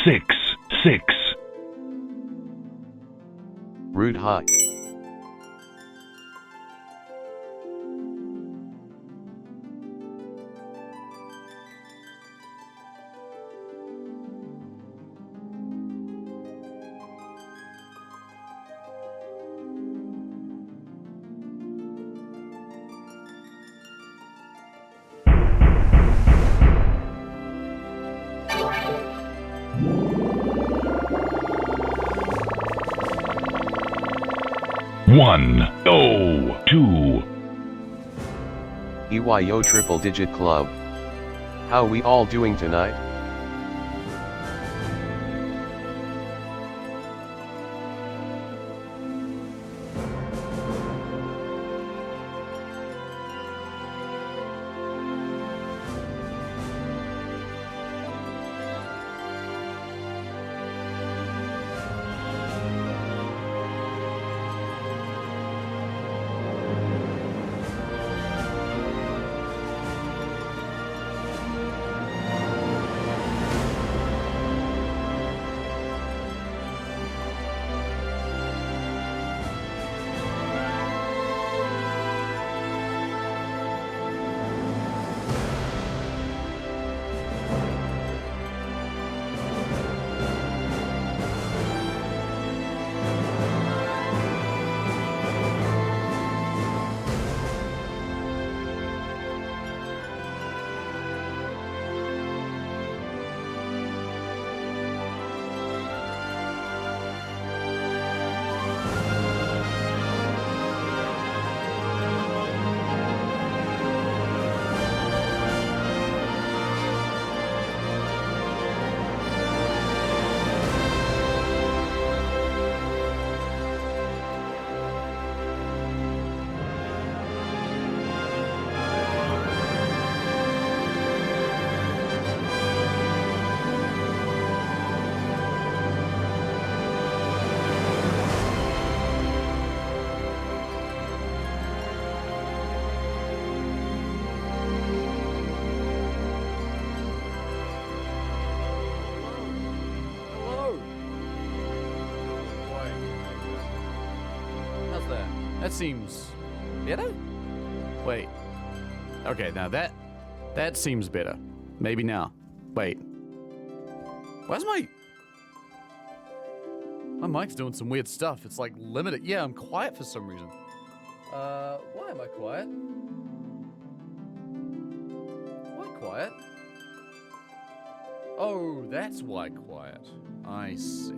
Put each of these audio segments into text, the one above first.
6, 6. Rude high. One, oh, 2. EYO Triple Digit Club. How we all doing tonight? That seems better? Wait. Okay, now that seems better. Maybe now. Wait. Why's my mic's doing some weird stuff. It's like limited. Yeah, I'm quiet for some reason. Why am I quiet? Why quiet? Oh, that's why quiet. I see.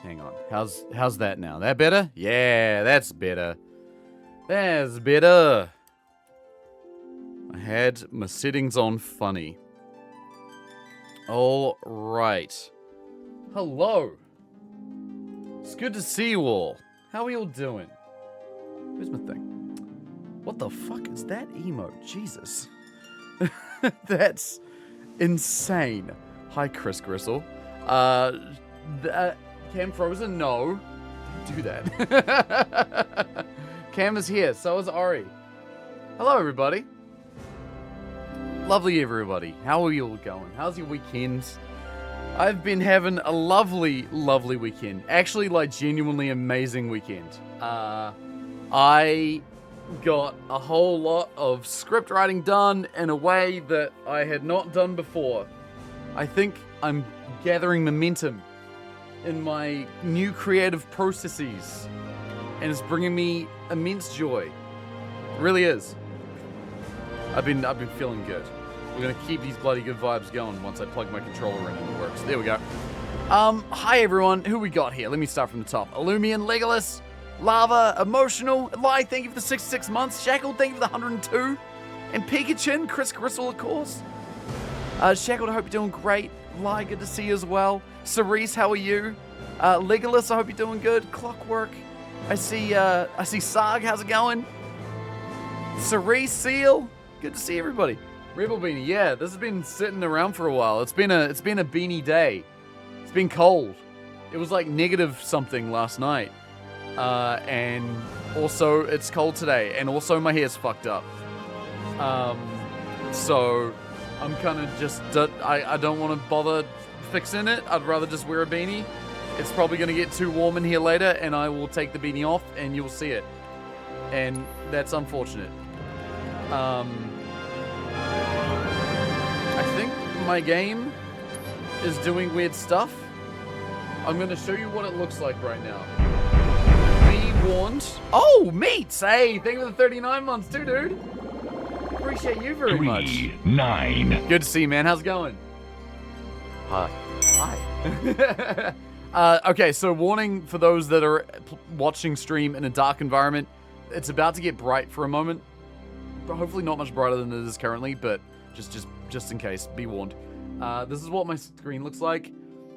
Hang on. How's that now? That better? Yeah, that's better. That's better. I had my settings on funny. All right. Hello. It's good to see you all. How are you all doing? Where's my thing? What the fuck is that emote? Jesus. That's insane. Hi, Chris Gristle. Cam Frozen, no. Don't do that. Cam is here, so is Ori. Hello, everybody. Lovely, everybody. How are you all going? How's your weekend? I've been having a lovely, lovely weekend. Actually, like, genuinely amazing weekend. I got a whole lot of script writing done in a way that I had not done before. I think I'm gathering momentum in my new creative processes, and it's bringing me immense joy. It really is. I've been feeling good. We're gonna keep these bloody good vibes going once I plug my controller in and it works. There we go. Hi everyone. Who we got here? Let me start from the top. Illumian, Legolas, Lava, Emotional, Lai, thank you for the 66 months. Shackled, thank you for the 102. And Pikachu, Chris Gristle, of course. Shackled, I hope you're doing great. Lai, good to see you as well. Cerise, how are you? Legolas, I hope you're doing good. Clockwork, I see Sarg, how's it going? Cerise, Seal, good to see everybody. Rebel Beanie, yeah, this has been sitting around for a while. It's been a beanie day. It's been cold. It was like negative something last night. And also it's cold today. And also my hair's fucked up. So I'm kind of just, I don't want to bother fixing it. I'd rather just wear a beanie. It's probably going to get too warm in here later, and I will take the beanie off, and you'll see it. And that's unfortunate. I think my game is doing weird stuff. I'm going to show you what it looks like right now. Be warned. Oh, Meats! Hey, thank you for the 39 months too, dude. Appreciate you very much. 9. Good to see you, man. How's it going? Hi. Hi. Okay, so warning for those that are watching stream in a dark environment. It's about to get bright for a moment. But hopefully not much brighter than it is currently, but just in case, be warned. This is what my screen looks like.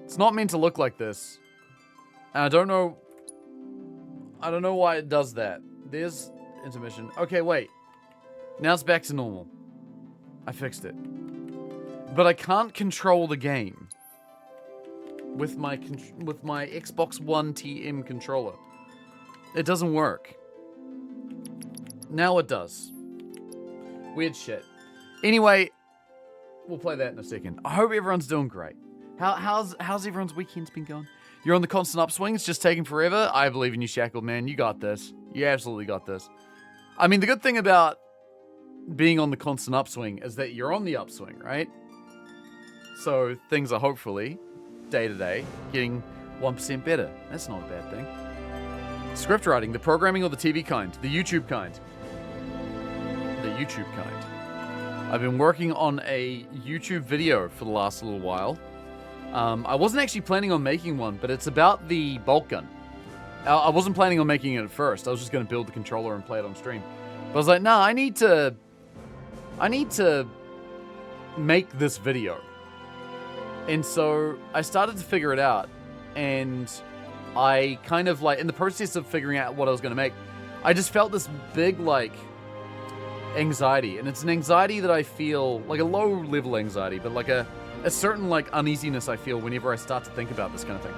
It's not meant to look like this. And I don't know why it does that. There's intermission. Okay, wait. Now it's back to normal. I fixed it. But I can't control the game with my Xbox One TM controller. It doesn't work. Now it does. Weird shit. Anyway, we'll play that in a second. I hope everyone's doing great. How's everyone's weekend's been going? You're on the constant upswing. It's just taking forever. I believe in you, Shackled, man. You got this. You absolutely got this. I mean, the good thing about being on the constant upswing is that you're on the upswing, right? So things are hopefully, day to day, getting 1% better. That's not a bad thing. Script writing, the programming or the TV kind? The YouTube kind. The YouTube kind. I've been working on a YouTube video for the last little while. I wasn't actually planning on making one, but it's about the bolt gun. I wasn't planning on making it at first. I was just going to build the controller and play it on stream. But I was like, nah, I need to make this video. And so I started to figure it out. And I kind of like, in the process of figuring out what I was going to make, I just felt this big, like, anxiety. And it's an anxiety that I feel, like a low-level anxiety, but like a certain, like, uneasiness I feel whenever I start to think about this kind of thing.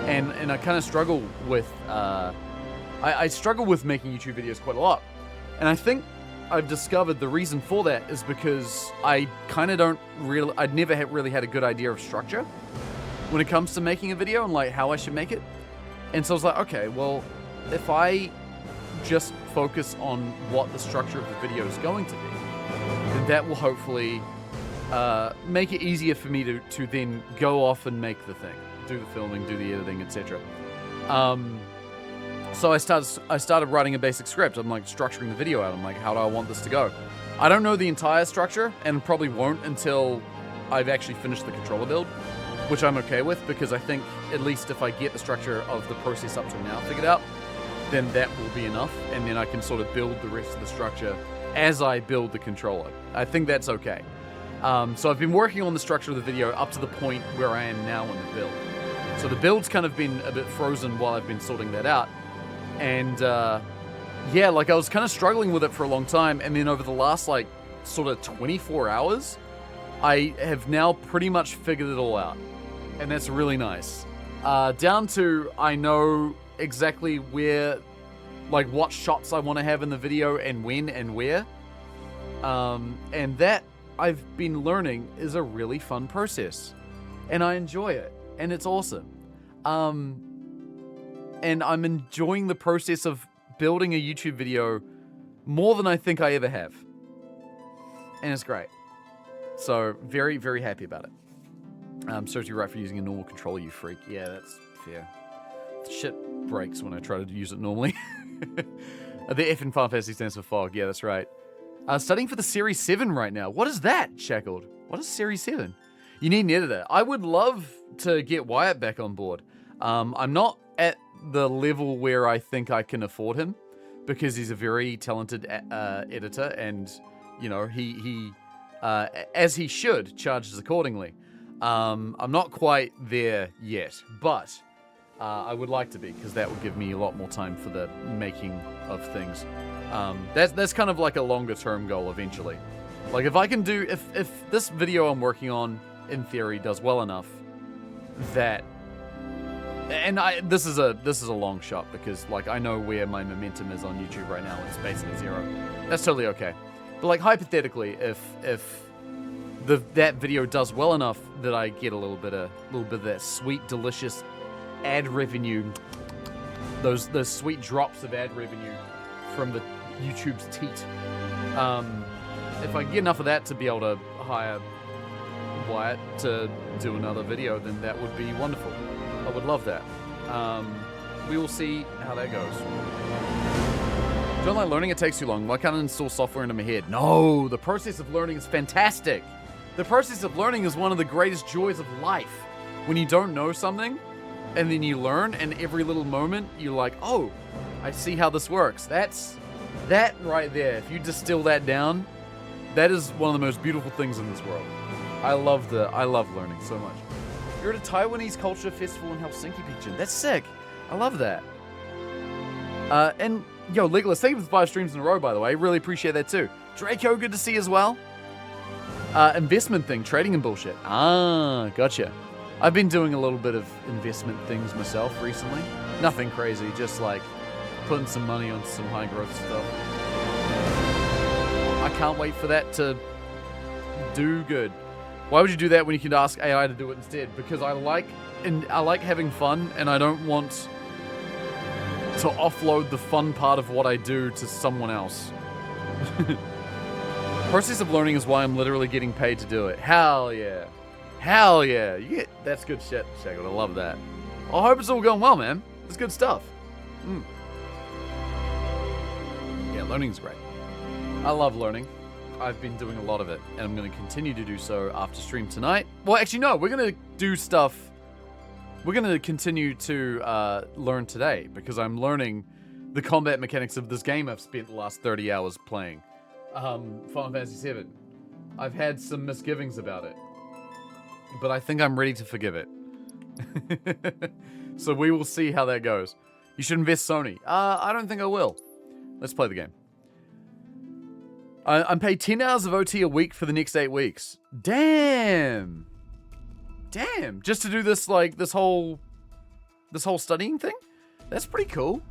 And I kind of struggle with, I struggle with making YouTube videos quite a lot. And I think I've discovered the reason for that is because I kind of I'd never really had a good idea of structure when it comes to making a video and, like, how I should make it. And so I was like, okay, well, if I just focus on what the structure of the video is going to be, then that will hopefully make it easier for me to then go off and make the thing, do the filming, do the editing, etc. So I started writing a basic script. I'm like structuring the video out. I'm like, how do I want this to go? I don't know the entire structure and probably won't until I've actually finished the controller build, which I'm okay with because I think at least if I get the structure of the process up to now figured out, then that will be enough, and then I can sort of build the rest of the structure as I build the controller. I think that's okay. So I've been working on the structure of the video up to the point where I am now in the build. So the build's kind of been a bit frozen while I've been sorting that out. And yeah, like I was kind of struggling with it for a long time, and then over the last like sort of 24 hours, I have now pretty much figured it all out. And that's really nice. Down to I know exactly where, like what shots I want to have in the video and when and where. And that I've been learning is a really fun process. And I enjoy it. And it's awesome. And I'm enjoying the process of building a YouTube video more than I think I ever have. And it's great. So, very, very happy about it. Serves you right for using a normal controller, you freak. Yeah, that's fair. Shit breaks when I try to use it normally. The F in Final Fantasy stands for fog. Yeah, that's right. Studying for the Series 7 right now. What is that, Shackled? What is Series 7? You need an editor. I would love to get Wyatt back on board. I'm not at the level where I think I can afford him because he's a very talented editor and, you know, he as he should, charges accordingly. I'm not quite there yet, but I would like to be because that would give me a lot more time for the making of things. That's kind of like a longer term goal eventually. Like if I can do, if this video I'm working on in theory does well enough that, and this is a long shot because like I know where my momentum is on YouTube right now. It's basically 0. That's totally okay. But like hypothetically, if that video does well enough that I get a little bit of that sweet, delicious ad revenue. Those sweet drops of ad revenue from the YouTube's teat. If I get enough of that to be able to hire Wyatt to do another video, then that would be wonderful. I would love that. We will see how that goes. Don't like learning, it takes too long. Why can't I install software into my head? No, the process of learning is fantastic. The process of learning is one of the greatest joys of life. When you don't know something, and then you learn, and every little moment, you're like, oh, I see how this works. That right there, if you distill that down, that is one of the most beautiful things in this world. I love learning so much. You're at a Taiwanese culture festival in Helsinki, Pigeon. That's sick. I love that. And yo, Legolas, thank you for the 5 streams in a row, by the way. Really appreciate that too. Draco, good to see you as well. Investment thing, trading and bullshit. Ah, gotcha. I've been doing a little bit of investment things myself recently. Nothing crazy, just like putting some money on some high growth stuff. I can't wait for that to do good. Why would you do that when you can ask AI to do it instead? Because I like having fun, and I don't want to offload the fun part of what I do to someone else. Process of learning is why I'm literally getting paid to do it. Hell yeah. Hell yeah. That's good shit, Shaggle. I love that. I hope it's all going well, man. It's good stuff. Yeah, learning's great. I love learning. I've been doing a lot of it, and I'm going to continue to do so after stream tonight. Well, actually, no. We're going to do stuff. We're going to continue to learn today, because I'm learning the combat mechanics of this game I've spent the last 30 hours playing. Final Fantasy VII. I've had some misgivings about it, but I think I'm ready to forgive it. So we will see how that goes. You should invest Sony. I don't think I will. Let's play the game. I'm paid 10 hours of OT a week for the next 8 weeks. Damn. Damn. Just to do this, like, this whole studying thing? That's pretty cool.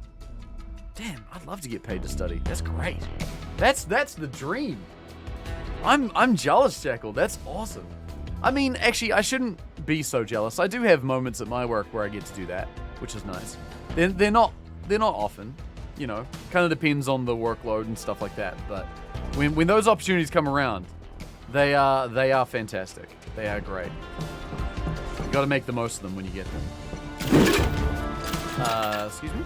Damn, I'd love to get paid to study. That's great. That's the dream. I'm jealous, Jackal. That's awesome. I mean, actually, I shouldn't be so jealous. I do have moments at my work where I get to do that, which is nice. They're not often, you know. Kind of depends on the workload and stuff like that. But when those opportunities come around, they are fantastic. They are great. You got to make the most of them when you get them. Excuse me.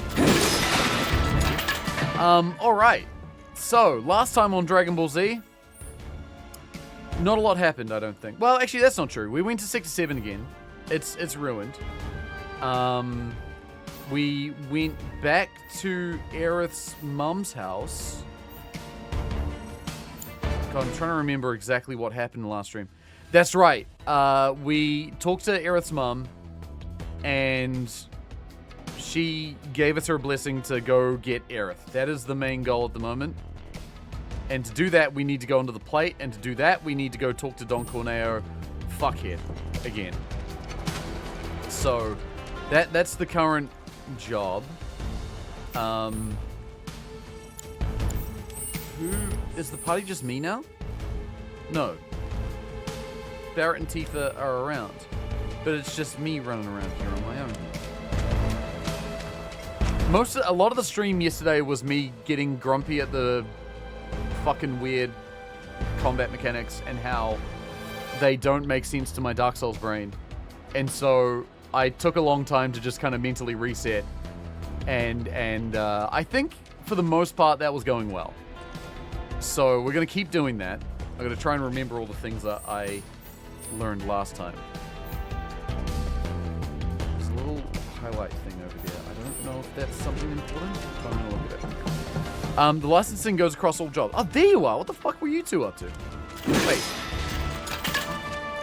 All right. So last time on Dragon Ball Z, not a lot happened, I don't think. Well, actually, that's not true. We went to Sector 7 again. It's ruined. We went back to Aerith's mum's house. God, I'm trying to remember exactly what happened in the last stream. That's right. We talked to Aerith's mum, and she gave us her blessing to go get Aerith. That is the main goal at the moment. And to do that, we need to go onto the plate. And to do that, we need to go talk to Don Corneo fuckhead again. So, that's the current job. Who is the party? Just me now? No. Barrett and Tifa are around, but it's just me running around here on my own. A lot of the stream yesterday was me getting grumpy at the fucking weird combat mechanics and how they don't make sense to my Dark Souls brain, and so I took a long time to just kind of mentally reset, and I think for the most part that was going well. So we're gonna keep doing that. I'm gonna try and remember all the things that I learned last time. There's a little highlight thing over there. I don't know if that's something important, but I'm gonna look at it. The licensing goes across all jobs. Oh, there you are. What the fuck were you two up to? Wait.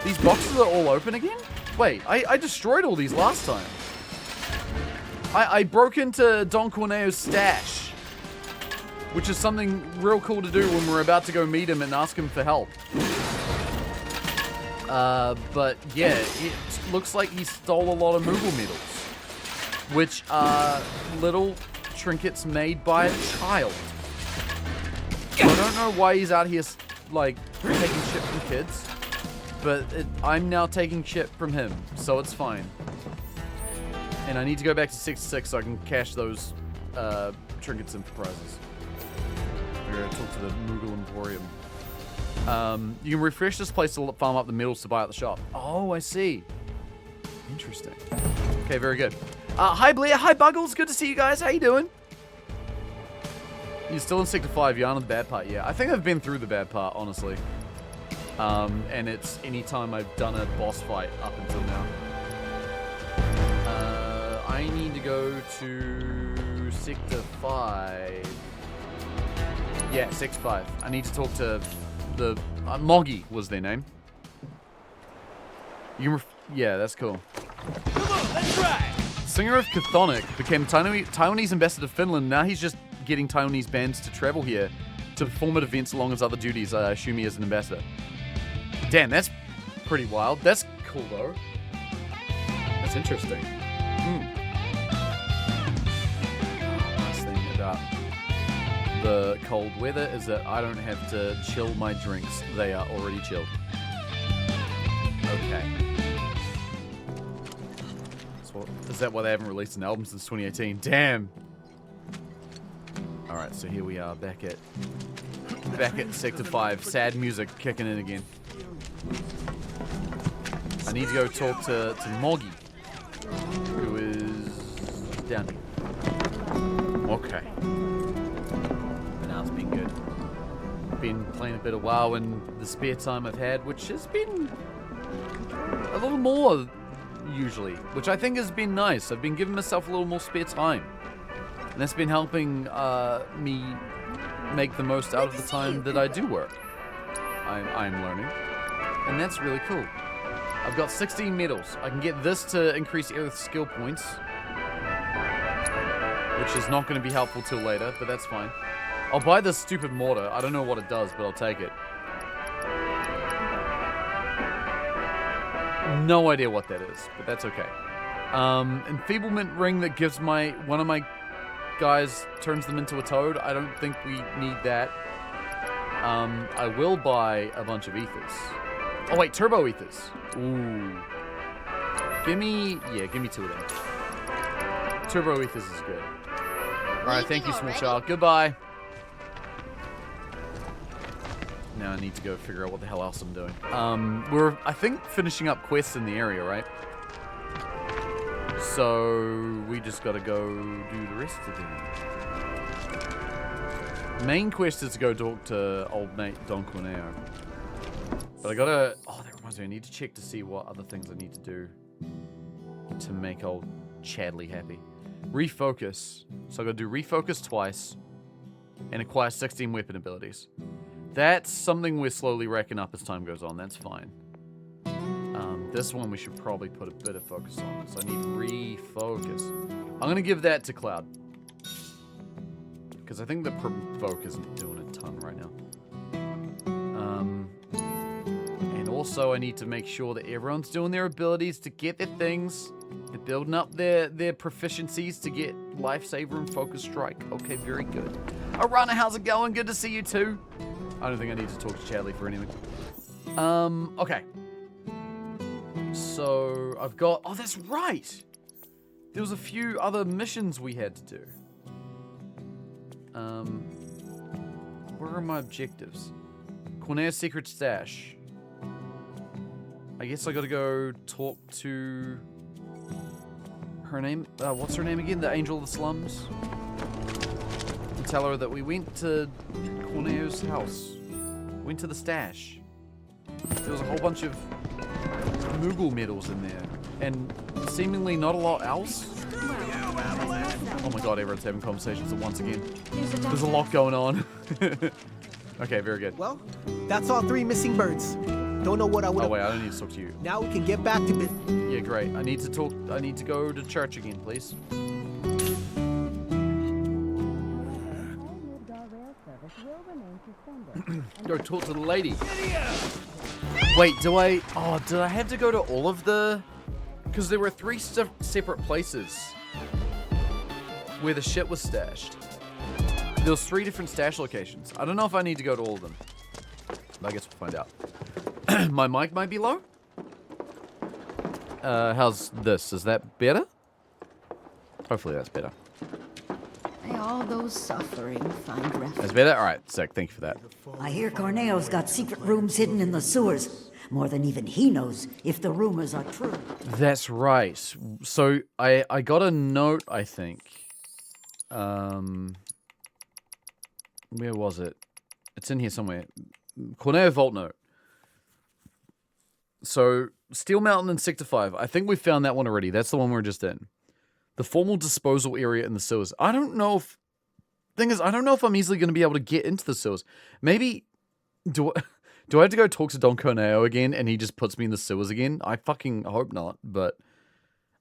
These boxes are all open again? Wait, I destroyed all these last time. I broke into Don Corneo's stash, which is something real cool to do when we're about to go meet him and ask him for help. But yeah, it looks like he stole a lot of Moogle medals, which are little trinkets made by a child. I don't know why he's out here, like, taking shit from kids. but I'm now taking shit from him, so it's fine. And I need to go back to 66 so I can cash those trinkets in for prizes. We're gonna talk to the Moogle Emporium. You can refresh this place to farm up the metals to buy at the shop. Oh, I see. Interesting. Okay, very good. Hi Blair, hi Buggles, good to see you guys. How you doing? You're still in Sector 5, you're on the bad part, yeah. I think I've been through the bad part, honestly. And it's any time I've done a boss fight up until now. I need to go to Sector 5. Yeah, Sector 5. I need to talk to the... Moggy was their name. Yeah, that's cool. Come on, let's ride! Singer of Chthonic became Taiwanese ambassador to Finland. Now he's just getting Taiwanese bands to travel here to perform at events along his other duties. I assume he is an ambassador. Damn, that's pretty wild. That's cool, though. That's interesting. Nice thing about the cold weather is that I don't have to chill my drinks. They are already chilled. Okay. Is that why they haven't released an album since 2018? Damn. Alright, so here we are back at Sector 5. Sad music kicking in again. I need to go talk to Moggy, who is down here. Okay. Now it's been good. Been playing a bit of WoW in the spare time I've had, which has been a little more usually, which I think has been nice. I've been giving myself a little more spare time, and that's been helping me make the most out of the time that I do work. I'm learning, and that's really cool. I've got 16 medals. I can get this to increase Aerith skill points, which is not going to be helpful till later, but that's fine. I'll buy this stupid mortar. I don't know what it does, but I'll take it. No idea what that is, but that's okay. Enfeeblement ring that gives one of my guys turns them into a toad. I don't think we need that. I will buy a bunch of ethers. Oh wait, turbo ethers. Ooh. Give me 2 of them. Turbo ethers is good. Alright, thank you, small child. Goodbye. Now I need to go figure out what the hell else I'm doing. We're, I think, finishing up quests in the area, right? So we just gotta go do the rest of them. Main quest is to go talk to old mate Don Corneo. But I gotta... Oh, that reminds me. I need to check to see what other things I need to do to make old Chadley happy. Refocus. So I gotta do refocus twice and acquire 16 weapon abilities. That's something we're slowly racking up as time goes on. That's fine. This one we should probably put a bit of focus on. So I need refocus. I'm going to give that to Cloud. Because I think the provoke isn't doing a ton right now. And also I need to make sure that everyone's doing their abilities to get their things. They're building up their proficiencies to get Lifesaver and Focus Strike. Okay, very good. Arana, how's it going? Good to see you too. I don't think I need to talk to Chadley for anything. Okay. So, I've got... Oh, that's right! There was a few other missions we had to do. Where are my objectives? Cornea's secret stash. I guess I gotta go talk to... her name? What's her name again? The Angel of the Slums? And tell her that we went to Corneo's house. Went to the stash. There was a whole bunch of Moogle medals in there. And seemingly not a lot else. Oh my god, everyone's having conversations once again. There's a lot going on. Okay, very good. Well, that's all 3 missing birds. Don't know what I would have... Oh wait, I don't need to talk to you. Now we can get back to business. Yeah, great. I need to go to church again, please. Go talk to the lady. Wait, did I have to go to all of the... Because there were 3 separate places where the shit was stashed. There was 3 different stash locations. I don't know if I need to go to all of them. But I guess we'll find out. My mic might be low. How's this? Is that better? Hopefully that's better. May all those suffering find refuge. That's better? Alright, sick. Thank you for that. I hear Corneo's got secret rooms hidden in the sewers. More than even he knows if the rumors are true. That's right. So I got a note, I think. Where was it? It's in here somewhere. Corneo Vault note. So Steel Mountain and Sector 5. I think we found that one already. That's the one we're just in. The formal disposal area in the sewers. I don't know if... Thing is, I don't know if I'm easily going to be able to get into the sewers. Maybe... Do I have to go talk to Don Corneo again and he just puts me in the sewers again? I fucking hope not, but...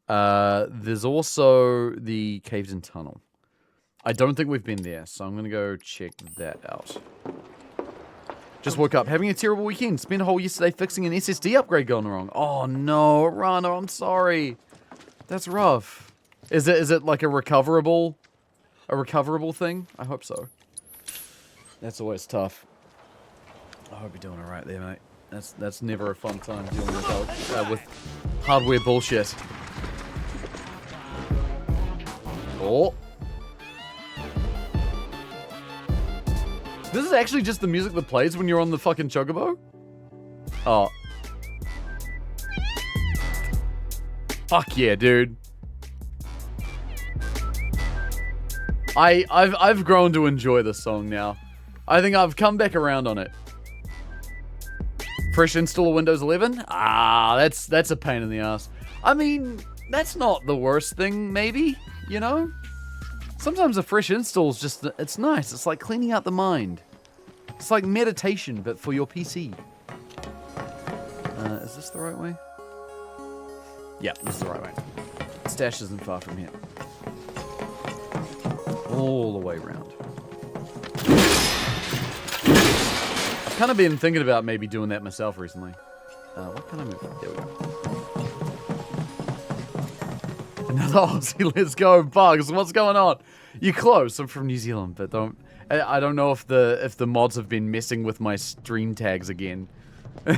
there's also the caved-in tunnel. I don't think we've been there, so I'm going to go check that out. Just woke up, having a terrible weekend. Spent a whole yesterday fixing an SSD upgrade gone wrong. Oh no, Rana, I'm sorry. That's rough. Is it like a recoverable thing? I hope so. That's always tough. I hope you're doing alright there, mate. That's never a fun time dealing with hardware bullshit. Oh. This is actually just the music that plays when you're on the fucking chocobo? Oh. Fuck yeah, dude. I've grown to enjoy this song now. I think I've come back around on it. Fresh install of Windows 11? Ah, that's a pain in the ass. I mean, that's not the worst thing, maybe, you know? Sometimes a fresh install is just, it's nice. It's like cleaning out the mind. It's like meditation, but for your PC. Is this the right way? Yeah, this is the right way. Stash isn't far from here. All the way around. I've kind of been thinking about maybe doing that myself recently. What can I move? There we go. Another Aussie, let's go, Bugs. What's going on? You're close. I'm from New Zealand, but I don't know if the mods have been messing with my stream tags again. How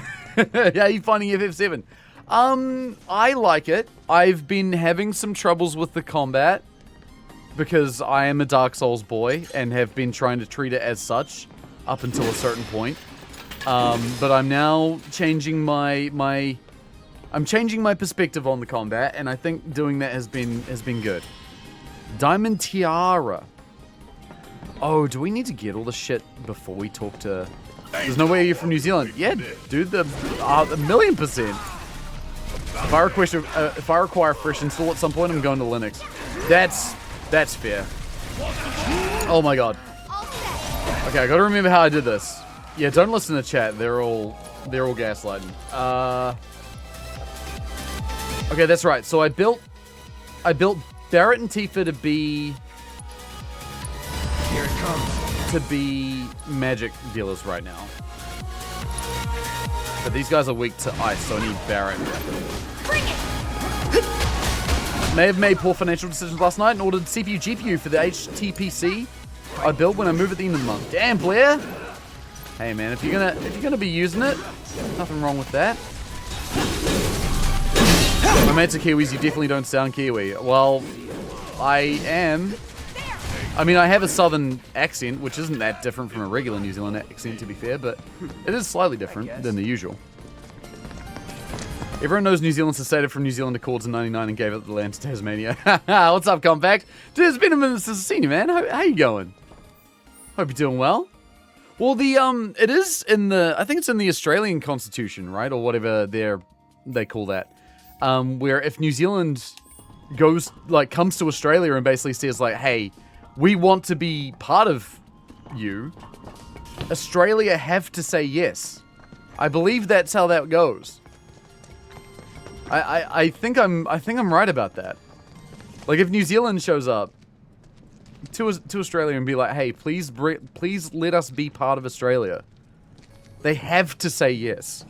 are you finding FF7? I like it. I've been having some troubles with the combat because I am a Dark Souls boy and have been trying to treat it as such up until a certain point. But I'm now changing my perspective on the combat, and I think doing that has been good. Diamond Tiara. Oh, do we need to get all the shit before we talk to... There's no way you're from New Zealand. Yeah, dude, a 1,000,000%. If I require fresh install at some point, I'm going to Linux. That's fair. Oh my god. Okay, I gotta remember how I did this. Yeah, don't listen to chat. They're all gaslighting. Okay, that's right. So I built Barrett and Tifa to be... Here it comes. To be magic dealers right now. But these guys are weak to ice, so I need Barrett. Bring it! May have made poor financial decisions last night and ordered CPU GPU for the HTPC I built when I move at the end of the month. Damn, Blair! Hey man, if you're gonna be using it, nothing wrong with that. My mates are Kiwis, you definitely don't sound Kiwi. Well, I am. I mean, I have a southern accent, which isn't that different from a regular New Zealand accent, to be fair, but it is slightly different than the usual. Everyone knows New Zealand seceded from New Zealand Accords in '99 and gave up the land to Tasmania. What's up, Compact? Dude, it's been a minute since I've seen you, man. How you going? Hope you're doing well. Well, it is in I think it's in the Australian Constitution, right? Or whatever they call that. Where if New Zealand comes to Australia and basically says like, hey, we want to be part of you, Australia have to say yes. I believe that's how that goes. I think I'm right about that. Like if New Zealand shows up to Australia and be like, hey, please let us be part of Australia, they have to say yes.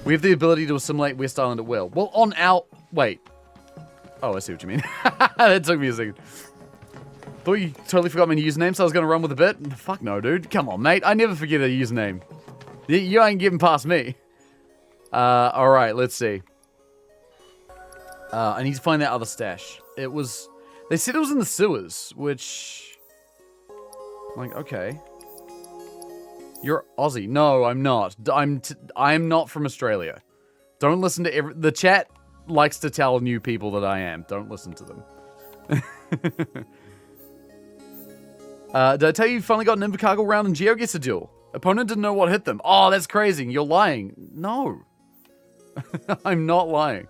We have the ability to assimilate West Island at will. Well, wait. Oh, I see what you mean. That took me a second. Thought you totally forgot my username, so I was going to run with a bit. Fuck no, dude. Come on, mate. I never forget a username. You ain't getting past me. All right, let's see. I need to find that other stash. It was... They said it was in the sewers, which... Like, okay. You're Aussie. No, I'm not. I'm not from Australia. Don't listen to the chat likes to tell new people that I am. Don't listen to them. Did I tell you finally got an Invercargill round and Geo gets a duel? Opponent didn't know what hit them. Oh, that's crazy. You're lying. No. I'm not lying.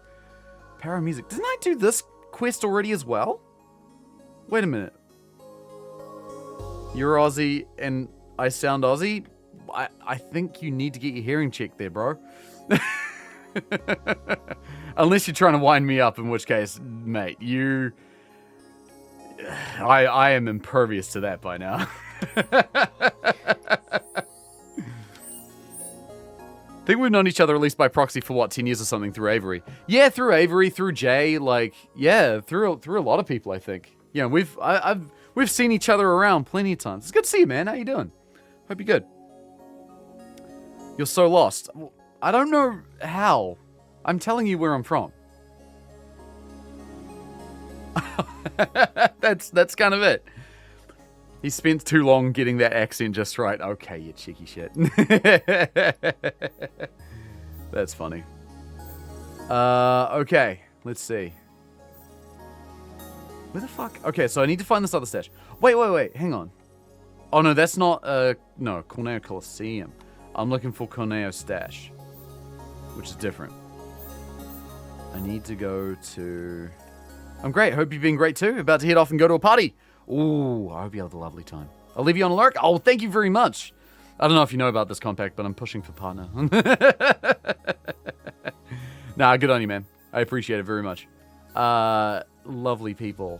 Paramusic. Didn't I do this quest already as well? Wait a minute. You're Aussie and I sound Aussie? I think you need to get your hearing checked there, bro. Unless you're trying to wind me up, in which case, mate, I am impervious to that by now. I think we've known each other at least by proxy for what, 10 years or something through Avery. Yeah, through Avery, through Jay, like, yeah, through a lot of people, I think. Yeah, we've seen each other around plenty of times. It's good to see you, man. How you doing? Hope you're good. You're so lost. I don't know how. I'm telling you where I'm from. That's kind of it. He spent too long getting that accent just right. Okay, you cheeky shit. That's funny. Okay, let's see. Where the fuck? Okay, so I need to find this other stash. Wait, hang on. Oh no, that's not, no, Corneo Coliseum. I'm looking for Corneo stash, which is different. I need to go to... I'm great, hope you've been great too. About to head off and go to a party. Ooh, I hope you have a lovely time. I'll leave you on alert. Oh, thank you very much. I don't know if you know about this compact, but I'm pushing for partner. Nah, good on you, man. I appreciate it very much. Lovely people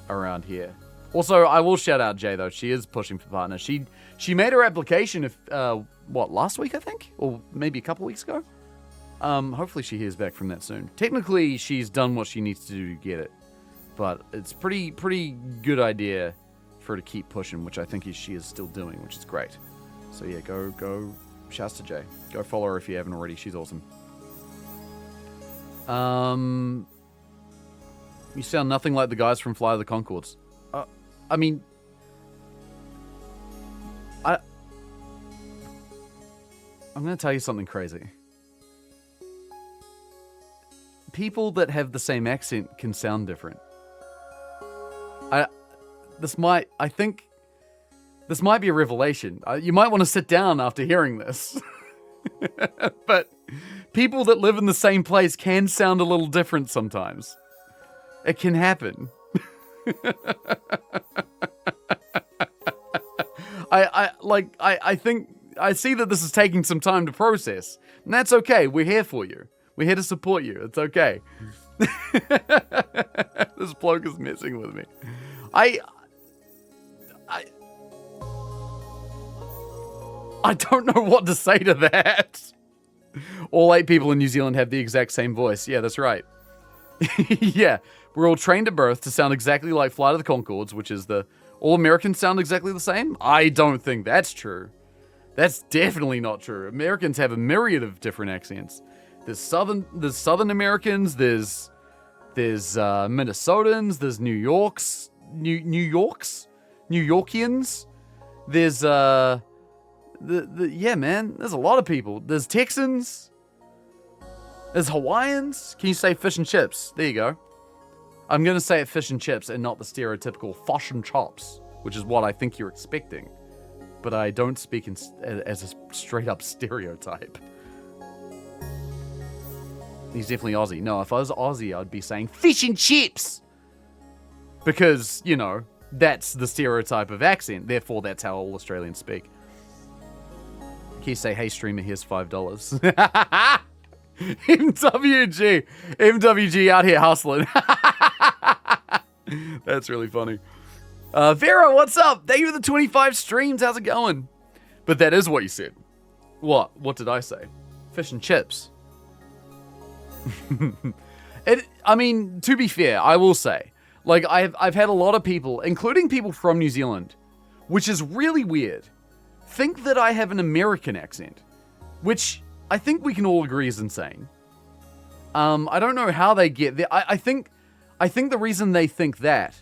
around here. Also, I will shout out Jay, though. She is pushing for partner. She made her application, last week, I think? Or maybe a couple weeks ago? Hopefully she hears back from that soon. Technically, she's done what she needs to do to get it. But it's pretty good idea for her to keep pushing, which I think she is still doing, which is great. So yeah, go, shouts to Jay. Go follow her if you haven't already. She's awesome. You sound nothing like the guys from Fly of the Conchords. I mean, I'm going to tell you something crazy. People that have the same accent can sound different. I think this might be a revelation. You might want to sit down after hearing this. But people that live in the same place can sound a little different sometimes. It can happen. I think I see that this is taking some time to process. And that's okay. We're here for you. We're here to support you. It's okay. This bloke is messing with me. I don't know what to say to that. All 8 people in New Zealand have the exact same voice. Yeah, that's right. Yeah, we're all trained at birth to sound exactly like Flight of the Conchords, which is all Americans sound exactly the same? I don't think that's true. That's definitely not true. Americans have a myriad of different accents. There's Southern Americans, there's Minnesotans, there's New Yorkians, there's yeah, man, there's a lot of people. There's Texans, there's Hawaiians. Can you say fish and chips? There you go. I'm gonna say it fish and chips and not the stereotypical fosh and chops, which is what I think you're expecting. But I don't speak as a straight up stereotype. He's definitely Aussie. No, if I was Aussie, I'd be saying fish and chips. Because, you know, that's the stereotype of accent. Therefore, that's how all Australians speak. Can you say, hey, streamer, here's $5? MWG out here hustling. That's really funny. Vera, what's up? Thank you for the 25 streams. How's it going? But that is what you said. What? What did I say? Fish and chips. I mean, to be fair, I will say, like, I've had a lot of people, including people from New Zealand, which is really weird, think that I have an American accent. which I think we can all agree is insane. I don't know how they get there. I think the reason they think that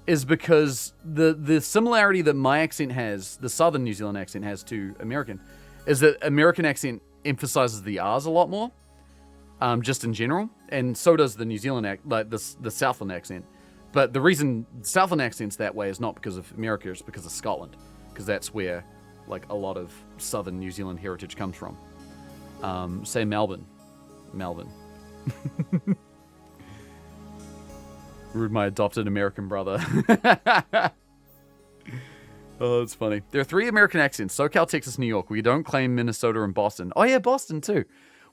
is because the similarity that my accent has, the Southern New Zealand accent has to American, is that American accent emphasizes the R's a lot more, just in general, and so does the New Zealand the Southland accent. But the reason Southland accent's that way is not because of America, it's because of Scotland, because that's where like a lot of Southern New Zealand heritage comes from. Say Melbourne. Rude, my adopted American brother. Oh, it's funny. There are 3 American accents: SoCal, Texas, New York. We don't claim Minnesota and Boston. Oh yeah, Boston too.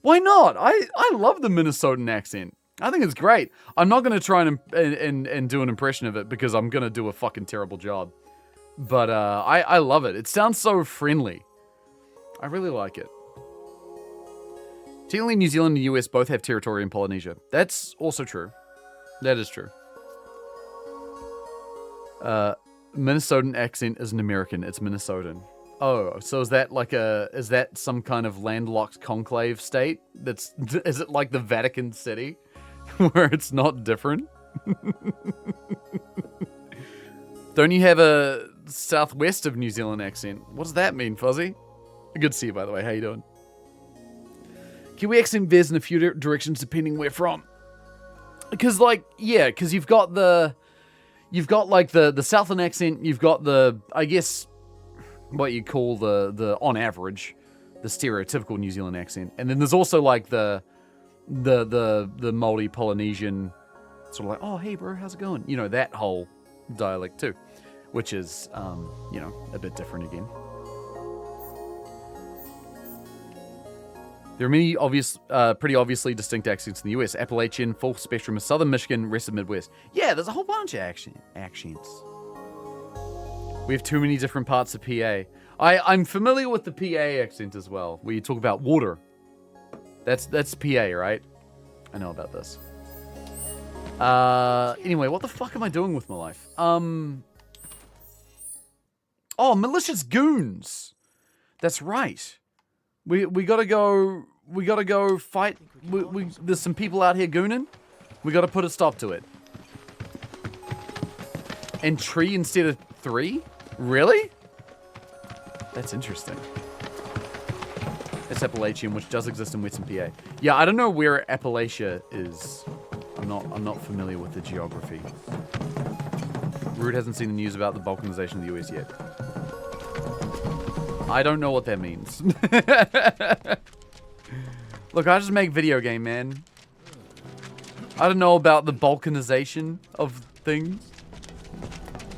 Why not? I love the Minnesotan accent. I think it's great. I'm not going to try and do an impression of it because I'm going to do a fucking terrible job. But I love it. It sounds so friendly. I really like it. Technically, New Zealand and the US both have territory in Polynesia. That's also true. That is true. Minnesotan accent isn't American, it's Minnesotan. Oh, so is that some kind of landlocked conclave state? Is it like the Vatican City? Where it's not different? Don't you have a southwest of New Zealand accent? What does that mean, Fuzzy? Good to see you, by the way. How you doing? Kiwi accent veers in a few directions depending where from. Because, you've got the Southern accent, you've got the, I guess, what you call the on average, the stereotypical New Zealand accent. And then there's also, like, the Māori-Polynesian, sort of like, oh, hey, bro, how's it going? You know, that whole dialect, too. Which is, a bit different again. There are many pretty obviously distinct accents in the US. Appalachian, full spectrum of Southern Michigan, rest of Midwest. Yeah, there's a whole bunch of accents. We have too many different parts of PA. I'm familiar with the PA accent as well, where you talk about water. That's PA, right? I know about this. Anyway, what the fuck am I doing with my life? Oh, malicious goons. That's right. We gotta go fight. There's some people out here gooning. We gotta put a stop to it. And tree instead of 3? Really? That's interesting. It's Appalachian, which does exist in Western PA. Yeah, I don't know where Appalachia is. I'm not familiar with the geography. Rude hasn't seen the news about the balkanization of the US yet. I don't know what that means. Look, I just make video game, man. I don't know about the balkanization of things.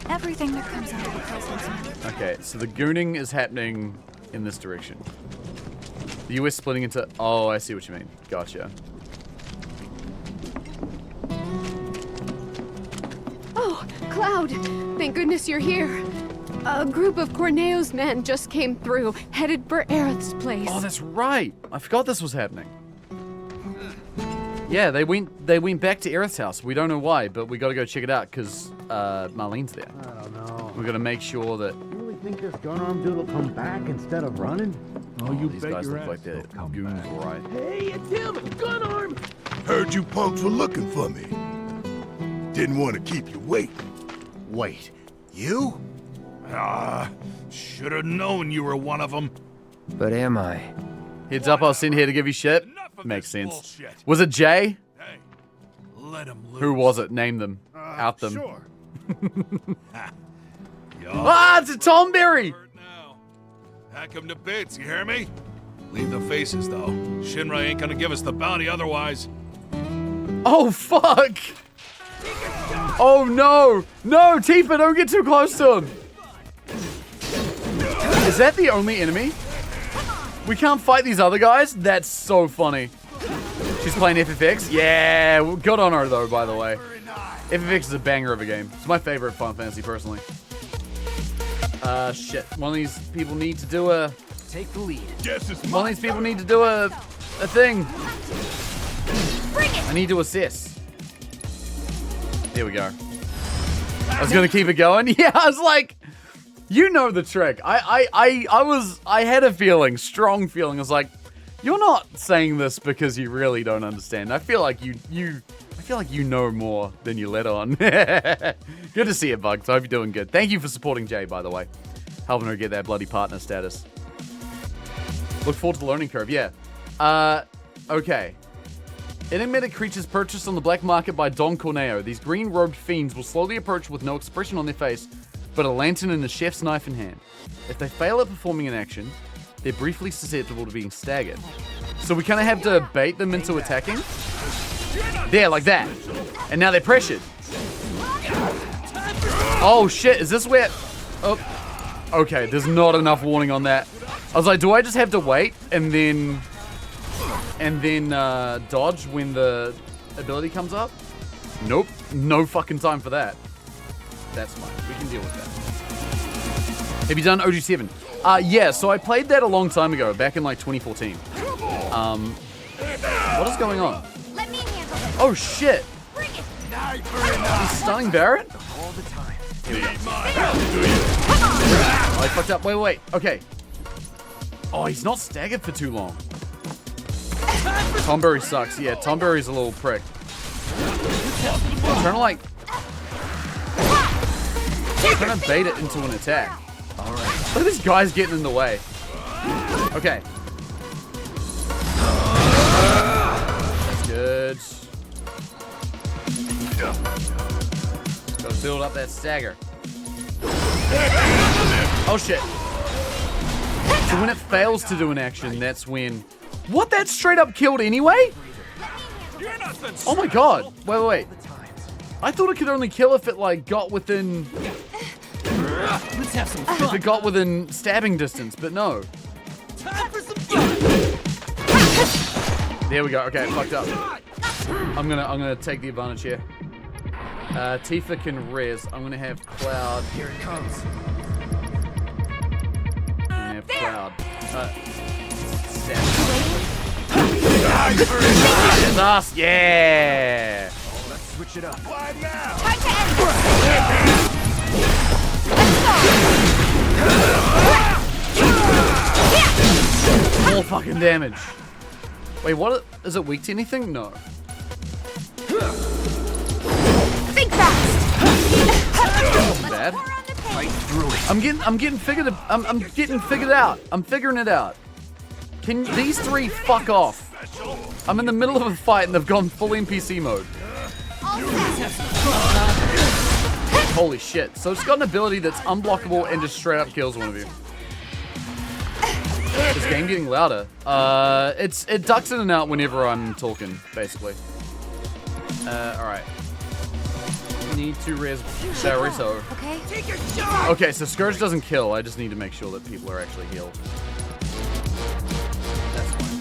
Everything that comes out of the presence. Okay, so the gooning is happening in this direction. The US splitting into... Oh, I see what you mean. Gotcha. Oh, Cloud! Thank goodness you're here. A group of Corneo's men just came through, headed for Aerith's place. Oh, that's right. I forgot this was happening. Yeah, they went back to Aerith's house. We don't know why, but we gotta go check it out because Marlene's there. I don't know. We gotta make sure that... You really think this gun-armed dude will come back instead of running? Oh, you these guys look like they're goons, all right. Hey, it's him! Gun arm! Heard you punks were looking for me. Didn't want to keep you waiting. Wait, you? Should have known you were one of them. But am I? Heads up, I was sent here to give you shit. Makes sense. Bullshit. Was it Jay? Hey, let him loose. Who was it? Name them. Out them. Sure. It's a Tomberry! Hack him to bits, you hear me? Leave the faces, though. Shinra ain't gonna give us the bounty otherwise. Oh, fuck! Oh, no! No, Tifa, don't get too close to him! Is that the only enemy? We can't fight these other guys? That's so funny. She's playing FFX? Yeah, good on her, though, by the way. FFX is a banger of a game. It's my favorite Final Fantasy, personally. Shit. One of these people need to do a... Take the lead. One of these people need to do a thing. I need to assess. There we go. I was gonna keep it going. Yeah, I was like, you know the trick. I had a feeling, strong feeling. I was like, You're not saying this because you really don't understand. I feel like you know more than you let on. Good to see you, Bugs. I hope you're doing good. Thank you for supporting Jay, by the way. Helping her get that bloody partner status. Look forward to the learning curve. Yeah. Okay. Enigmatic creatures purchased on the black market by Don Corneo. These green-robed fiends will slowly approach with no expression on their face, but a lantern and a chef's knife in hand. If they fail at performing an action, they're briefly susceptible to being staggered. So we kind of have to bait them into attacking. There, like that. And now they're pressured. Oh shit, is this where... Oh. Okay, there's not enough warning on that. I was like, do I just have to wait and then dodge when the ability comes up? Nope, no fucking time for that. That's fine, we can deal with that. Have you done OG7? Yeah, so I played that a long time ago, back in like 2014. What is going on? Let me handle it. Oh shit! He's stunning Barrett? All the time. Here we go. Oh, I fucked up. Wait. Okay. Oh, he's not staggered for too long. Tomberry sucks. Yeah, Tomberry's a little prick. I'm trying to bait it into an attack. Alright. Look at this guy's getting in the way. Okay. That's good. Gotta build up that stagger. Oh shit. So when it fails to do an action, that's when... What? That straight up killed anyway? Oh my god. Wait. I thought it could only kill if it like got within... Let's have some fun. If it got within stabbing distance, but no. Time for some fun. There we go. Okay, fucked up. I'm gonna take the advantage here. Tifa can res. I'm gonna have Cloud. Here it comes. I'm gonna have Cloud. Stab. His ass. Yeah. Let's switch it up. Time to end this. More fucking damage. Wait, what? Is it weak to anything? No. Think fast. Bad. Right through it. I'm getting figured out. I'm figuring it out. Can these three fuck off? I'm in the middle of a fight and they've gone full NPC mode. Holy shit. So it's got an ability that's unblockable and just straight up kills one of you. This game getting louder. It ducks in and out whenever I'm talking, basically. Alright. Need to res Barito. Okay. Take your shot. Okay, so Scourge doesn't kill. I just need to make sure that people are actually healed. That's fine.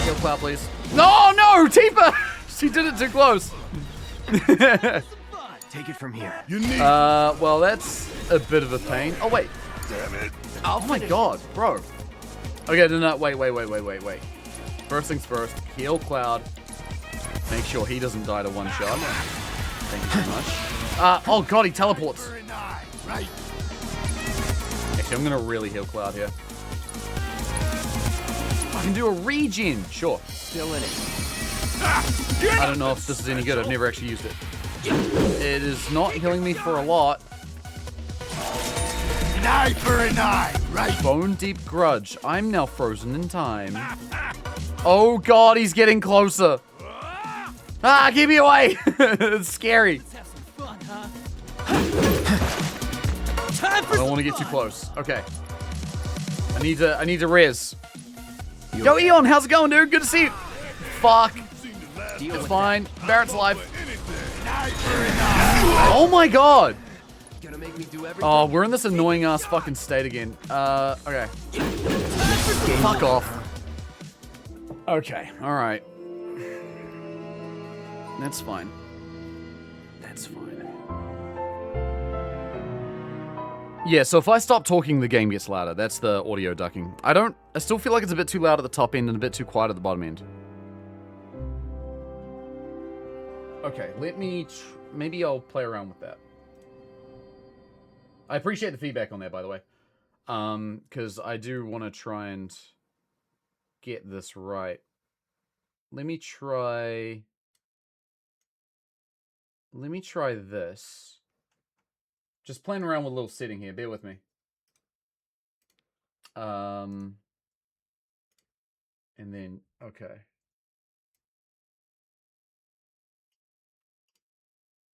Kill Cloud, please. No, Tifa! She did it too close. Take it from here. You need. Well, that's a bit of a pain. Oh, wait. Damn it. Oh my god, bro. Okay, no, wait. First things first, heal Cloud. Make sure he doesn't die to one shot. Thank you very much. Oh god, he teleports. Right. Actually, I'm gonna really heal Cloud here. I can do a regen, sure. Still in it. I don't know if this is any good. I've never actually used it. It is not healing me for a lot. An eye for an eye, right? Bone Deep Grudge. I'm now frozen in time. Oh god, he's getting closer. Ah, keep me away. It's scary. Let's have some fun, huh? I don't want to get too close. Okay. I need to res. Yo, Eon, how's it going, dude? Good to see you. Fuck. It's fine. Barrett's alive. Oh my god. Gonna make me do everything. Oh, we're in this annoying ass fucking state again. Okay. Fuck off. Okay, alright. That's fine. That's fine. Yeah, so if I stop talking, the game gets louder. That's the audio ducking. I still feel like it's a bit too loud at the top end and a bit too quiet at the bottom end. Okay, let me... maybe I'll play around with that. I appreciate the feedback on that, by the way. Because I do want to try and get this right. Let me try this. Just playing around with a little setting here. Bear with me. And then, okay.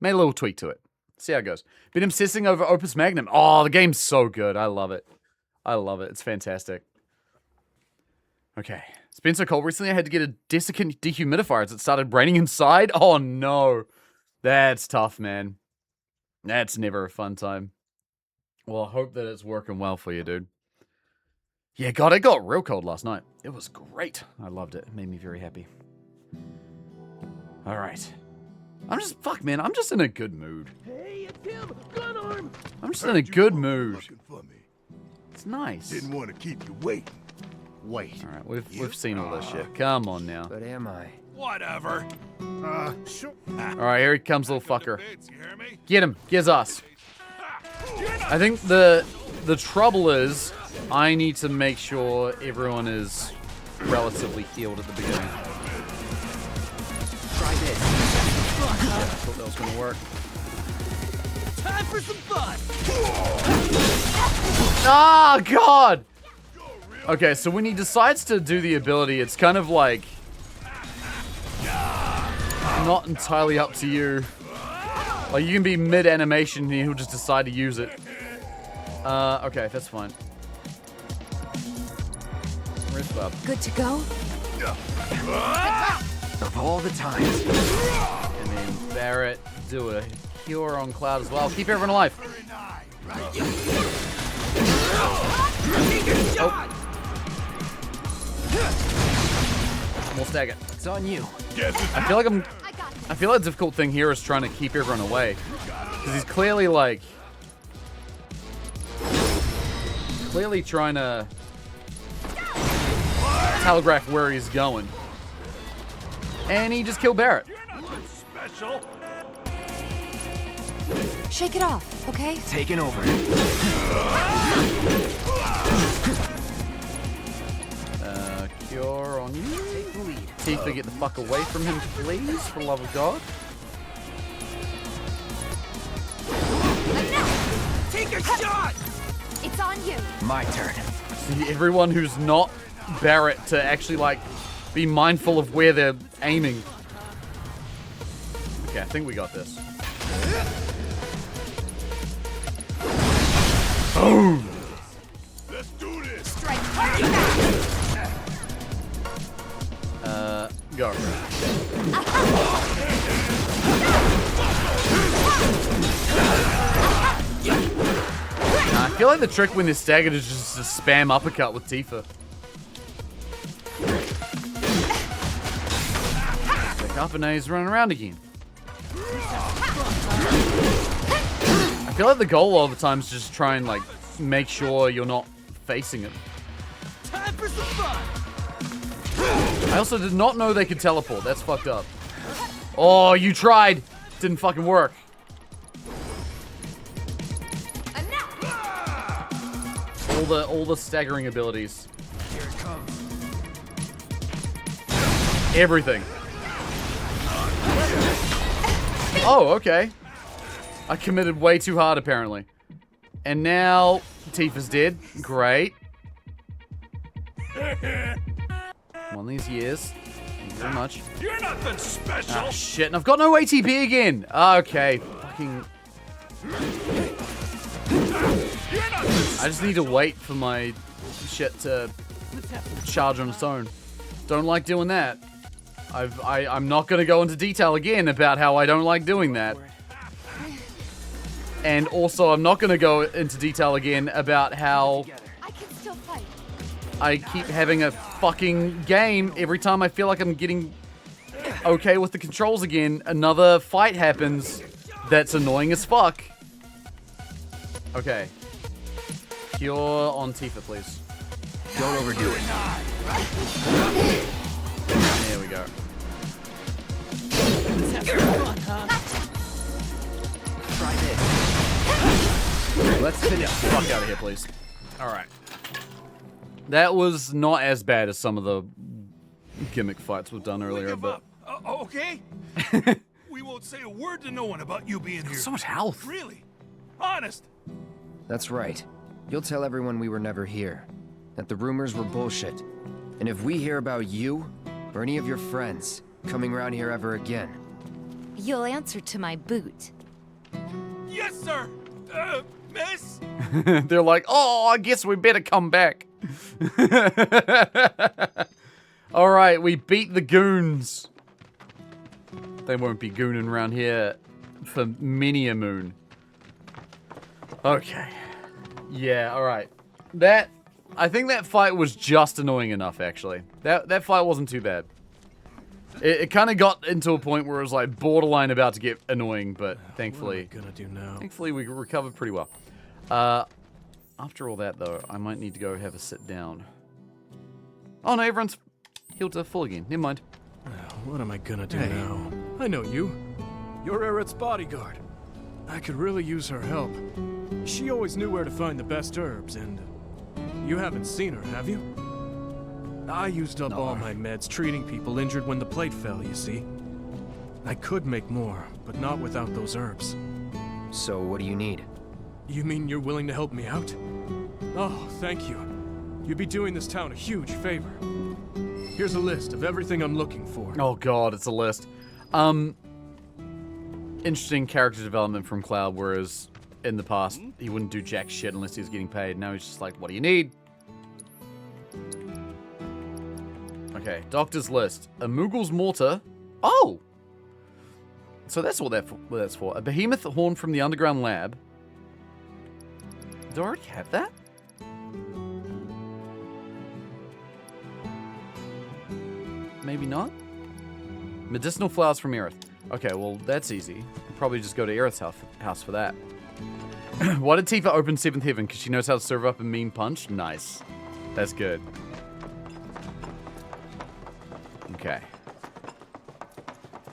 Made a little tweak to it. See how it goes. Been obsessing over Opus Magnum. Oh, the game's so good. I love it. I love it. It's fantastic. Okay. It's been so cold recently I had to get a desiccant dehumidifier as it started raining inside. Oh, no. That's tough, man. That's never a fun time. Well, I hope that it's working well for you, dude. Yeah, God, it got real cold last night. It was great. I loved it. It made me very happy. All right. I'm just, fuck, man. I'm just in a good mood. Hey, it's him! Gun arm! I'm just in a good mood. It's nice. Didn't want to keep you waiting. Wait. All right, we've seen all this shit. Come on now. But am I? Whatever. Sure. All right, here he comes, little fucker. Bits, you hear me? Get him. Get his ass. I think the trouble is I need to make sure everyone is relatively healed at the beginning. Try this. Yeah, I thought that was gonna work. Time for some fun! Oh, God! Okay, so when he decides to do the ability, it's kind of like not entirely up to you. Like, you can be mid-animation and he'll just decide to use it. Okay, that's fine. Where's Bob? Good to go? Of all the times. And then Barrett, do a cure on Cloud as well. Keep everyone alive. Oh. More stagger. It's on you. I feel like the difficult thing here is trying to keep everyone away. Because he's clearly like... Clearly trying to telegraph where he's going. And he just killed Barrett. Special. Shake it off, okay? Taking over. Cure on you. Tifa, get the fuck away from him, please, for the love of God. Take a shot! It's on you. My turn. See everyone who's not Barrett to actually, like, be mindful of where they're aiming. Okay, I think we got this. Boom! Let's do this. Strike. Go. I feel like the trick when they're staggered is just to spam uppercut with Tifa. Pick up and now he's running around again. I feel like the goal all the time is just try and like make sure you're not facing it. Time for some fun! I also did not know they could teleport. That's fucked up. Oh, you tried. Didn't fucking work. All the staggering abilities. Here it comes. Everything. Oh, okay. I committed way too hard, apparently. And now Tifa's dead. Great. One of these years. Thank you very much. You're nothing special. Ah, shit. And I've got no ATB again. Okay. Fucking... I just need to wait for my shit to charge on its own. Don't like doing that. I'm not going to go into detail again about how I don't like doing that. And also, I'm not going to go into detail again about how I can still fight. I keep having a fucking game every time I feel like I'm getting okay with the controls again. Another fight happens that's annoying as fuck. Okay. Cure on Tifa, please. Don't overdo it. There we go. Try this. Let's get the fuck out of here, please. Alright. That was not as bad as some of the gimmick fights we've done earlier, but... Okay. We won't say a word to no one about you being here. So much health. Really? Honest. That's right. You'll tell everyone we were never here. That the rumors were bullshit. And if we hear about you, or any of your friends, coming around here ever again... You'll answer to my boot. Yes, sir. Miss? They're like, oh, I guess we better come back. Alright, we beat the goons. They won't be gooning around here for many a moon. Okay. Yeah, alright. I think that fight was just annoying enough, actually. That fight wasn't too bad. It kind of got into a point where it was like borderline about to get annoying, but thankfully... What am I gonna do now? Thankfully, we recovered pretty well. After all that, though, I might need to go have a sit down. Oh, no, everyone's healed to full again. Never mind. What am I gonna do now? I know you. You're Aerith's bodyguard. I could really use her help. She always knew where to find the best herbs, and... You haven't seen her, have you? I used up all my meds treating people injured when the plate fell, you see. I could make more, but not without those herbs. So what do you need? You mean you're willing to help me out? Oh, thank you. You'd be doing this town a huge favor. Here's a list of everything I'm looking for. Oh god, it's a list. Interesting character development from Cloud, whereas in the past, he wouldn't do jack shit unless he was getting paid. Now he's just like, what do you need? Okay, doctor's list. A Moogle's mortar. Oh! So that's what that's for. A behemoth horn from the underground lab. Do I already have that? Maybe not? Medicinal flowers from Aerith. Okay, well, that's easy. I'll probably just go to Aerith's house for that. Why did Tifa open 7th Heaven? Because she knows how to serve up a mean punch? Nice. That's good. Okay.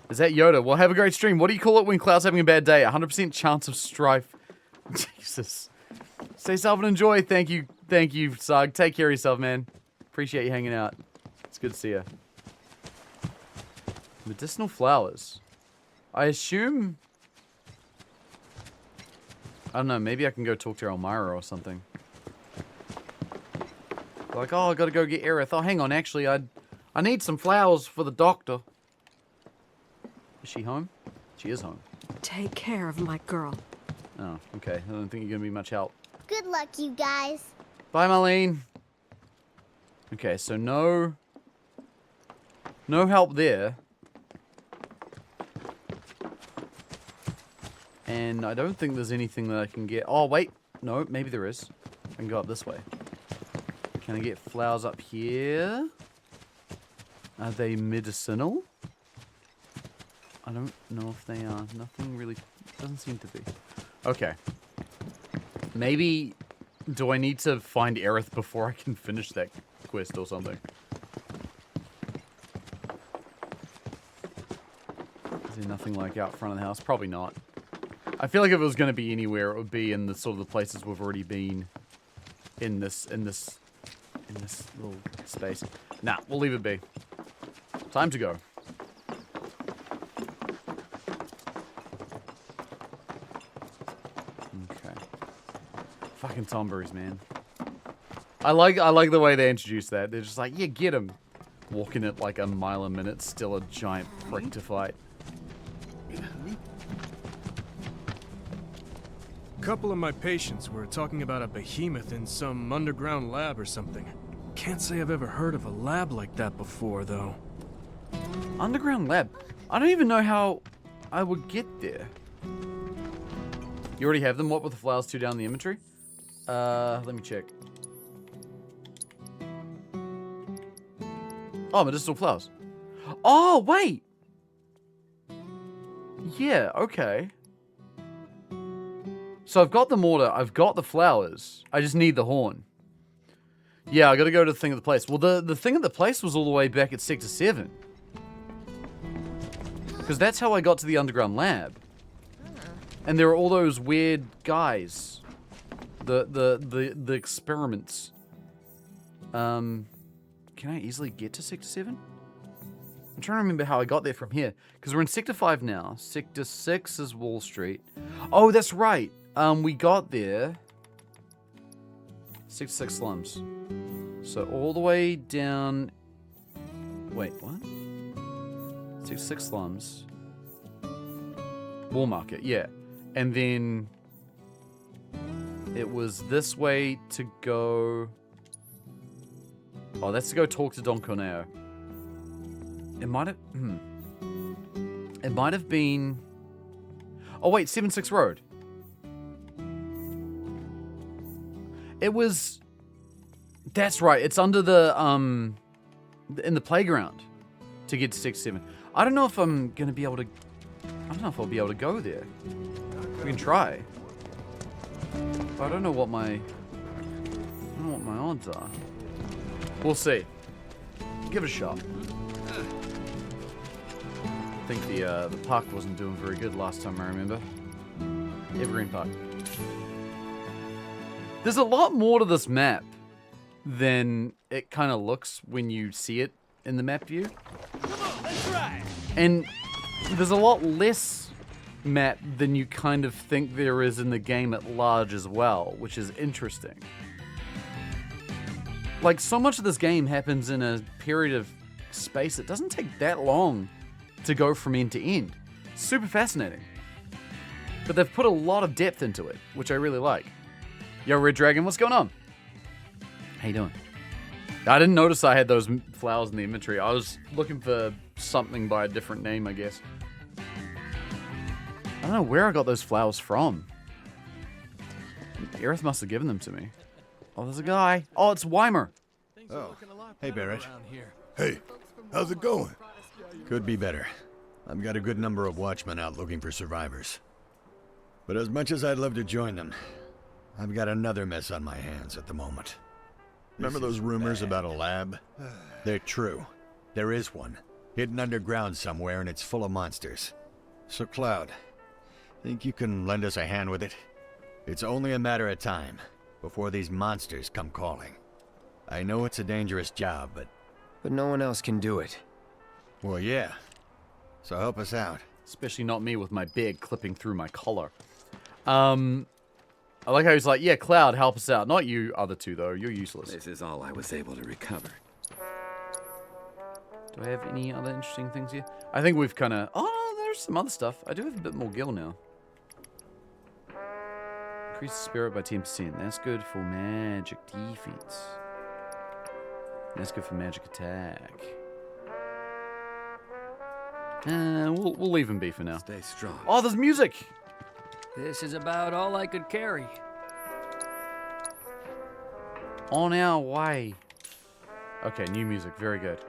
Is that Yoda? Well, have a great stream. What do you call it when Cloud's having a bad day? 100% chance of strife. Jesus. Stay safe and enjoy. Thank you, Sug. Take care of yourself, man. Appreciate you hanging out. It's good to see you. Medicinal flowers. I assume... I don't know, maybe I can go talk to Elmira or something. Like, oh, I gotta go get Aerith. Oh, hang on, actually, I need some flowers for the doctor. Is she home? She is home. Take care of my girl. Oh, okay. I don't think you're gonna be much help. Good luck, you guys. Bye, Marlene. Okay, so no help there. And I don't think there's anything that I can get. Oh, wait. No, maybe there is. I can go up this way. Can I get flowers up here? Are they medicinal? I don't know if they are. Nothing really doesn't seem to be. Okay. Maybe do I need to find Aerith before I can finish that quest or something? Is there nothing like out front of the house? Probably not. I feel like if it was going to be anywhere, it would be in the sort of the places we've already been in this little space. Nah, we'll leave it be. Time to go. Okay. Fucking Tomberries, man. I like the way they introduced that. They're just like, yeah, get him. Walking at like a mile a minute, still a giant prick to fight. A couple of my patients were talking about a behemoth in some underground lab or something. Can't say I've ever heard of a lab like that before, though. Underground lab? I don't even know how I would get there. You already have them? What were the flowers to down in the inventory? Let me check. Oh, medicinal flowers. Oh, wait! Yeah, okay. So I've got the mortar, I've got the flowers. I just need the horn. Yeah, I gotta go to the thing at the place. Well, the thing at the place was all the way back at Sector 7. Because that's how I got to the underground lab. And there are all those weird guys The experiments. Can I easily get to Sector 7? I'm trying to remember how I got there from here. Because we're in Sector 5 now. Sector 6 is Wall Street. Oh, that's right. We got there. Sector 6 slums. So all the way down... Wait, what? Sector 6 slums. Wall Market, yeah. And then... It was this way to go... Oh, that's to go talk to Don Corneo. It might have... It might have been... Oh, wait, 7-6 Road. It was... That's right, it's under the, in the playground to get to 6-7. I don't know if I'm going to be able to... I don't know if I'll be able to go there. We can try. But I don't know what my... I don't know what my odds are. We'll see. Give it a shot. I think the park wasn't doing very good last time I remember. Evergreen Park. There's a lot more to this map than it kind of looks when you see it in the map view. Come on, let's ride. And there's a lot less map than you kind of think there is in the game at large as well, which is interesting. Like, so much of this game happens in a period of space. It doesn't take that long to go from end to end. Super fascinating. But they've put a lot of depth into it, which I really like. Yo, Red Dragon, what's going on? How you doing? I didn't notice I had those flowers in the inventory. I was looking for something by a different name, I guess. I don't know where I got those flowers from. Aerith must have given them to me. Oh, there's a guy. Oh, it's Weimer. Oh, hey Barrett. Hey, how's it going? Could be better. I've got a good number of watchmen out looking for survivors. But as much as I'd love to join them, I've got another mess on my hands at the moment. Remember those rumors about a lab? They're true. There is one, hidden underground somewhere, and it's full of monsters. So Cloud, think you can lend us a hand with it? It's only a matter of time before these monsters come calling. I know it's a dangerous job, but no one else can do it. Well, yeah. So help us out. Especially not me with my beard clipping through my collar. I like how he's like, yeah, Cloud, help us out. Not you other two, though. You're useless. This is all I was able to recover. Do I have any other interesting things here? I think we've kind of... Oh, there's some other stuff. I do have a bit more gil now. Increase the spirit by 10%. That's good for magic defense. That's good for magic attack. We'll leave him be for now. Stay strong. Oh, there's music! This is about all I could carry. On our way. Okay, new music. Very good.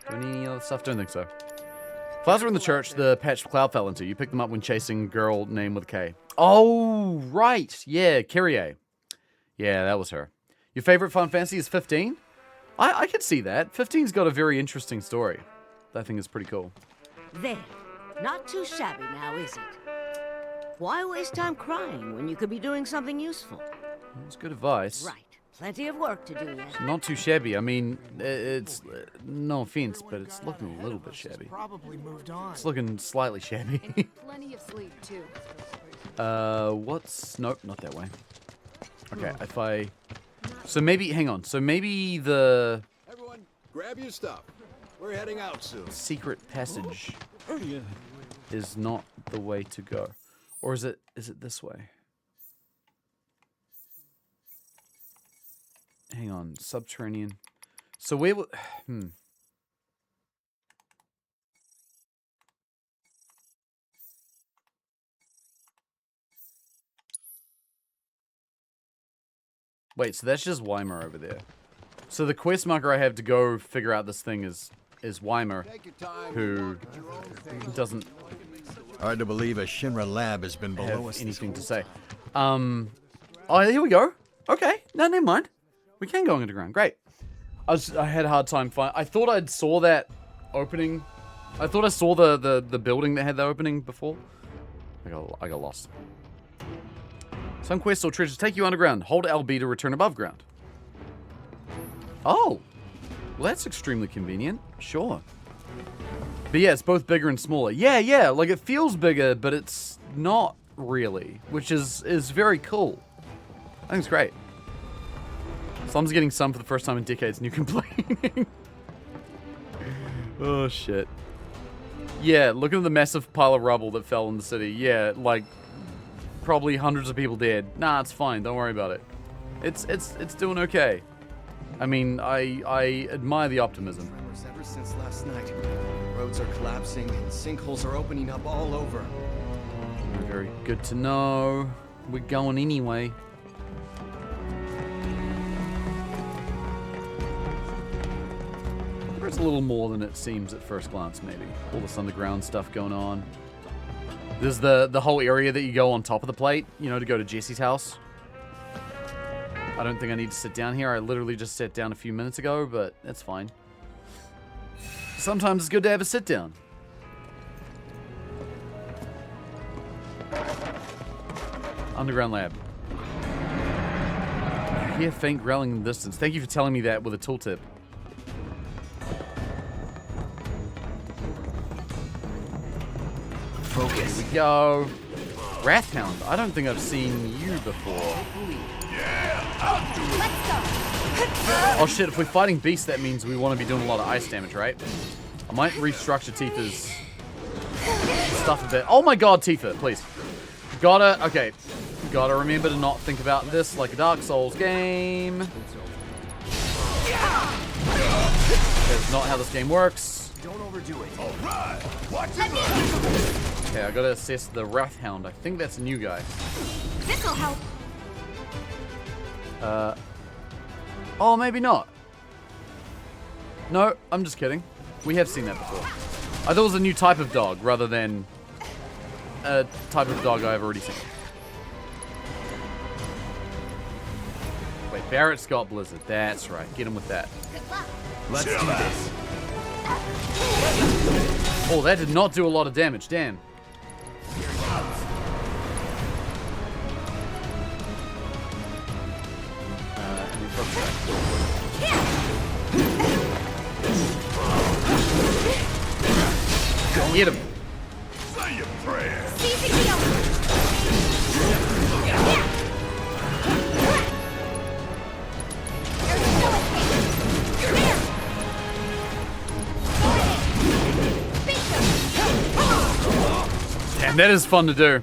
Do I need any other stuff? Don't think so. Flowers were in the church the patched Cloud fell into. You picked them up when chasing girl name with a K. Oh, right. Yeah, Kyrie. Yeah, that was her. Your favorite Final Fantasy is 15? I could see that. 15's got a very interesting story. That thing is pretty cool. There. Not too shabby now, is it? Why waste time crying when you could be doing something useful? That's good advice. Right. Plenty of work to do yet. Not too shabby. I mean, it's no offense, but it's looking a little bit shabby. Probably moved on. It's looking slightly shabby. Plenty of sleep too. What's... Nope, not that way. Okay, if I... So maybe... Hang on. So maybe the... Everyone, grab your stuff. We're heading out soon. Secret passage is not the way to go. Or is it this way? Hang on. Subterranean. So where will... Wait, so that's just Weimer over there. So the quest marker I have to go figure out this thing is Weimer, who doesn't... Hard to believe a Shinra lab has been below have us. Anything to say. Oh, here we go. Okay. No, never mind. We can go underground. Great. I had a hard time finding... I thought I'd saw that opening. I thought I saw the building that had the opening before. I got lost. Some quests or treasures take you underground. Hold LB to return above ground. Oh. Well, that's extremely convenient. Sure. But yeah, it's both bigger and smaller. Yeah. Like, it feels bigger, but it's not really. Which is very cool. I think it's great. Slum's getting some for the first time in decades, and you complaining. Oh, shit. Yeah, look at the massive pile of rubble that fell in the city. Yeah, like, probably hundreds of people dead. Nah, it's fine. Don't worry about it. It's doing okay. I mean, I admire the optimism. Ever since last night, roads are collapsing and sinkholes are opening up all over. Very good to know. We're going anyway. There's a little more than it seems at first glance, maybe. All this underground stuff going on. There's the whole area that you go on top of the plate, you know, to go to Jesse's house. I don't think I need to sit down here. I literally just sat down a few minutes ago, but that's fine. Sometimes it's good to have a sit down. Underground lab. I hear faint growling in the distance. Thank you for telling me that with a tooltip. Focus. Here we go. Wrathhound. I don't think I've seen you before. Oh shit, if we're fighting beasts, that means we want to be doing a lot of ice damage, right? I might restructure Tifa's stuff a bit. Oh my god, Tifa, please. Okay. Gotta remember to not think about this like a Dark Souls game. That's not how this game works. Don't overdo it. Alright, watch it. Okay, I gotta assess the Wrathhound. I think that's a new guy. This'll help. Oh, maybe not. No, I'm just kidding. We have seen that before. I thought it was a new type of dog rather than a type of dog I've already seen. Wait, Barrett Scott Blizzard. That's right. Get him with that. Let's do this. Oh, that did not do a lot of damage. Damn. Get him. Say your prayer. Damn, that is fun to do.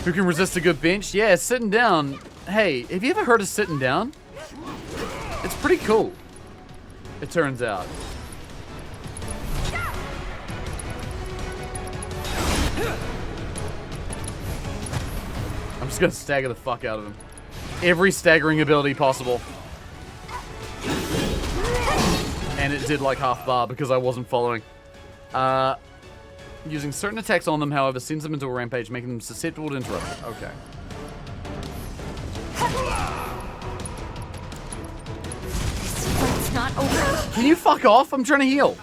Who can resist a good bench? Yeah, sitting down. Hey, have you ever heard of sitting down? It's pretty cool, it turns out. I'm just gonna stagger the fuck out of him. Every staggering ability possible. And it did like half bar because I wasn't following. Using certain attacks on them, however, sends them into a rampage, making them susceptible to interruption. Okay. It's not over. Can you fuck off? I'm trying to heal.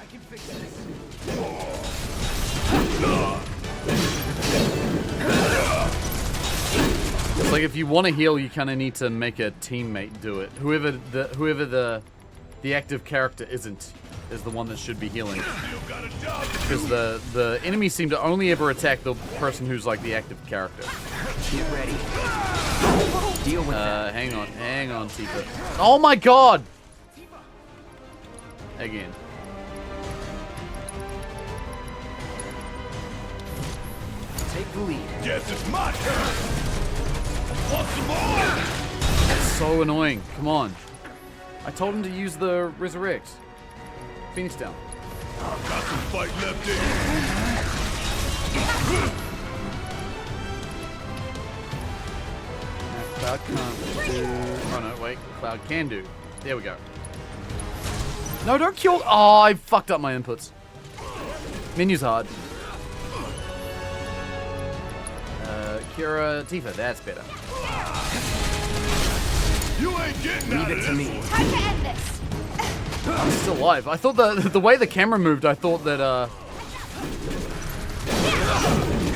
It's like if you want to heal, you kind of need to make a teammate do it. Whoever the active character isn't is the one that should be healing. Because the enemies seem to only ever attack the person who's like the active character. Get ready. Deal with that. Hang on, Tifa. Oh my god! Again. Take the lead. Guess it's my turn. Want some more? That's so annoying. Come on. I told him to use the Resurrect. Phoenix down. I've got some fight left in Cloud can't do... Oh no, wait. Cloud can do. There we go. No, don't kill... Oh, I fucked up my inputs. Menu's hard. Kira, Tifa, that's better. You ain't getting Leave it to me. Time to end this. I'm still alive. I thought the way the camera moved, I thought that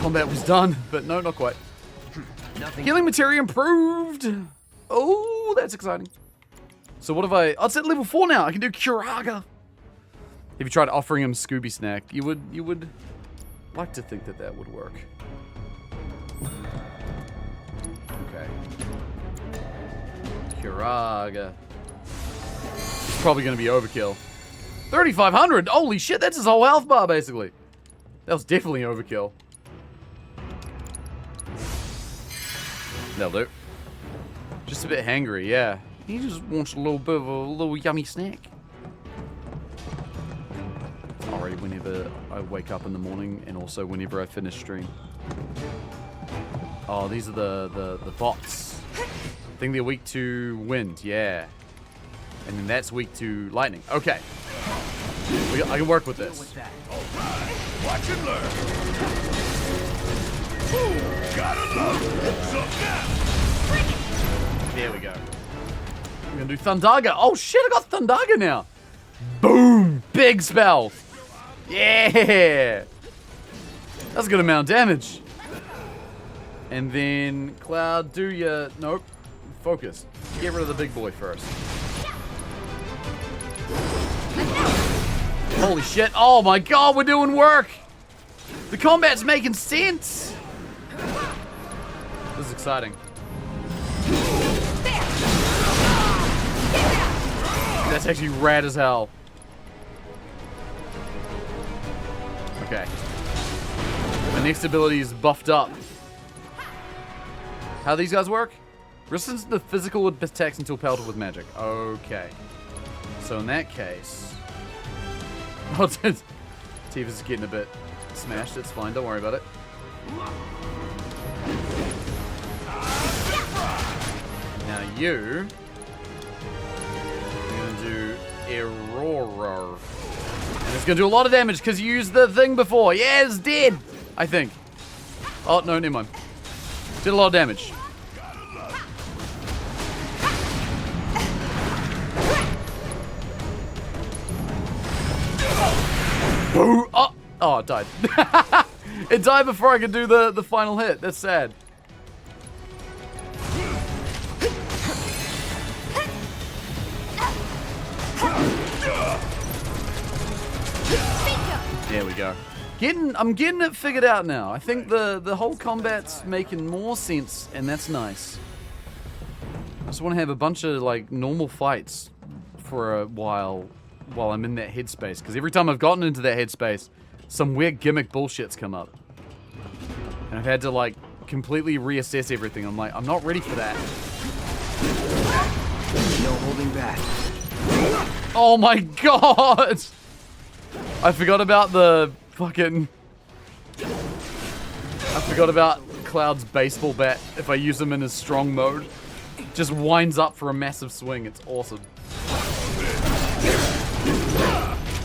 combat was done, but no, not quite. Healing materia improved. Oh, that's exciting. So what have I... Oh, it's at level 4 now. I can do Curaga. If you tried offering him Scooby Snack, you would like to think that that would work. Okay. Curaga. It's probably going to be overkill. 3,500! Holy shit, that's his whole health bar, basically. That was definitely overkill. That'll do. Just a bit hangry, yeah. He just wants a little bit of a little yummy snack. Already whenever I wake up in the morning and also whenever I finish stream. Oh, these are the bots. I think they're weak to wind, yeah. And then that's weak to lightning. Okay. I can work with this. Watch and learn. Ooh, gotta love it. There we go. I'm gonna do Thundaga. Oh shit, I got Thundaga now. Boom! Big spell. Yeah! That's a good amount of damage. And then Cloud, do ya... Nope. Focus. Get rid of the big boy first. Holy shit. Oh my god, we're doing work! The combat's making sense! This is exciting. That's actually rad as hell. Okay. My next ability is buffed up. How these guys work? Resistance to physical attacks until pelted with magic. Okay. So in that case... Oh, Tifa's is getting a bit smashed. It's fine. Don't worry about it. Now you... I'm going to do Aurora. And it's going to do a lot of damage because you used the thing before. Yeah, it's dead. I think. Oh, no, never mind. Did a lot of damage. Boo! Oh! Oh, it died. It died before I could do the final hit. That's sad. There we go. I'm getting it figured out now. I think the whole combat's making more sense, and that's nice. I just want to have a bunch of like normal fights for a while I'm in that headspace, because every time I've gotten into that headspace, some weird gimmick bullshit's come up. And I've had to like completely reassess everything. I'm like, I'm not ready for that. No holding back. Oh my god! I forgot about the fucking... I forgot about Cloud's baseball bat. If I use him in his strong mode, just winds up for a massive swing. It's awesome.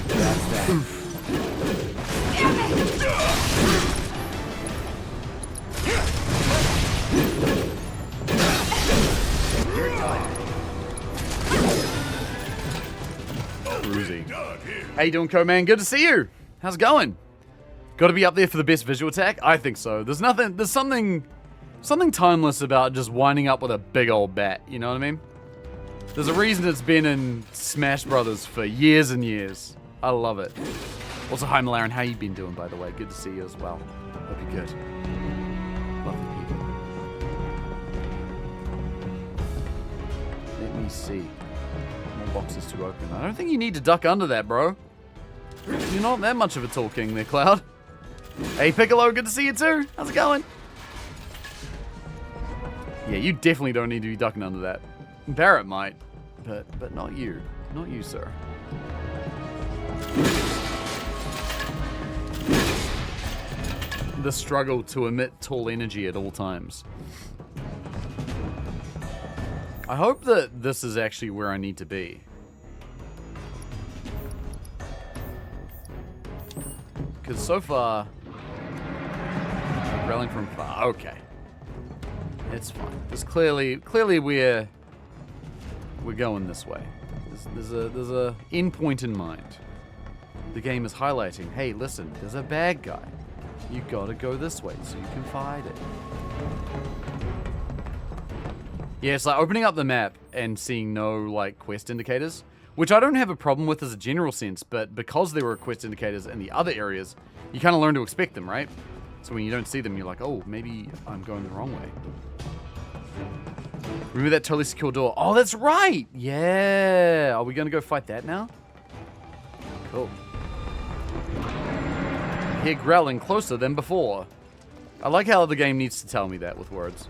That's that. You're done. Cruisy. How you doing, Co-Man? Good to see you. How's it going? Got to be up there for the best visual attack? I think so. There's something timeless about just winding up with a big old bat. You know what I mean? There's a reason it's been in Smash Brothers for years and years. I love it. Also, hi Malaran, how you been doing, by the way? Good to see you as well. Hope you're good. Lovely people. Let me see. More boxes to open. I don't think you need to duck under that, bro. You're not that much of a tall king there, Cloud. Hey, Piccolo, good to see you too. How's it going? Yeah, you definitely don't need to be ducking under that. Barrett might, but not you. Not you, sir. The struggle to emit tall energy at all times. I hope that this is actually where I need to be. Because so far... Railing from far. Okay. It's fine. There's clearly we're going this way. There's a end point in mind. The game is highlighting, hey, listen, there's a bad guy. You gotta go this way so you can fight it. Yeah, it's like opening up the map and seeing no, like, quest indicators, which I don't have a problem with as a general sense, but because there were quest indicators in the other areas, you kind of learn to expect them, right? So when you don't see them, you're like, oh, maybe I'm going the wrong way. Remember that totally secure door? Oh, that's right! Yeah! Are we going to go fight that now? Cool. Hear growling closer than before. I like how the game needs to tell me that with words.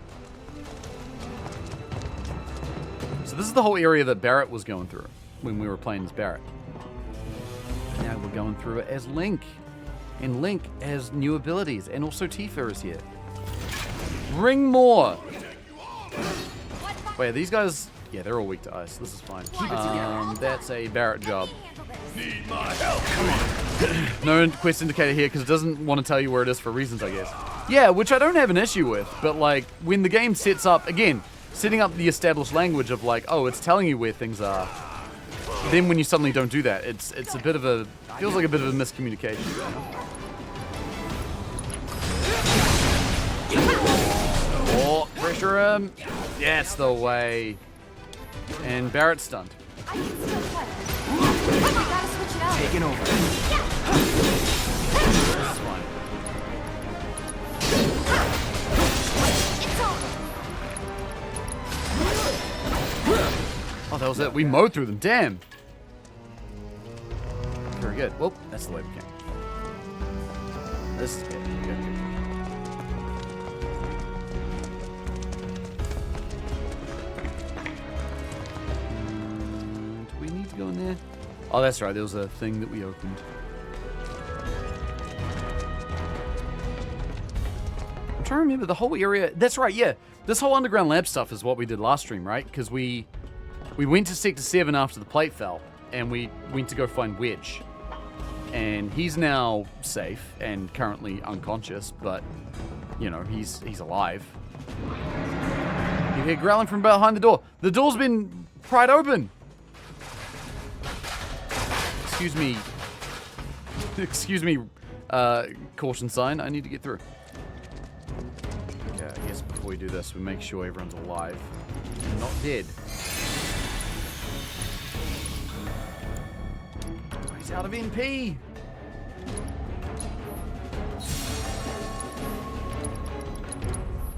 So this is the whole area that Barrett was going through when we were playing as Barrett. Now we're going through it as Link. And Link has new abilities. And also Tifa is here. Bring more! Wait, are these guys... Yeah, they're all weak to ice. This is fine. That's a Barrett job. Need my help. Come on. No quest indicator here because it doesn't want to tell you where it is for reasons, I guess. Yeah, which I don't have an issue with. But, like, when the game sets up... Again, setting up the established language of, like, oh, it's telling you where things are. Then when you suddenly don't do that, it's a bit of a... Feels like a bit of a miscommunication. Oh, pressure him. That's the way. And Barrett's stunned. Taking over. This is fine. Oh, that was it. We mowed through them. Damn. Very good. Well, that's the way we came. This is good. Good. Do we need to go in there? Oh, that's right. There was a thing that we opened. I'm trying to remember the whole area. That's right, yeah. This whole underground lab stuff is what we did last stream, right? Because we went to Sector 7 after the plate fell, and we went to go find Wedge. And he's now safe and currently unconscious, but, you know, he's alive. You hear growling from behind the door. The door's been pried open. Excuse me. Excuse me, caution sign. I need to get through. Okay, I guess before we do this, we make sure everyone's alive and not dead. He's out of MP.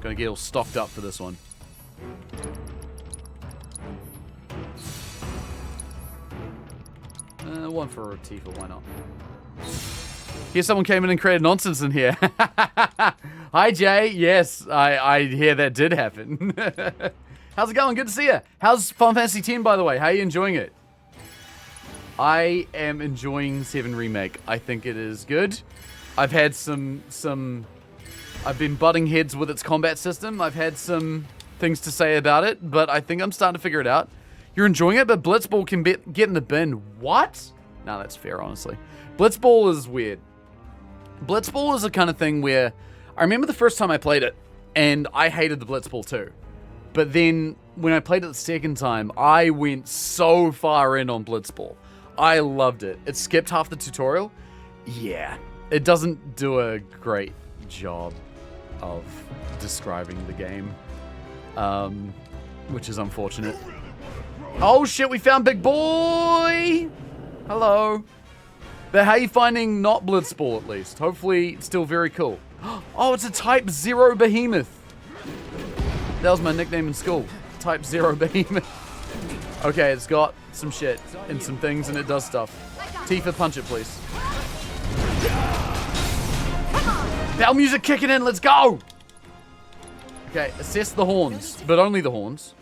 Gonna get all stocked up for this one. One for Tifa, why not? Here, someone came in and created nonsense in here. Hi, Jay. Yes, I hear that did happen. How's it going? Good to see you. How's Final Fantasy X, by the way? How are you enjoying it? I am enjoying VII Remake. I think it is good. I've had some I've been butting heads with its combat system. I've had some things to say about it, but I think I'm starting to figure it out. You're enjoying it, but Blitzball can get in the bin. What? No, that's fair, honestly. Blitzball is weird. Blitzball is the kind of thing where I remember the first time I played it, and I hated the Blitzball too. But then when I played it the second time, I went so far in on Blitzball. I loved it. It skipped half the tutorial. Yeah, it doesn't do a great job of describing the game, which is unfortunate. Oh shit, we found Big Boy! Hello. But how are you finding not Blitzball at least? Hopefully it's still very cool. Oh, it's a Type 0 Behemoth. That was my nickname in school. Type 0 Behemoth. Okay, it's got some shit and some things and it does stuff. Tifa, punch it, please. Bell music kicking in, let's go! Okay, assess the horns, but only the horns.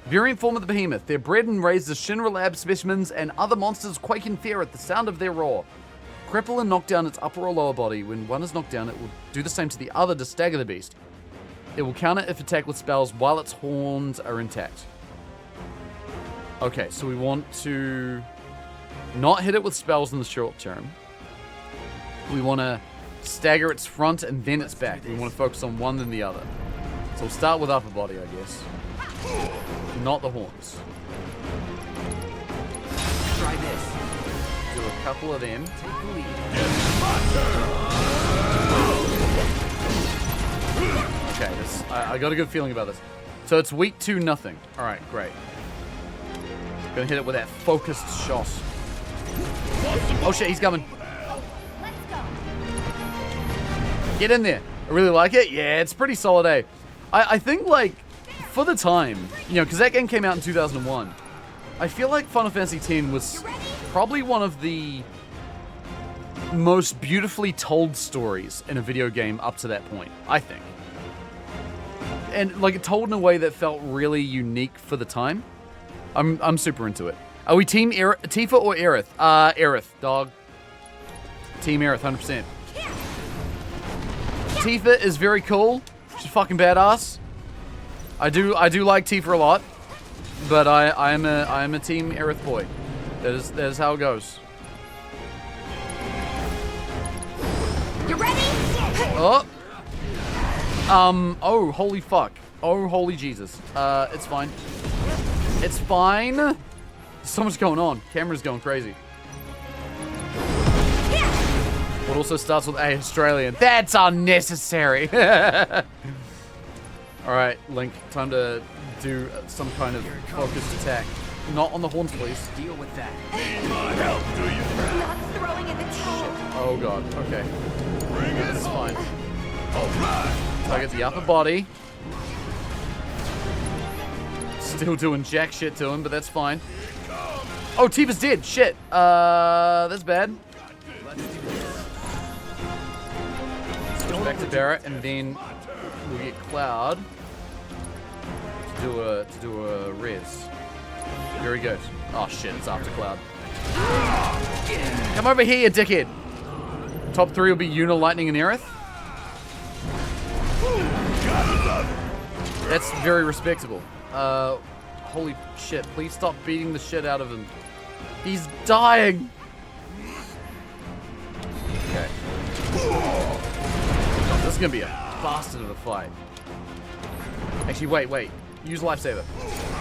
Variant form of the behemoth. They're bred and raised as Shinra Lab specimens, and other monsters quake in fear at the sound of their roar. Cripple and knock down its upper or lower body. When one is knocked down, it will do the same to the other to stagger the beast. It will counter if attacked with spells while its horns are intact. Okay, so we want to not hit it with spells in the short term. We want to stagger its front and then its back. We want to focus on one than the other. So we'll start with upper body, I guess. Not the horns. Try this. Do a couple of them. Take the lead. Okay, this I got a good feeling about this. So it's weak 2-0. Alright, great. Gonna hit it with that focused shot. Oh shit, he's coming. Get in there. I really like it. Yeah, it's pretty solid, eh? I think, like, for the time, you know, because that game came out in 2001, I feel like Final Fantasy X was probably one of the most beautifully told stories in a video game up to that point, I think. And, like, it told in a way that felt really unique for the time. I'm super into it. Are we Team Tifa or Aerith? Aerith, dog. Team Aerith, 100%. Tifa is very cool. She's fucking badass. I do like Tifa a lot, but I am a Team Aerith boy. That is how it goes. You ready? Oh. Oh, holy fuck. Oh, holy Jesus. It's fine. It's fine. So much going on. Camera's going crazy. What also starts with A, Australian. That's unnecessary. Alright, Link. Time to do some kind of focused attack. Not on the horns, please. Deal with that. Need my help, do you? Not throwing in the towel. Oh god, okay. Bring it This is fine. Alright. Target the upper body. Still doing jack shit to him, but that's fine. Oh, Tifa's dead. Shit. That's bad. Switch back to Barret, and then we'll get Cloud to do a res. Very good. Oh shit, it's after Cloud. Come over here, you dickhead. Top 3 will be Yuna, Lightning, and Aerith. That's very respectable. Holy shit, please stop beating the shit out of him. He's dying! Okay. Oh, this is gonna be a bastard of a fight. Actually, wait. Use Lifesaver.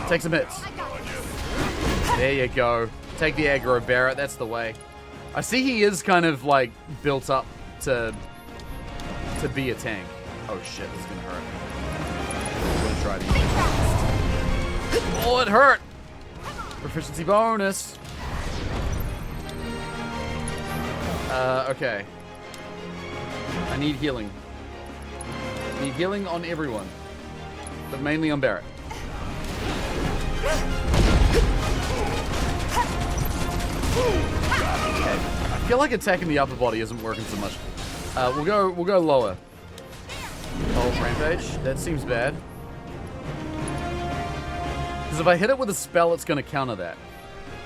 Take some hits. There you go. Take the aggro, Barret. That's the way. I see he is kind of, like, built up to be a tank. Oh shit, this is gonna hurt. I'm gonna try to. Oh, it hurt! Proficiency bonus. Okay. I need healing. Need healing on everyone. But mainly on Barret. Okay. I feel like attacking the upper body isn't working so much. We'll go lower. Oh, Rampage. That seems bad. Because if I hit it with a spell, it's going to counter that.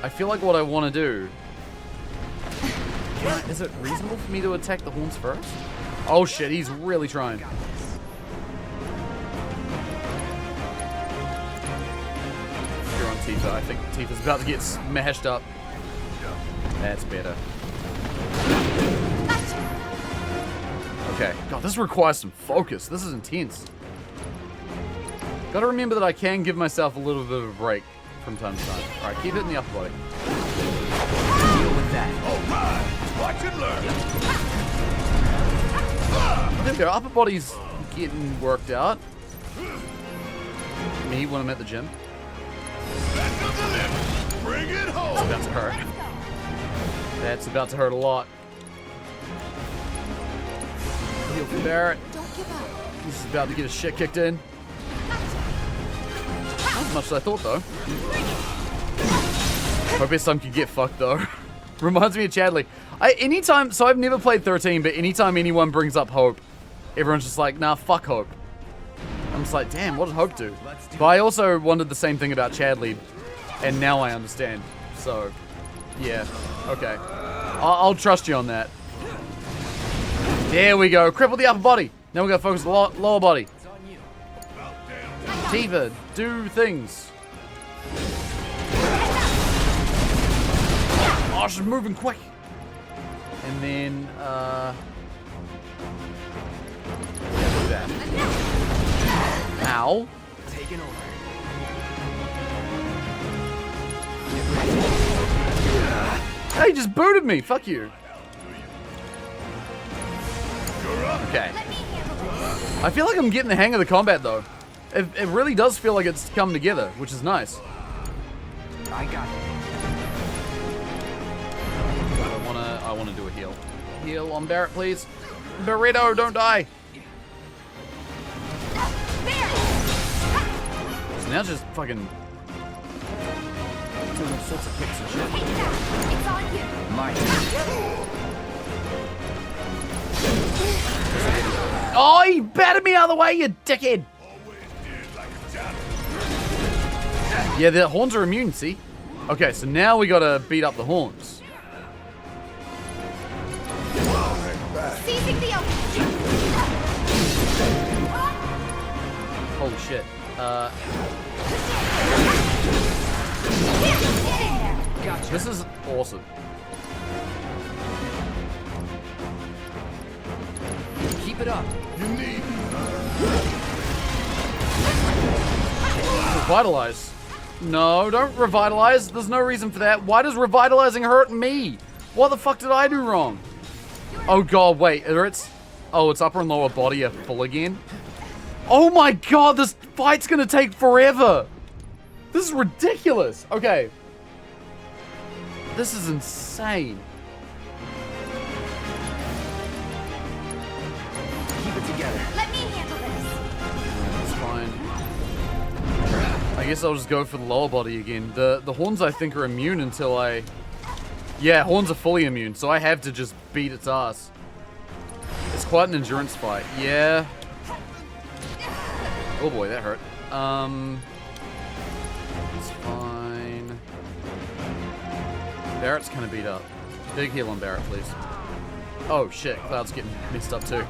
I feel like what I want to do... Is it reasonable for me to attack the horns first? Oh shit, he's really trying. You're on Tifa. I think Tifa's about to get smashed up. That's better. Okay. God, this requires some focus. This is intense. Gotta remember that I can give myself a little bit of a break from time to time. Alright, keep hitting the upper body. Deal with that. Alright, watch and learn. There we go, upper body's getting worked out. Me when I'm at the gym. Bring it home. It's about to hurt. That's about to hurt a lot. Heal for Barret. Don't give up. This is about to get his shit kicked in. Not as much as I thought, though. Hope this time can get fucked, though. Reminds me of Chadley. Anytime, so I've never played 13, but anytime anyone brings up Hope, everyone's just like, nah, fuck Hope. I'm just like, damn, what does Hope do? But I also wondered the same thing about Chadley, and now I understand. So, yeah, okay. I'll trust you on that. There we go. Cripple the upper body. Now we gotta focus on the lower body. Tifa, do things. Oh, she's moving quick. And then, yeah, do that. Ow. Taking over. Hey, he just booted me. Fuck you. Okay. I feel like I'm getting the hang of the combat, though. It really does feel like it's come together, which is nice. I got it. I wanna do a heal. Heal on Barrett, please. Burrito, don't die. So now just fucking doing all sorts of kicks and shit. It's on you. Oh, he batted me out of the way, you dickhead! Yeah, the horns are immune, see? Okay, so now we gotta beat up the horns. Seizing the open. Holy shit. Gotcha. This is awesome. Keep it up. You need Revitalize. No, don't revitalize. There's no reason for that. Why does revitalizing hurt me? What the fuck did I do wrong? Oh god, wait. It's upper and lower body are full again. Oh my god, this fight's gonna take forever. This is ridiculous. Okay. This is insane. Keep it together. Let me handle this. That's fine. I guess I'll just go for the lower body again. The horns I think are immune until I... Yeah, horns are fully immune, so I have to just beat its ass. It's quite an endurance fight. Yeah. Oh boy, that hurt. It's fine. Barrett's kind of beat up. Big heal on Barrett, please. Oh shit, Cloud's getting messed up too.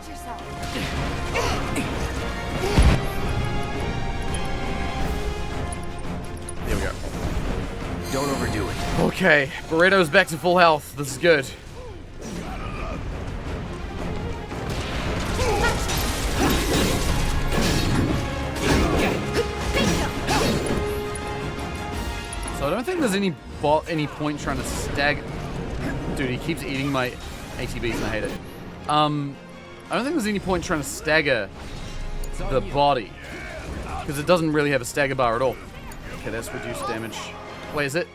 There we go. Don't overdo it. Okay, Burrito's back to full health. This is good. So I don't think there's any point trying to stagger. Dude, he keeps eating my ATBs and I hate it. I don't think there's any point trying to stagger the body. Because it doesn't really have a stagger bar at all. Okay, that's reduced damage. Wait, is it?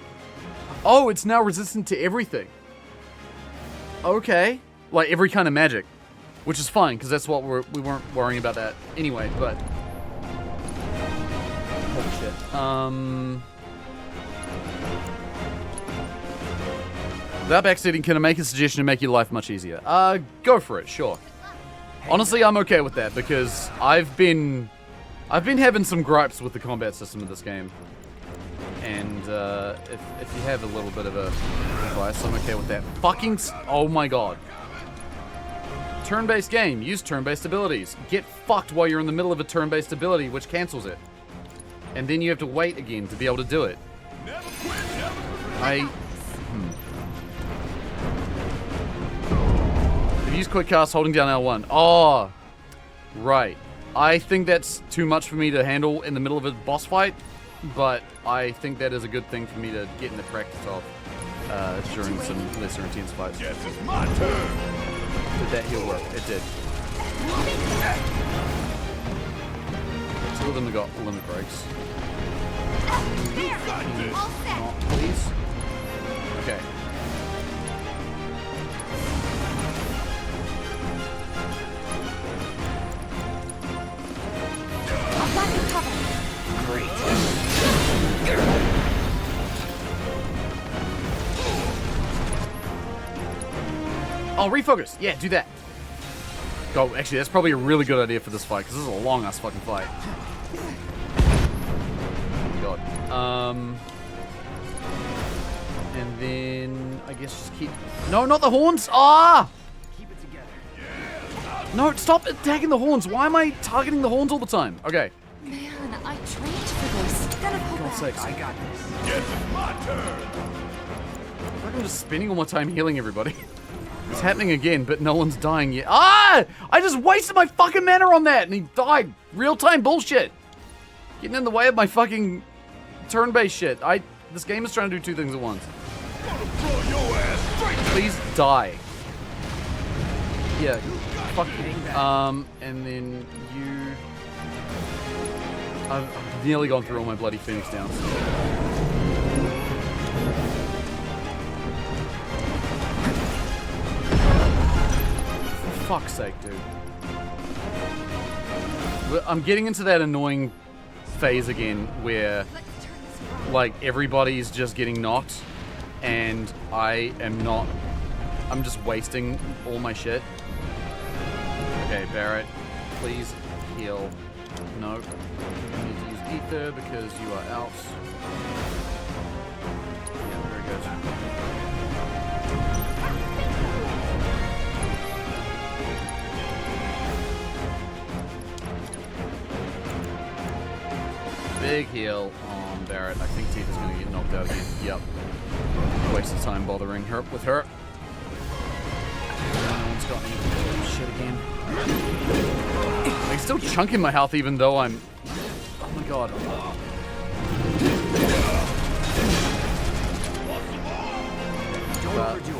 Oh, it's now resistant to everything. Okay. Like every kind of magic. Which is fine, because that's what we weren't worrying about that anyway, but... Holy shit. Without backseating, can I make a suggestion to make your life much easier? Go for it, sure. Honestly, I'm okay with that, because I've been having some gripes with the combat system of this game. And, if you have a little bit of a advice, I'm okay with that. Fucking oh my god. Turn-based game. Use turn-based abilities. Get fucked while you're in the middle of a turn-based ability, which cancels it. And then you have to wait again to be able to do it. If you use quick cast holding down L1. Oh, right. I think that's too much for me to handle in the middle of a boss fight, but I think that is a good thing for me to get in the practice of during some lesser intense fights. Yes, it's my turn. Did that heal work? It did. Two of them have got limit breaks. Not, please. Okay. I've got you covered. Great. Oh, refocus. Yeah, do that. Go. Actually, that's probably a really good idea for this fight, because this is a long-ass fucking fight. Oh my god. And then I guess just keep... No, not the horns! Ah! Keep it together. No, stop attacking the horns. Why am I targeting the horns all the time? Okay. Man, I trained for this. Gotta pull God's back. sakes. I got this. Yes, it's my turn. I'm just spending all my time healing everybody. It's happening again, but no one's dying yet. Ah! I just wasted my fucking mana on that, and he died. Real-time bullshit. Getting in the way of my fucking turn-based shit. This game is trying to do two things at once. Please die. Yeah. Fuck you. And then you... I've nearly gone through all my bloody Phoenix Downs. For fuck's sake, dude. I'm getting into that annoying phase again where, like, everybody's just getting knocked and I am not. I'm just wasting all my shit. Okay, Barrett, please heal. Nope. I need to use ether because you are out. Yeah, very good. Big heal on Barrett. I think Tifa's gonna get knocked out again. Yep. Waste of time bothering her with her. No one's got any shit again. I'm still chunking my health even though I'm... Oh my god.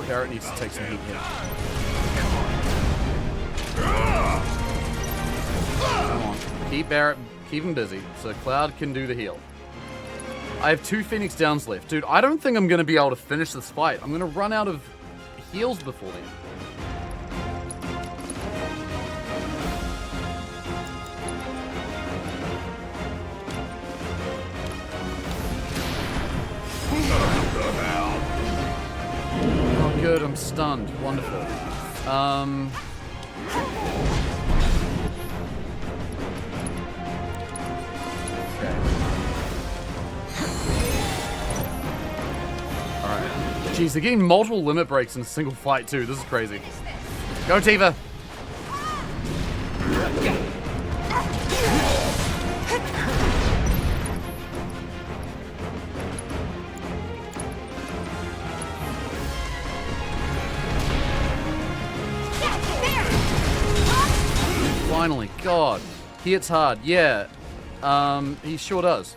Barrett needs to take some heat here. Come on. Keep Barrett... Keep him busy, so Cloud can do the heal. I have 2 Phoenix Downs left. Dude, I don't think I'm going to be able to finish this fight. I'm going to run out of heals before then. Oh, good. I'm stunned. Wonderful. Jeez, they're getting multiple limit breaks in a single fight too. This is crazy. Go, Tifa! Finally, God. He hits hard, yeah. He sure does.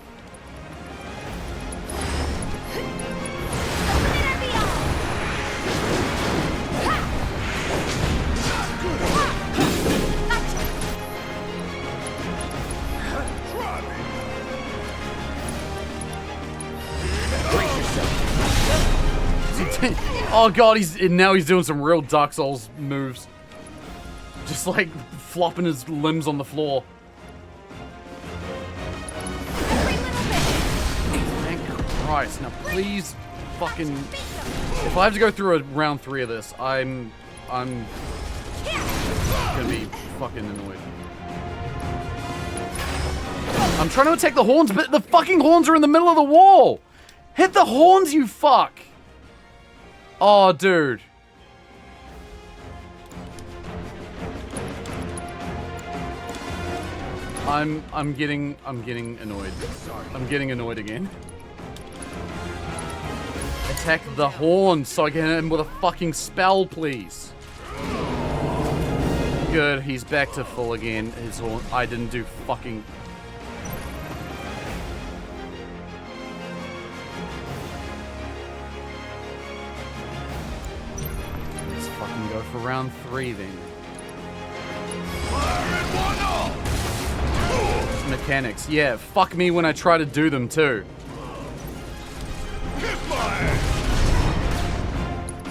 Oh god, now he's doing some real Dark Souls moves. Just like flopping his limbs on the floor. Thank Christ. Now please fucking... If I have to go through a round 3 of this, I'm gonna be fucking annoyed. I'm trying to attack the horns, but the fucking horns are in the middle of the wall! Hit the horns, you fuck! Oh, dude. I'm getting annoyed. I'm getting annoyed again. Attack the horns so I can hit him with a fucking spell, please. Good, he's back to full again. His horn. I didn't do fucking... Go for round 3 then. Mechanics, yeah, fuck me when I try to do them too.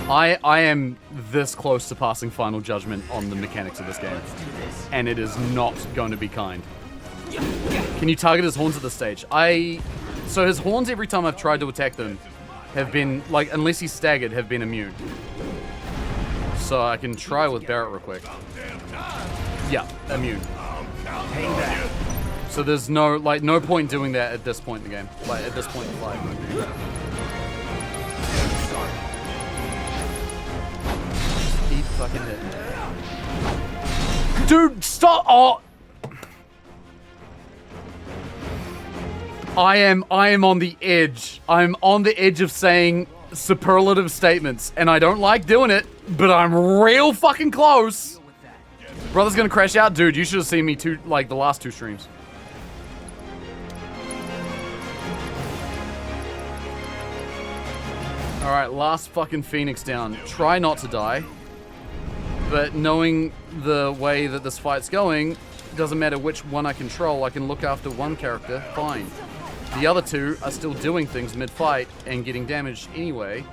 I am this close to passing final judgment on the mechanics of this game. And it is not going to be kind. Can you target his horns at this stage? So his horns every time I've tried to attack them have been, like, unless he's staggered, have been immune. So I can try with Barrett real quick. Yeah, immune. So there's no point doing that at this point in the game. Like, at this point in the fight. Keep fucking hitting. Dude, stop! Oh! I am on the edge. I'm on the edge of saying superlative statements, and I don't like doing it, but I'm real fucking close. Brother's gonna crash out. Dude, you should have seen me the last 2 streams. Alright, last fucking Phoenix down. Try not to die. But knowing the way that this fight's going, doesn't matter which one I control, I can look after one character, fine. The other two are still doing things mid-fight and getting damaged anyway.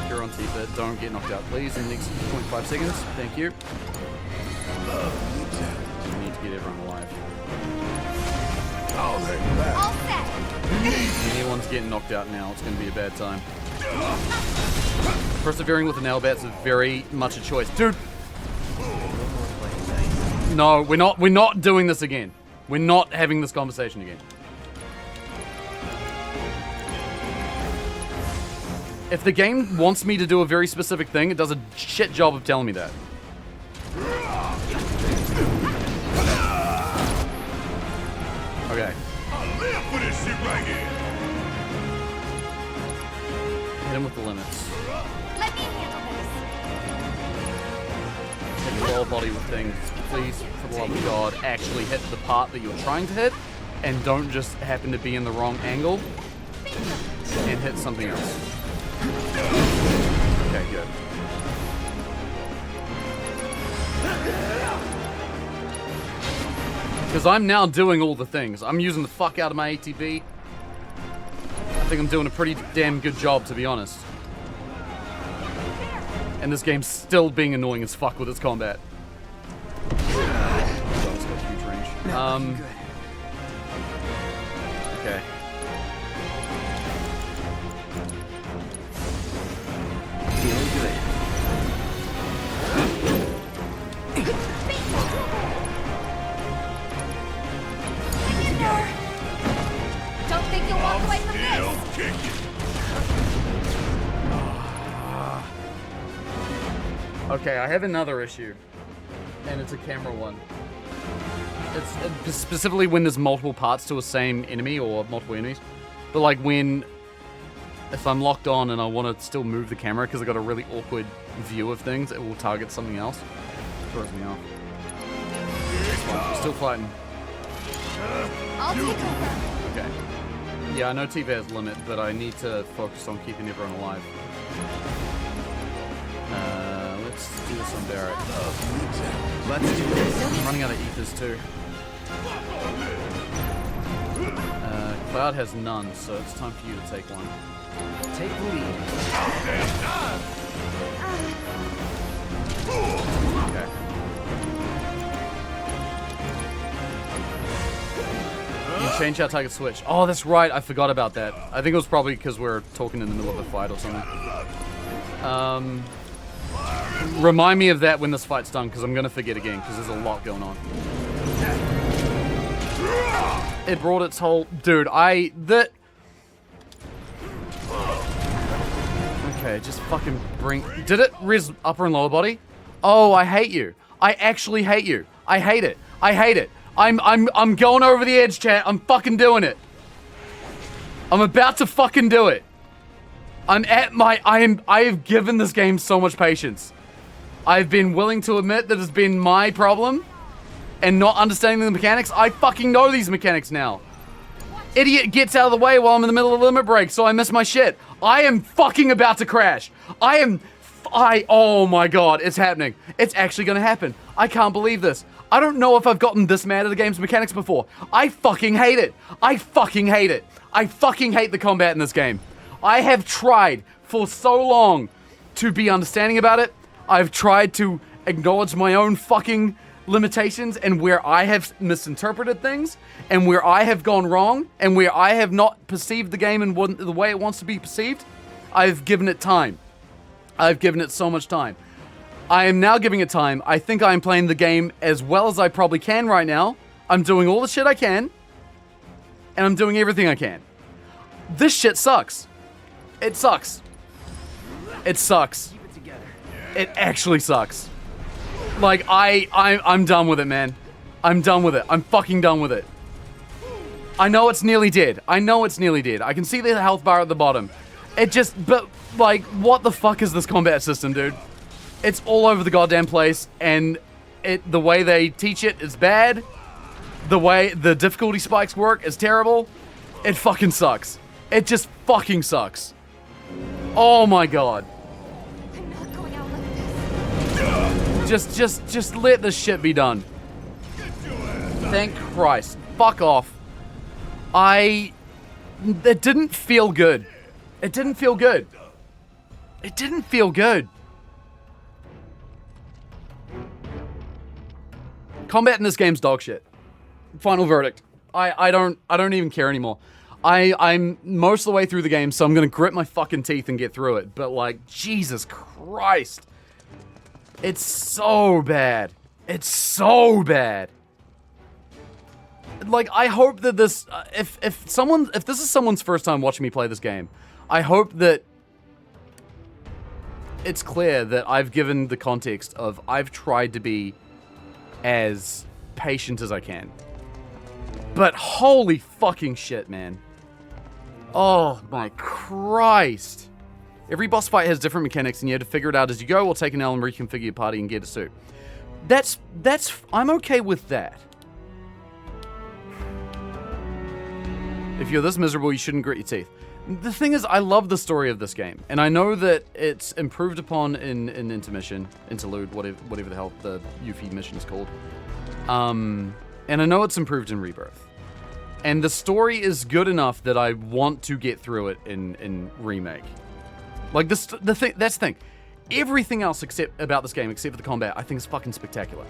You're on Tifa, don't get knocked out, please, in the next 0.5 seconds. Thank you. We need to get everyone alive. All set. If anyone's getting knocked out now, it's going to be a bad time. Persevering with the nail bats is very much a choice. Dude! No, we're not doing this again. We're not having this conversation again. If the game wants me to do a very specific thing, it does a shit job of telling me that. Okay. I'll live for this shit right here. Hit him with the limits. Let me handle this. Take your lower body with things. Please, for the love of God, actually hit the part that you're trying to hit, and don't just happen to be in the wrong angle and hit something else. Okay, good. Because I'm now doing all the things. I'm using the fuck out of my ATB. I think I'm doing a pretty damn good job, to be honest. And this game's still being annoying as fuck with its combat. Oh, it's got huge range. Okay. Feeling good. Don't think you'll walk away from this. Okay, I have another issue. And it's a camera one. It's specifically when there's multiple parts to a same enemy or multiple enemies. But like if I'm locked on and I want to still move the camera because I got a really awkward view of things, it will target something else. It throws me off. I'm still fighting. I'll take over. Okay. Yeah, I know TV has limit, but I need to focus on keeping everyone alive. Let's do this on Barrett. Let's do this. I'm running out of ethers too. Cloud has none, so it's time for you to take one. Take the lead. Okay. You change how target switch. Oh, that's right. I forgot about that. I think it was probably because we're talking in the middle of a fight or something. Remind me of that when this fight's done, because I'm going to forget again, because there's a lot going on. It brought its whole... Dude, Okay, just fucking bring... Did it res upper and lower body? Oh, I hate you. I actually hate you. I hate it. I hate it. I'm going over the edge, chat. I'm fucking doing it. I'm about to fucking do it. I have given this game so much patience. I've been willing to admit that it's been my problem and not understanding the mechanics. I fucking know these mechanics now. Idiot gets out of the way while I'm in the middle of the limit break, so I miss my shit. I am fucking about to crash. Oh my god, it's happening. It's actually gonna happen. I can't believe this. I don't know if I've gotten this mad at the game's mechanics before. I fucking hate it. I fucking hate it. I fucking hate the combat in this game. I have tried for so long to be understanding about it. I've tried to acknowledge my own fucking limitations and where I have misinterpreted things and where I have gone wrong and where I have not perceived the game in the way it wants to be perceived. I've given it time. I've given it so much time. I am now giving it time. I think I'm playing the game as well as I probably can right now. I'm doing all the shit I can. And I'm doing everything I can. This shit sucks. It sucks. It sucks. It actually sucks. Like, I'm done with it, man. I'm done with it. I'm fucking done with it. I know it's nearly dead. I know it's nearly dead. I can see the health bar at the bottom. But, like, what the fuck is this combat system, dude? It's all over the goddamn place, and the way they teach it is bad. The way the difficulty spikes work is terrible. It fucking sucks. It just fucking sucks. Oh my god. I'm not going out like this. Just let this shit be done. Thank Christ. Fuck off. It didn't feel good. It didn't feel good. It didn't feel good. Combat in this game's dog shit. Final verdict. I don't even care anymore. I'm most of the way through the game, so I'm gonna grit my fucking teeth and get through it. But like, Jesus Christ. It's so bad. It's so bad. Like, I hope that this, if this is someone's first time watching me play this game, I hope that it's clear that I've given the context of I've tried to be as patient as I can. But holy fucking shit, man. Oh my Christ. Every boss fight has different mechanics and you have to figure it out as you go or take an L and reconfigure your party and get a suit. I'm okay with that. If you're this miserable, you shouldn't grit your teeth. The thing is, I love the story of this game, and I know that it's improved upon in interlude, whatever the hell the Yuffie mission is called. And I know it's improved in Rebirth. And the story is good enough that I want to get through it in Remake. Like, that's the thing. Everything else about this game, except for the combat, I think is fucking spectacular.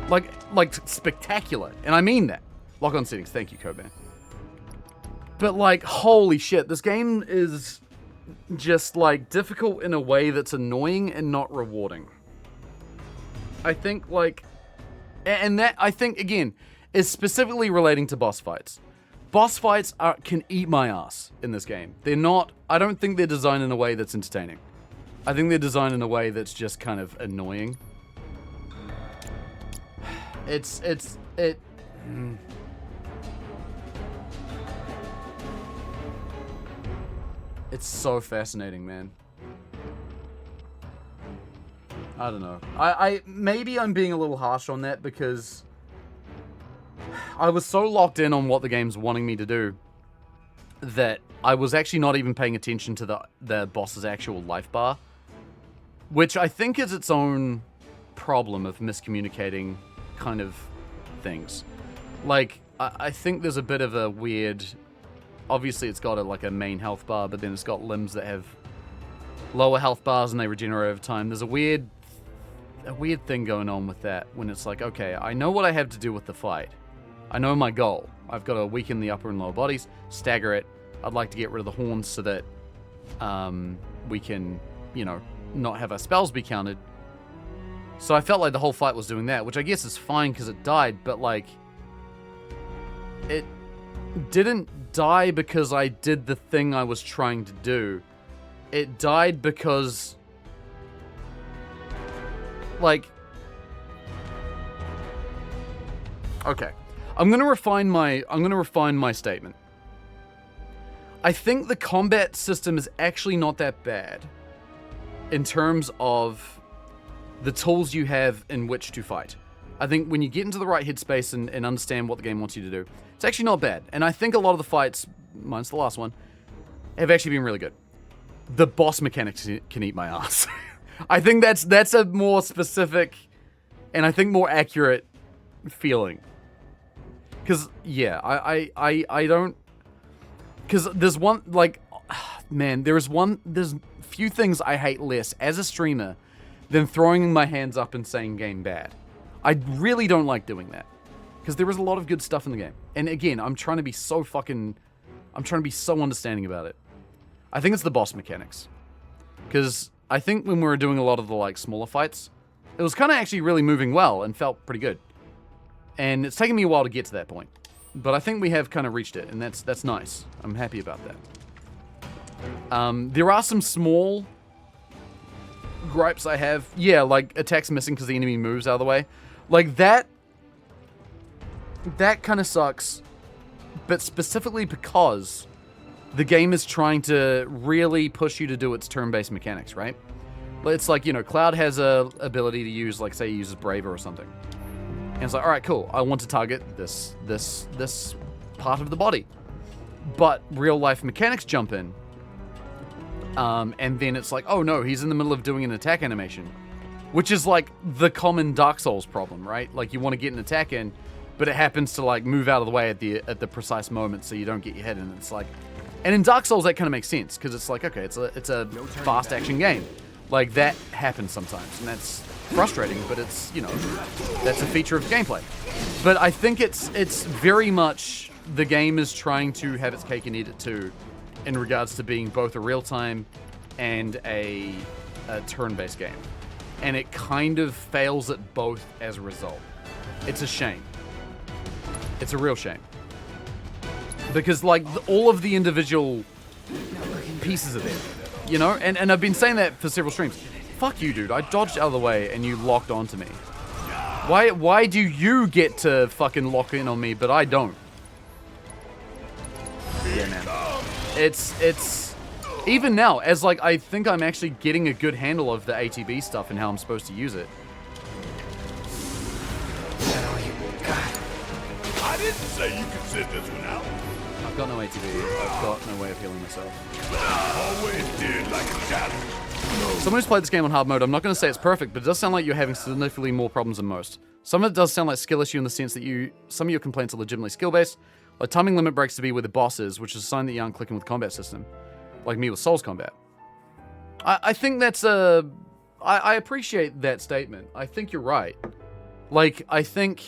Like spectacular. And I mean that. Lock on settings. Thank you, Coban. But like, holy shit, this game is just like difficult in a way that's annoying and not rewarding. I think like, and that I think again is specifically relating to boss fights. Boss fights can eat my ass in this game. They're not, I don't think they're designed in a way that's entertaining. I think they're designed in a way that's just kind of annoying. It's so fascinating, man. I don't know. Maybe I'm being a little harsh on that because I was so locked in on what the game's wanting me to do that I was actually not even paying attention to the boss's actual life bar, which I think is its own problem of miscommunicating kind of things. Like, I think there's a bit of a weird... Obviously, it's got a main health bar, but then it's got limbs that have lower health bars and they regenerate over time. There's a weird thing going on with that when it's like, okay, I know what I have to do with the fight. I know my goal. I've got to weaken the upper and lower bodies, stagger it. I'd like to get rid of the horns so that we can, not have our spells be counted. So I felt like the whole fight was doing that, which I guess is fine because it died, but like, it didn't die because I did the thing I was trying to do. It died because, like, okay, I'm gonna refine my statement. I think the combat system is actually not that bad in terms of the tools you have in which to fight. I think when you get into the right headspace and understand what the game wants you to do, it's actually not bad. And I think a lot of the fights, minus the last one, have actually been really good. The boss mechanics can eat my ass. I think that's a more specific and I think more accurate feeling. Because, yeah, I don't... Because there's one, like, man, there's few things I hate less as a streamer than throwing my hands up and saying game bad. I really don't like doing that. Because there is a lot of good stuff in the game. And again, I'm trying to be so understanding about it. I think it's the boss mechanics. Because I think when we were doing a lot of the, like, smaller fights, it was kind of actually really moving well and felt pretty good. And it's taken me a while to get to that point. But I think we have kind of reached it, and that's nice. I'm happy about that. There are some small gripes I have. Yeah, like attacks missing because the enemy moves out of the way. Like that kind of sucks. But specifically because the game is trying to really push you to do its turn-based mechanics, right? It's like, Cloud has a ability to use, like, say he uses Braver or something. And it's like, all right, cool. I want to target this part of the body. But real-life mechanics jump in. And then it's like, oh no, he's in the middle of doing an attack animation. which is like the common Dark Souls problem, right? Like you want to get an attack in, but it happens to like move out of the way at the precise moment, so you don't get your head in. It's like, and in Dark Souls that kind of makes sense because it's like, okay, it's a fast action game, like that happens sometimes, and that's frustrating, but it's, you know, that's a feature of gameplay. But I think it's very much the game is trying to have its cake and eat it too, in regards to being both a real-time and a turn-based game. And it kind of fails at both as a result. It's a shame. It's a real shame. Because, like, all of the individual pieces of it, you know? And I've been saying that for several streams. Fuck you, dude. I dodged out of the way and you locked onto me. Why do you get to fucking lock in on me, but I don't? Yeah, man. It's even now, as like I think I'm actually getting a good handle of the ATB stuff and how I'm supposed to use it. I didn't say you could sit this one out. I've got no ATB. I've got no way of healing myself. Always did like a challenge. Someone who's played this game on hard mode, I'm not going to say it's perfect, but it does sound like you're having significantly more problems than most. Some of it does sound like skill issue in the sense that some of your complaints are legitimately skill-based, like timing limit breaks to be where the boss is, which is a sign that you aren't clicking with the combat system, like me with Souls combat. I think that's I appreciate that statement. I think you're right. Like, I think...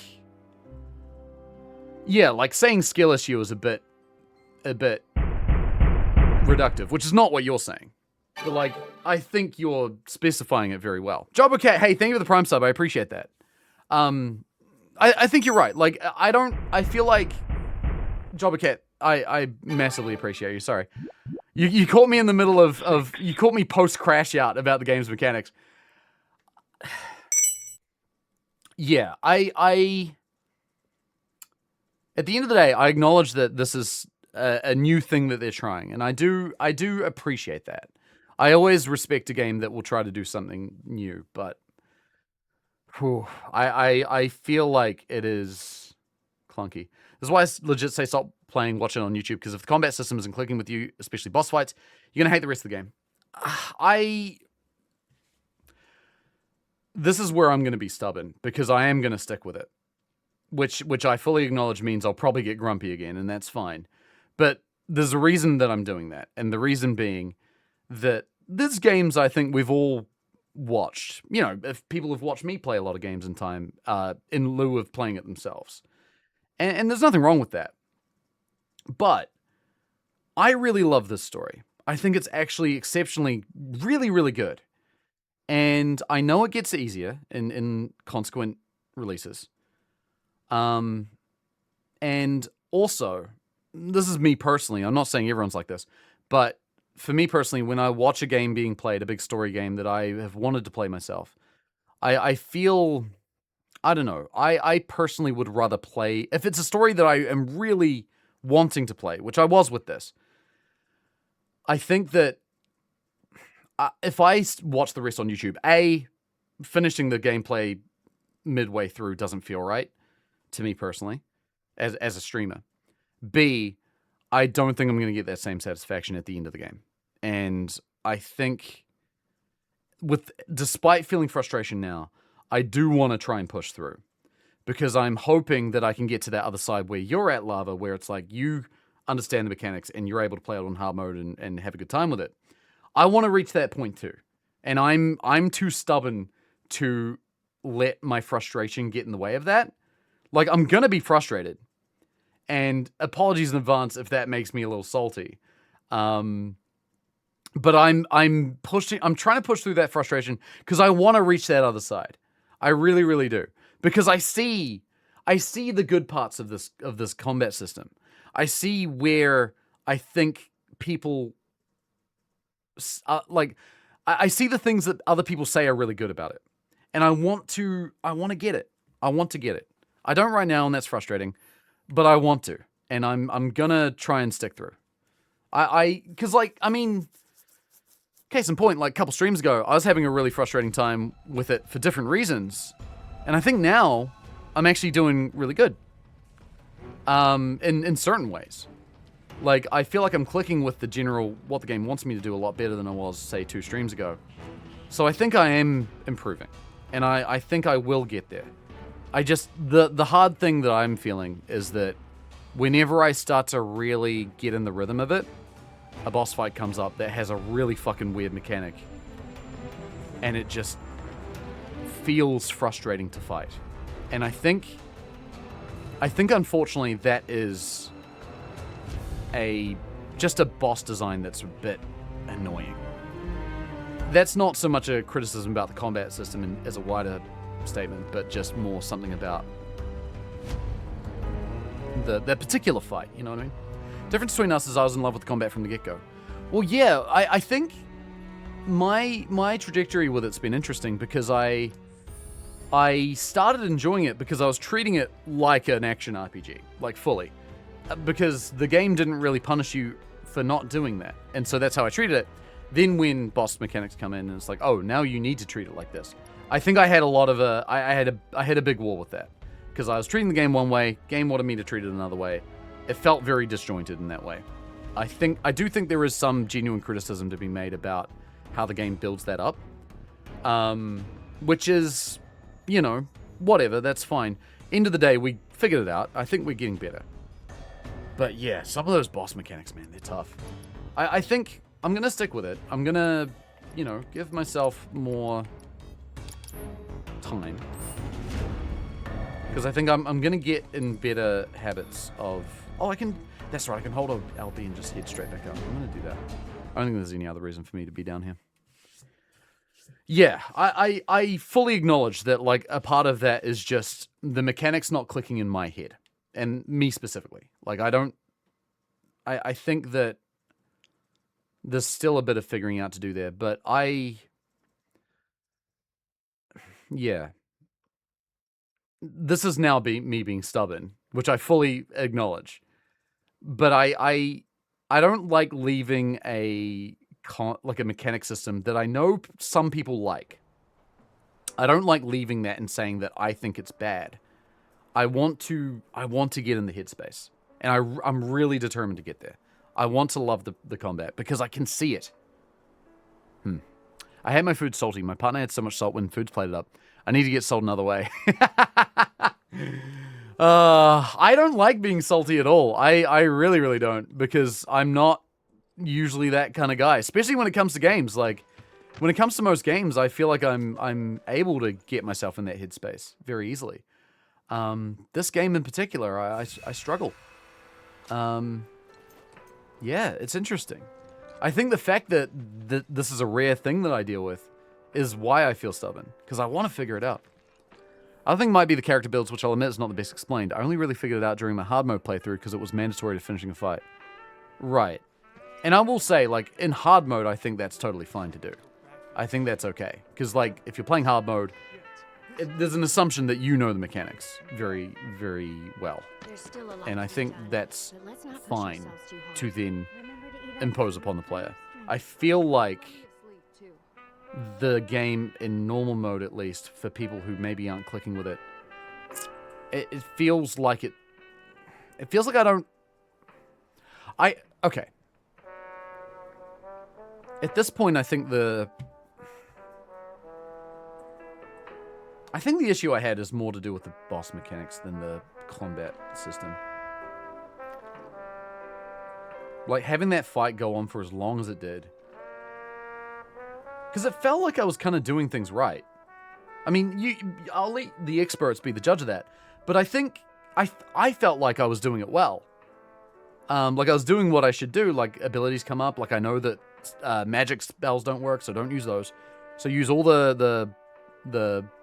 Yeah, like saying skill issue is a bit reductive, which is not what you're saying. But like, I think you're specifying it very well. Jobocat, hey, thank you for the Prime sub. I appreciate that. I think you're right. Like, I feel like Jobocat, I massively appreciate you. Sorry. You caught me in the middle of you caught me post crash out about the game's mechanics. Yeah, I at the end of the day, I acknowledge that this is a new thing that they're trying, and I do appreciate that. I always respect a game that will try to do something new, but whew, I feel like it is clunky. This is why I legit say stop playing, watch it on YouTube, because if the combat system isn't clicking with you, especially boss fights, you're going to hate the rest of the game. This is where I'm going to be stubborn, because I am going to stick with it. Which I fully acknowledge means I'll probably get grumpy again, and that's fine. But there's a reason that I'm doing that, and the reason being that there's games I think we've all watched. You know, if people have watched me play a lot of games in time, in lieu of playing it themselves. And there's nothing wrong with that. But I really love this story. I think it's actually exceptionally, really, really good. And I know it gets easier in consequent releases. And also, this is me personally, I'm not saying everyone's like this, but for me personally, when I watch a game being played, a big story game that I have wanted to play myself, I feel, I don't know, I personally would rather play, if it's a story that I am really wanting to play, which I was with this, I think that if I watch the rest on YouTube, A, finishing the gameplay midway through doesn't feel right. To me personally, as a streamer. B, I don't think I'm going to get that same satisfaction at the end of the game. And I think, despite feeling frustration now, I do want to try and push through. Because I'm hoping that I can get to that other side where you're at, Lava, where it's like you understand the mechanics and you're able to play it on hard mode and have a good time with it. I want to reach that point too. And I'm too stubborn to let my frustration get in the way of that. Like, I'm going to be frustrated. And apologies in advance if that makes me a little salty. But I'm trying to push through that frustration because I want to reach that other side. I really, really do. Because I see the good parts of this combat system. I see where I think people I see the things that other people say are really good about it. And I want to get it. I want to get it. I don't right now, and that's frustrating, but I want to, and I'm gonna try and stick through. Cause like, I mean, case in point, like a couple streams ago, I was having a really frustrating time with it for different reasons, and I think now I'm actually doing really good. In certain ways, like I feel like I'm clicking with the general what the game wants me to do a lot better than I was, say, 2 streams ago. So I think I am improving. And I think I will get there. I just, the hard thing that I'm feeling is that whenever I start to really get in the rhythm of it, a boss fight comes up that has a really fucking weird mechanic. And it just feels frustrating to fight. And I think unfortunately that is just a boss design that's a bit annoying. That's not so much a criticism about the combat system as a wider statement, but just more something about that particular fight, you know what I mean? Difference between us is I was in love with the combat from the get-go. Well, yeah, I think my trajectory with it's been interesting because I started enjoying it because I was treating it like an action RPG, like fully. Because the game didn't really punish you for not doing that. And so that's how I treated it. Then when boss mechanics come in and it's like, oh, now you need to treat it like this. I think I had a lot of I had a big war with that. Because I was treating the game one way, game wanted me to treat it another way. It felt very disjointed in that way. I do think there is some genuine criticism to be made about how the game builds that up. Which is, you know, whatever, that's fine. End of the day, we figured it out. I think we're getting better. But yeah, some of those boss mechanics, man, they're tough. I think I'm going to stick with it. I'm going to, you know, give myself more time. Because I think I'm going to get in better habits of... Oh, that's right, I can hold LB and just head straight back up. I'm going to do that. I don't think there's any other reason for me to be down here. Yeah, I fully acknowledge that, like, a part of that is just the mechanics not clicking in my head. And me specifically. Like, I think that there's still a bit of figuring out to do there, but yeah. This is now me being stubborn, which I fully acknowledge. But I don't like leaving a mechanic system that I know some people like. I don't like leaving that and saying that I think it's bad. I want to get in the headspace, and I'm really determined to get there. I want to love the combat because I can see it. I had my food salty. My partner had so much salt when food's plated up. I need to get salt another way. I don't like being salty at all. I really, really don't, because I'm not usually that kind of guy, especially when it comes to games. Like, when it comes to most games, I feel like I'm able to get myself in that headspace very easily. This game in particular, I struggle. Yeah, it's interesting. I think the fact that this is a rare thing that I deal with is why I feel stubborn, because I want to figure it out. Other thing might be the character builds, which I'll admit is not the best explained. I only really figured it out during my hard mode playthrough because it was mandatory to finishing a fight. Right. And I will say, like, in hard mode, I think that's totally fine to do. I think that's okay. Because, like, if you're playing hard mode, there's an assumption that you know the mechanics very, very well. And I think that's fine to then impose upon the player. I feel like the game, in normal mode at least, for people who maybe aren't clicking with it, it feels like it feels like okay. At this point, I think the issue I had is more to do with the boss mechanics than the combat system. Like, having that fight go on for as long as it did. Because it felt like I was kind of doing things right. I mean, I'll let the experts be the judge of that. But I think I felt like I was doing it well. Like, I was doing what I should do. Like, abilities come up. Like, I know that magic spells don't work, so don't use those. So use all the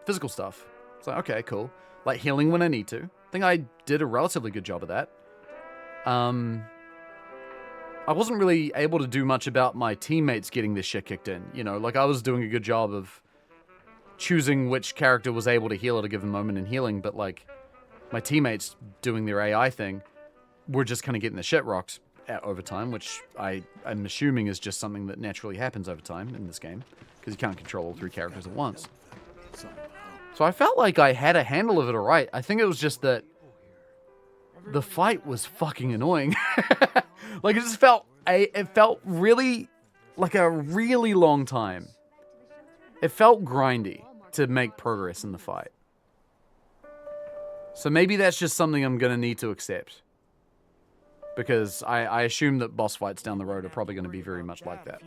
physical stuff. It's like, okay, cool. Like, healing when I need to. I think I did a relatively good job of that. I wasn't really able to do much about my teammates getting this shit kicked in. You know, like, I was doing a good job of choosing which character was able to heal at a given moment in healing, but, like, my teammates doing their AI thing were just kind of getting the shit rocked over time, which I'm assuming is just something that naturally happens over time in this game, because you can't control all three characters at once. So I felt like I had a handle of it alright. I think it was just that the fight was fucking annoying. Like, it just felt really like a really long time. It felt grindy. to make progress in the fight. So maybe that's just something I'm going to need to accept. Because I assume that boss fights down the road are probably going to be very much like that.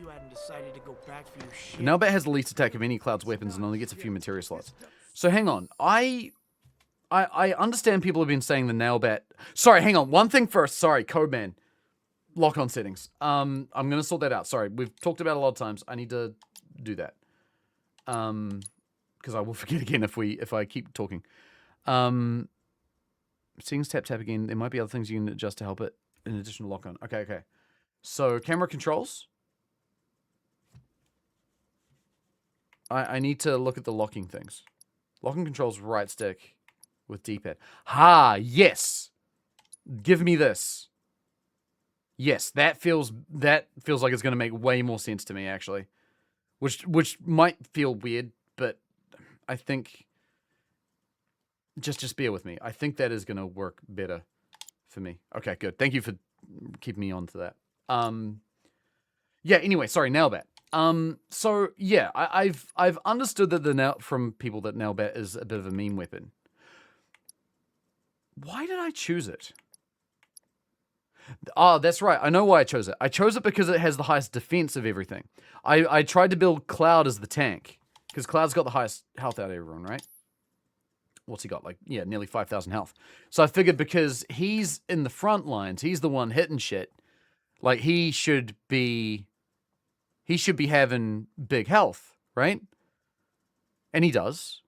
The Nailbat has the least attack of any Cloud's weapons and only gets a few materia slots. So hang on. I understand people have been saying the Nailbat... Sorry, hang on. One thing first. Sorry, Codeman. Lock-on settings. I'm going to sort that out. Sorry, we've talked about it a lot of times. I need to do that. Because I will forget again if I keep talking. Settings tap again. There might be other things you can adjust to help it in addition to lock-on. Okay. So, camera controls. I need to look at the locking things. Locking controls right stick with D-pad. Ha! Yes! Give me this. Yes, that feels like it's going to make way more sense to me, actually. Which might feel weird, but I think... Just bear with me. I think that is going to work better for me. Okay, good. Thank you for keeping me on to that. Yeah, anyway, sorry, Nailbat. So, yeah, I've understood that from people that Nailbat is a bit of a meme weapon. Why did I choose it? Oh, that's right. I know why I chose it. I chose it because it has the highest defense of everything. I tried to build Cloud as the tank. Because Cloud's got the highest health out of everyone, right? What's he got? Like, yeah, nearly 5,000 health. So I figured because he's in the front lines, he's the one hitting shit. Like, he should be having big health, right? And he does.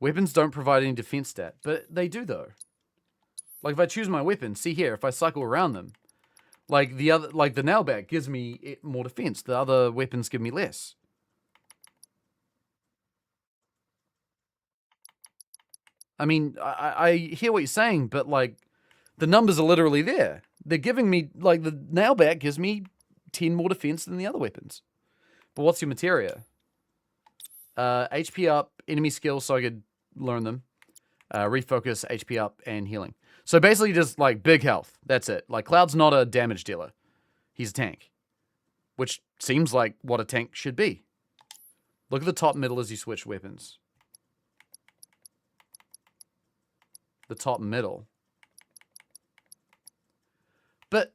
Weapons don't provide any defense stat, but they do though. Like, if I choose my weapon, see here, if I cycle around them, like the Nailbat gives me more defense. The other weapons give me less. I mean, I hear what you're saying, but like, the numbers are literally there. They're giving me, like, the Nailbat gives me 10 more defense than the other weapons. But what's your materia? HP up, enemy skills, so I could learn them. Refocus, HP up, and healing. So basically just, like, big health. That's it. Like, Cloud's not a damage dealer. He's a tank. Which seems like what a tank should be. Look at the top middle as you switch weapons. The top middle. But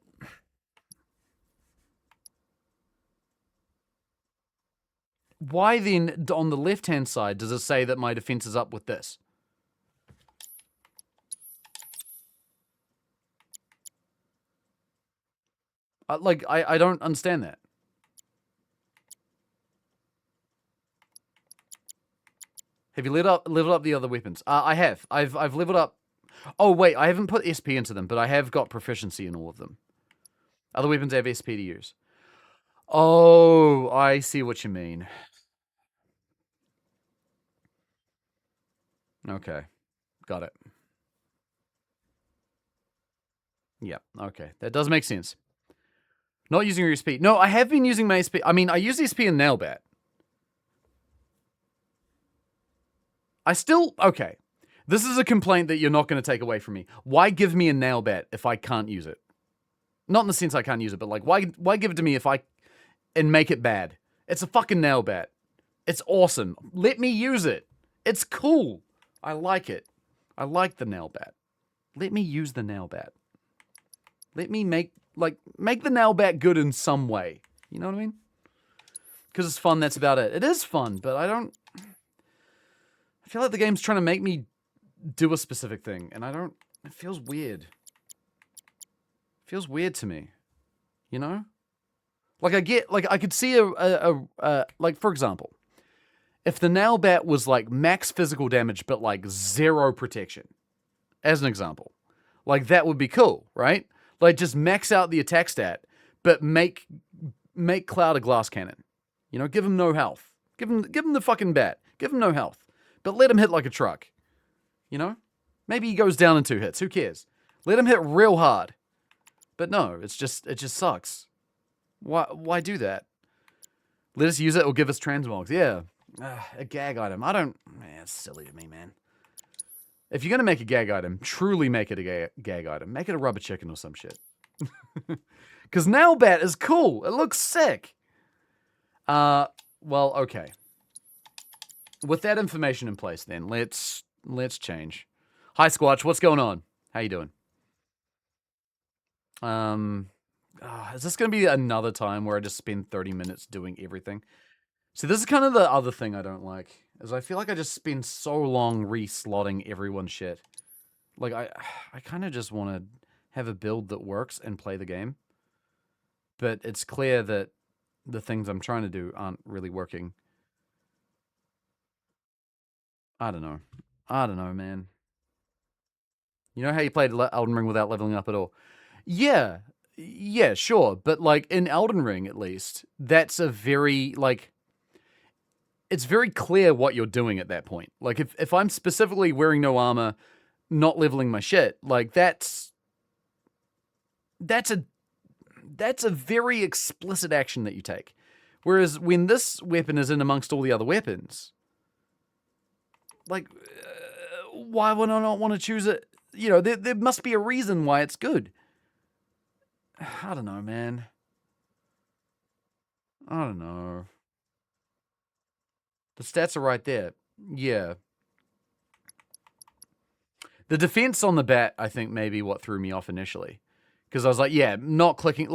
why then, on the left-hand side, does it say that my defense is up with this? I don't understand that. Have you leveled up the other weapons? I have. I've leveled up. Oh wait, I haven't put SP into them, but I have got proficiency in all of them. Other weapons have SP to use. Oh, I see what you mean. Okay, got it. Yep, okay, that does make sense. Not using your SP. No, I have been using my SP. I mean, I use SP in Nailbat. Okay. This is a complaint that you're not going to take away from me. Why give me a Nailbat if I can't use it? Not in the sense I can't use it, but like, why give it to me and make it bad? It's a fucking Nailbat. It's awesome. Let me use it. It's cool. I like it. I like the Nailbat. Let me use the Nailbat. Let me make the Nailbat good in some way. You know what I mean? Because it's fun, that's about it. It is fun, but I feel like the game's trying to make me do a specific thing, and it feels weird. It feels weird to me. You know? Like, I could see like, for example, if the Nailbat was, like, max physical damage, but, like, 0 protection, as an example, like, that would be cool, right? Like, just max out the attack stat, but make Cloud a glass cannon. You know, give him no health. Give him the fucking bat. Give him no health. But let him hit like a truck. You know? Maybe he goes down in 2 hits. Who cares? Let him hit real hard. But no, it just sucks. Why do that? Let us use it or give us transmogs. Yeah. A gag item. Man, it's silly to me, man. If you're going to make a gag item, truly make it a gag item. Make it a rubber chicken or some shit. Because Nailbat is cool. It looks sick. Well, okay. with that information in place, then let's change. Hi, Squatch. What's going on? How you doing? Is this gonna be another time where I just spend 30 minutes doing everything? See, this is kind of the other thing I don't like, is I feel like I just spend so long re-slotting everyone's shit. Like, I kind of just want to have a build that works and play the game. But it's clear that the things I'm trying to do aren't really working. I don't know. I don't know, man. You know how you played Elden Ring without leveling up at all? Yeah. Yeah, sure. But, like, in Elden Ring, at least, that's a very, like... It's very clear what you're doing at that point. Like, if I'm specifically wearing no armor, not leveling my shit, like, that's a very explicit action that you take. Whereas when this weapon is in amongst all the other weapons, like, why would I not want to choose it? You know, there must be a reason why it's good. I don't know, man. I don't know. The stats are right there. Yeah. The defense on the bat, I think, may be what threw me off initially. Because I was like, yeah, not putting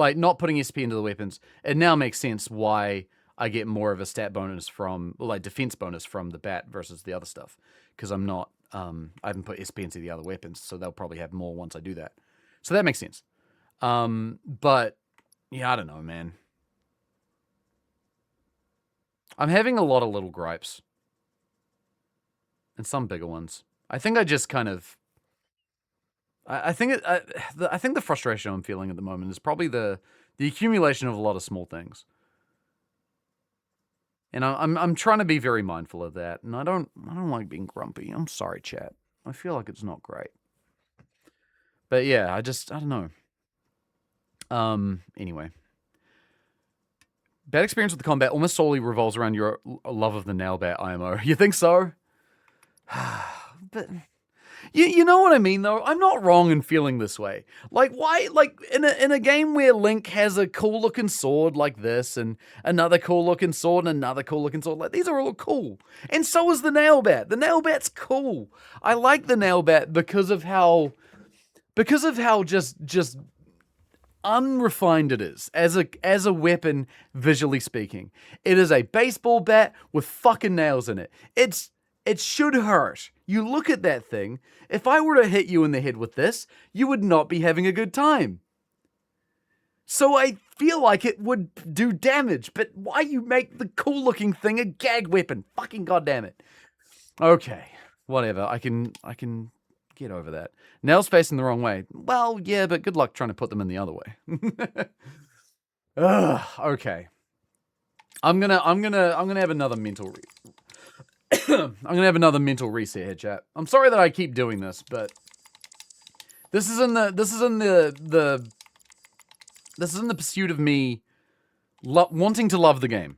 SP into the weapons. It now makes sense why I get more of a stat bonus from, like, defense bonus from the bat versus the other stuff. Because I'm not, I haven't put SP into the other weapons, so they'll probably have more once I do that. So that makes sense. But, yeah, I don't know, man. I'm having a lot of little gripes. And some bigger ones. I think I just kind of... I think the frustration I'm feeling at the moment is probably the accumulation of a lot of small things. And I'm trying to be very mindful of that. And I don't like being grumpy. I'm sorry, chat. I feel like it's not great. But yeah, I don't know. Anyway. Bad experience with the combat almost solely revolves around your love of the nail bat IMO. You think so? But you know what I mean, though? I'm not wrong in feeling this way. Like, why? Like, in a game where Link has a cool-looking sword like this, and another cool-looking sword, and another cool-looking sword, like, these are all cool. And so is the nail bat. The nail bat's cool. I like the nail bat because of how just unrefined it is as a weapon, visually speaking. It is a baseball bat with fucking nails in it. It should hurt. You look at that thing. If I were to hit you in the head with this, you would not be having a good time. So I feel like it would do damage, but why you make the cool looking thing a gag weapon? Fucking goddamn it. Okay, whatever. I can get over that. Nails facing the wrong way. Well, yeah, but good luck trying to put them in the other way. Okay. I'm gonna have another mental I'm gonna have another mental reset here, chat. I'm sorry that I keep doing this, but this is in the pursuit of me wanting to love the game.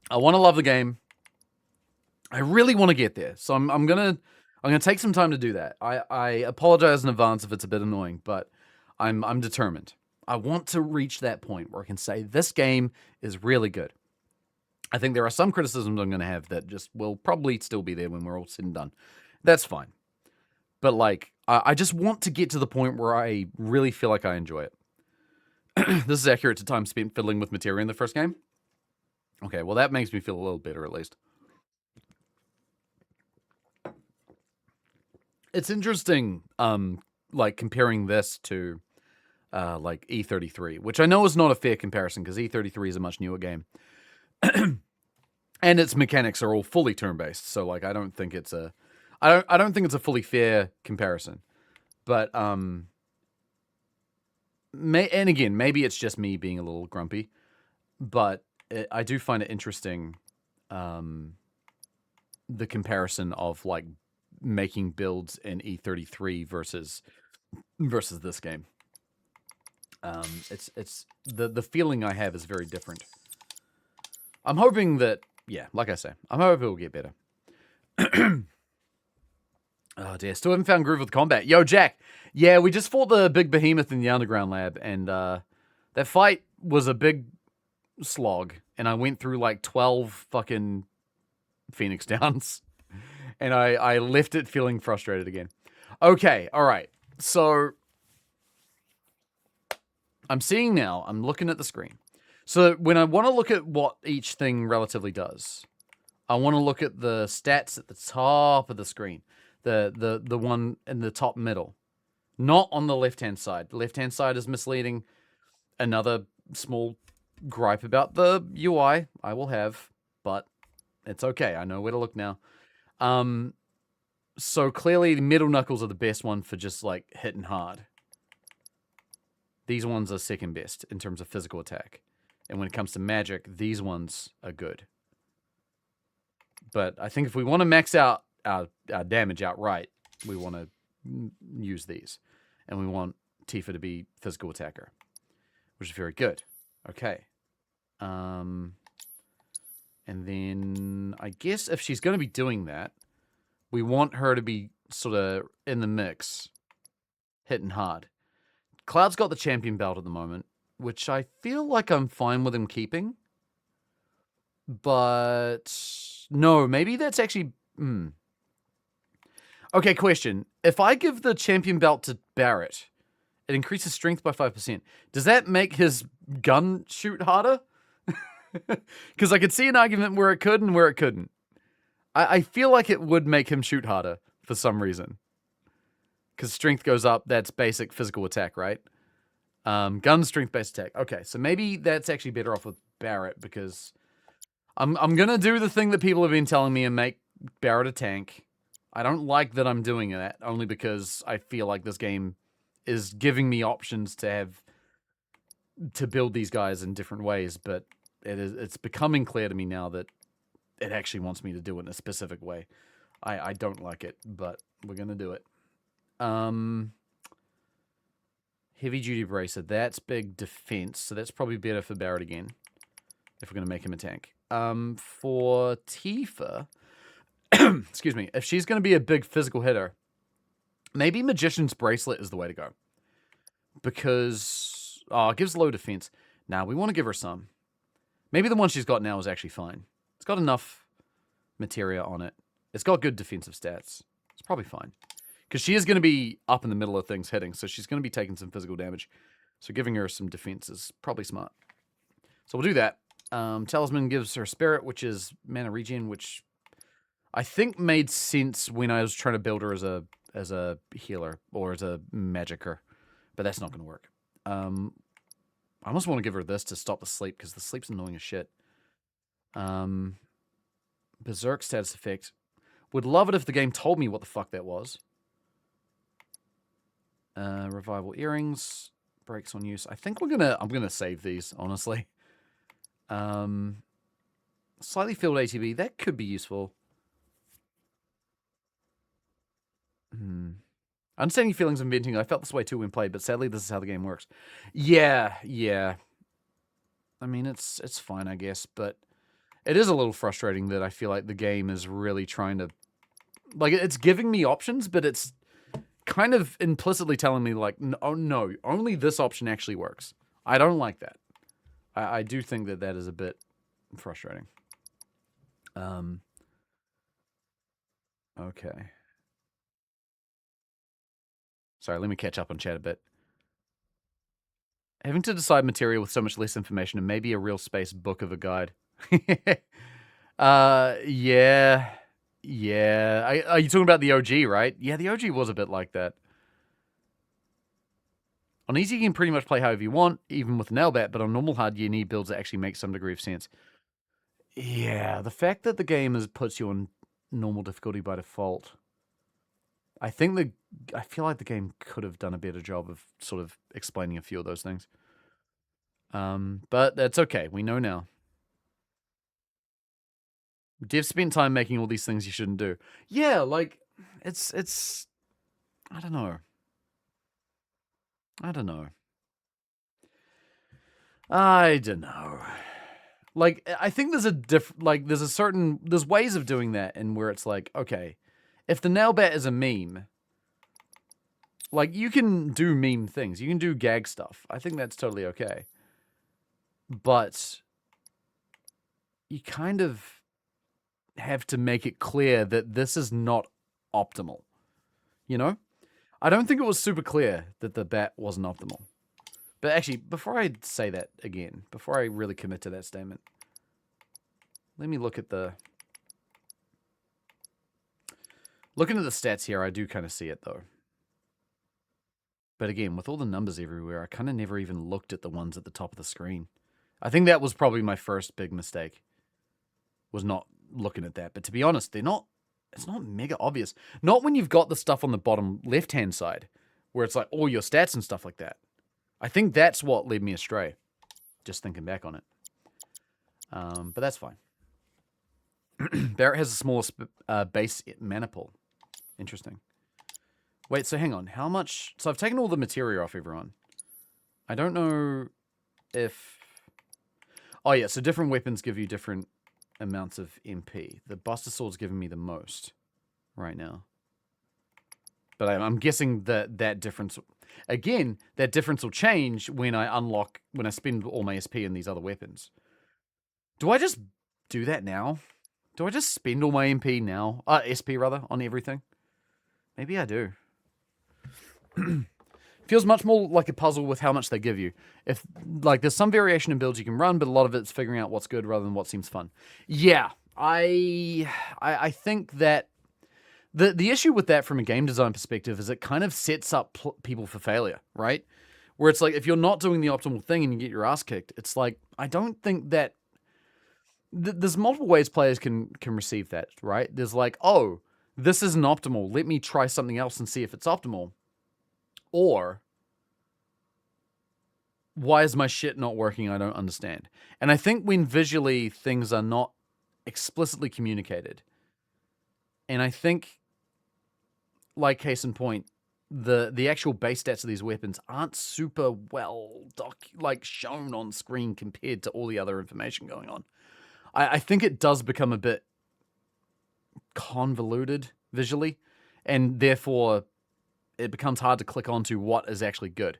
I want to love the game. I really want to get there, so I'm gonna take some time to do that. I apologize in advance if it's a bit annoying, but I'm determined. I want to reach that point where I can say this game is really good. I think there are some criticisms I'm going to have that just will probably still be there when we're all said and done. That's fine. But, like, I just want to get to the point where I really feel like I enjoy it. This is accurate to time spent fiddling with materia in the first game? Okay, well, that makes me feel a little better, at least. It's interesting, like, comparing this to, like, E33, which I know is not a fair comparison, because E33 is a much newer game. And its mechanics are all fully turn-based, so like I don't think it's a fully fair comparison. But and again, maybe it's just me being a little grumpy, but I do find it interesting the comparison of like making builds in E33 versus this game. It's the feeling I have is very different. I'm hoping that, yeah, like I say, I'm hoping it will get better. Oh dear, still haven't found groove with combat. Yo, Jack, yeah, we just fought the big behemoth in the underground lab, and that fight was a big slog, and I went through like 12 fucking Phoenix Downs, and I left it feeling frustrated again. Okay, all right. So I'm seeing now, I'm looking at the screen. So when I want to look at what each thing relatively does, I want to look at the stats at the top of the screen, the one in the top middle, not on the left-hand side. The left-hand side is misleading. Another small gripe about the UI I will have, but it's okay. I know where to look now. So clearly the middle knuckles are the best one for just like hitting hard. These ones are second best in terms of physical attack. And when it comes to magic, these ones are good. But I think if we want to max out our damage outright, we want to use these. And we want Tifa to be physical attacker, which is very good. Okay. And then I guess if she's going to be doing that, we want her to be sort of in the mix, hitting hard. Cloud's got the champion belt at the moment, which I feel like I'm fine with him keeping. But no, maybe that's actually... Okay, question. If I give the champion belt to Barrett, it increases strength by 5%. Does that make his gun shoot harder? Because I could see an argument where it could and where it couldn't. I feel like it would make him shoot harder for some reason. Because strength goes up, that's basic physical attack, right? Gun strength based attack. Okay, so maybe that's actually better off with Barrett because I'm gonna do the thing that people have been telling me and make Barrett a tank. I don't like that I'm doing that, only because I feel like this game is giving me options to build these guys in different ways, but it's becoming clear to me now that it actually wants me to do it in a specific way. I don't like it, but we're gonna do it. Heavy duty bracer, that's big defense, so that's probably better for Barrett again, if we're gonna make him a tank. For Tifa, excuse me, if she's gonna be a big physical hitter, maybe Magician's Bracelet is the way to go. Because, it gives low defense. Now, we want to give her some. Maybe the one she's got now is actually fine. It's got enough materia on it. It's got good defensive stats. It's probably fine. Because she is going to be up in the middle of things hitting, so she's going to be taking some physical damage. So giving her some defense is probably smart. So we'll do that. Talisman gives her Spirit, which is mana regen, which I think made sense when I was trying to build her as a healer or as a magicer. But that's not going to work. I almost want to give her this to stop the sleep, because the sleep's annoying as shit. Berserk status effect. Would love it if the game told me what the fuck that was. Revival earrings. Breaks on use. I think I'm gonna save these, honestly. Slightly filled ATB. That could be useful. I understand your feelings of inventing. I felt this way too when played, but sadly this is how the game works. Yeah. I mean, it's fine, I guess, but it is a little frustrating that I feel like the game is really trying to... Like, it's giving me options, but it's kind of implicitly telling me, like, oh, no, only this option actually works. I don't like that. I do think that that is a bit frustrating. Okay. Sorry, let me catch up on chat a bit. Having to decide material with so much less information and maybe a real space book of a guide. Yeah. Are you talking about the OG, right? Yeah, the OG was a bit like that. On easy, you can pretty much play however you want, even with Nailbat, but on normal hard, you need builds that actually make some degree of sense. Yeah, the fact that the game puts you on normal difficulty by default... I feel like the game could have done a better job of sort of explaining a few of those things. But that's okay. We know now. Dev spent time making all these things you shouldn't do. Yeah, like, it's... I don't know. Like, I think there's there's ways of doing that, and where it's like, okay, if the Nailbat is a meme, like, you can do meme things. You can do gag stuff. I think that's totally okay. But you kind of have to make it clear that this is not optimal. You know? I don't think it was super clear that the bat wasn't optimal. But actually, before I say that again, before I really commit to that statement, let me look at the... Looking at the stats here, I do kind of see it, though. But again, with all the numbers everywhere, I kind of never even looked at the ones at the top of the screen. I think that was probably my first big mistake, was not looking at that. But to be honest, they're not... It's not mega obvious. Not when you've got the stuff on the bottom left-hand side, where it's like all your stats and stuff like that. I think that's what led me astray, just thinking back on it. But that's fine. Barret has a smaller base mana pool. Interesting. Wait, so hang on. How much... So I've taken all the materia off everyone. I don't know if... Oh yeah, so different weapons give you different amounts of MP. The Buster Sword's giving me the most right now. But I'm guessing that difference... Again, that difference will change when I spend all my SP in these other weapons. Do I just do that now? Do I just spend all my MP now? SP rather, on everything? Maybe I do. Feels much more like a puzzle with how much they give you. If like there's some variation in builds you can run, but a lot of it's figuring out what's good rather than what seems fun. Yeah, I think that the issue with that from a game design perspective is it kind of sets up people for failure, right? Where it's like if you're not doing the optimal thing and you get your ass kicked, it's like I don't think that there's multiple ways players can receive that, right? There's like, oh, this isn't optimal. Let me try something else and see if it's optimal. Or, why is my shit not working? I don't understand. And I think when visually things are not explicitly communicated, and I think, like case in point, the actual base stats of these weapons aren't super well shown on screen compared to all the other information going on. I think it does become a bit convoluted visually, and therefore it becomes hard to click onto what is actually good.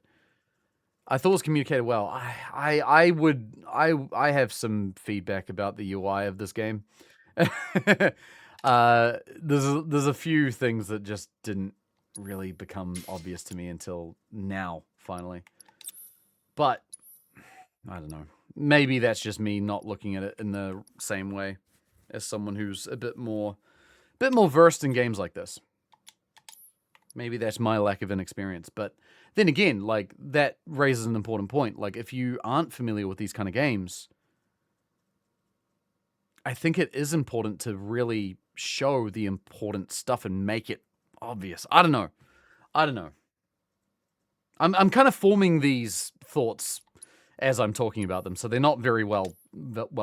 I thought it was communicated well. I have some feedback about the UI of this game. There's a few things that just didn't really become obvious to me until now, finally. But I don't know. Maybe that's just me not looking at it in the same way as someone who's a bit more versed in games like this. Maybe that's my lack of inexperience. But then again, like, that raises an important point. Like, if you aren't familiar with these kind of games, I think it is important to really show the important stuff and make it obvious. I don't know. I'm kind of forming these thoughts as I'm talking about them, so they're not very well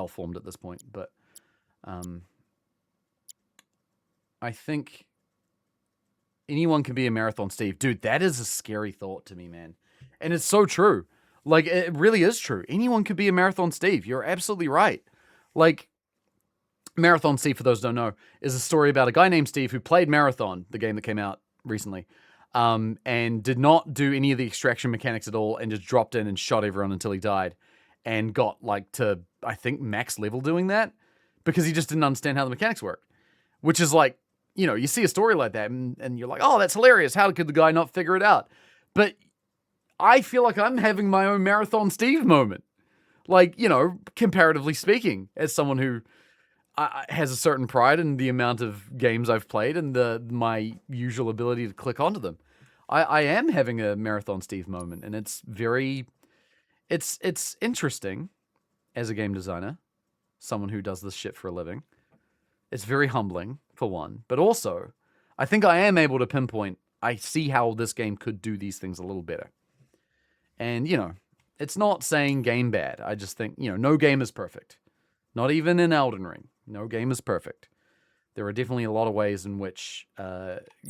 formed at this point. But I think anyone can be a Marathon Steve. Dude, that is a scary thought to me, man. And it's so true. Like, it really is true. Anyone could be a Marathon Steve. You're absolutely right. Like, Marathon Steve, for those who don't know, is a story about a guy named Steve who played Marathon, the game that came out recently, and did not do any of the extraction mechanics at all and just dropped in and shot everyone until he died and got, like, to, I think, max level doing that because he just didn't understand how the mechanics work. Which is like, you know, you see a story like that and you're like, oh, that's hilarious. How could the guy not figure it out? But I feel like I'm having my own Marathon Steve moment. Like, you know, comparatively speaking, as someone who has a certain pride in the amount of games I've played and my usual ability to click onto them. I am having a Marathon Steve moment, and it's very... It's interesting as a game designer, someone who does this shit for a living. It's very humbling, for one. But also, I think I am able to pinpoint, I see how this game could do these things a little better. And, you know, it's not saying game bad. I just think, you know, no game is perfect. Not even in Elden Ring. No game is perfect. There are definitely a lot of ways in which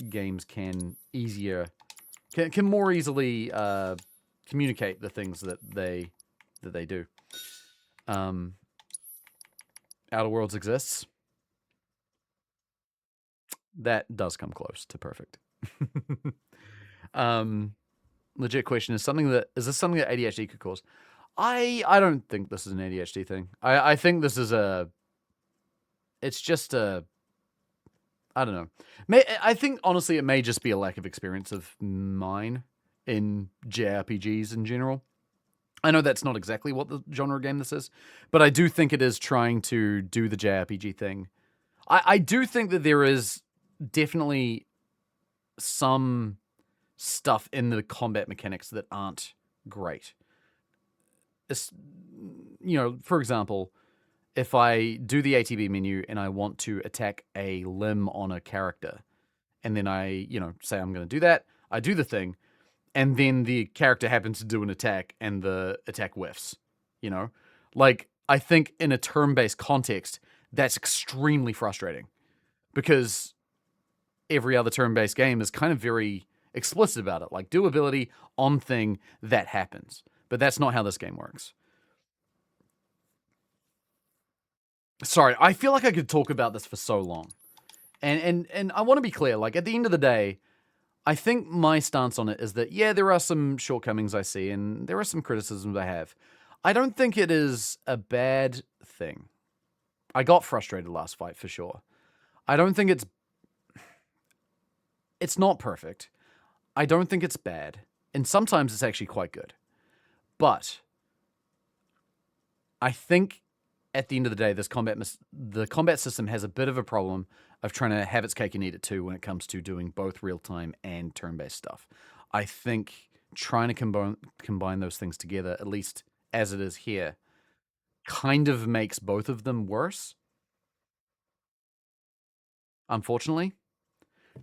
games can more easily communicate the things that they do. Outer Worlds exists. That does come close to perfect. Legit question is this something that ADHD could cause? I don't think this is an ADHD thing. I think this is a It's just a... I don't know. I think, honestly, it may just be a lack of experience of mine in JRPGs in general. I know that's not exactly what the genre game this is, but I do think it is trying to do the JRPG thing. I do think that there is definitely some stuff in the combat mechanics that aren't great. It's, for example, if I do the ATB menu and I want to attack a limb on a character, and then I, say I'm going to do that, I do the thing, and then the character happens to do an attack and the attack whiffs, Like, I think in a turn-based context, that's extremely frustrating because every other turn-based game is kind of very explicit about it. Like, do ability, on thing, that happens. But that's not how this game works. Sorry, I feel like I could talk about this for so long. And I want to be clear, like, at the end of the day, I think my stance on it is that, yeah, there are some shortcomings I see, and there are some criticisms I have. I don't think it is a bad thing. I got frustrated last fight, for sure. I don't think it's not perfect. I don't think it's bad. And sometimes it's actually quite good. But I think at the end of the day, the combat system has a bit of a problem of trying to have its cake and eat it too when it comes to doing both real-time and turn-based stuff. I think trying to combine those things together, at least as it is here, kind of makes both of them worse. Unfortunately.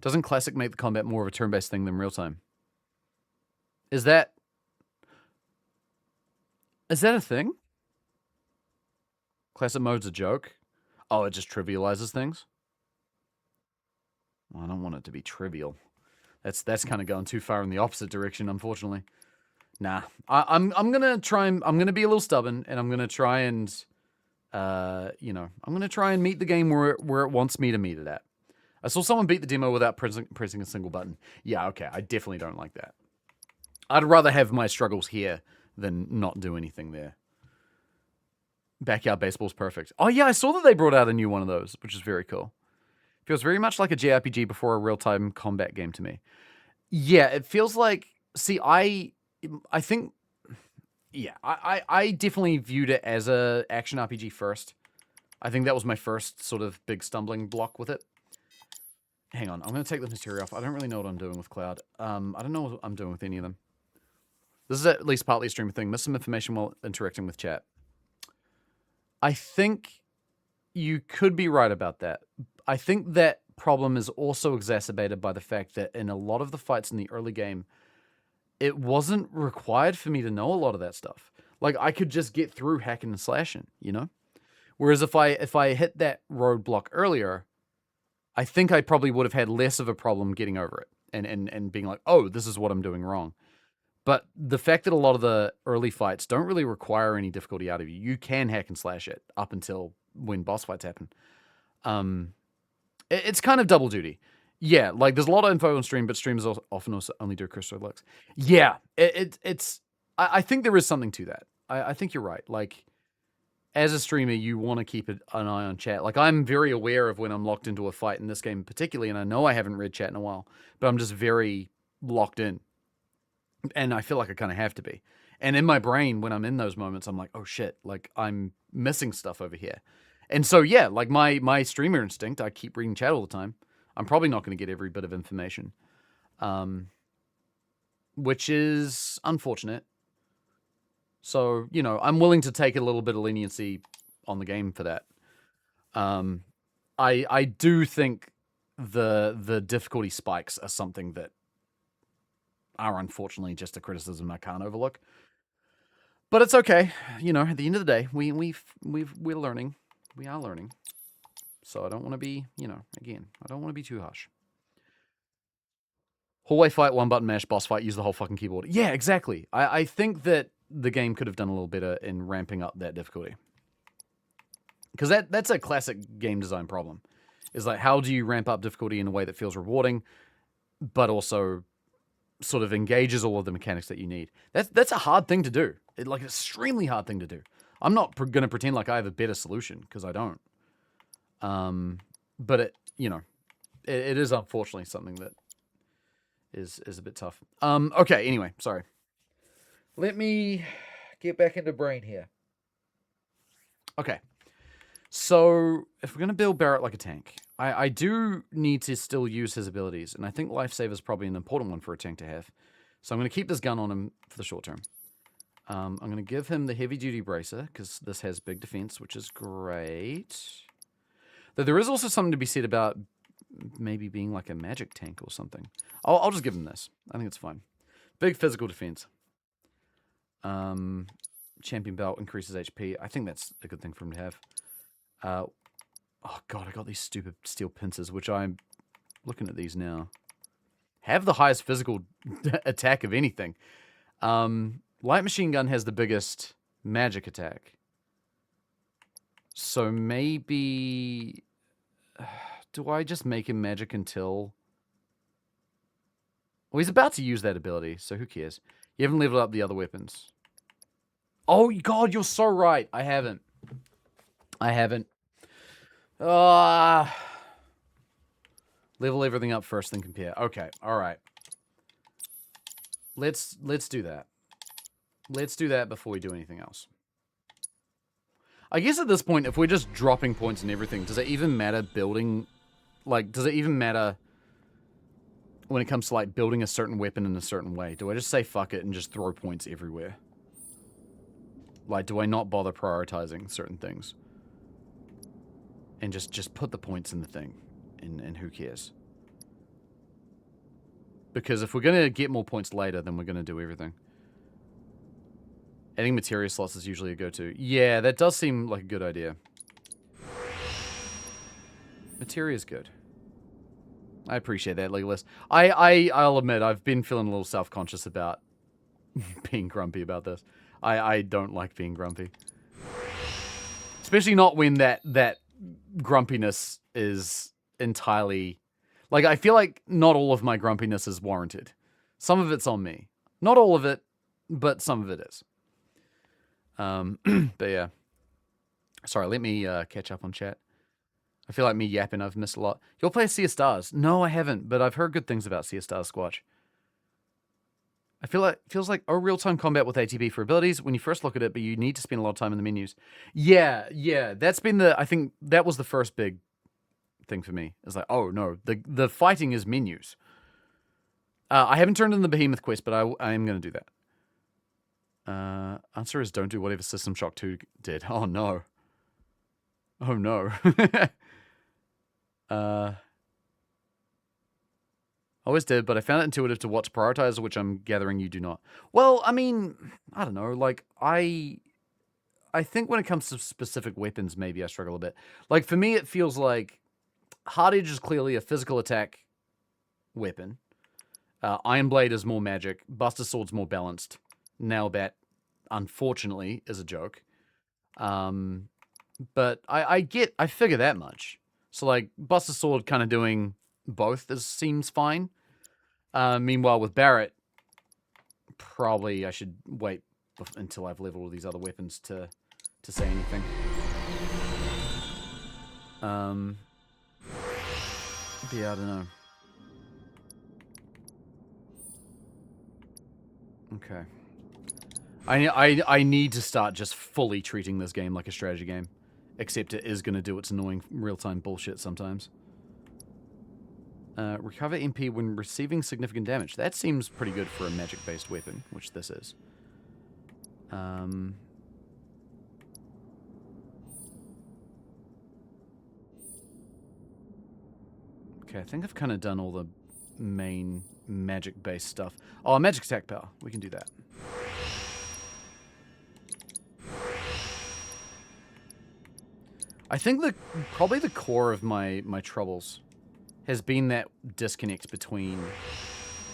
Doesn't Classic make the combat more of a turn-based thing than real-time? Is that a thing? Classic mode's a joke? Oh, it just trivializes things? Well, I don't want it to be trivial. That's kind of going too far in the opposite direction, unfortunately. Nah. I'm gonna be a little stubborn, and I'm gonna try and I'm gonna try and meet the game where it wants me to meet it at. I saw someone beat the demo without pressing a single button. Yeah, okay, I definitely don't like that. I'd rather have my struggles here than not do anything there. Backyard Baseball's perfect. Oh yeah, I saw that they brought out a new one of those, which is very cool. Feels very much like a JRPG before a real-time combat game to me. Yeah, it feels like... See, I think... Yeah, I definitely viewed it as a action RPG first. I think that was my first sort of big stumbling block with it. Hang on, I'm going to take the material off. I don't really know what I'm doing with Cloud. I don't know what I'm doing with any of them. This is at least partly a streamer thing. Missed some information while interacting with chat. I think you could be right about that. I think that problem is also exacerbated by the fact that in a lot of the fights in the early game, it wasn't required for me to know a lot of that stuff. Like, I could just get through hacking and slashing, Whereas if I hit that roadblock earlier, I think I probably would have had less of a problem getting over it and being like, oh, this is what I'm doing wrong. But the fact that a lot of the early fights don't really require any difficulty out of you. You can hack and slash it up until when boss fights happen. It's kind of double duty. Yeah, like there's a lot of info on stream, but streamers often also only do crystal looks. Yeah, I think there is something to that. I think you're right. Like, as a streamer, you want to keep an eye on chat. Like, I'm very aware of when I'm locked into a fight in this game particularly, and I know I haven't read chat in a while, but I'm just very locked in. And I feel like I kind of have to be. And in my brain, when I'm in those moments, I'm like, oh shit, like I'm missing stuff over here. And so, yeah, like my streamer instinct, I keep reading chat all the time. I'm probably not going to get every bit of information. Which is unfortunate. So, I'm willing to take a little bit of leniency on the game for that. I do think the difficulty spikes are something that are unfortunately just a criticism I can't overlook. But it's okay. At the end of the day, we're learning. We are learning. So I don't want to be, again, I don't want to be too harsh. Hallway fight, one button mash, boss fight, use the whole fucking keyboard. Yeah, exactly. I think that the game could have done a little better in ramping up that difficulty. Because that's a classic game design problem. Is like, how do you ramp up difficulty in a way that feels rewarding, but also sort of engages all of the mechanics that you need? That's a hard thing to do. Like, an extremely hard thing to do. I'm not going to pretend like I have a better solution, because I don't. But it, you know, it is unfortunately something that is a bit tough. Okay, anyway, sorry. Let me get back into brain here. Okay. So, if we're going to build Barrett like a tank, I do need to still use his abilities, and I think Lifesaver is probably an important one for a tank to have. So I'm going to keep this gun on him for the short term. I'm going to give him the heavy-duty bracer, because this has big defense, which is great. Though there is also something to be said about maybe being like a magic tank or something. I'll just give him this. I think it's fine. Big physical defense. Champion belt increases HP. I think that's a good thing for him to have. Oh god, I got these stupid steel pincers, which I'm looking at these now. Have the highest physical attack of anything. Light machine gun has the biggest magic attack. So maybe... do I just make him magic until... Well, he's about to use that ability, so who cares? You haven't leveled up the other weapons. Oh, God, you're so right. I haven't. Level everything up first, then compare. Okay, all right. Let's do that. Let's do that before we do anything else. I guess at this point, if we're just dropping points and everything, does it even matter building... Like, does it even matter when it comes to, like, building a certain weapon in a certain way? Do I just say fuck it and just throw points everywhere? Like, do I not bother prioritizing certain things? And just put the points in the thing. And who cares? Because if we're going to get more points later, then we're going to do everything. Adding materia slots is usually a go-to. Yeah, that does seem like a good idea. Materia is good. I appreciate that, Legolas. I'll admit, I've been feeling a little self-conscious about being grumpy about this. I don't like being grumpy. Especially not when that grumpiness is entirely... Like, I feel like not all of my grumpiness is warranted. Some of it's on me. Not all of it, but some of it is. But yeah. Sorry, let me catch up on chat. I feel like me yapping, I've missed a lot. You'll play Sea of Stars? No, I haven't, but I've heard good things about Sea of Stars, Squatch. I feel like feels like real-time combat with ATB for abilities when you first look at it, but you need to spend a lot of time in the menus. Yeah, that's been I think that was the first big thing for me. It's like, oh no, the fighting is menus. I haven't turned in the Behemoth quest, but I am going to do that. Answer is don't do whatever System Shock 2 did. Oh no. Oh no. Always did, but I found it intuitive to what to prioritize, which I'm gathering you do not. Well, I mean, I don't know. Like, I think when it comes to specific weapons, maybe I struggle a bit. Like, for me, it feels like Hard Edge is clearly a physical attack weapon. Iron Blade is more magic. Buster Sword's more balanced. Nail Bat, unfortunately, is a joke. But I figure that much. So, like, Buster Sword kind of doing both seems fine. Meanwhile, with Barrett, probably I should wait until I've leveled all these other weapons to say anything. Yeah, I don't know. Okay. I need to start just fully treating this game like a strategy game. Except it is going to do its annoying real-time bullshit sometimes. Recover MP when receiving significant damage. That seems pretty good for a magic-based weapon, which this is. Okay, I think I've kind of done all the main magic-based stuff. Oh, magic attack power. We can do that. I think probably the core of my troubles has been that disconnect between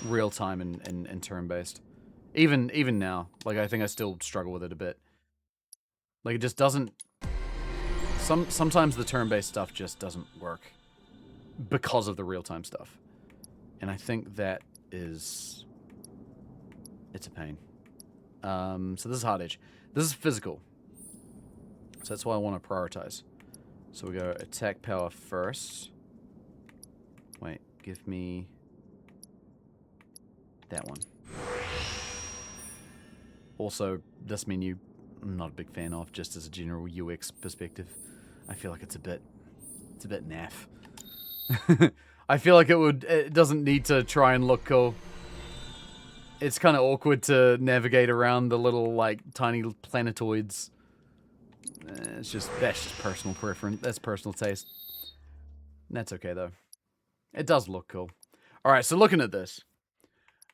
real-time and turn-based. Even now. Like, I think I still struggle with it a bit. Like, it just doesn't... Sometimes the turn-based stuff just doesn't work. Because of the real-time stuff. And I think that is... It's a pain. So this is Hard Edge. This is physical. So that's why I want to prioritize. So we go attack power first. Wait, give me that one. Also, this menu, I'm not a big fan of, just as a general UX perspective. I feel like it's a bit naff. I feel like it doesn't need to try and look cool. It's kind of awkward to navigate around the little, like, tiny planetoids. That's just personal preference. That's personal taste. That's okay, though. It does look cool. Alright, so looking at this.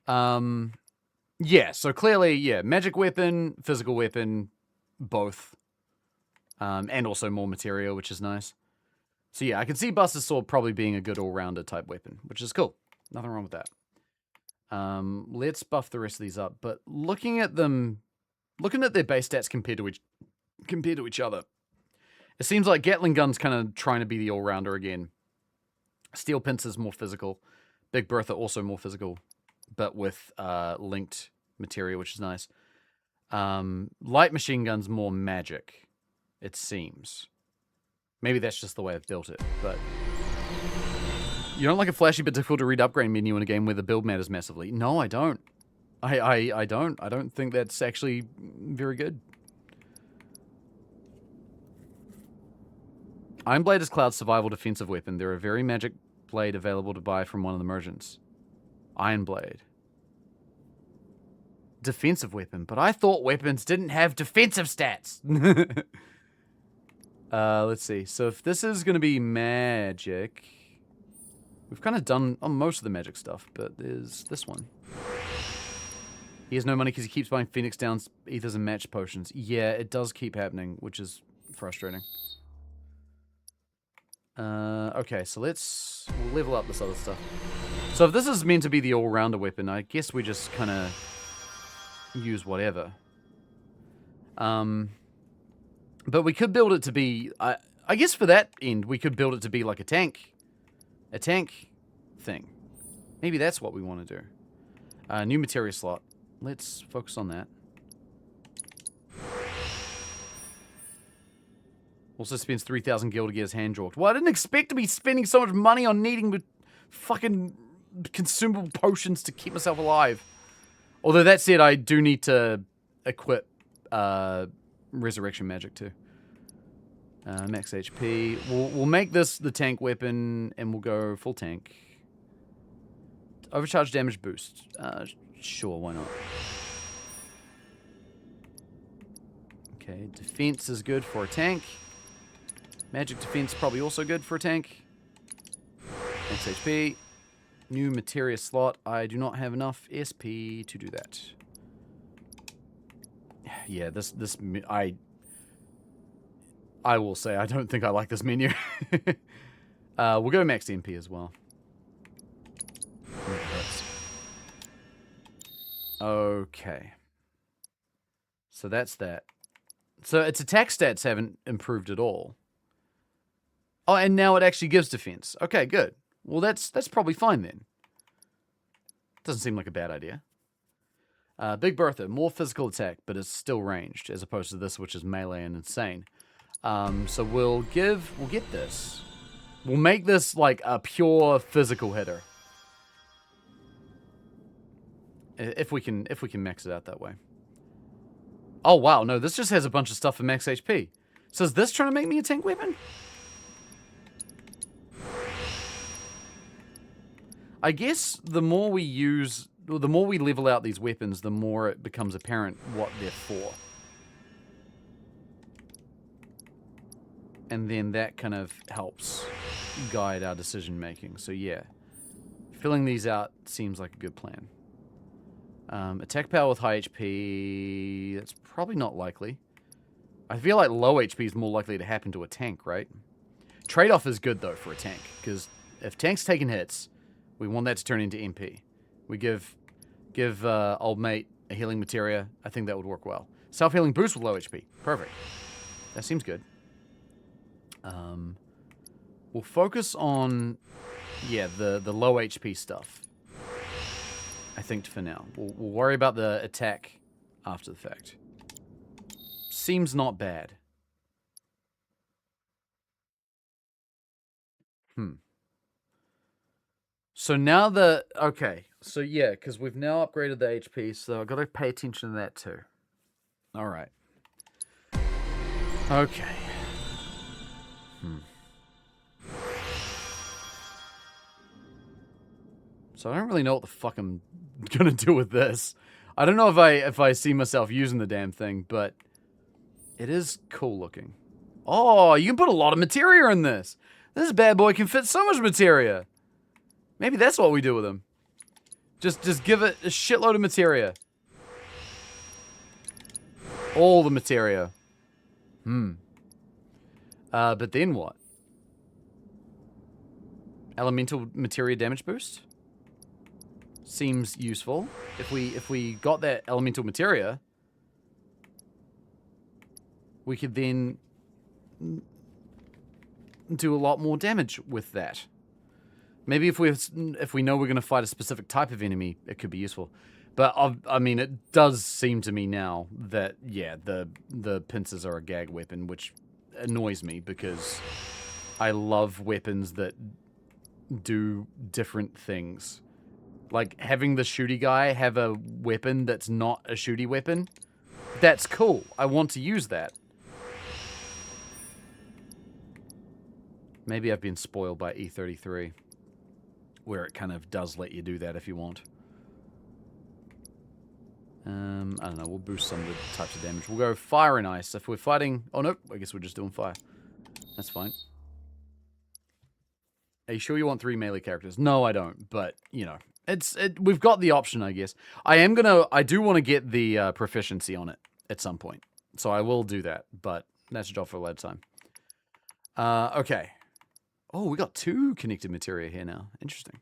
Yeah, so clearly, yeah, magic weapon, physical weapon, both. And also more material, which is nice. So yeah, I can see Buster's Sword probably being a good all-rounder type weapon, which is cool. Nothing wrong with that. Let's buff the rest of these up. But looking at them, looking at their base stats compared to each other, it seems like Gatling Gun's kind of trying to be the all-rounder again. Steel Pincer's more physical. Big Bertha also more physical, but with linked material, which is nice. Light Machine Gun's more magic, it seems. Maybe that's just the way I've built it, but... You don't like a flashy but difficult to read upgrade menu in a game where the build matters massively? No, I don't. I don't. I don't think that's actually very good. Iron Blade is Cloud's survival defensive weapon. There are very magic blade available to buy from one of the merchants. Iron Blade. Defensive weapon, but I thought weapons didn't have defensive stats. Let's see. So if this is going to be magic... We've kind of done on most of the magic stuff, but there's this one. He has no money because he keeps buying Phoenix Downs, Ethers, and match potions. Yeah, it does keep happening, which is frustrating. Okay, so we'll level up this other stuff. So if this is meant to be the all-rounder weapon, I guess we just kind of use whatever. But we could build it to be... I guess for that end, we could build it to be like a tank. A tank thing. Maybe that's what we want to do. New materia slot. Let's focus on that. Also spends 3,000 gil to get his hand drawn. Well, I didn't expect to be spending so much money on needing fucking consumable potions to keep myself alive. Although that said, I do need to equip resurrection magic too. Max HP. We'll make this the tank weapon, and we'll go full tank. Overcharge damage boost. Sure, why not? Okay, defense is good for a tank. Magic defense probably also good for a tank. Max HP. New materia slot. I do not have enough SP to do that. Yeah, I will say, I don't think I like this menu. We'll go max MP as well. Okay. So that's that. So its attack stats haven't improved at all. Oh, and now it actually gives defense. Okay, good. Well, that's probably fine then. Doesn't seem like a bad idea. Big Bertha, more physical attack, but it's still ranged, as opposed to this, which is melee and insane. So we'll get this. We'll make this like a pure physical hitter. If we can max it out that way. Oh wow, no, this just has a bunch of stuff for max HP. So is this trying to make me a tank weapon? I guess the more we level out these weapons, the more it becomes apparent what they're for. And then that kind of helps guide our decision making. So yeah, filling these out seems like a good plan. Attack power with high HP, that's probably not likely. I feel like low HP is more likely to happen to a tank, right? Trade-off is good though for a tank, because if tank's taking hits, we want that to turn into MP. We give old mate a healing materia. I think that would work well. Self-healing boost with low HP. Perfect. That seems good. We'll focus on, yeah, the low HP stuff. I think for now. We'll worry about the attack after the fact. Seems not bad. So now okay. So yeah, because we've now upgraded the HP, so I've got to pay attention to that too. All right. Okay. So I don't really know what the fuck I'm gonna do with this. I don't know if I see myself using the damn thing, but it is cool looking. Oh, you can put a lot of materia in this. This bad boy can fit so much materia. Maybe that's what we do with him. Just give it a shitload of materia. All the materia. But then what? Elemental materia damage boost? Seems useful. If we got that elemental materia, we could then do a lot more damage with that. Maybe if we know we're going to fight a specific type of enemy, it could be useful. But I mean, it does seem to me now that yeah, the pincers are a gag weapon, which annoys me because I love weapons that do different things. Like having the shooty guy have a weapon that's not a shooty weapon. That's cool. I want to use that. Maybe I've been spoiled by E33, where it kind of does let you do that if you want. I don't know, we'll boost some of the types of damage. We'll go fire and ice. If we're fighting... Oh, no, I guess we're just doing fire. That's fine. Are you sure you want 3 melee characters? No, I don't, but, you know, we've got the option, I guess. I do want to get the proficiency on it at some point. So I will do that, but that's a job for a later time. Okay. Oh, we got 2 connected materia here now. Interesting.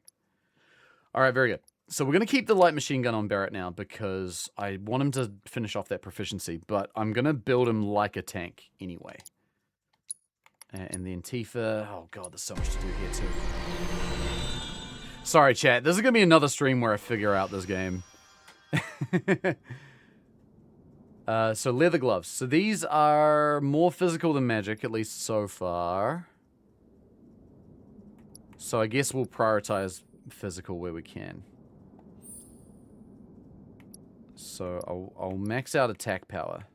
All right, very good. So we're going to keep the light machine gun on Barrett now because I want him to finish off that proficiency, but I'm going to build him like a tank anyway. And the Antifa... Oh, God, there's so much to do here, too. Sorry, chat. This is going to be another stream where I figure out this game. So leather gloves. So these are more physical than magic, at least so far. So I guess we'll prioritize physical where we can. So I'll max out attack power.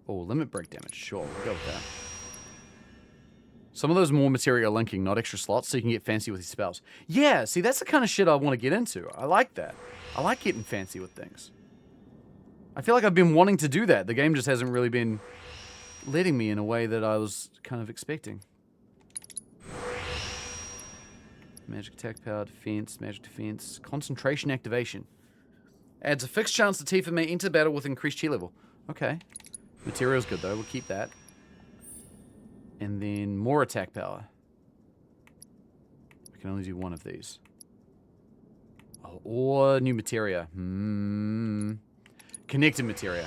Oh, limit break damage. Sure, we'll go with that. Some of those more materia linking, not extra slots, so you can get fancy with these spells. Yeah, see, that's the kind of shit I want to get into. I like that. I like getting fancy with things. I feel like I've been wanting to do that. The game just hasn't really been letting me in a way that I was kind of expecting. Magic attack power, defense, magic defense, concentration activation. Adds a fixed chance that Tifa may enter battle with increased chi level. Okay. Material's good though, we'll keep that. And then more attack power. We can only do one of these. Oh, or new materia. Connected materia.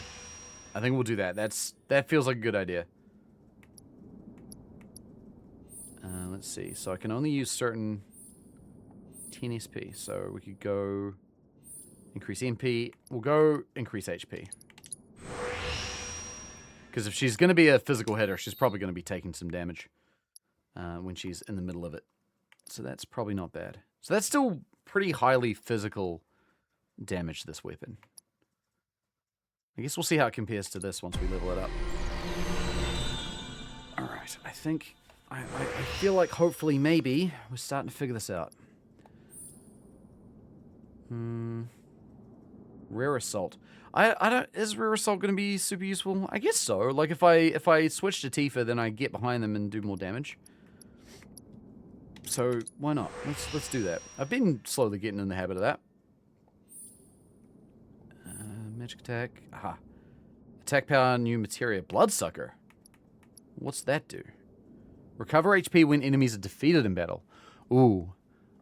I think we'll do that. That feels like a good idea. Let's see. So I can only use certain 10 SP. So we could go increase MP. We'll go increase HP. Because if she's going to be a physical hitter, she's probably going to be taking some damage when she's in the middle of it. So that's probably not bad. So that's still pretty highly physical damage, this weapon. I guess we'll see how it compares to this once we level it up. Alright, I think... I feel like hopefully, maybe, we're starting to figure this out. Rare Assault. I don't... Is Rare Assault going to be super useful? I guess so. Like, if I switch to Tifa, then I get behind them and do more damage. So, why not? Let's do that. I've been slowly getting in the habit of that. Magic attack. Aha. Attack power, new materia. Bloodsucker. What's that do? Recover HP when enemies are defeated in battle. Ooh.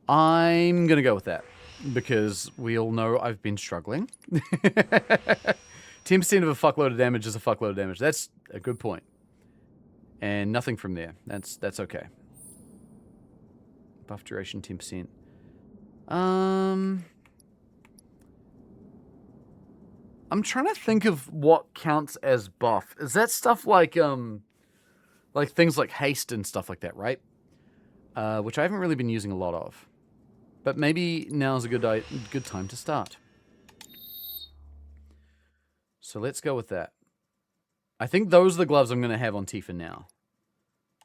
I'm going to go with that. Because we all know I've been struggling. 10% of a fuckload of damage is a fuckload of damage. That's a good point. And nothing from there. That's okay. Buff duration 10%. I'm trying to think of what counts as buff. Is that stuff like things like haste and stuff like that, right? which I haven't really been using a lot of. But maybe now's a good time to start. So let's go with that. I think those are the gloves I'm going to have on Tifa now.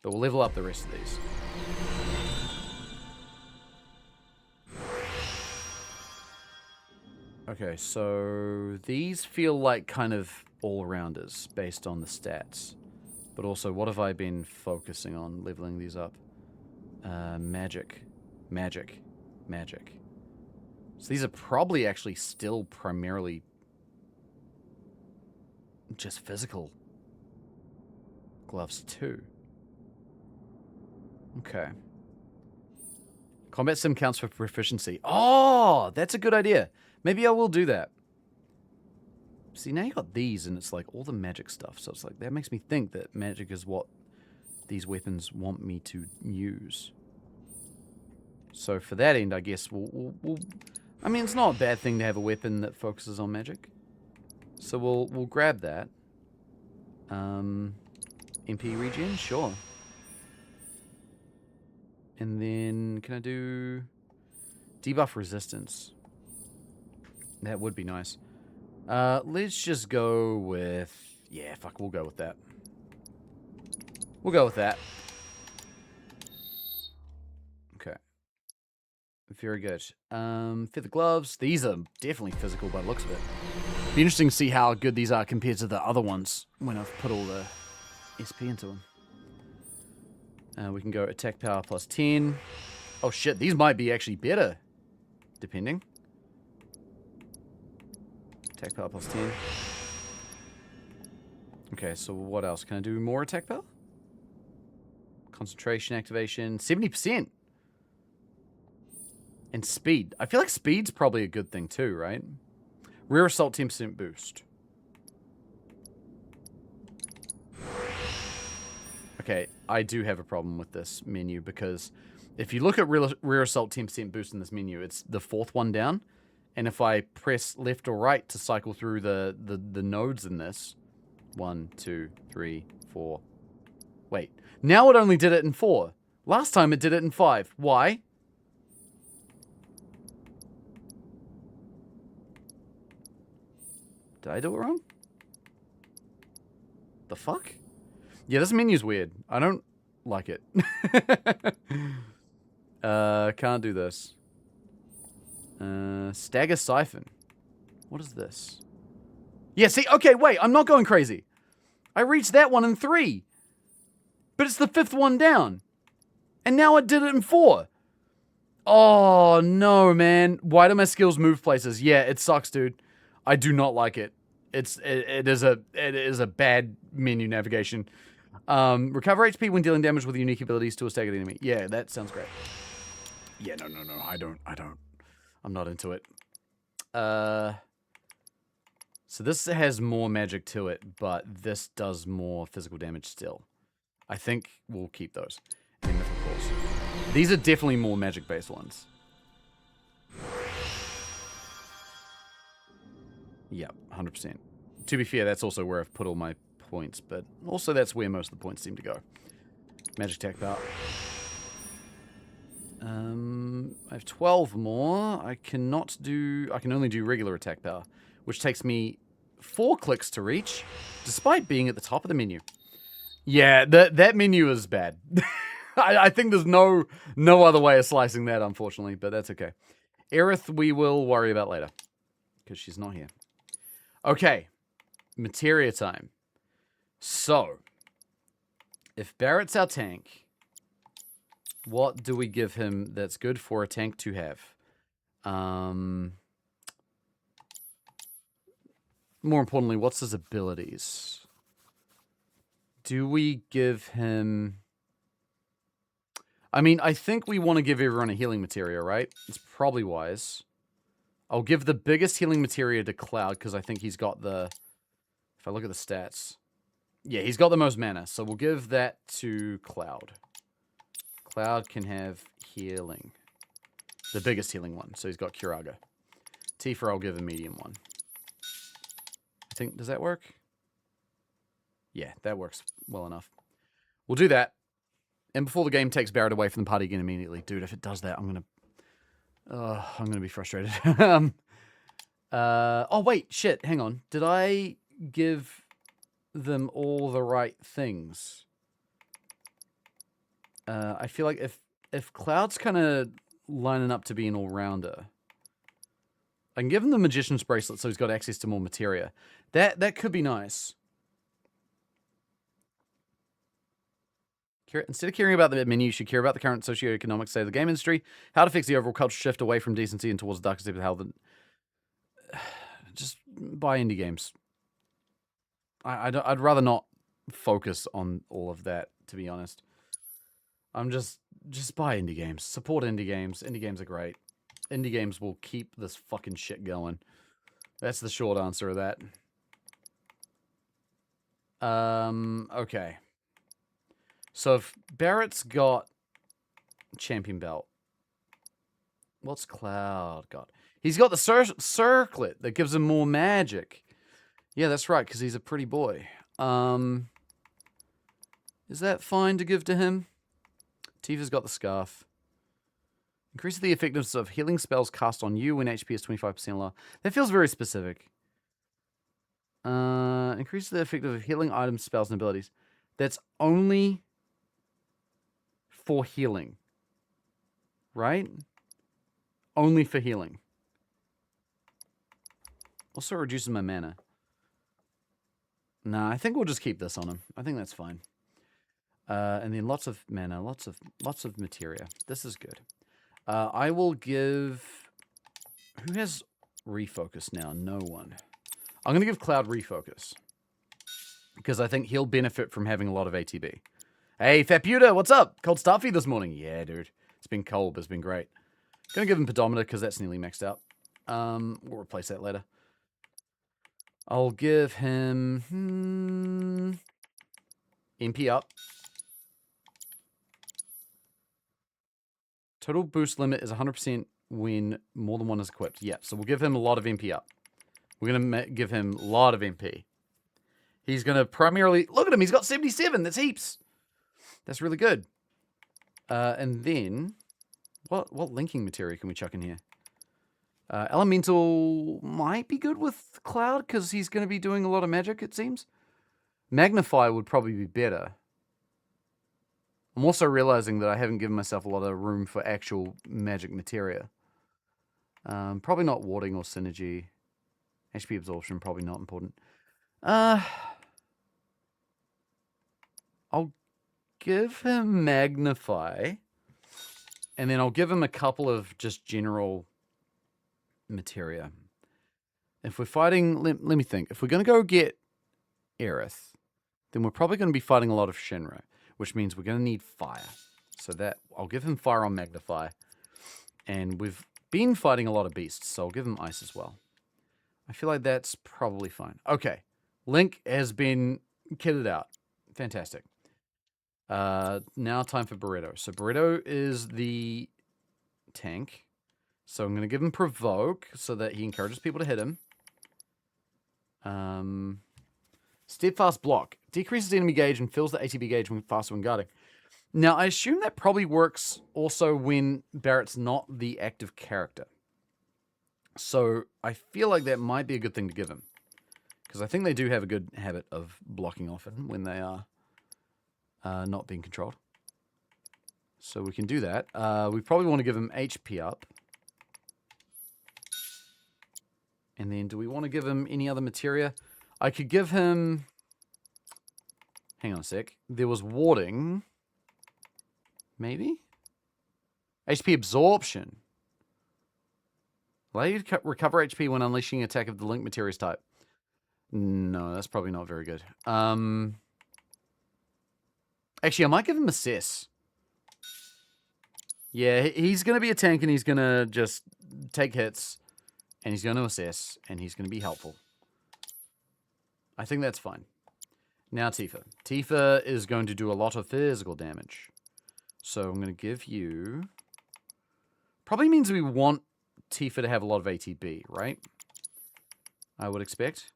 But we'll level up the rest of these. Okay, so these feel like kind of all-rounders based on the stats. But also, what have I been focusing on leveling these up? Magic. Magic. Magic. So these are probably actually still primarily just physical gloves too. Okay. Combat sim counts for proficiency. Oh, that's a good idea. Maybe I will do that. See, now you got these and it's like all the magic stuff. So it's like, that makes me think that magic is what these weapons want me to use. So for that end, I guess we'll I mean, it's not a bad thing to have a weapon that focuses on magic. So we'll grab that. MP regen, sure. And then can I do debuff resistance? That would be nice. Let's just go with, yeah, fuck, we'll go with that. We'll go with that. Okay. Very good. Fit the gloves. These are definitely physical by the looks of it. Be interesting to see how good these are compared to the other ones when I've put all the SP into them. We can go attack power plus 10. Oh shit, these might be actually better. Depending. Attack power plus 10. Okay, so what else? Can I do more attack power? Concentration activation. 70%. And speed. I feel like speed's probably a good thing too, right? Rear assault 10% boost. Okay, I do have a problem with this menu because if you look at rear assault 10% boost in this menu, it's the fourth one down. And if I press left or right to cycle through the nodes in this, 1, 2, 3, 4. Wait, now it only did it in 4. Last time it did it in 5. Why? Did I do it wrong? The fuck? Yeah, this menu's weird. I don't like it. Can't do this. Stagger Siphon. What is this? Yeah, see, okay, wait, I'm not going crazy. I reached that one in 3. But it's the 5th one down. And now I did it in 4. Oh, no, man. Why do my skills move places? Yeah, it sucks, dude. I do not like it. It is a bad menu navigation. Recover HP when dealing damage with unique abilities to a staggered enemy. Yeah, that sounds great. Yeah, no. I don't. I'm not into it. So this has more magic to it, but this does more physical damage still. I think we'll keep those. And of course, these are definitely more magic-based ones. Yep, 100%. To be fair, that's also where I've put all my points, but also that's where most of the points seem to go. Magic attack power. I have 12 more. I can only do regular attack power, which takes me 4 clicks to reach, despite being at the top of the menu. Yeah, that menu is bad. I think there's no other way of slicing that, unfortunately, but that's okay. Aerith we will worry about later, because she's not here. Okay, materia time. So, if Barrett's our tank, what do we give him that's good for a tank to have? More importantly, what's his abilities? Do we give him... I mean, I think we want to give everyone a healing materia, right? It's probably wise. I'll give the biggest healing materia to Cloud, because I think he's got the... If I look at the stats... Yeah, he's got the most mana, so we'll give that to Cloud. Cloud can have healing. The biggest healing one, so he's got Curaga. Tifa, I'll give a medium one. I think, does that work? Yeah, that works well enough. We'll do that. And before the game takes Barrett away from the party again immediately. Dude, if it does that, I'm gonna be frustrated. Oh, wait, shit, hang on. Did I give them all the right things? I feel like if Cloud's kind of lining up to be an all-rounder, I can give him the Magician's Bracelet so he's got access to more materia. That could be nice. Instead of caring about the menu, you should care about the current socioeconomic state of the game industry, how to fix the overall culture shift away from decency and towards the darker side of health. Just buy indie games. I'd rather not focus on all of that, to be honest. I'm just buy indie games. Support indie games. Indie games are great. Indie games will keep this fucking shit going. That's the short answer of that. Okay. So if Barrett's got champion belt, what's Cloud got? He's got the circlet that gives him more magic. Yeah, that's right, because he's a pretty boy. Is that fine to give to him? Tifa's got the scarf. Increases the effectiveness of healing spells cast on you when HP is 25% lower. That feels very specific. Increases the effectiveness of healing items, spells, and abilities. That's only for healing. Right? Only for healing. Also reduces my mana. Nah, I think we'll just keep this on him. I think that's fine. And then lots of mana, lots of materia. This is good. I will give... Who has refocus now? No one. I'm going to give Cloud refocus. Because I think he'll benefit from having a lot of ATB. Hey, Fat Pewter, what's up? Cold start for you this morning? Yeah, dude. It's been cold, but it's been great. Going to give him Pedometer because that's nearly maxed out. We'll replace that later. I'll give him... MP up. Total boost limit is 100% when more than one is equipped. Yeah, so we'll give him a lot of MP up. We're going to give him a lot of MP. He's going to primarily... Look at him, he's got 77. That's heaps. That's really good. And then... What linking materia can we chuck in here? Elemental might be good with Cloud because he's going to be doing a lot of magic, it seems. Magnify would probably be better. I'm also realizing that I haven't given myself a lot of room for actual magic materia. Probably not warding or synergy. HP absorption, probably not important. I'll give him Magnify. And then I'll give him a couple of just general materia. If we're fighting... Let me think. If we're going to go get Aerith, then we're probably going to be fighting a lot of Shinra, which means we're going to need fire. So that... I'll give him fire on Magnify. And we've been fighting a lot of beasts, so I'll give him ice as well. I feel like that's probably fine. Okay. Link has been kitted out. Fantastic. Now time for Burrito. So Burrito is the tank. So I'm going to give him Provoke so that he encourages people to hit him. Steadfast Block. Decreases enemy gauge and fills the ATB gauge when faster when guarding. Now, I assume that probably works also when Barrett's not the active character. So I feel like that might be a good thing to give him. Because I think they do have a good habit of blocking often when they are not being controlled. So we can do that. We probably want to give him HP up. And then do we want to give him any other materia? I could give him... Hang on a sec. There was warding. Maybe? HP absorption. Allow you to recover HP when unleashing an attack of the link materials type. No, that's probably not very good. Actually, I might give him Assess. Yeah, he's going to be a tank and he's going to just take hits. And he's going to assess. And he's going to be helpful. I think that's fine. Now Tifa. Tifa is going to do a lot of physical damage. So I'm going to give you... Probably means we want Tifa to have a lot of ATB, right? I would expect.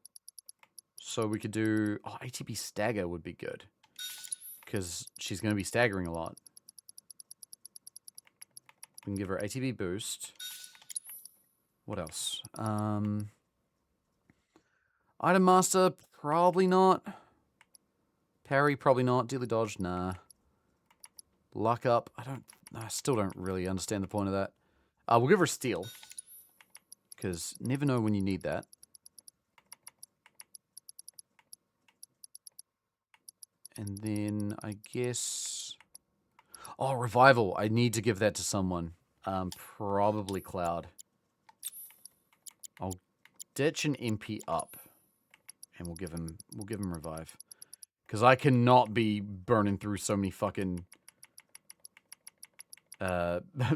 So we could do... Oh, ATB stagger would be good. Because she's going to be staggering a lot. We can give her ATB boost. What else? Item Master, probably not. Parry, probably not. Deadly Dodge, nah. Luck Up, I still don't really understand the point of that. We'll give her Steal. Because never know when you need that. And then, I guess... Oh, Revival. I need to give that to someone. Probably Cloud. I'll ditch an MP up. And we'll give him Revive. Because I cannot be burning through so many fucking...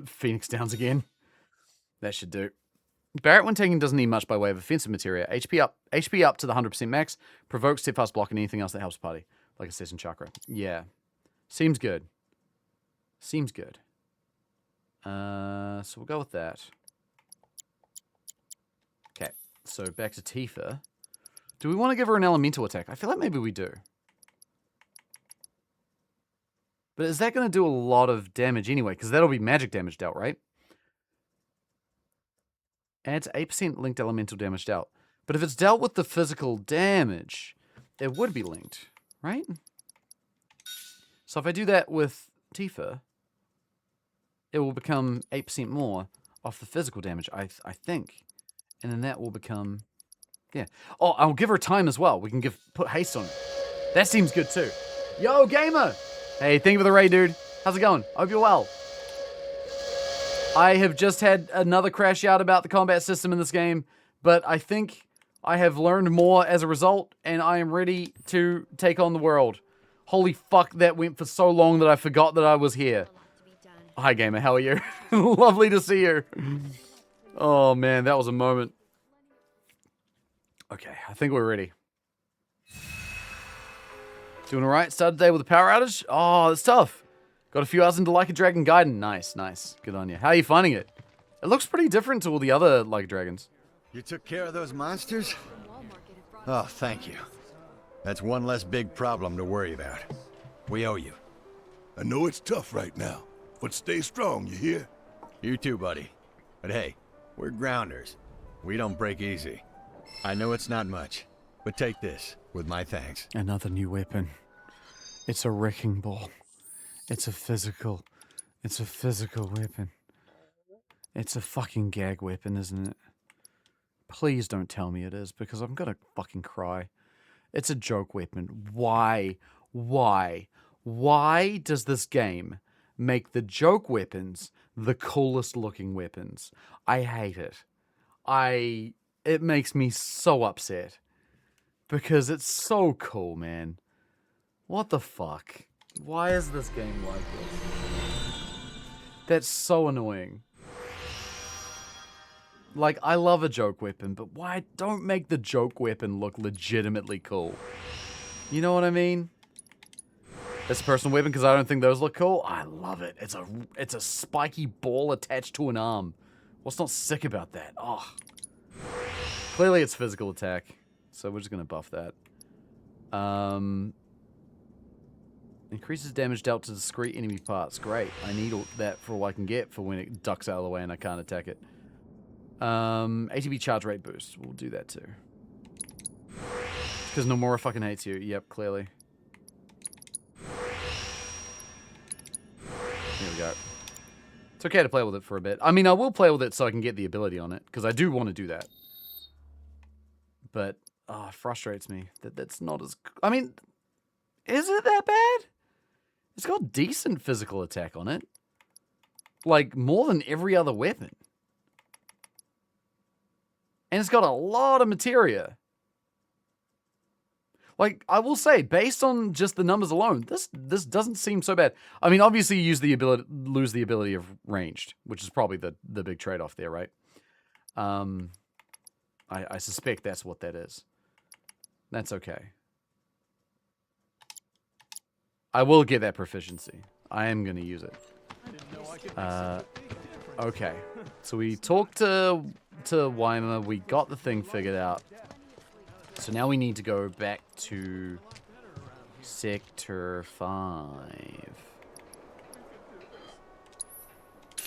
Phoenix Downs again. That should do. Barret, when taking, doesn't need much by way of offensive materia. HP up to the 100% max. Provokes steadfast block and anything else that helps party. Like Assassin Chakra. Yeah. Seems good. Seems good. So we'll go with that. Okay. So back to Tifa. Do we want to give her an elemental attack? I feel like maybe we do. But is that going to do a lot of damage anyway? Because that'll be magic damage dealt, right? Adds 8% linked elemental damage dealt. But if it's dealt with the physical damage, it would be linked, right? So if I do that with Tifa, it will become 8% more off the physical damage, I think. And then that will become... Yeah. Oh, I'll give her time as well. We can put haste on it. That seems good too. Yo, gamer! Hey, thank you for the raid, dude. How's it going? I hope you're well. I have just had another crash out about the combat system in this game, but I think I have learned more as a result, and I am ready to take on the world. Holy fuck, that went for so long that I forgot that I was here. Hi, gamer. How are you? Lovely to see you. Oh, man, that was a moment. Okay, I think we're ready. Doing all right? Started the day with a power outage? Oh, that's tough. Got a few hours into Like a Dragon Gaiden. Nice, nice. Good on you. How are you finding it? It looks pretty different to all the other Like a Dragons. You took care of those monsters? Oh, thank you. That's one less big problem to worry about. We owe you. I know it's tough right now, but stay strong, you hear? You too, buddy. But hey, we're grounders. We don't break easy. I know it's not much, but take this with my thanks. Another new weapon. It's a wrecking ball. It's a physical weapon. It's a fucking gag weapon, isn't it? Please don't tell me it is, because I'm gonna fucking cry. It's a joke weapon. Why? Why does this game make the joke weapons the coolest looking weapons? I hate it. It makes me so upset. Because it's so cool, man. What the fuck? Why is this game like this? That's so annoying. Like, I love a joke weapon, but why don't make the joke weapon look legitimately cool? You know what I mean? It's a personal weapon because I don't think those look cool. I love it. It's a spiky ball attached to an arm. What's not sick about that? Oh. Clearly it's physical attack. So we're just going to buff that. Increases damage dealt to discrete enemy parts. Great. I need that for all I can get for when it ducks out of the way and I can't attack it. ATB charge rate boost. We'll do that too. Because Nomura fucking hates you. Yep, clearly. Here we go. It's okay to play with it for a bit. I mean, I will play with it so I can get the ability on it. Because I do want to do that. But, oh, it frustrates me. That's not as... I mean, is it that bad? It's got decent physical attack on it. Like, more than every other weapon. And it's got a lot of materia. Like, I will say, based on just the numbers alone, this doesn't seem so bad. I mean, obviously you lose the ability of ranged, which is probably the big trade-off there, right? I suspect that's what that is. That's okay. I will get that proficiency. I am going to use it. Okay. So we talked to Weimar. We got the thing figured out. So now we need to go back to Sector 5.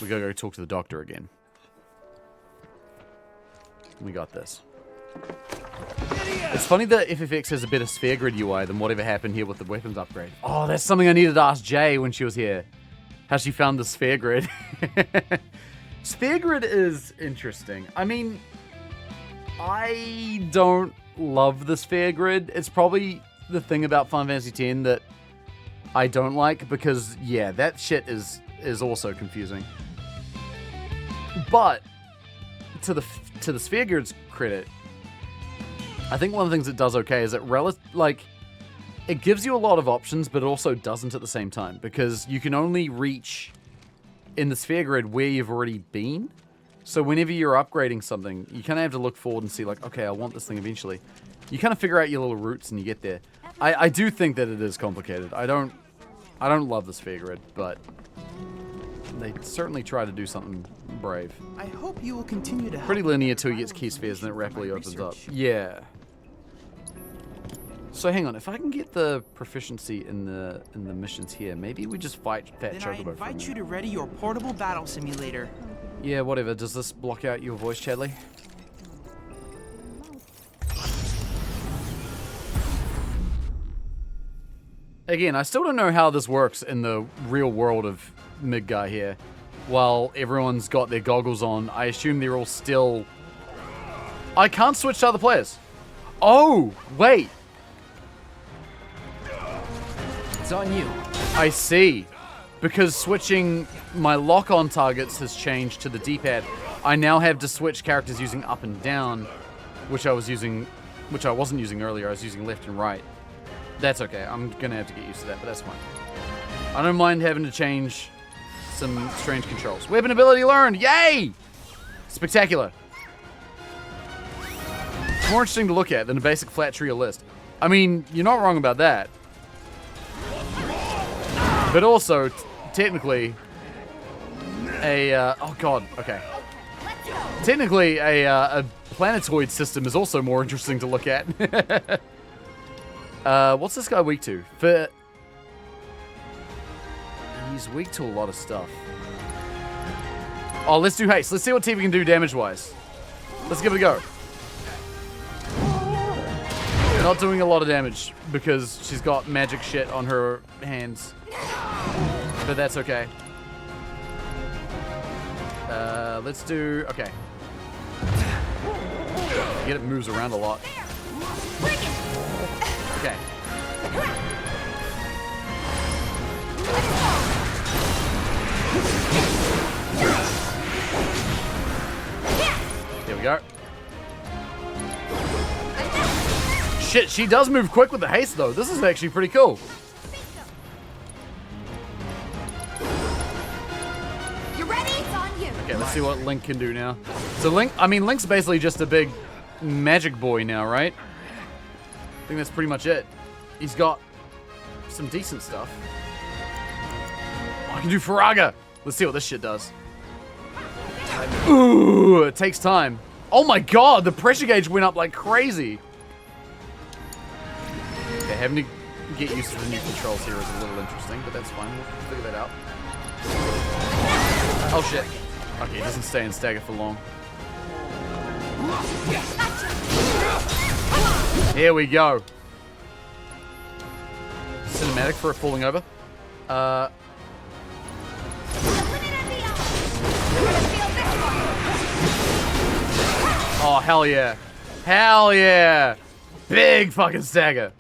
We gotta go talk to the doctor again. We got this. It's funny that FFX has a better sphere grid UI than whatever happened here with the weapons upgrade. Oh, that's something I needed to ask Jay when she was here. How she found the sphere grid. Sphere grid is interesting. I mean, I don't love the sphere grid. It's probably the thing about Final Fantasy X that I don't like because, yeah, that shit is also confusing. But to the sphere grid's credit, I think one of the things it does okay is it gives you a lot of options, but it also doesn't at the same time because you can only reach in the sphere grid where you've already been. So whenever you're upgrading something, you kind of have to look forward and see like, okay, I want this thing eventually. You kind of figure out your little routes and you get there. I do think that it is complicated. I don't love the sphere grid, but they certainly try to do something brave. I hope you will continue to help. Pretty linear till he gets key spheres and it rapidly opens up. Yeah. So hang on, if I can get the proficiency in the missions here, maybe we just fight Fat Then Chocobo. I invite you to ready your portable battle simulator. Yeah, whatever. Does this block out your voice, Chadley? Again, I still don't know how this works in the real world of Mig Guy here. While everyone's got their goggles on, I assume they're all still... I can't switch to other players. Oh, wait. It's on you. I see. Because switching my lock-on targets has changed to the D-pad. I now have to switch characters using up and down, which I wasn't using earlier. I was using left and right. That's okay. I'm gonna have to get used to that, but that's fine. I don't mind having to change some strange controls. Weapon ability learned! Yay! Spectacular. More interesting to look at than a basic flat tree or list. I mean, you're not wrong about that. But also, technically, oh god, okay. Technically, a planetoid system is also more interesting to look at. What's this guy weak to? He's weak to a lot of stuff. Oh, let's do haste. Let's see what Tifa can do damage-wise. Let's give it a go. Not doing a lot of damage because she's got magic shit on her hands. But that's okay. Let's do... Okay. Get it moves around a lot. Okay. Here we go. Shit, she does move quick with the haste though. This is actually pretty cool. You ready? It's on you. Okay, let's see what Link can do now. So Link's basically just a big magic boy now, right? I think that's pretty much it. He's got some decent stuff. Oh, I can do Faraga. Let's see what this shit does. Ooh, it takes time. Oh my god, the pressure gauge went up like crazy. Okay, having to get used to the new controls here is a little interesting, but that's fine. We'll figure that out. Oh shit. Okay, it doesn't stay in stagger for long. Here we go. Cinematic for it falling over. Oh, hell yeah. Hell yeah. Big fucking stagger.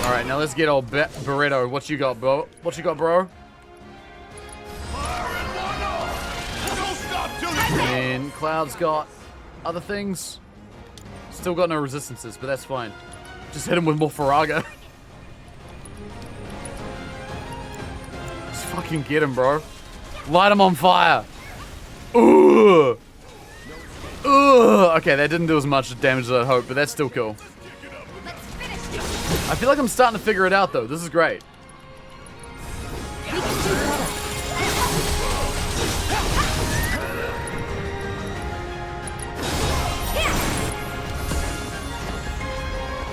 Alright, now let's get old Barretto. What you got, bro? What you got, bro? And Cloud's got other things. Still got no resistances, but that's fine. Just hit him with more Faraga. Just fucking get him, bro. Light him on fire. Ooh. Ooh. Okay, that didn't do as much damage as I'd hoped, but that's still cool. I feel like I'm starting to figure it out, though. This is great.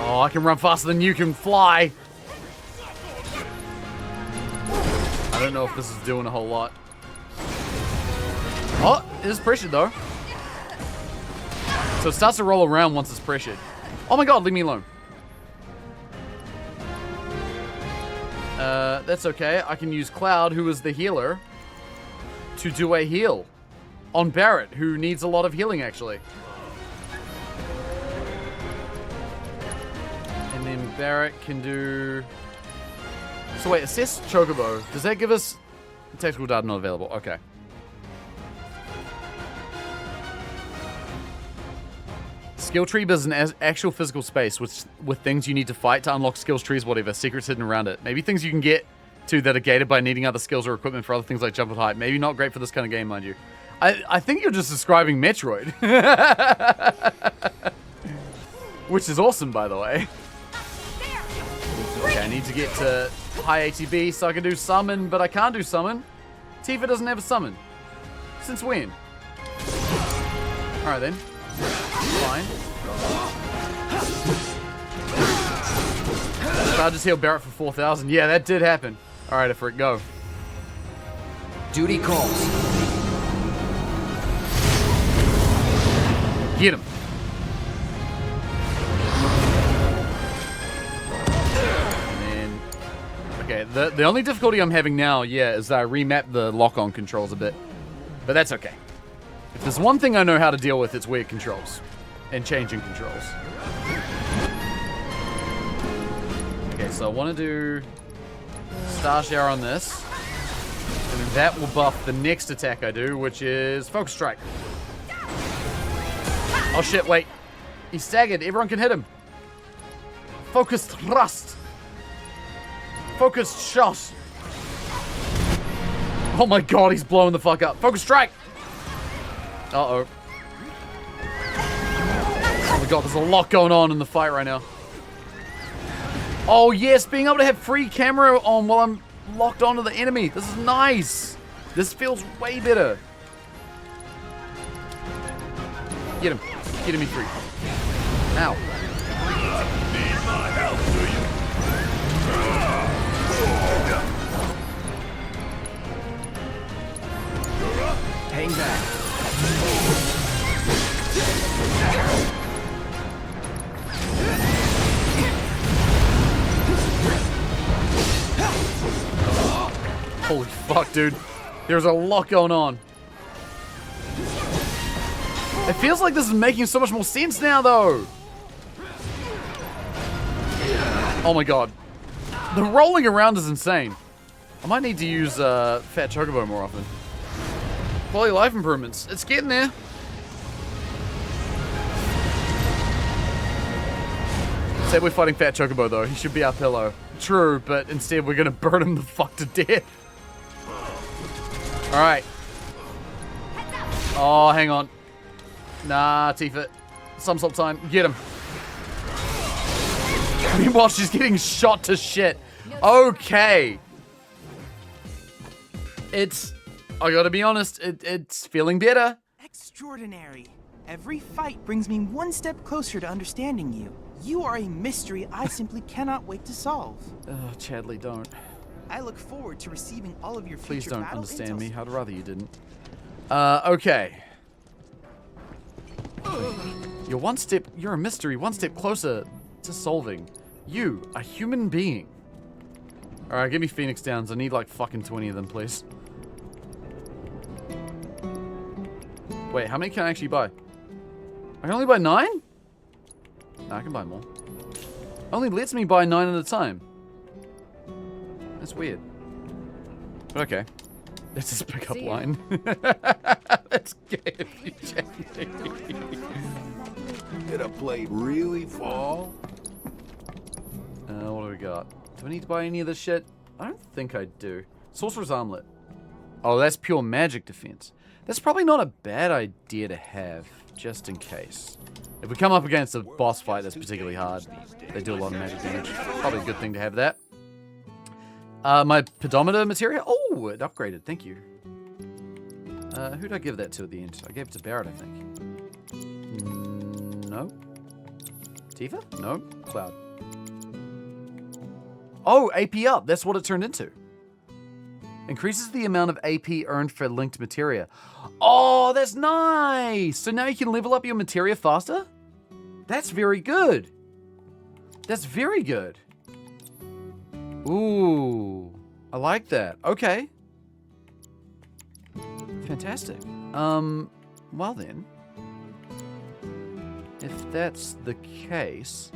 Oh, I can run faster than you can fly. I don't know if this is doing a whole lot. Oh, it is pressured though. So it starts to roll around once it's pressured. Oh my god, leave me alone. That's okay. I can use Cloud, who is the healer, to do a heal on Barrett, who needs a lot of healing actually. And then Barrett can do... So wait, assess Chocobo. Does that give us tactical data not available? Okay. Skill tree is an actual physical space with things you need to fight to unlock skills trees, whatever, secrets hidden around it. Maybe things you can get to that are gated by needing other skills or equipment for other things like jump and height. Maybe not great for this kind of game, mind you. I think you're just describing Metroid. Which is awesome, by the way. Okay, I need to get to high ATB so I can do summon, but I can't do summon. Tifa doesn't have a summon. Since when? Alright then. Fine. I just healed Barrett for 4,000. Yeah, that did happen. Alright, Ifrit, go. Duty calls. Get him. And then, okay, the only difficulty I'm having now, yeah, is that I remapped the lock-on controls a bit. But that's okay. If there's one thing I know how to deal with, it's weird controls. And changing controls. Okay, so I want to do Star Shower on this. And then that will buff the next attack I do, which is Focus Strike. Oh shit, wait. He's staggered. Everyone can hit him. Focus Thrust. Focus Shot. Oh my god, he's blowing the fuck up. Focus Strike. Uh-oh. Oh my god, there's a lot going on in the fight right now. Oh yes, being able to have free camera on while I'm locked onto the enemy. This is nice. This feels way better. Get him. Get him in free. Ow. Need my help, do you? Hang back. Holy fuck, dude. There's a lot going on. It feels like this is making so much more sense now, though. Oh my god. The rolling around is insane. I might need to use Fat Chocobo more often. Quality of life improvements. It's getting there. Say we're fighting Fat Chocobo, though. He should be our pillow. True, but instead we're going to burn him the fuck to death. Alright. Oh, hang on. Nah, Tifa. Some sort of time. Get him. Meanwhile, she's getting shot to shit. Okay. I gotta be honest, it's feeling better. Extraordinary. Every fight brings me one step closer to understanding you. You are a mystery I simply cannot wait to solve. Oh, Chadley, don't. I look forward to receiving all of your future Please don't battle understand intel. me. I'd rather you didn't. Okay. You're a mystery, one step closer to solving. You, a human being. Alright, give me Phoenix Downs. I need like fucking 20 of them, please. Wait, how many can I actually buy? I can only buy 9? No, I can buy more. Only lets me buy 9 at a time. That's weird. But okay. That's his pickup line. That's gay of you, Jamie. Did a plate really fall? What do we got? Do I need to buy any of this shit? I don't think I do. Sorcerer's Armlet. Oh, that's pure magic defense. That's probably not a bad idea to have, just in case. If we come up against a boss fight that's particularly hard, they do a lot of magic damage. Probably a good thing to have that. My pedometer material? Oh, it upgraded. Thank you. Who'd I give that to at the end? I gave it to Barrett, I think. No. Tifa? No. Cloud. Oh, AP up. That's what it turned into. Increases the amount of AP earned for linked materia. Oh, that's nice! So now you can level up your materia faster? That's very good. That's very good. Ooh, I like that. Okay. Fantastic. Well then. If that's the case,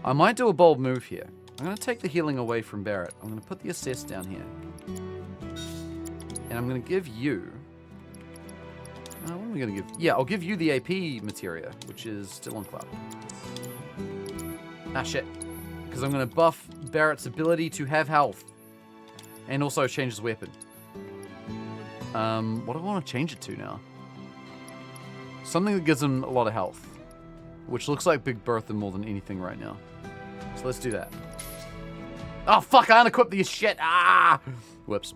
I might do a bold move here. I'm going to take the healing away from Barrett. I'm going to put the assess down here. And I'm going to give you... what am I going to give? Yeah, I'll give you the AP materia, which is still on Cloud. Ah, shit. Because I'm going to buff Barrett's ability to have health. And also change his weapon. What do I want to change it to now? Something that gives him a lot of health. Which looks like Big Bertha more than anything right now. So let's do that. Oh, fuck, I unequipped the shit. Ah! Whoops.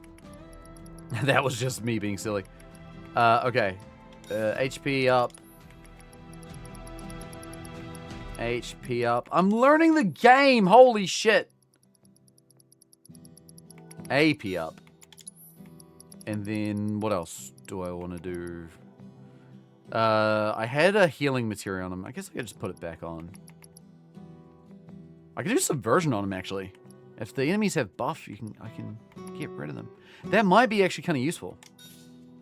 That was just me being silly. Okay. HP up. HP up. I'm learning the game. Holy shit. AP up. And then what else do I want to do? I had a healing material on him. I guess I could just put it back on. I can do subversion on him, actually. If the enemies have buff, I can get rid of them. That might be actually kind of useful.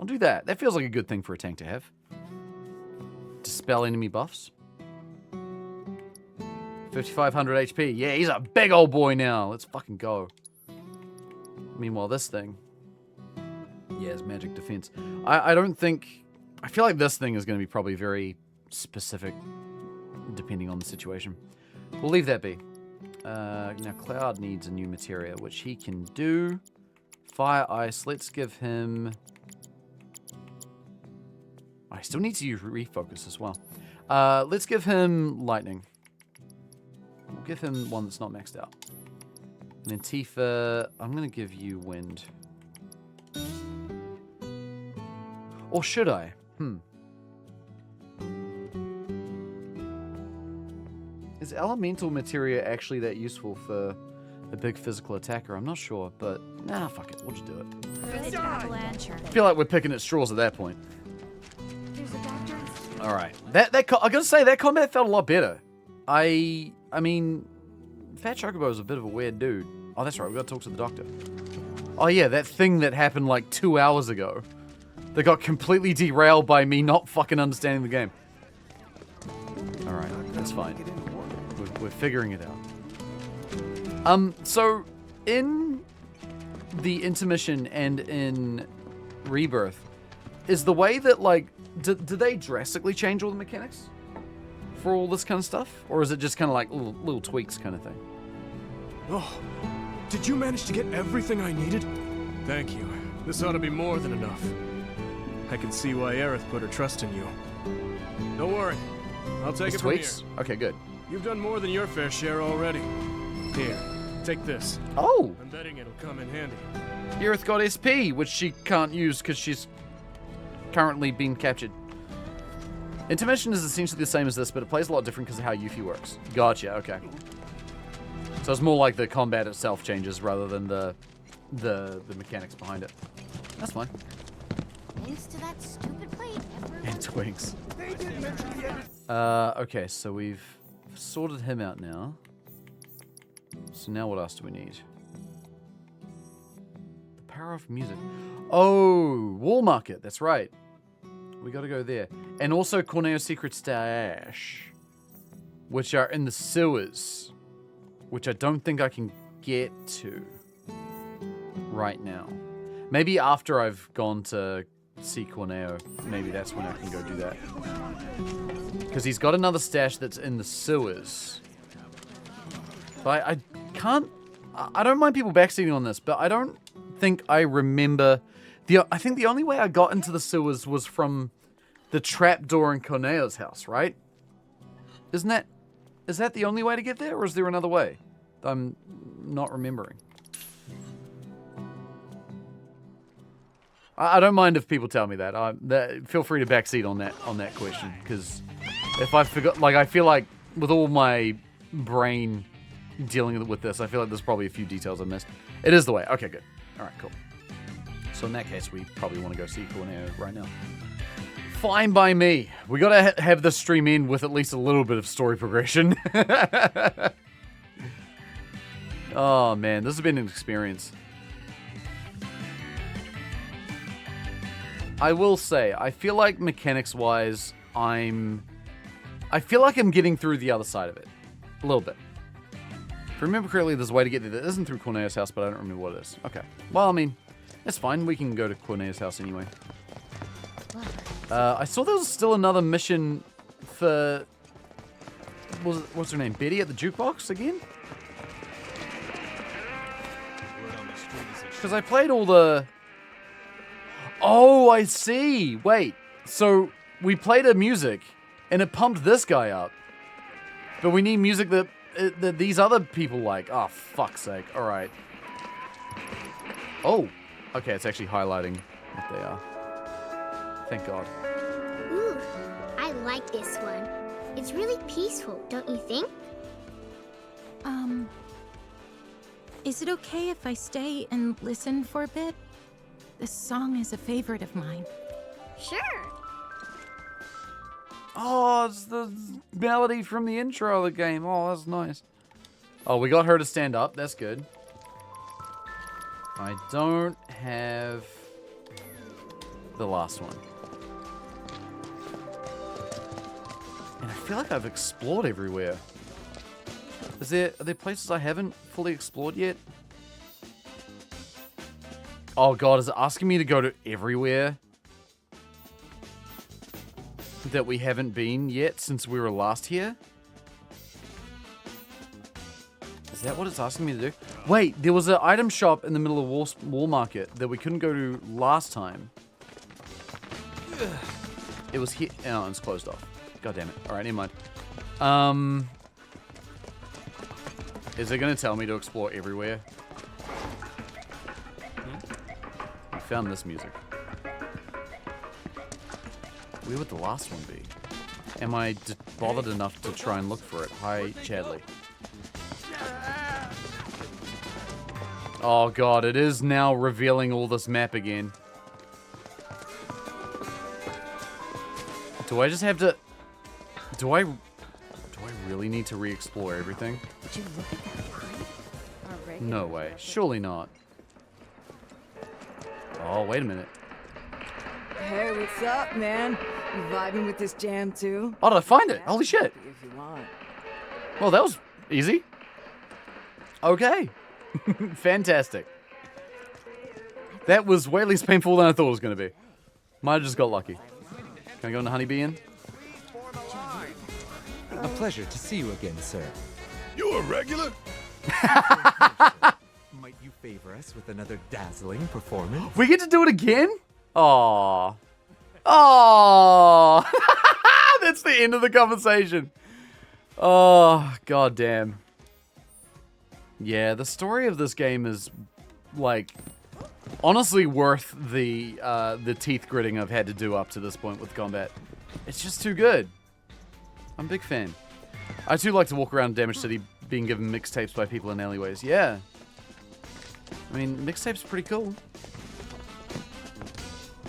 I'll do that. That feels like a good thing for a tank to have. Dispel enemy buffs. 5,500 HP. Yeah, he's a big old boy now. Let's fucking go. Meanwhile, this thing. Yeah, it's magic defense. I don't think... I feel like this thing is going to be probably very specific depending on the situation. We'll leave that be. Now, Cloud needs a new materia, which he can do. Fire Ice. Let's give him... I still need to use refocus as well. Let's give him Lightning. We'll give him one that's not maxed out. And then Tifa, I'm going to give you Wind. Or should I? Is elemental materia actually that useful for a big physical attacker? I'm not sure, but nah, fuck it. We'll just do it. I feel like we're picking at straws at that point. All right, I gotta say that combat felt a lot better. I mean, Fat Chocobo is a bit of a weird dude. Oh, that's right. We gotta talk to the doctor. Oh yeah, that thing that happened like 2 hours ago. That got completely derailed by me not fucking understanding the game. Alright, that's fine. We're figuring it out. So, in the intermission and in Rebirth, is the way that, like, do they drastically change all the mechanics? For all this kind of stuff? Or is it just kind of like little tweaks kind of thing? Oh, did you manage to get everything I needed? Thank you. This ought to be more than enough. I can see why Aerith put her trust in you. Don't worry. I'll take it from here. Okay, good. You've done more than your fair share already. Here, take this. Oh! I'm betting it'll come in handy. Aerith got SP, which she can't use because she's currently been captured. Intermission is essentially the same as this, but it plays a lot different because of how Yuffie works. Gotcha, okay. So it's more like the combat itself changes rather than the mechanics behind it. That's fine. Thanks to that stupid plate. And Twigs. Okay, so we've sorted him out now. So now what else do we need? The power of music. Oh, Wall Market, that's right. We gotta go there. And also Corneo's Secret Stash, which are in the sewers, which I don't think I can get to right now. Maybe after I've gone to see Corneo, maybe that's when I can go do that. Because he's got another stash that's in the sewers. But I can't... I don't mind people backseating on this, but I don't think I remember... I think the only way I got into the sewers was from the trapdoor in Corneo's house, right? Is that the only way to get there, or is there another way? I'm not remembering. I don't mind if people tell me that. Feel free to backseat on that question, because if I forgot, like, I feel like with all my brain dealing with this, I feel like there's probably a few details I missed. It is the way. Okay, good. All right, cool. So in that case, we probably want to go see Corneo right now. Fine by me. We gotta have this stream end with at least a little bit of story progression. Oh man, this has been an experience. I will say, I feel like mechanics-wise, I feel like I'm getting through the other side of it. A little bit. If I remember correctly, there's a way to get there that isn't through Corneo's house, but I don't remember what it is. Okay. Well, I mean, that's fine. We can go to Corneo's house anyway. I saw there was still another mission for... What's her name? Betty at the jukebox again? Because I played all the... Oh, I see. Wait. So, we played a music, and it pumped this guy up. But we need music that these other people like. Oh, fuck's sake. Alright. Oh. Okay, it's actually highlighting what they are. Thank God. Ooh, I like this one. It's really peaceful, don't you think? Is it okay if I stay and listen for a bit? This song is a favorite of mine. Sure. Oh, it's the melody from the intro of the game. Oh, that's nice. Oh, we got her to stand up. That's good. I don't have the last one. And I feel like I've explored everywhere. Are there places I haven't fully explored yet? Oh god, is it asking me to go to everywhere that we haven't been yet since we were last here? Is that what it's asking me to do? Wait, there was an item shop in the middle of Wall Market that we couldn't go to last time. It was here. Oh, it's closed off. God damn it. Alright, never mind. Is it going to tell me to explore everywhere? I found this music. Where would the last one be? Am I bothered enough to try and look for it? Hi, Chadley. Oh god, it is now revealing all this map again. Do I just have to... Do I really need to re-explore everything? Did you look at that pipe? No way. Surely not. Oh, wait a minute. Hey, what's up, man? You vibing with this jam too? Oh, did I find it? Holy shit. If you want. Well, that was easy. Okay. Fantastic. That was way less painful than I thought it was going to be. Might have just got lucky. Can I go into Honeybee Inn? A pleasure to see you again, sir. You a regular? Might you favor us with another dazzling performance? We get to do it again? Aww. Aww. That's the end of the conversation. Oh, god damn. Yeah, the story of this game is, like, honestly worth the teeth gritting I've had to do up to this point with combat. It's just too good. I'm a big fan. I too like to walk around Damage City being given mixtapes by people in alleyways. Yeah. I mean, mixtapes are pretty cool.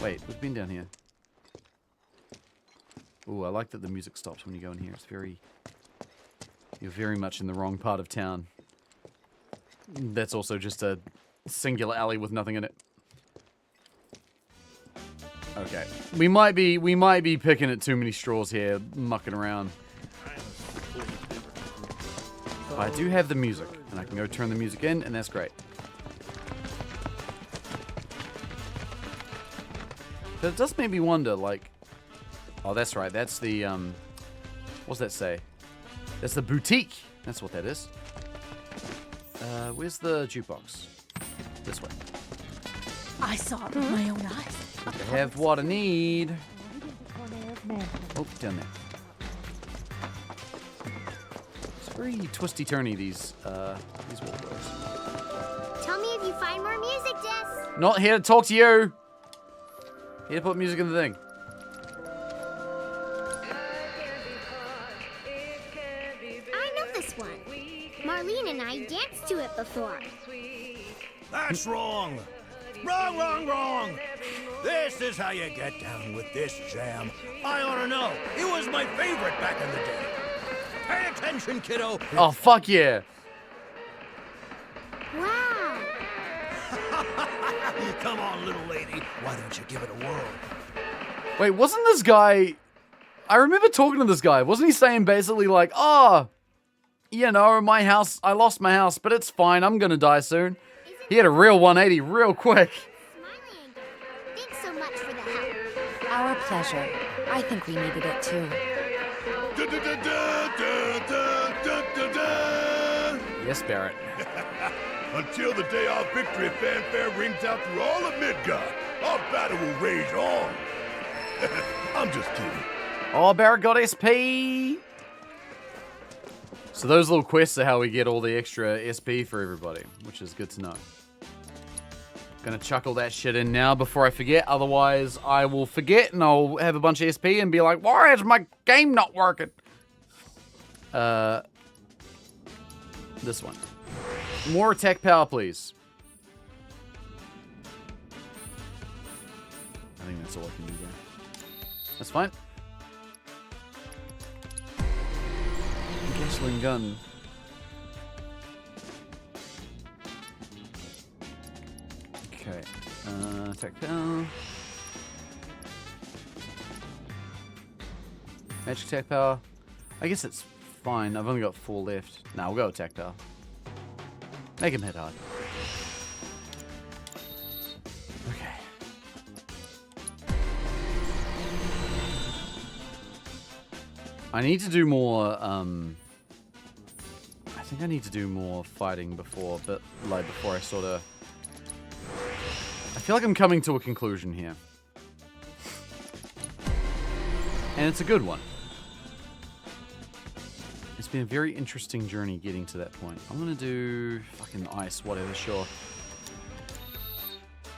Wait, we've been down here. Ooh, I like that the music stops when you go in here. It's very... You're very much in the wrong part of town. That's also just a singular alley with nothing in it. Okay. We might be picking at too many straws here, mucking around. But I do have the music, and I can go turn the music in, and that's great. But it does make me wonder, like... Oh, that's right. That's the, what's that say? That's the boutique. That's what that is. Where's the jukebox? This way. I saw it with my own eyes. I have what I need. Oh, down there. It's very twisty-turny, these walkways. Tell me if you find more music, Jess. Not here to talk to you. Here to put music in the thing. I know this one. Marlene and I danced to it before. That's wrong. Wrong, wrong, wrong! This is how you get down with this jam. I ought to know. It was my favorite back in the day. Pay attention, kiddo. Oh, fuck yeah. Wow. Come on, little lady. Why don't you give it a whirl? Wait, wasn't this guy... I remember talking to this guy. Wasn't he saying basically like, oh, you know, my house, I lost my house, but it's fine. I'm going to die soon. He had a real 180 real quick. Thanks so much for the help. Our pleasure. I think we needed it too. Yes, Barrett. Until the day our victory fanfare rings out through all of Midgard, our battle will rage on. I'm just kidding. Oh, Barrett got SP. So those little quests are how we get all the extra SP for everybody, which is good to know. Gonna chuckle that shit in now before I forget, otherwise I will forget and I'll have a bunch of SP and be like, why is my game not working? This one. More attack power, please. I think that's all I can do there. That's fine. Gasoline gun. Okay. Attack power. Magic attack power. I guess it's fine. I've only got 4 left. Nah, we'll go attack power. Make him hit hard. Okay. I need to do more, I think I need to do more fighting before, but like before I sort of... I feel like I'm coming to a conclusion here. And it's a good one. It's been a very interesting journey getting to that point. I'm gonna do fucking ice, whatever, sure.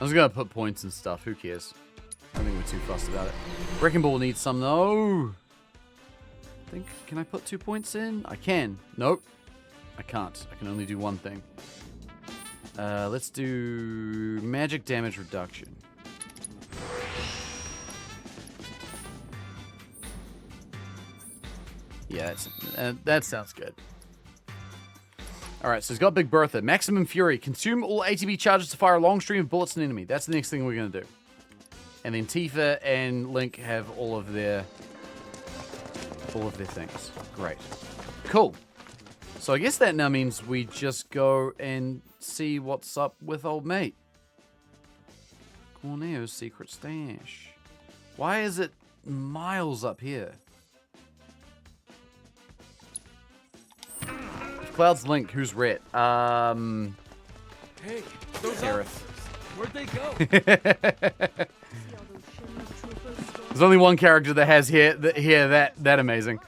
I was gonna put points and stuff, who cares? I don't think we're too fussed about it. Wrecking Ball needs some though. I think, can I put 2 points in? I can. Nope. I can't. I can only do one thing. Let's do magic damage reduction. Yeah, that sounds good. Alright, so he's got Big Bertha. Maximum Fury. Consume all ATB charges to fire a long stream of bullets at an enemy. That's the next thing we're going to do. And then Tifa and Link have all of their things. Great. Cool. So I guess that now means we just go and see what's up with old mate. Corneo's secret stash. Why is it miles up here? Cloud's Link, who's Rhett? Hey, those Aerith. Where'd they go? There's only one character that has here that amazing.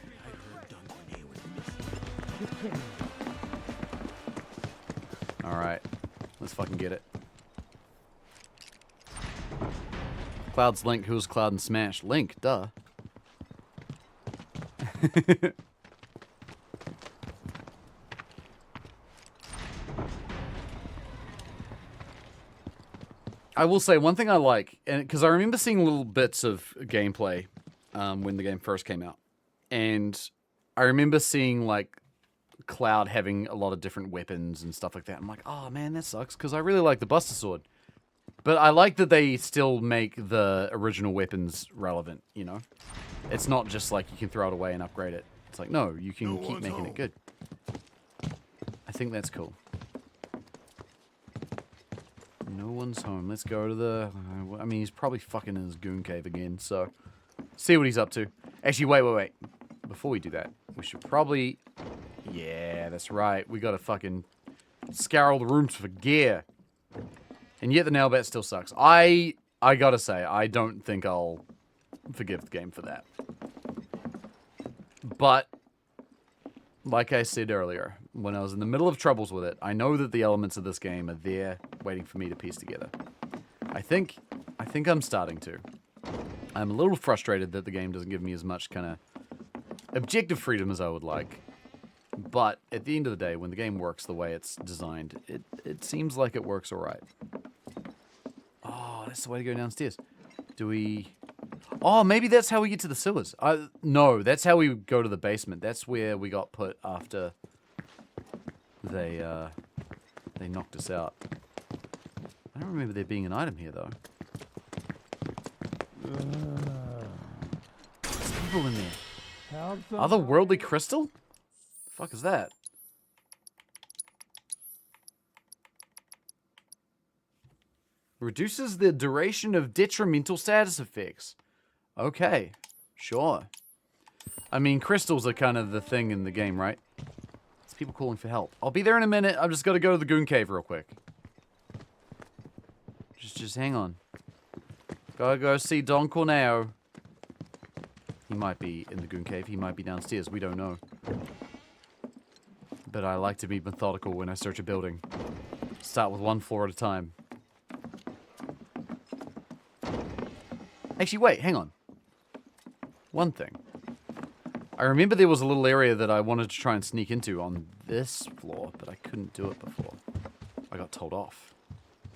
Alright. Let's fucking get it. Cloud's Link, who's Cloud and Smash? Link, duh. I will say one thing I like, and because I remember seeing little bits of gameplay when the game first came out, and I remember seeing like Cloud having a lot of different weapons and stuff like that. I'm like, oh man, that sucks because I really like the Buster Sword, but I like that they still make the original weapons relevant. You know, it's not just like you can throw it away and upgrade it. It's like no, you can keep making it good. I think that's cool. No one's home. Let's go to the... I mean, he's probably fucking in his goon cave again, so... See what he's up to. Actually, wait. Before we do that, we should probably... Yeah, that's right. We gotta fucking scour all the rooms for gear. And yet the nail bat still sucks. I gotta say, I don't think I'll forgive the game for that. But... Like I said earlier, when I was in the middle of troubles with it, I know that the elements of this game are there waiting for me to piece together. I think I'm starting to. I'm a little frustrated that the game doesn't give me as much kind of objective freedom as I would like. But at the end of the day, when the game works the way it's designed, it seems like it works alright. Oh, that's the way to go downstairs. Do we... Oh, maybe that's how we get to the sewers. No, that's how we go to the basement. That's where we got put after they knocked us out. I don't remember there being an item here, though. There's people in there. Otherworldly crystal? The fuck is that? Reduces the duration of detrimental status effects. Okay, sure. I mean, crystals are kind of the thing in the game, right? It's people calling for help. I'll be there in a minute. I've just got to go to the Goon Cave real quick. Just hang on. Gotta go see Don Corneo. He might be in the Goon Cave. He might be downstairs. We don't know. But I like to be methodical when I search a building. Start with one floor at a time. Actually, wait, hang on. One thing. I remember there was a little area that I wanted to try and sneak into on this floor, but I couldn't do it before. I got told off.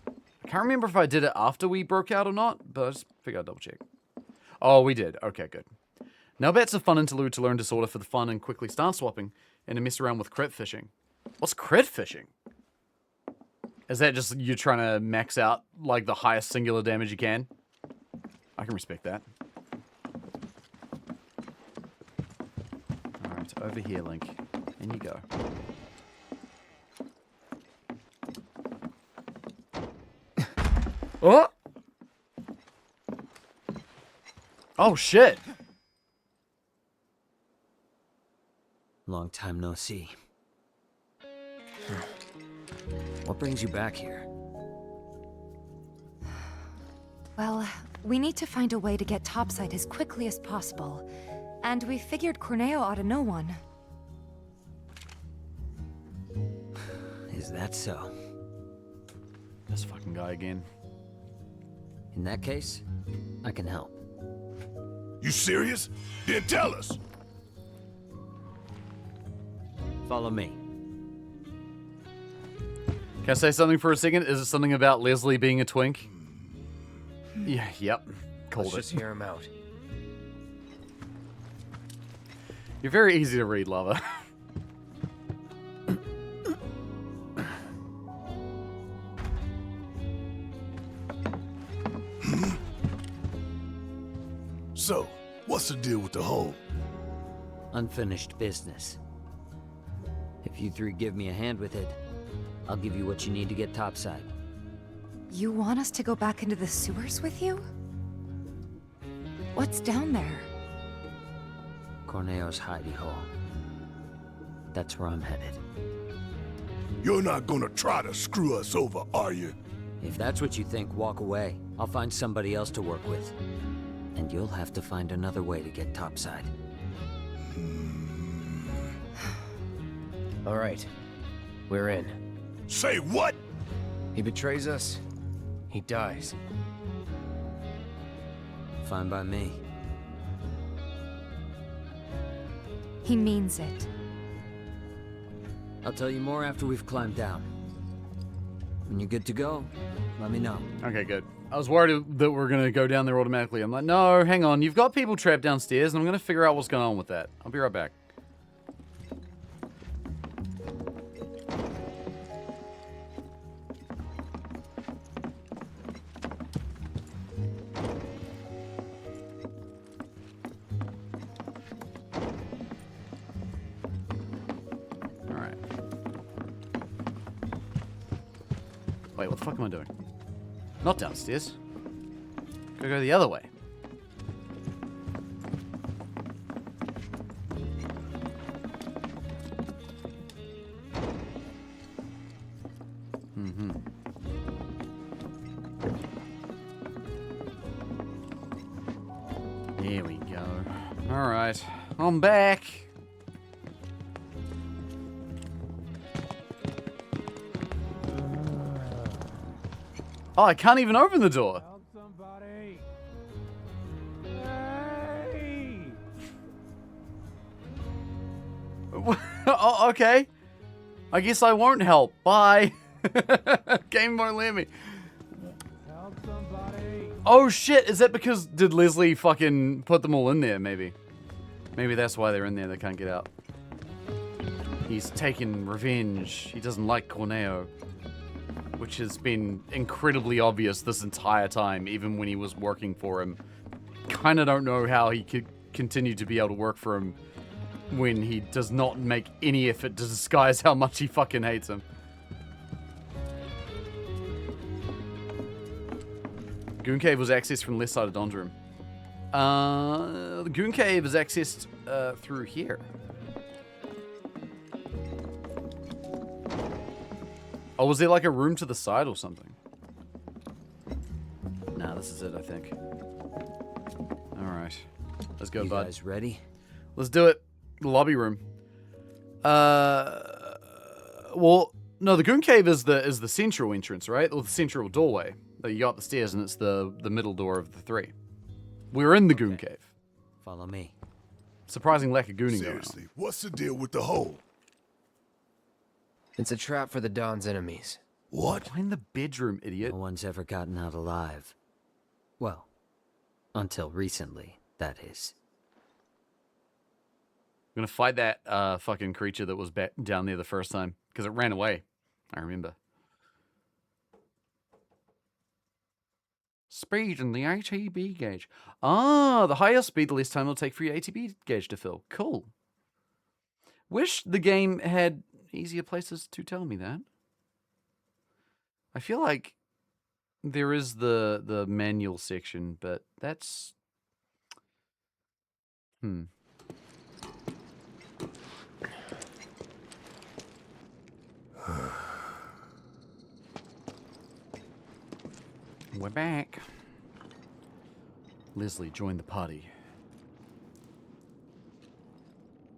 I can't remember if I did it after we broke out or not, but I just figured I'd double check. Oh, we did. Okay, good. Now that's a fun interlude to learn disorder for the fun and quickly stance swapping, and to mess around with crit fishing. What's crit fishing? Is that just you trying to max out, like, the highest singular damage you can? I can respect that. Alright, over here, Link. In you go. Oh! Oh, shit! Long time no see. What brings you back here? Well, we need to find a way to get topside as quickly as possible. And we figured Corneo ought to know one. Is that so? This fucking guy again. In that case, I can help. You serious? Then tell us. Follow me. Can I say something for a second? Is it something about Leslie being a twink? Yeah, yep. Called Let's just hear him out. You're very easy to read, lover. So, what's the deal with the hole? Unfinished business. If you three give me a hand with it, I'll give you what you need to get topside. You want us to go back into the sewers with you? What's down there? Corneo's hidey hole. That's where I'm headed. You're not gonna try to screw us over, are you? If that's what you think, walk away. I'll find somebody else to work with. And you'll have to find another way to get topside. All right. We're in. Say what? He betrays us. He dies. Fine by me. He means it. I'll tell you more after we've climbed down. When you're good to go, let me know. Okay, good. I was worried that we're going to go down there automatically. I'm like, no, hang on. You've got people trapped downstairs, and I'm going to figure out what's going on with that. I'll be right back. Alright. Wait, what the fuck am I doing? Not downstairs. Gotta go the other way. There we go. Alright. I'm back. Oh, I can't even open the door. Help somebody. Oh, okay. I guess I won't help. Bye. Game won't let me. Help somebody. Oh shit, is that because did Leslie fucking put them all in there, maybe? Maybe that's why they're in there, they can't get out. He's taken revenge. He doesn't like Corneo. Which has been incredibly obvious this entire time, even when he was working for him. Kinda don't know how he could continue to be able to work for him when he does not make any effort to disguise how much he fucking hates him. Goon Cave was accessed from the left side of Don's room. The Goon Cave is accessed through here. Oh, was there like a room to the side or something? Nah, this is it, I think. Alright. Let's go, bud. You guys ready? Let's do it. The lobby room. Well, no, the Goon Cave is the central entrance, right? Or the central doorway. You got the stairs and it's the middle door of the three. We're in the Goon Cave. Follow me. Surprising lack of gooning going on. Seriously, what's the deal with the hole? It's a trap for the Don's enemies. What? Why in the bedroom, idiot? No one's ever gotten out alive. Well, until recently, that is. I'm gonna fight that fucking creature that was back down there the first time. Because it ran away. I remember. Speed in the ATB gauge. Ah, the higher speed, the less time it'll take for your ATB gauge to fill. Cool. Wish the game had easier places to tell me that. I feel like there is the manual section, but that's... We're back. Leslie joined the party.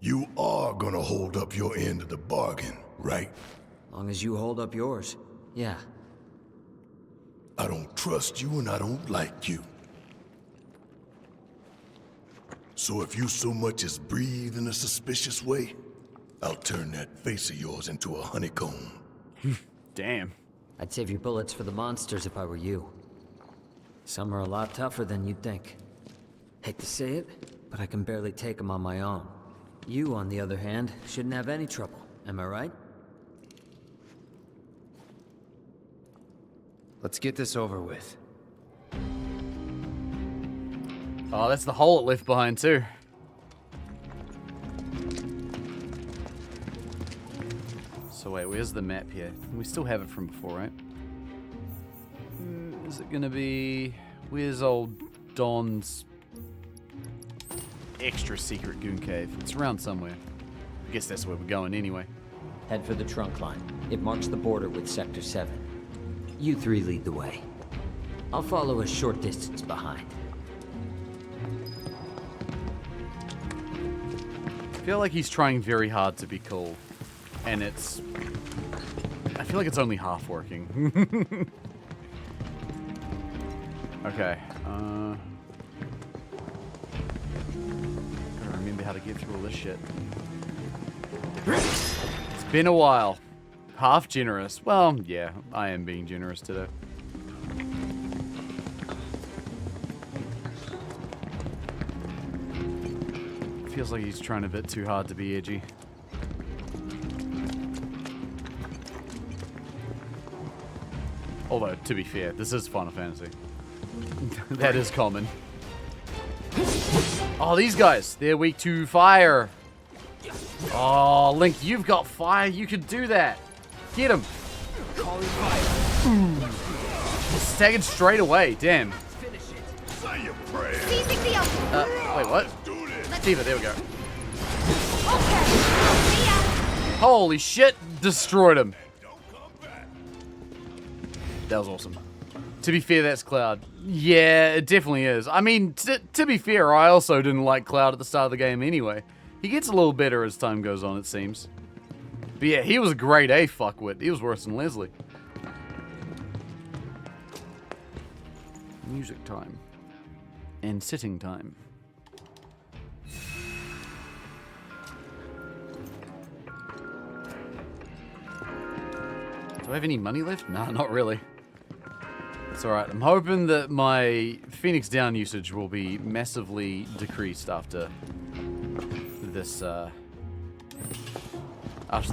You are gonna hold up your end of the bargain, right? Long as you hold up yours, yeah. I don't trust you and I don't like you. So if you so much as breathe in a suspicious way, I'll turn that face of yours into a honeycomb. Damn. I'd save your bullets for the monsters if I were you. Some are a lot tougher than you'd think. Hate to say it, but I can barely take them on my own. You, on the other hand, shouldn't have any trouble. Am I right? Let's get this over with. Oh, that's the hole it left behind too. So wait, where's the map here? We still have it from before, right? Is it gonna be... Where's old Don's extra secret Goon Cave? It's around somewhere. I guess that's where we're going anyway. Head for the trunk line. It marks the border with Sector 7. You three lead the way. I'll follow a short distance behind. I feel like he's trying very hard to be cool. And it's... I feel like it's only half working. Okay, gotta remember how to get through all this shit. It's been a while. Half generous. Well, yeah, I am being generous today. Feels like he's trying a bit too hard to be edgy. Although, to be fair, this is Final Fantasy. That is common. Oh, these guys. They're weak to fire. Oh, Link, you've got fire. You could do that. Get him. Staggered straight away. Damn. Wait, what? Tifa, there we go. Holy shit. Destroyed him. That was awesome. To be fair, that's Cloud. Yeah, it definitely is. I mean, to be fair, I also didn't like Cloud at the start of the game anyway. He gets a little better as time goes on, it seems. But yeah, he was a grade A fuckwit. He was worse than Leslie. Music time. And sitting time. Do I have any money left? Nah, not really. It's alright. I'm hoping that my Phoenix Down usage will be massively decreased after this, after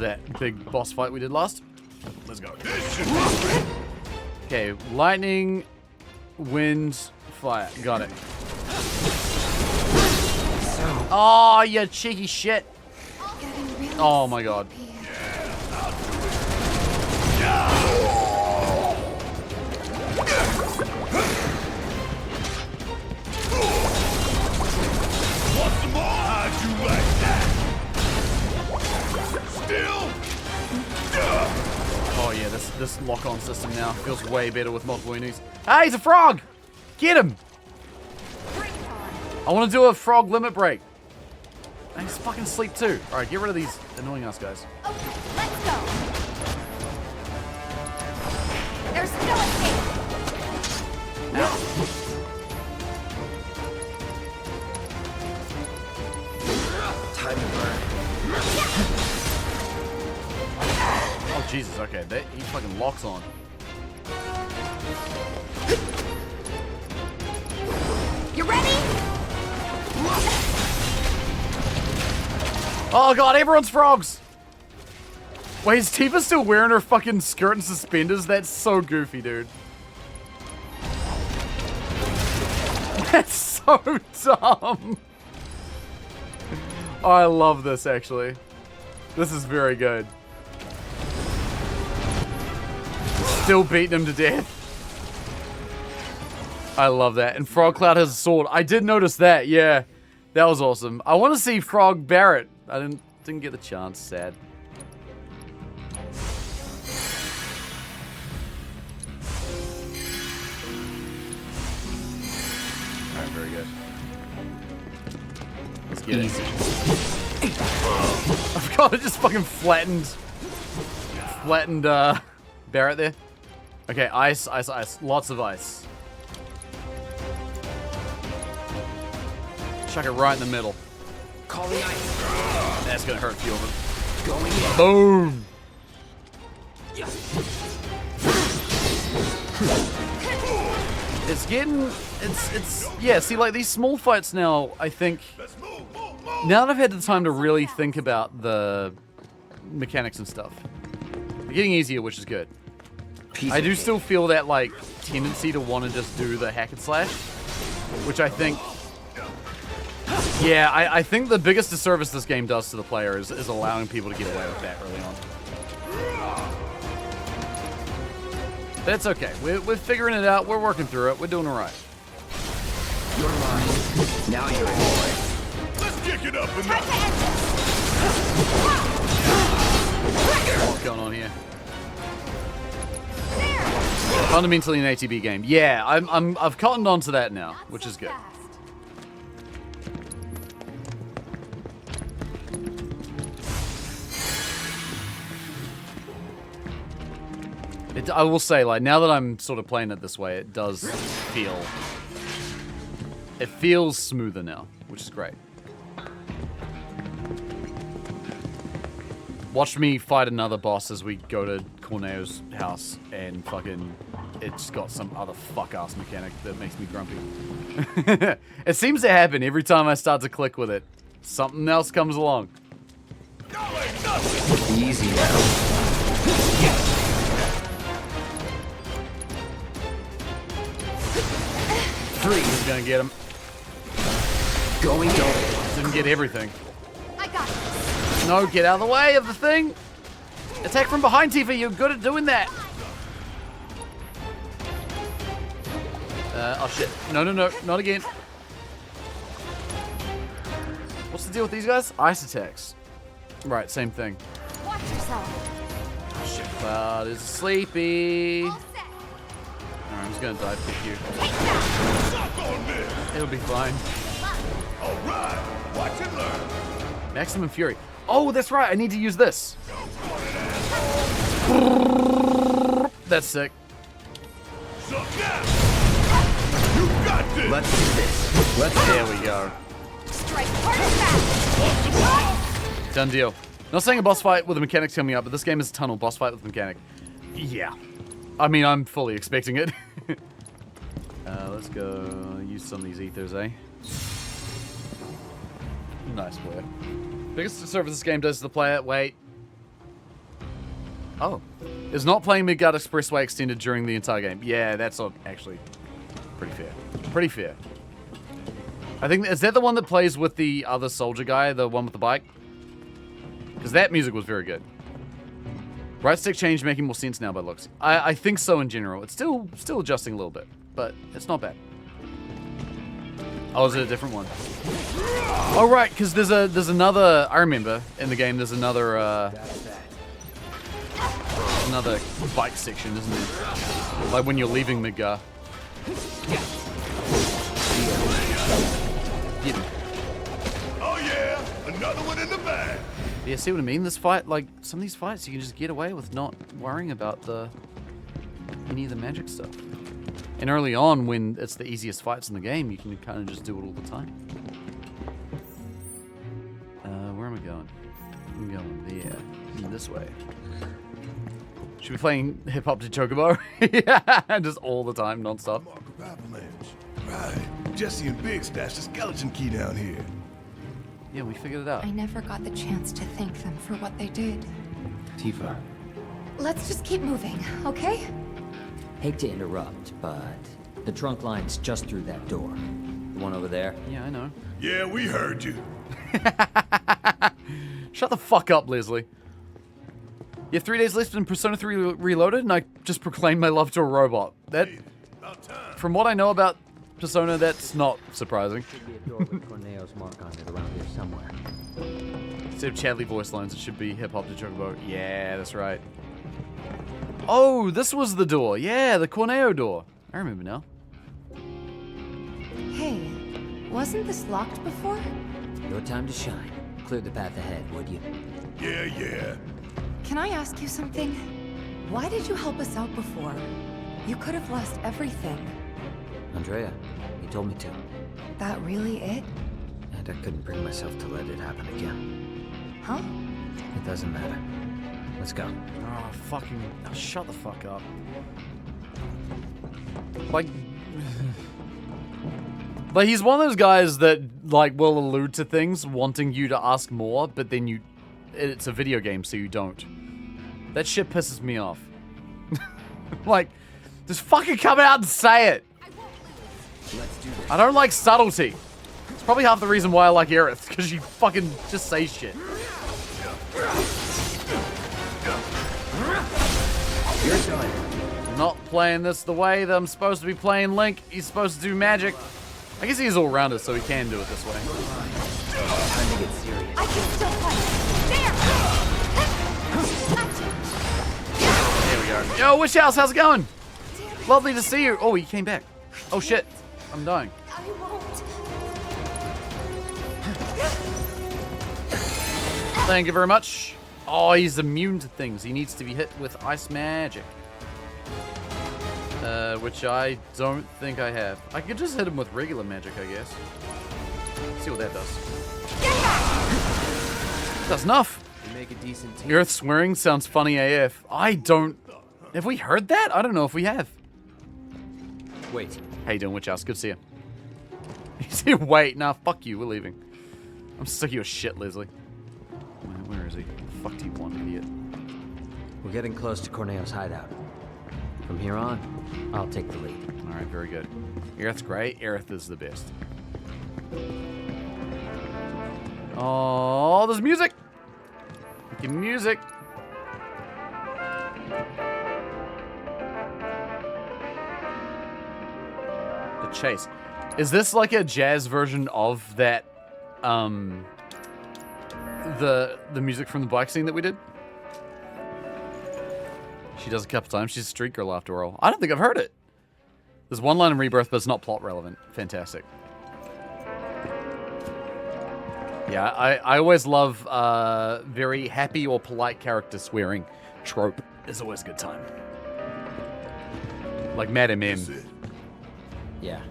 that big boss fight we did last. Let's go. Okay, lightning, wind, fire. Got it. Oh, you cheeky shit. Oh my god. Want some more? How'd you like that? Still? Oh yeah, this lock-on system now feels way better with multiple enemies. Hey, he's a frog! Get him! I want to do a frog limit break. And he's fucking asleep too. Alright, get rid of these annoying ass guys. Okay, let's go. There's no escape. Time to burn. Oh Jesus, okay, he fucking locks on. You ready? Oh god, everyone's frogs! Wait, is Tifa still wearing her fucking skirt and suspenders? That's so goofy, dude. That's so dumb. Oh, I love this, actually. This is very good. Still beating him to death. I love that. And Frog Cloud has a sword. I did notice that, yeah. That was awesome. I want to see Frog Barrett. I didn't get the chance, sad. Alright, very good. Let's get it. I forgot I just fucking flattened Barrett there. Okay, ice, ice, ice. Lots of ice. Chuck it right in the middle. Call the ice. That's gonna hurt a few of them. Going in. Boom! It's getting, it's, yeah, see, like, these small fights now, I think, now that I've had the time to really think about the mechanics and stuff, they're getting easier, which is good. I do still feel that, like, tendency to want to just do the hack and slash, which I think, yeah, I think the biggest disservice this game does to the player is allowing people to get away with that early on. But it's okay. We're figuring it out. We're working through it. We're doing all right. You're mine. Now you're in boy. Let's kick it up and What's going on here? Fundamentally an ATB game. Yeah, I've cottoned on to that now, which is good. I will say, like, now that I'm sort of playing it this way, it does feel... It feels smoother now, which is great. Watch me fight another boss as we go to Corneo's house and fucking... It's got some other fuck-ass mechanic that makes me grumpy. It seems to happen every time I start to click with it. Something else comes along. Easy now. He's gonna get him. Going. Didn't get everything. I got it. No, get out of the way of the thing. Attack from behind, Tifa. You're good at doing that. Oh shit. No, not again. What's the deal with these guys? Ice attacks. Right, same thing. Watch yourself. Oh shit. Cloud is sleepy. Alright, I'm just gonna dive kick you. It'll be fine. Alright, watch and learn. Maximum Fury. Oh, that's right, I need to use this. That's sick. So now, you got this. Let's do this. There we go. Strike hard and fast. Done deal. Not saying a boss fight with the mechanics coming up, but this game is a tunnel boss fight with mechanic. Yeah. I mean, I'm fully expecting it. let's go use some of these ethers, eh? Nice player. Biggest service this game does to the player. Wait. Oh. Is not playing Midgard Expressway Extended during the entire game. Yeah, that's not actually pretty fair. Pretty fair. I think, is that the one that plays with the other soldier guy, the one with the bike? Because that music was very good. Right stick change making more sense now by looks. I think so in general. It's still adjusting a little bit, but it's not bad. Oh, is it a different one? Oh right, because there's another. I remember in the game there's another bike section, isn't there? Like when you're leaving Midgar. Get him. Oh yeah, another one in the bag. Yeah, see what I mean? This fight, like some of these fights, you can just get away with not worrying about any of the magic stuff. And early on, when it's the easiest fights in the game, you can kind of just do it all the time. Where am I going? I'm going there. This way. Should we be playing Hip Hop to Chocobo? Yeah, just all the time, non-stop. Right. Jesse and Big stashed a skeleton key down here. Yeah, we figured it out. I never got the chance to thank them for what they did. Tifa. Let's just keep moving, okay? Hate to interrupt, but the trunk line's just through that door. The one over there? Yeah, I know. Yeah, we heard you. Shut the fuck up, Leslie. You have 3 days left in Persona 3 Reloaded, and I just proclaimed my love to a robot. That, from what I know about Persona, that's not surprising. Should be a door with Corneo's mark on it around here somewhere. Instead of Chadley voice lines, it should be Hip Hop to Chocobo. Yeah, that's right. Oh, this was the door. Yeah, the Corneo door. I remember now. Hey, wasn't this locked before? Your time to shine. Clear the path ahead, would you? Yeah. Can I ask you something? Why did you help us out before? You could have lost everything. Andrea, he told me to. That really it? And I couldn't bring myself to let it happen again. Huh? It doesn't matter. Let's go. Oh, fucking... Oh, shut the fuck up. Like... Like, he's one of those guys that, like, will allude to things wanting you to ask more, but then you... It's a video game, so you don't. That shit pisses me off. Like, just fucking come out and say it! Let's do this. I don't like subtlety. It's probably half the reason why I like Aerith, because you fucking just say shit. You're done. I'm not playing this the way that I'm supposed to be playing Link. He's supposed to do magic. I guess he's all-rounded, so he can do it this way. Time to get serious. I can still fight. There we go. Yo, Wish House, how's it going? Lovely to see you. Oh, he came back. Oh shit, I'm dying. I won't. Thank you very much. Oh, he's immune to things. He needs to be hit with ice magic. Which I don't think I have. I could just hit him with regular magic, I guess. See what that does. That's enough. We make a decent team. Earth swearing sounds funny AF. I don't... Have we heard that? I don't know if we have. Wait. How you doing, Witch House? Good to see you. He said, wait. Nah, fuck you. We're leaving. I'm sick of your shit, Leslie. Where is he? What the fuck do you want, idiot? We're getting close to Corneo's hideout. From here on, I'll take the lead. Alright, very good. Aerith's great. Aerith is the best. Oh, there's music! Give me music! The chase. Is this like a jazz version of that, the music from the bike scene that we did? She does a couple times. She's a street girl after all. I don't think I've heard it. There's one line in Rebirth, but it's not plot relevant. Fantastic. Yeah, I always love very happy or polite character swearing. Trope is always a good time. Like Madam M. Yeah.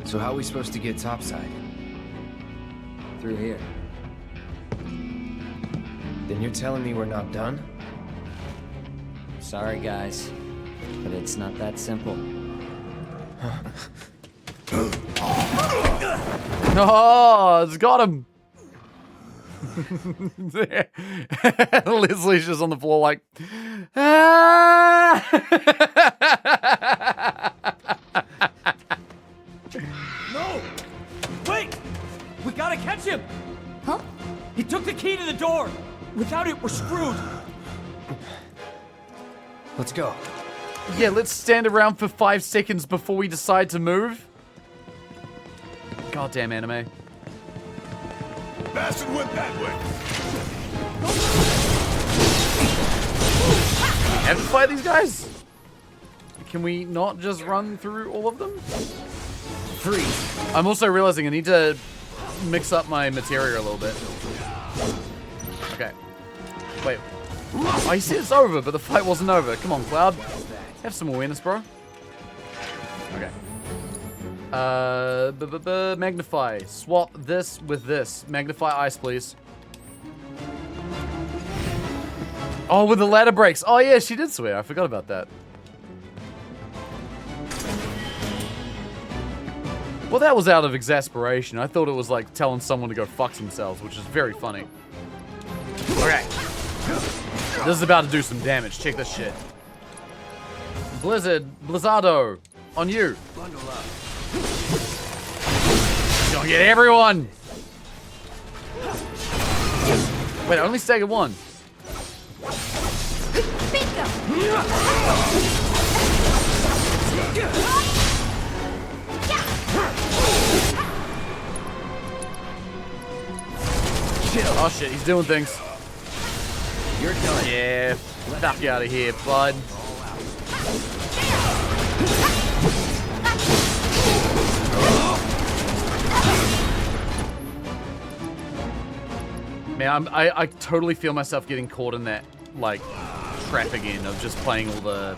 So how are we supposed to get topside? Through here. Then you're telling me we're not done? Sorry, guys, but it's not that simple. Oh, it's got him. Leslie's just on the floor like, ah! No! Wait! We gotta catch him! Huh? He took the key to the door! Without it, we're screwed! Let's go. Yeah, let's stand around for 5 seconds before we decide to move. Goddamn anime. Bastard went that way. Have to fight these guys? Can we not just run through all of them? Freeze. I'm also realizing I need to mix up my materia a little bit. Okay. Wait. I said it's over, but the fight wasn't over. Come on, Cloud. Have some awareness, bro. Okay. Magnify. Swap this with this. Magnify ice, please. Oh, with the ladder breaks. Oh, yeah, she did swear. I forgot about that. Well, that was out of exasperation. I thought it was like telling someone to go fuck themselves, which is very funny. Okay. This is about to do some damage. Check this shit. Blizzardo, on you. Bundle up. Gonna get everyone. Wait, only stagger one. Oh shit, he's doing things. You're done. Yeah, fuck you out of here, bud. Man, I totally feel myself getting caught in that, like, trap again of just playing all the,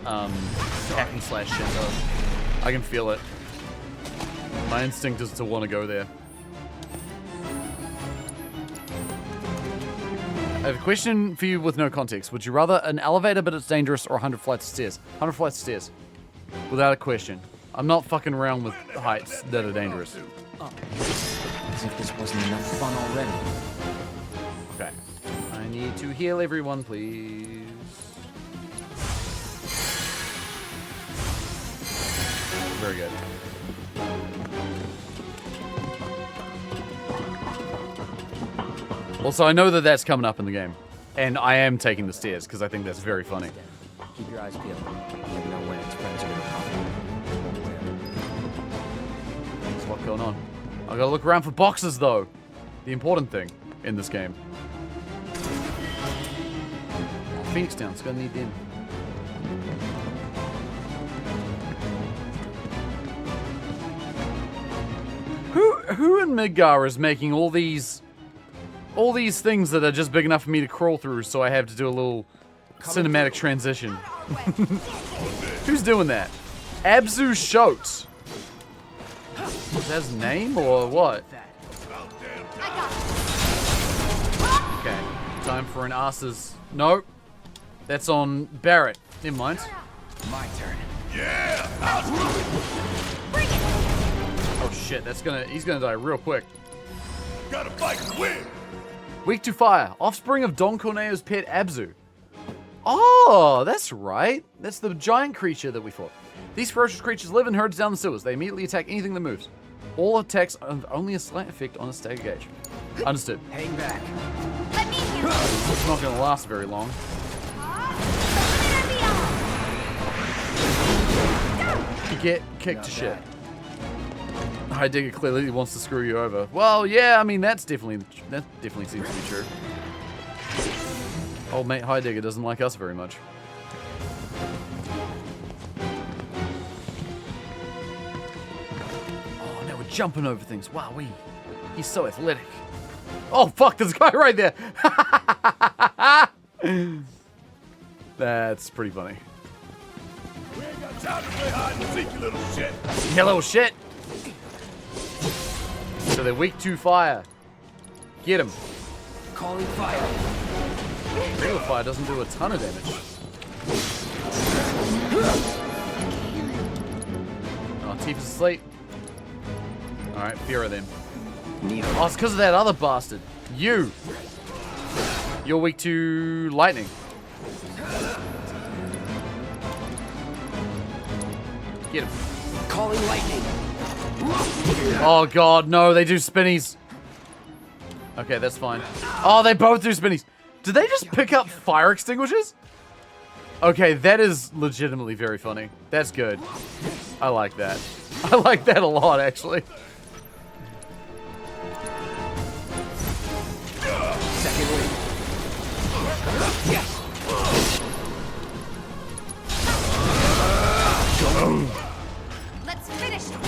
hack and slash shit, though. I can feel it. My instinct is to want to go there. I have a question for you with no context. Would you rather an elevator but it's dangerous or 100 flights of stairs? 100 flights of stairs. Without a question. I'm not fucking around with heights that are dangerous. Oh. As if this wasn't enough fun already. Okay. I need to heal everyone, please. Very good. Also, I know that that's coming up in the game. And I am taking the stairs, because I think that's very funny. Keep your eyes peeled. You never know when its friends are gonna pop up. What's going on? I gotta look around for boxes, though. The important thing in this game. Phoenix Town's gonna need them. Who in Midgar is making all these things that are just big enough for me to crawl through, so I have to do a little cinematic transition? Who's doing that? Abzu Shotes. Is that his name or what? Okay, time for an asses. No, that's on Barrett. Never mind. My turn. Yeah! Oh shit, he's gonna die real quick. Gotta fight to win! Weak to fire. Offspring of Don Corneo's pet Abzu. Oh, that's right. That's the giant creature that we fought. These ferocious creatures live in herds down the sewers. They immediately attack anything that moves. All attacks have only a slight effect on a stagger gauge. Understood. Hang back. It's not gonna last very long. You get kicked to shit. Heidegger clearly wants to screw you over. Well, yeah, I mean that definitely seems to be true. Old mate Heidegger doesn't like us very much. Oh, now we're jumping over things. Wow, he's so athletic. Oh fuck, there's a guy right there. That's pretty funny. We ain't got time to play hide and seek, you little shit. Yeah, little shit. So they're weak to fire. Get him. Calling fire. Regular fire doesn't do a ton of damage. Oh, Tifa's asleep. Alright, fear of them. Oh, it's because of that other bastard. You. You're weak to lightning. Get him. Calling lightning. Oh god, no, they do spinnies. Okay, that's fine. Oh, they both do spinnies. Did they just pick up fire extinguishers? Okay, that is legitimately very funny. That's good. I like that. I like that a lot, actually. Second wing. Yes. Let's finish it.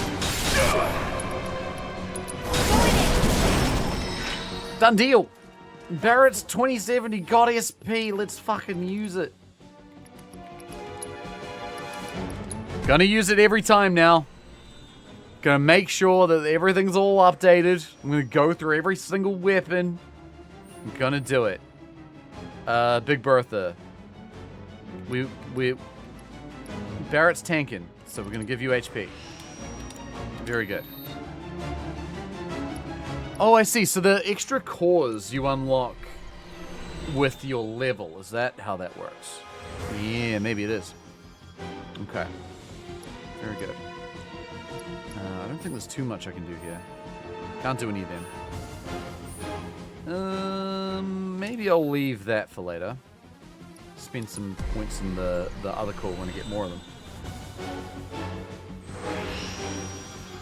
Done deal. Barrett's 2070 got SP. Let's fucking use it. Gonna use it every time now. Gonna make sure that everything's all updated. I'm gonna go through every single weapon. I'm gonna do it. Big Bertha. Barrett's tanking, so we're gonna give you HP. Very good. Oh, I see. So the extra cores you unlock with your level. Is that how that works? Yeah, maybe it is. Okay. Very good. I don't think there's too much I can do here. Can't do any of them. Maybe I'll leave that for later. Spend some points in the other core when I get more of them.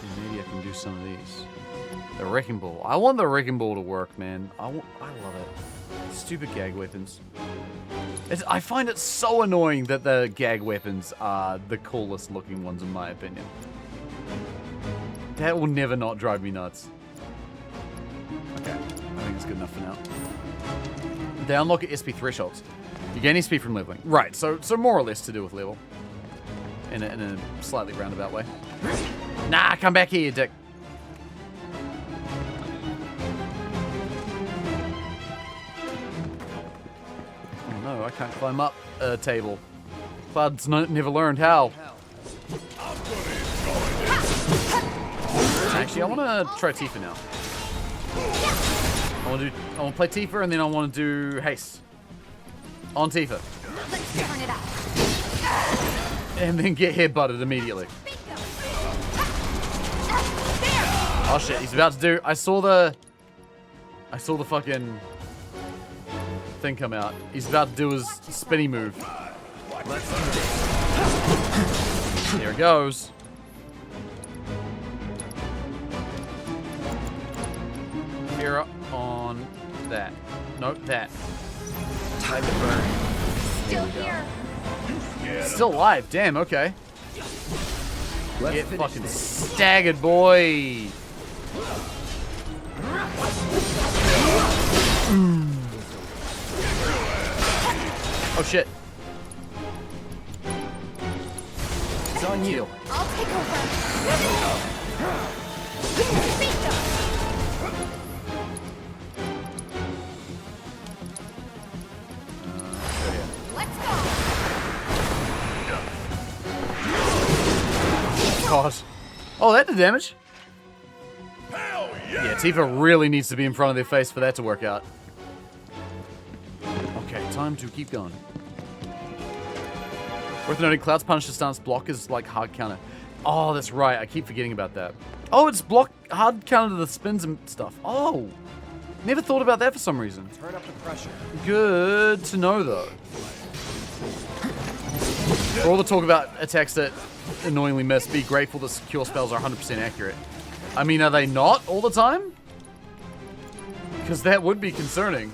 And maybe I can do some of these. The Wrecking Ball. I want the Wrecking Ball to work, man. I love it. Stupid gag weapons. I find it so annoying that the gag weapons are the coolest looking ones in my opinion. That will never not drive me nuts. Okay, I think it's good enough for now. They unlock at SP thresholds. You gain SP from leveling. Right, so more or less to do with level. In a slightly roundabout way. Nah, come back here, you dick. Oh no, I can't climb up a table. Cloud's never learned how. Actually, I want to try Tifa now. I want to play Tifa and then I want to do haste on Tifa. Let's turn it up. And then get headbutted immediately. Oh shit, he's about to do. I saw the fucking thing come out. He's about to do his spinny move. There it goes. Here on that. Nope, that. Time to burn. Still here. Still alive. Damn, okay. Get fucking this. staggered, boy. Oh shit. It's on you. I'll take over. Let's go. God. Oh, that did damage. Yeah, Tifa really needs to be in front of their face for that to work out. Okay, time to keep going. Worth noting, Cloud's punish to stance block is like hard counter. Oh, that's right. I keep forgetting about that. Oh, it's block hard counter to the spins and stuff. Oh, never thought about that for some reason. Turn up the pressure. Good to know, though. For all the talk about attacks that annoyingly miss, be grateful that secure spells are 100% accurate. I mean, are they not all the time? Because that would be concerning.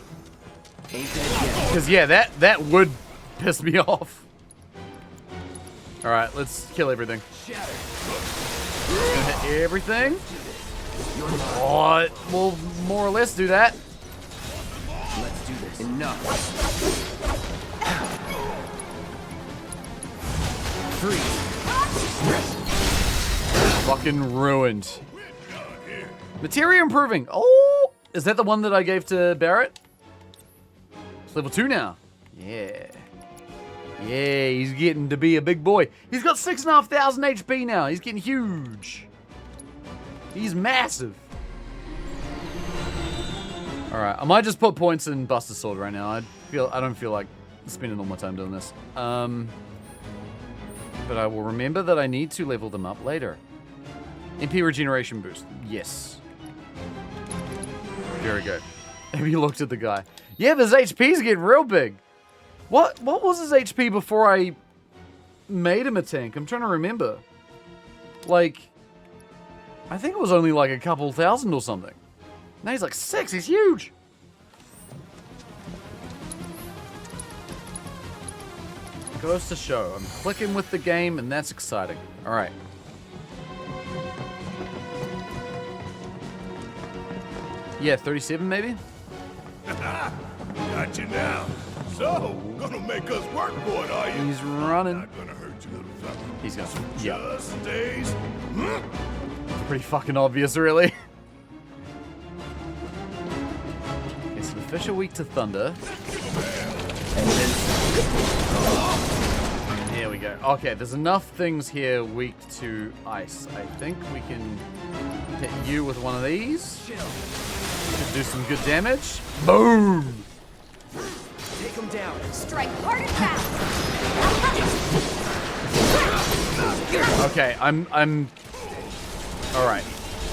Because, yeah, that would piss me off. Alright, let's kill everything. Gonna hit everything. Oh, we'll more or less do that. Let's do this. Enough. Freeze. Fucking ruined. Materia improving. Oh, is that the one that I gave to Barrett? It's level 2 now. Yeah. Yeah, he's getting to be a big boy. He's got 6,500 HP now. He's getting huge. He's massive. Alright, I might just put points in Buster Sword right now. I don't feel like spending all my time doing this. But I will remember that I need to level them up later. MP regeneration boost. Yes. Very good. Have you looked at the guy? Yeah, his HP's getting real big. What was his HP before I made him a tank? I'm trying to remember. Like, I think it was only like a couple thousand or something. Now he's like 6. He's huge. Goes to show. I'm clicking with the game, and that's exciting. All right. Yeah, 37 maybe? Got you now. So, gonna make us work for it, are you? He's running. Not gonna hurt you, little fella. He's gonna. Yeah. Just stays. Pretty fucking obvious, really. Okay, so the fish are weak to thunder. And then. There we go. Okay, there's enough things here weak to ice. I think we can hit you with one of these. Should do some good damage. Boom! Take him down. Strike hard and fast. Okay, I'm all right.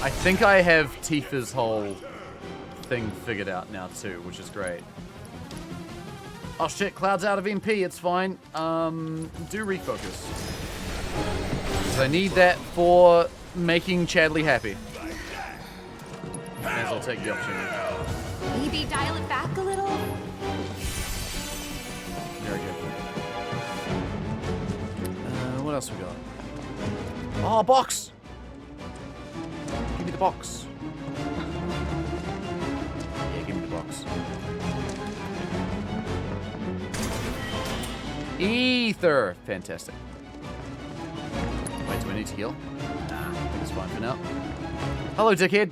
I think I have Tifa's whole thing figured out now too, which is great. Oh shit, Cloud's out of MP, it's fine. Do refocus. Because I need that for making Chadley happy. May as well take the opportunity. Maybe dial it back a little? Very good. What else we got? Oh, box! Give me the box. Yeah, give me the box. Ether! Fantastic. Wait, do I need to heal? Nah, I think it's fine for now. Hello, dickhead.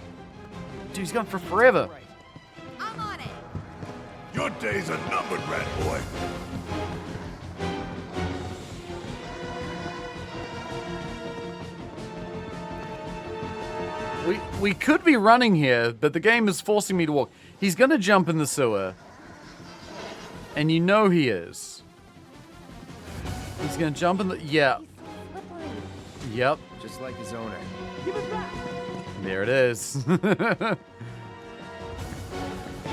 Dude, he's gone for forever. I'm on it. Your days are numbered, rat boy. We could be running here, but the game is forcing me to walk. He's gonna jump in the sewer. And you know he is. He's gonna jump in the... Yeah. Yep. Just like his owner. Give it back. There it is.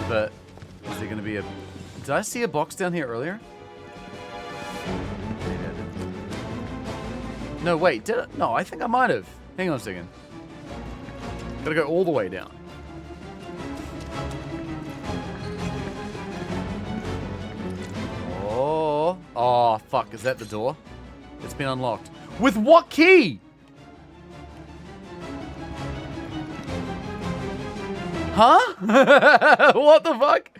But is there gonna be a... Did I see a box down here earlier? Maybe I didn't. No, wait. Did I? No, I think I might have. Hang on a second. Gotta go all the way down. Oh. Oh, fuck. Is that the door? It's been unlocked. With what key? Huh? What the fuck?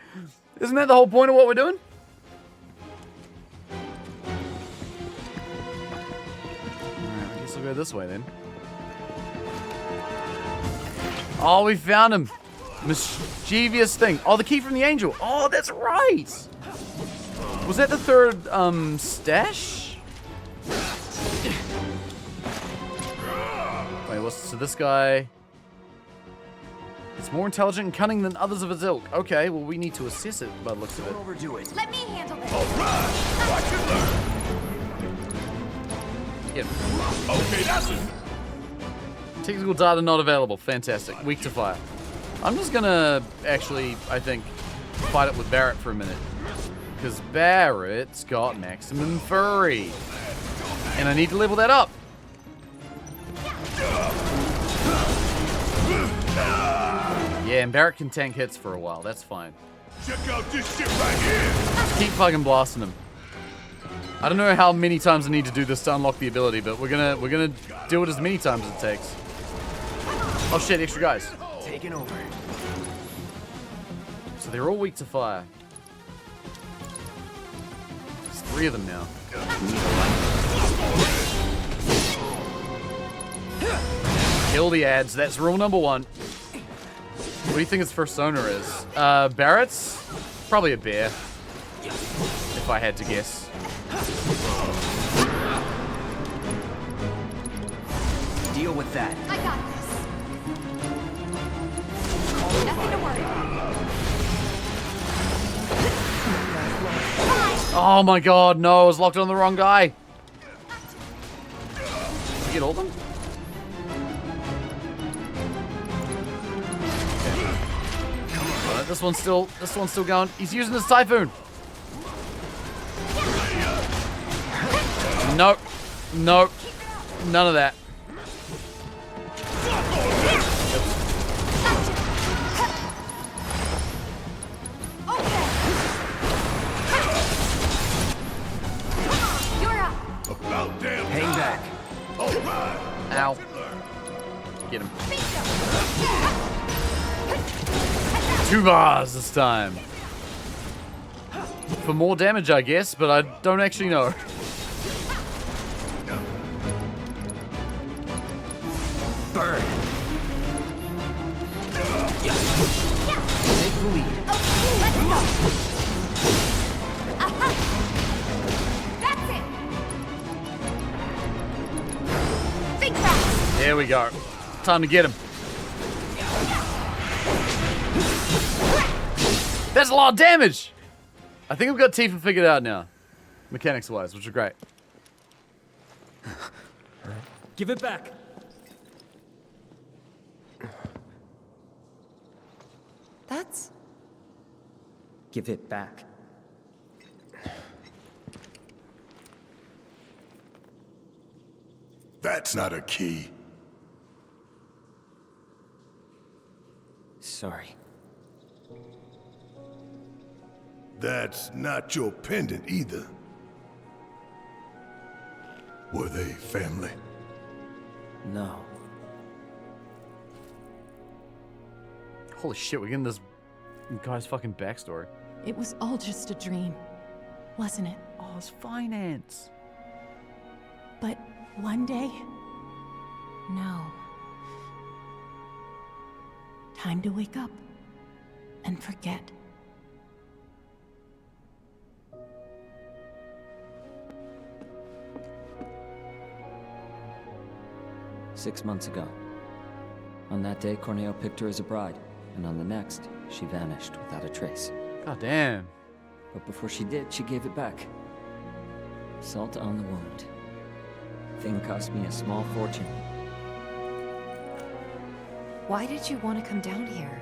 Isn't that the whole point of what we're doing? Alright, I guess I'll go this way then. Oh, we found him. Mischievous thing. Oh, the key from the angel. Oh, that's right. Was that the third, stash? Wait, so this guy... It's more intelligent and cunning than others of its ilk. Okay, well, we need to assess it by the looks of it. Don't overdo it. Let me handle this. Watch it learn. Yep. Okay, that's it. Technical data not available. Fantastic. Weak to fire. I'm just gonna actually, I think, fight it with Barrett for a minute. Because Barrett's got maximum furry. And I need to level that up. Yeah, and Barrett can tank hits for a while. That's fine. Check out this shit right here. Just keep fucking blasting him. I don't know how many times I need to do this to unlock the ability, but we're gonna do it as many times as it takes. Oh shit, extra guys. Taking over. So they're all weak to fire. There's 3 of them now. Kill the ads. That's rule number 1. What do you think its first owner is? Barrett's? Probably a bear. If I had to guess. Deal with that. I got this. Nothing to worry about. Oh my god, no, I was locked on the wrong guy. Did you get all of them? Alright, this one's still going. He's using his typhoon. Nope. Nope. None of that. About damn Hang back. All right. Ow. Get him. 2 bars this time. For more damage, I guess, but I don't actually know. Burn. Take the lead. That's it. Think fast. There we go. Time to get him. That's a lot of damage. I think we've got Tifa figured out now, mechanics-wise, which is great. Give it back. That's... Give it back. That's not a key. Sorry. That's not your pendant either. Were they family? No. Holy shit, we're getting this guy's fucking backstory. It was all just a dream, wasn't it? Oh, it's finance. But one day, no. Time to wake up and forget. "6 months ago. On that day, Corneo picked her as a bride, and on the next, she vanished without a trace. God damn. But before she did, she gave it back. Salt on the wound. Thing cost me a small fortune. Why did you want to come down here?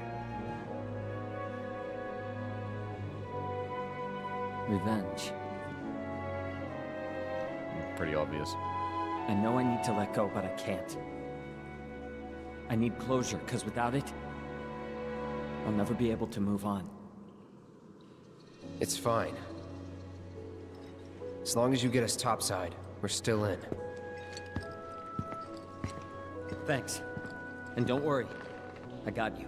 Revenge. Pretty obvious. I know I need to let go, but I can't. I need closure, because without it, I'll never be able to move on. It's fine. As long as you get us topside, we're still in. Thanks. And don't worry. I got you.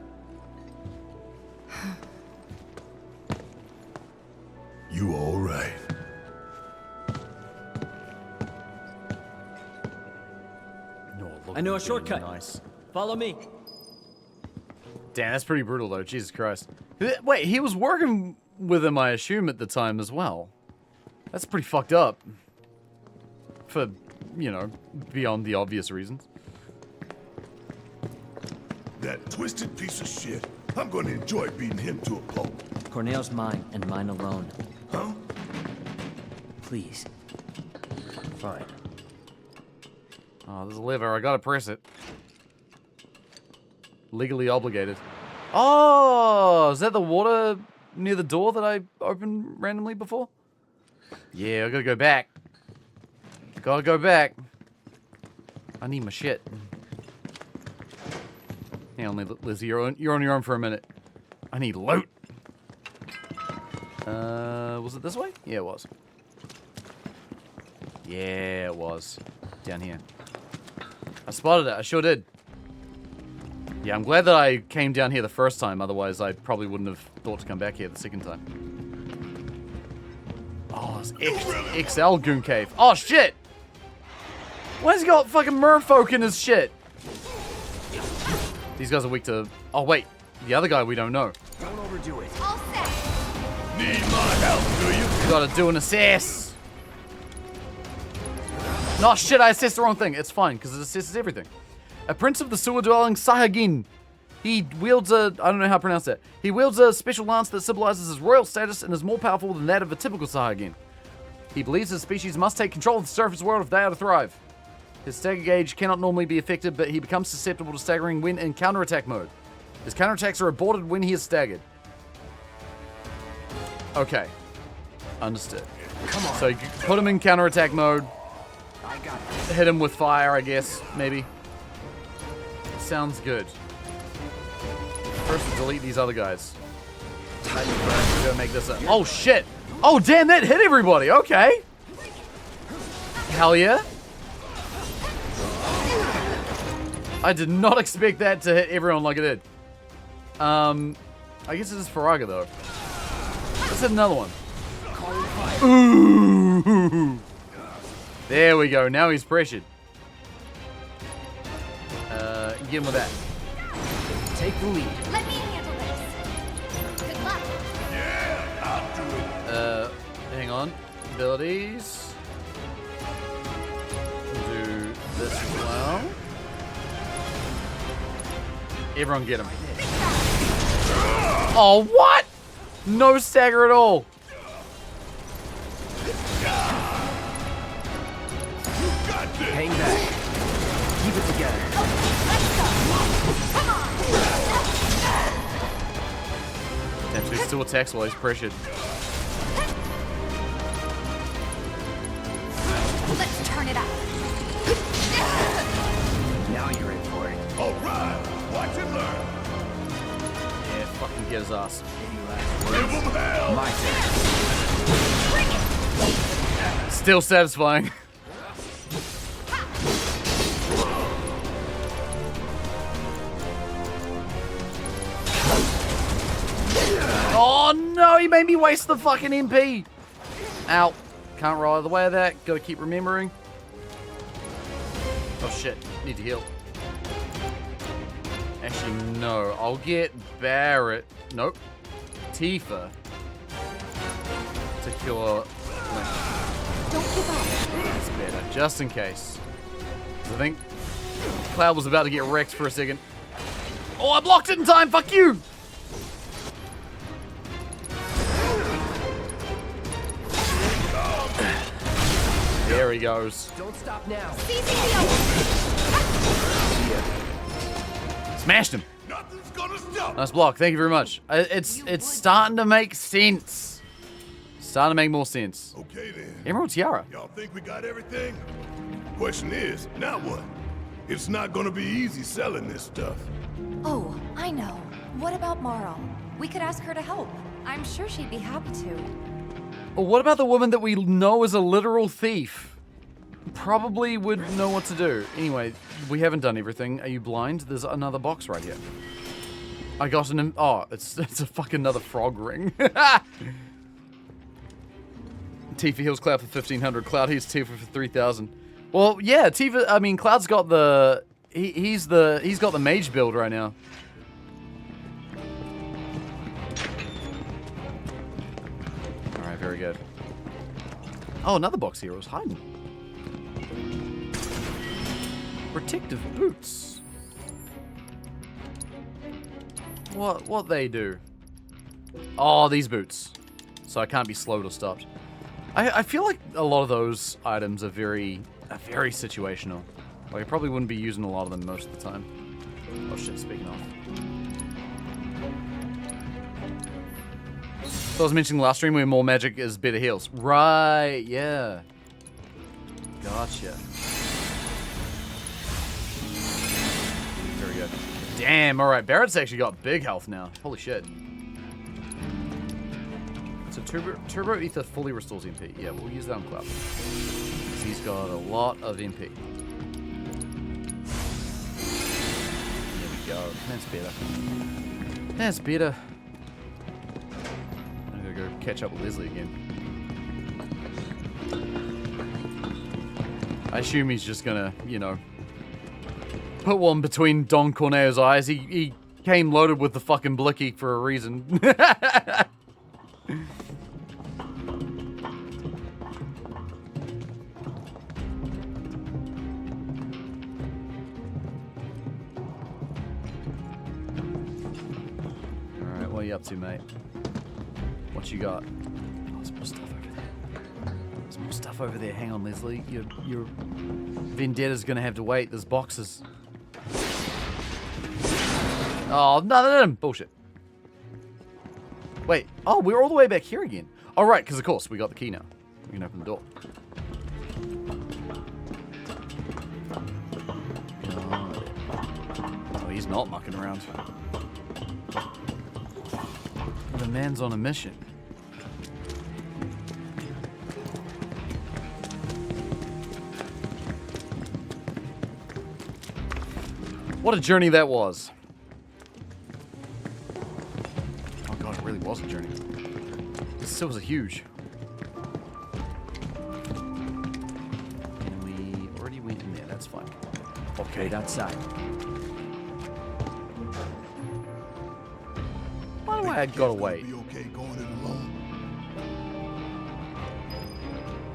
You all right? I know a shortcut. Nice. Follow me. Damn, that's pretty brutal though. Jesus Christ. Wait, he was working with him, I assume, at the time as well. That's pretty fucked up. For, you know, beyond the obvious reasons. That twisted piece of shit. I'm gonna enjoy beating him to a pulp. Corneo's mine, and mine alone. Huh? Please. Fine. Oh, there's a lever. I gotta press it. Legally obligated. Oh, is that the water near the door that I opened randomly before? Yeah, I gotta go back. Gotta go back. I need my shit. Hang on, Lizzie, you're on your own for a minute. I need loot. Was it this way? Yeah, it was. Yeah, it was. Down here. I spotted it. I sure did. Yeah, I'm glad that I came down here the first time. Otherwise, I probably wouldn't have thought to come back here the second time. Oh, it's XL Goon Cave. Oh, shit! Why has he got fucking merfolk in his shit? These guys are weak to... Oh, wait. The other guy we don't know. Don't overdo it. All set. Need my help, do you? Gotta do an assess. No, shit, I assessed the wrong thing. It's fine, because it assesses everything. A prince of the sewer-dwelling Sahagin. He wields a, I don't know how to pronounce that. He wields a special lance that symbolizes his royal status and is more powerful than that of a typical Sahagin. He believes his species must take control of the surface world if they are to thrive. His stagger gauge cannot normally be affected, but he becomes susceptible to staggering when in counterattack mode. His counterattacks are aborted when he is staggered. Okay. Understood. Come on. So you put him in counterattack mode. I got Hit him with fire, I guess, maybe. Sounds good. First, we'll delete these other guys. We're gonna make this up. Oh shit! Oh damn, that hit everybody. Okay. Hell yeah. I did not expect that to hit everyone like it did. I guess it is Faraga though. Let's hit another one. Ooh. There we go. Now he's pressured. Get him with that. Take the lead. Let me handle this. Good luck. Yeah, I'll do it. Hang on. Abilities. Do this as well. Everyone get him. Oh, what? No stagger at all. Hang back. Keep it together. Damn, so he still attacks while he's pressured. Let's turn it up. Now you're in for it. All right, watch and learn. Yeah, fucking get his ass. Give him hell. My turn. Still satisfying. Oh no, he made me waste the fucking MP. Ow. Can't roll out of the way of that. Gotta keep remembering. Oh shit, need to heal. Actually, no. I'll get Barrett. Nope. Tifa. To kill Link. Don't give up. That's better, just in case. I think Cloud was about to get wrecked for a second. Oh, I blocked it in time. Fuck you. There he goes. Don't stop now. Smashed him. Nothing's gonna stop. Nice block. Thank you very much. It's starting to make sense. Starting to make more sense. Okay then. Emerald Tiara. Y'all think we got everything? Question is, now what? It's not gonna be easy selling this stuff. Oh, I know. What about Marl? We could ask her to help. I'm sure she'd be happy to. What about the woman that we know is a literal thief? Probably would know what to do. Anyway, we haven't done everything. Are you blind? There's another box right here. I got an... Oh, it's a fucking another frog ring. Tifa heals Cloud for 1,500. Cloud heals Tifa for 3,000. Well, yeah, Tifa... I mean, Cloud's got the... He's got the mage build right now. Alright, very good. Oh, another box here. It was hiding. Protective boots. What they do? Oh, these boots. So I can't be slowed or stopped. I feel like a lot of those items are very situational. Like, I probably wouldn't be using a lot of them most of the time. Oh shit, speaking of. So I was mentioning last stream where more magic is better heals. Right, yeah. Gotcha. Very good. Damn, alright. Barrett's actually got big health now. Holy shit. So Turbo Ether fully restores MP. Yeah, we'll use that on Cloud. Because he's got a lot of MP. There we go. That's better. That's better. I'm gonna go catch up with Leslie again. I assume he's just gonna, you know, put one between Don Corneo's eyes. He came loaded with the fucking blicky for a reason. What are you up to, mate? What you got? Oh, there's more stuff over there. There's more stuff over there. Hang on, Leslie. Your Vendetta's gonna have to wait. There's boxes. Oh, no. Bullshit. Wait. Oh, we're all the way back here again. Oh, right, because of course we got the key now. We can open the door. Oh, he's not mucking around. The man's on a mission. What a journey that was. Oh god, it really was a journey. This still was a huge. And we already went in there, that's fine. Okay, Wait outside. By the way, I gotta wait. Be okay going it alone.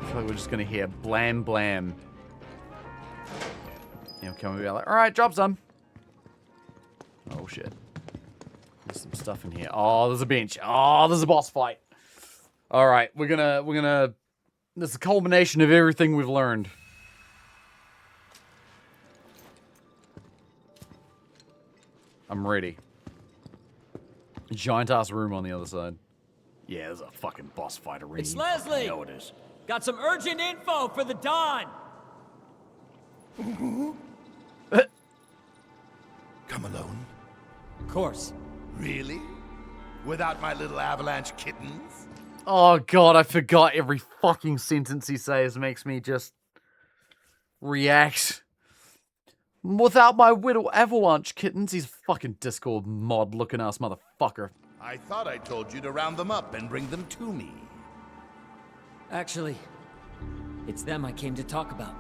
I feel like we're just gonna hear blam blam. You know, come and be like, alright, job done. Oh shit. There's some stuff in here. Oh, there's a bench. Oh, there's a boss fight. Alright, we're gonna this is a culmination of everything we've learned. I'm ready. Giant ass room on the other side. Yeah, there's a fucking boss fight arena. It's Leslie! I know it is. Got some urgent info for the Dawn! Come alone? Of course. Really? Without my little avalanche kittens? Oh god, I forgot every fucking sentence he says makes me just react. Without my little avalanche kittens, he's fucking Discord mod looking ass motherfucker. I thought I told you to round them up and bring them to me. Actually, it's them I came to talk about.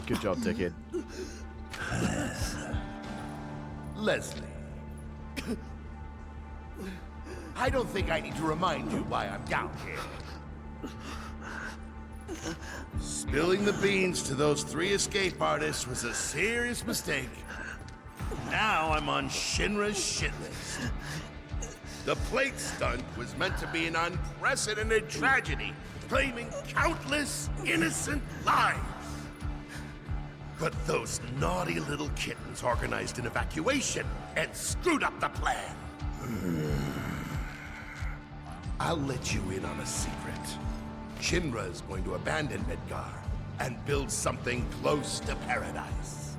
Good job, dickhead. Leslie. I don't think I need to remind you why I'm down here. Spilling the beans to those 3 escape artists was a serious mistake. Now I'm on Shinra's shit list. The plate stunt was meant to be an unprecedented tragedy, claiming countless innocent lives. But those naughty little kittens organized an evacuation and screwed up the plan. I'll let you in on a secret. Shinra's going to abandon Midgar and build something close to paradise.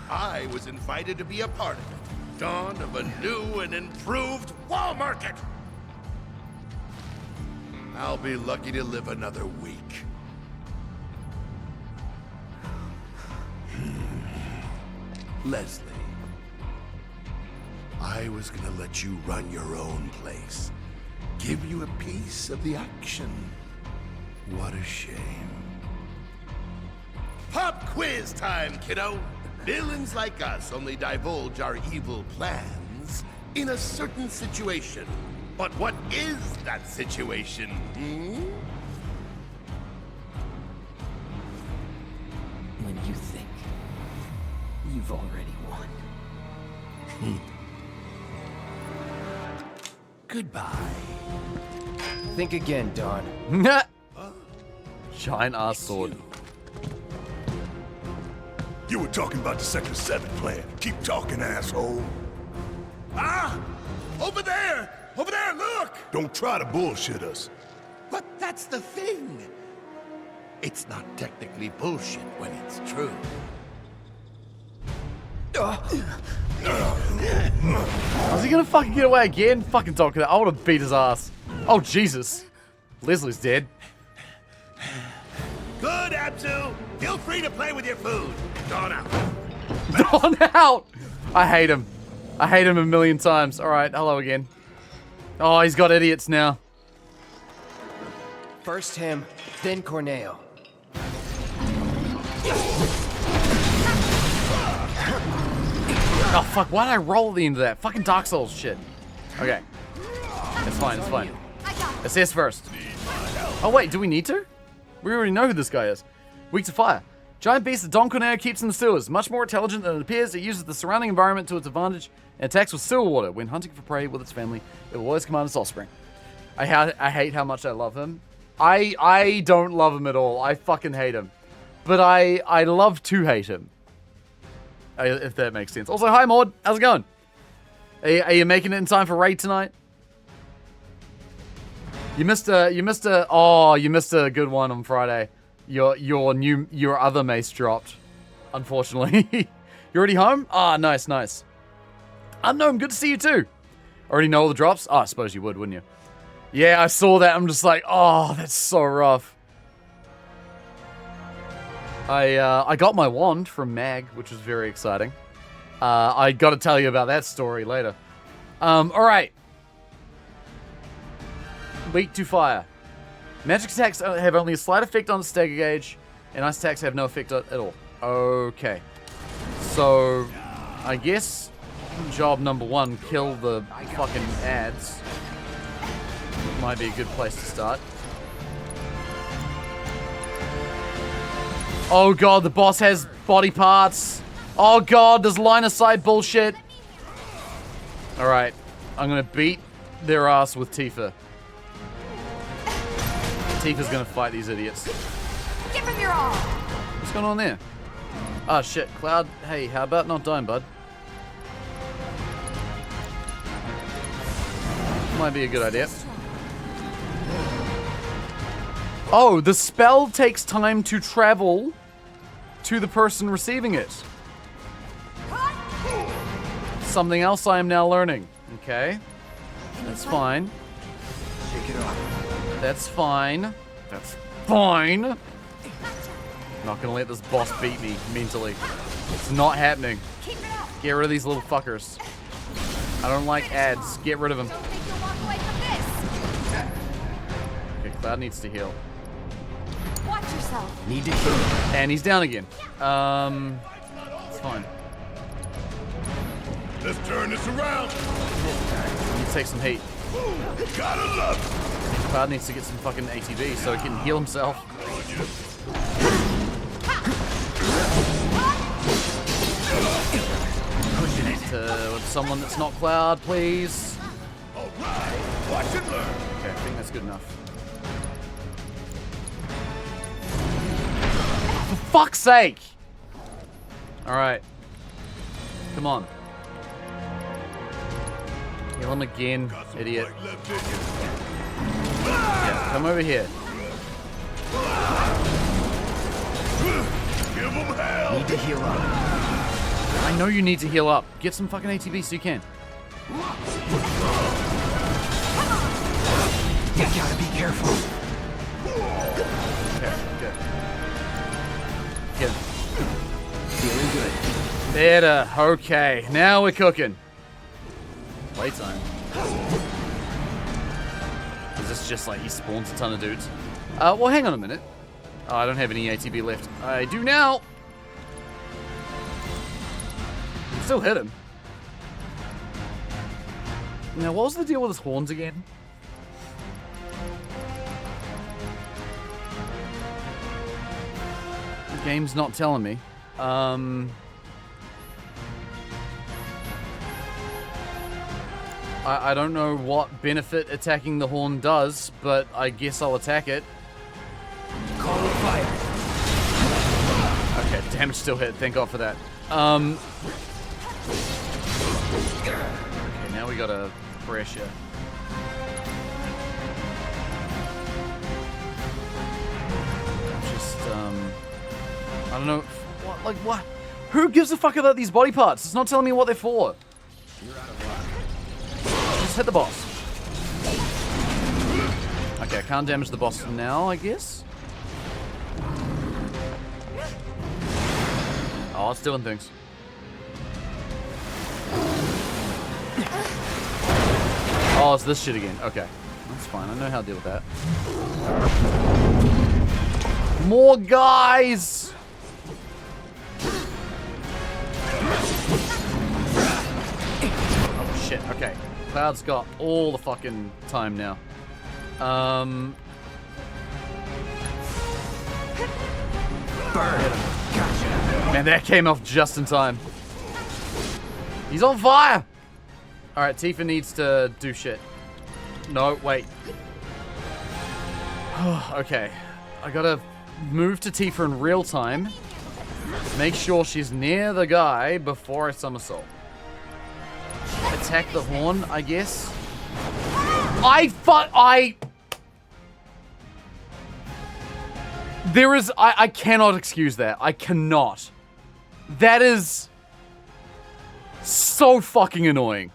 I was invited to be a part of it. Dawn of a new and improved wall market. I'll be lucky to live another week. Leslie, I was gonna let you run your own place. Give you a piece of the action. What a shame. Pop quiz time, kiddo! Villains like us only divulge our evil plans in a certain situation. But what is that situation, When you think you've already won. Goodbye. Think again, Dawn. Giant ass sword. You were talking about the Sector 7 plan. Keep talking, asshole. Ah! Over there! Over there, look! Don't try to bullshit us. But that's the thing. It's not technically bullshit when it's true. Is he gonna fucking get away again? Fucking talking. I wanna beat his ass. Oh, Jesus. Leslie's dead. Good, Abzu. Feel free to play with your food. Dawn out. Dawn out! I hate him. I hate him a million times. Alright, hello again. Oh, he's got idiots now. First him, then Corneo. Oh, fuck. Why did I roll the end of that? Fucking Dark Souls shit. Okay. It's fine, it's fine. Assess first. Oh wait, do we need to? We already know who this guy is. Weak to fire. Giant beast that Don Corneo keeps in the sewers. Much more intelligent than it appears, it uses the surrounding environment to its advantage and attacks with sewer water. When hunting for prey with its family, it will always command its offspring. I hate how much I love him. I don't love him at all. I fucking hate him. But I love to hate him. If that makes sense. Also, hi Maud. How's it going? Are you making it in time for raid tonight? You missed a good one on Friday. Your other mace dropped. Unfortunately. You already home? Ah, nice. Unknown, good to see you too. Already know all the drops? Oh, I suppose you would, wouldn't you? Yeah, I saw that. I'm just like, oh, that's so rough. I got my wand from Mag, which was very exciting. I got to tell you about that story later. All right. Weak to fire. Magic attacks have only a slight effect on the stagger gauge, and ice attacks have no effect at all. Okay. So, I guess job number 1, kill the fucking ads. Might be a good place to start. Oh god, the boss has body parts. Oh god, there's line of sight bullshit. Alright, I'm gonna beat their ass with Tifa. Tifa's gonna fight these idiots. Give him your all. What's going on there? Oh shit, Cloud, hey, how about not dying, bud? Might be a good idea. Oh, the spell takes time to travel to the person receiving it. Something else I am now learning. Okay. That's fine. Shake it off. That's fine. That's fine. Not gonna let this boss beat me mentally. It's not happening. Get rid of these little fuckers. I don't like ads. Get rid of them. Okay, Cloud needs to heal. Watch yourself. Need to heal. And he's down again. It's fine. Let's turn this around. Need to take some heat. Gotta love it. Cloud needs to get some fucking ATB so he can heal himself. Pushing it with someone that's not Cloud, please. Alright, watch and learn. Okay, I think that's good enough. For fuck's sake! Alright. Come on. Heal him again, idiot. Yeah, come over here. Give him hell. Need to heal up. I know you need to heal up. Get some fucking ATB so you can. You gotta be careful. Okay, good. Get him. Feeling good. Better. Okay, now we're cooking. Playtime. Is this just like he spawns a ton of dudes? Well, hang on a minute. Oh, I don't have any ATB left. I do now. Still hit him. Now, what was the deal with his horns again? The game's not telling me. I don't know what benefit attacking the horn does, but I guess I'll attack it. Call of fire. Okay, damage still hit. Thank God for that. Okay, now we gotta pressure. Just, I don't know. What, like, what? Who gives a fuck about these body parts? It's not telling me what they're for. Just hit the boss. Okay, I can't damage the boss now, I guess. Oh, it's doing things. Oh, it's this shit again. Okay. That's fine. I know how to deal with that. More guys! Oh, shit. Okay. Cloud's got all the fucking time now. Burn. Gotcha. Man, that came off just in time. He's on fire! Alright, Tifa needs to do shit. No, wait. Okay. I gotta move to Tifa in real time. Make sure she's near the guy before I somersault. Attack the horn, I guess. I cannot excuse that. I cannot. That is so fucking annoying.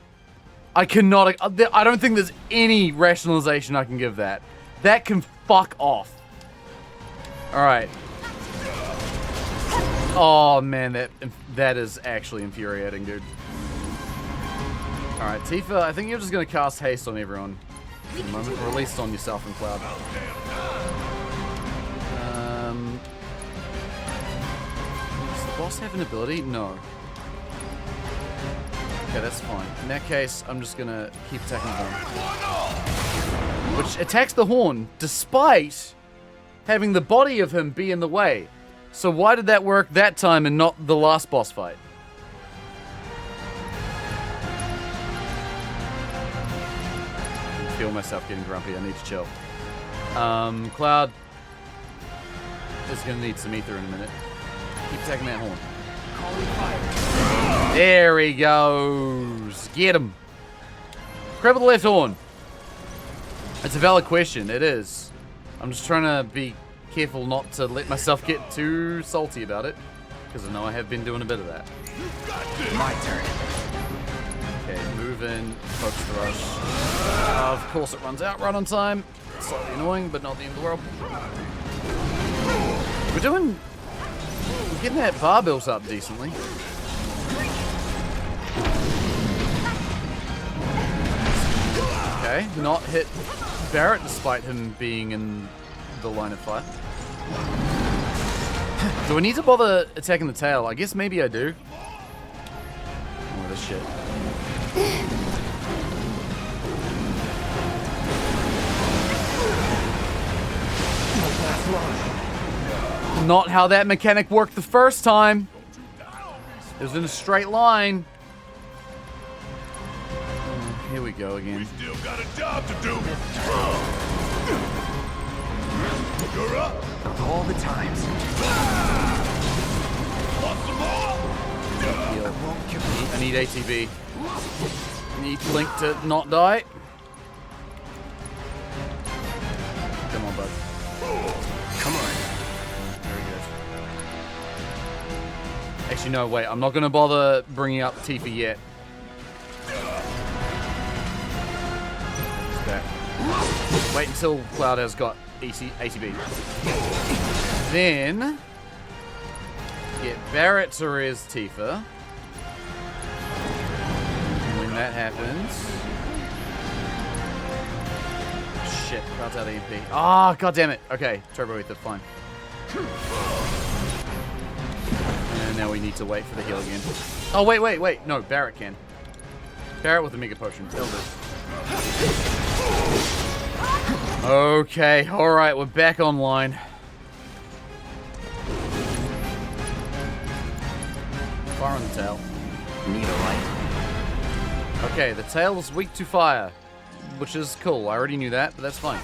I cannot. I don't think there's any rationalization I can give that. That can fuck off. Alright. Oh man, that is actually infuriating, dude. Alright, Tifa, I think you're just gonna cast haste on everyone. For the moment, or at least on yourself and Cloud. Does the boss have an ability? No. Okay, that's fine. In that case, I'm just gonna keep attacking the horn. Which attacks the horn, despite having the body of him be in the way. So why did that work that time and not the last boss fight? I feel myself getting grumpy. I need to chill. Cloud is gonna need some ether in a minute. Keep attacking that horn. There he goes. Get him. Grab the left horn. It's a valid question. It is. I'm just trying to be careful not to let myself get too salty about it, because I know I have been doing a bit of that. My turn. Okay, move in, focus the rush. Of course it runs out right on time. It's slightly annoying, but not the end of the world. We're getting that bar built up decently. Okay, not hit Barrett despite him being in the line of fire. Do I need to bother attacking the tail? I guess maybe I do. Oh, this shit. Not how that mechanic worked the first time. It was in a straight line. Here we go again. We still got a job to do. You're up. Of all the times. I need ATB. Need Link to not die. Come on, bud. Come on. There he goes. Actually, no, wait. I'm not going to bother bringing up Tifa yet. Wait until Cloud has got ATB. Then get Barrett to res Tifa. And when that happens, shit, Cloud's out of EMP. Ah, god damn it. Okay, turbo ether, fine. And now we need to wait for the heal again. Oh wait. No, Barrett can. Barrett with the mega potion. That'll do. Okay, alright, we're back online. Fire on the tail. Need a light. Okay, the tail is weak to fire, which is cool. I already knew that, but that's fine.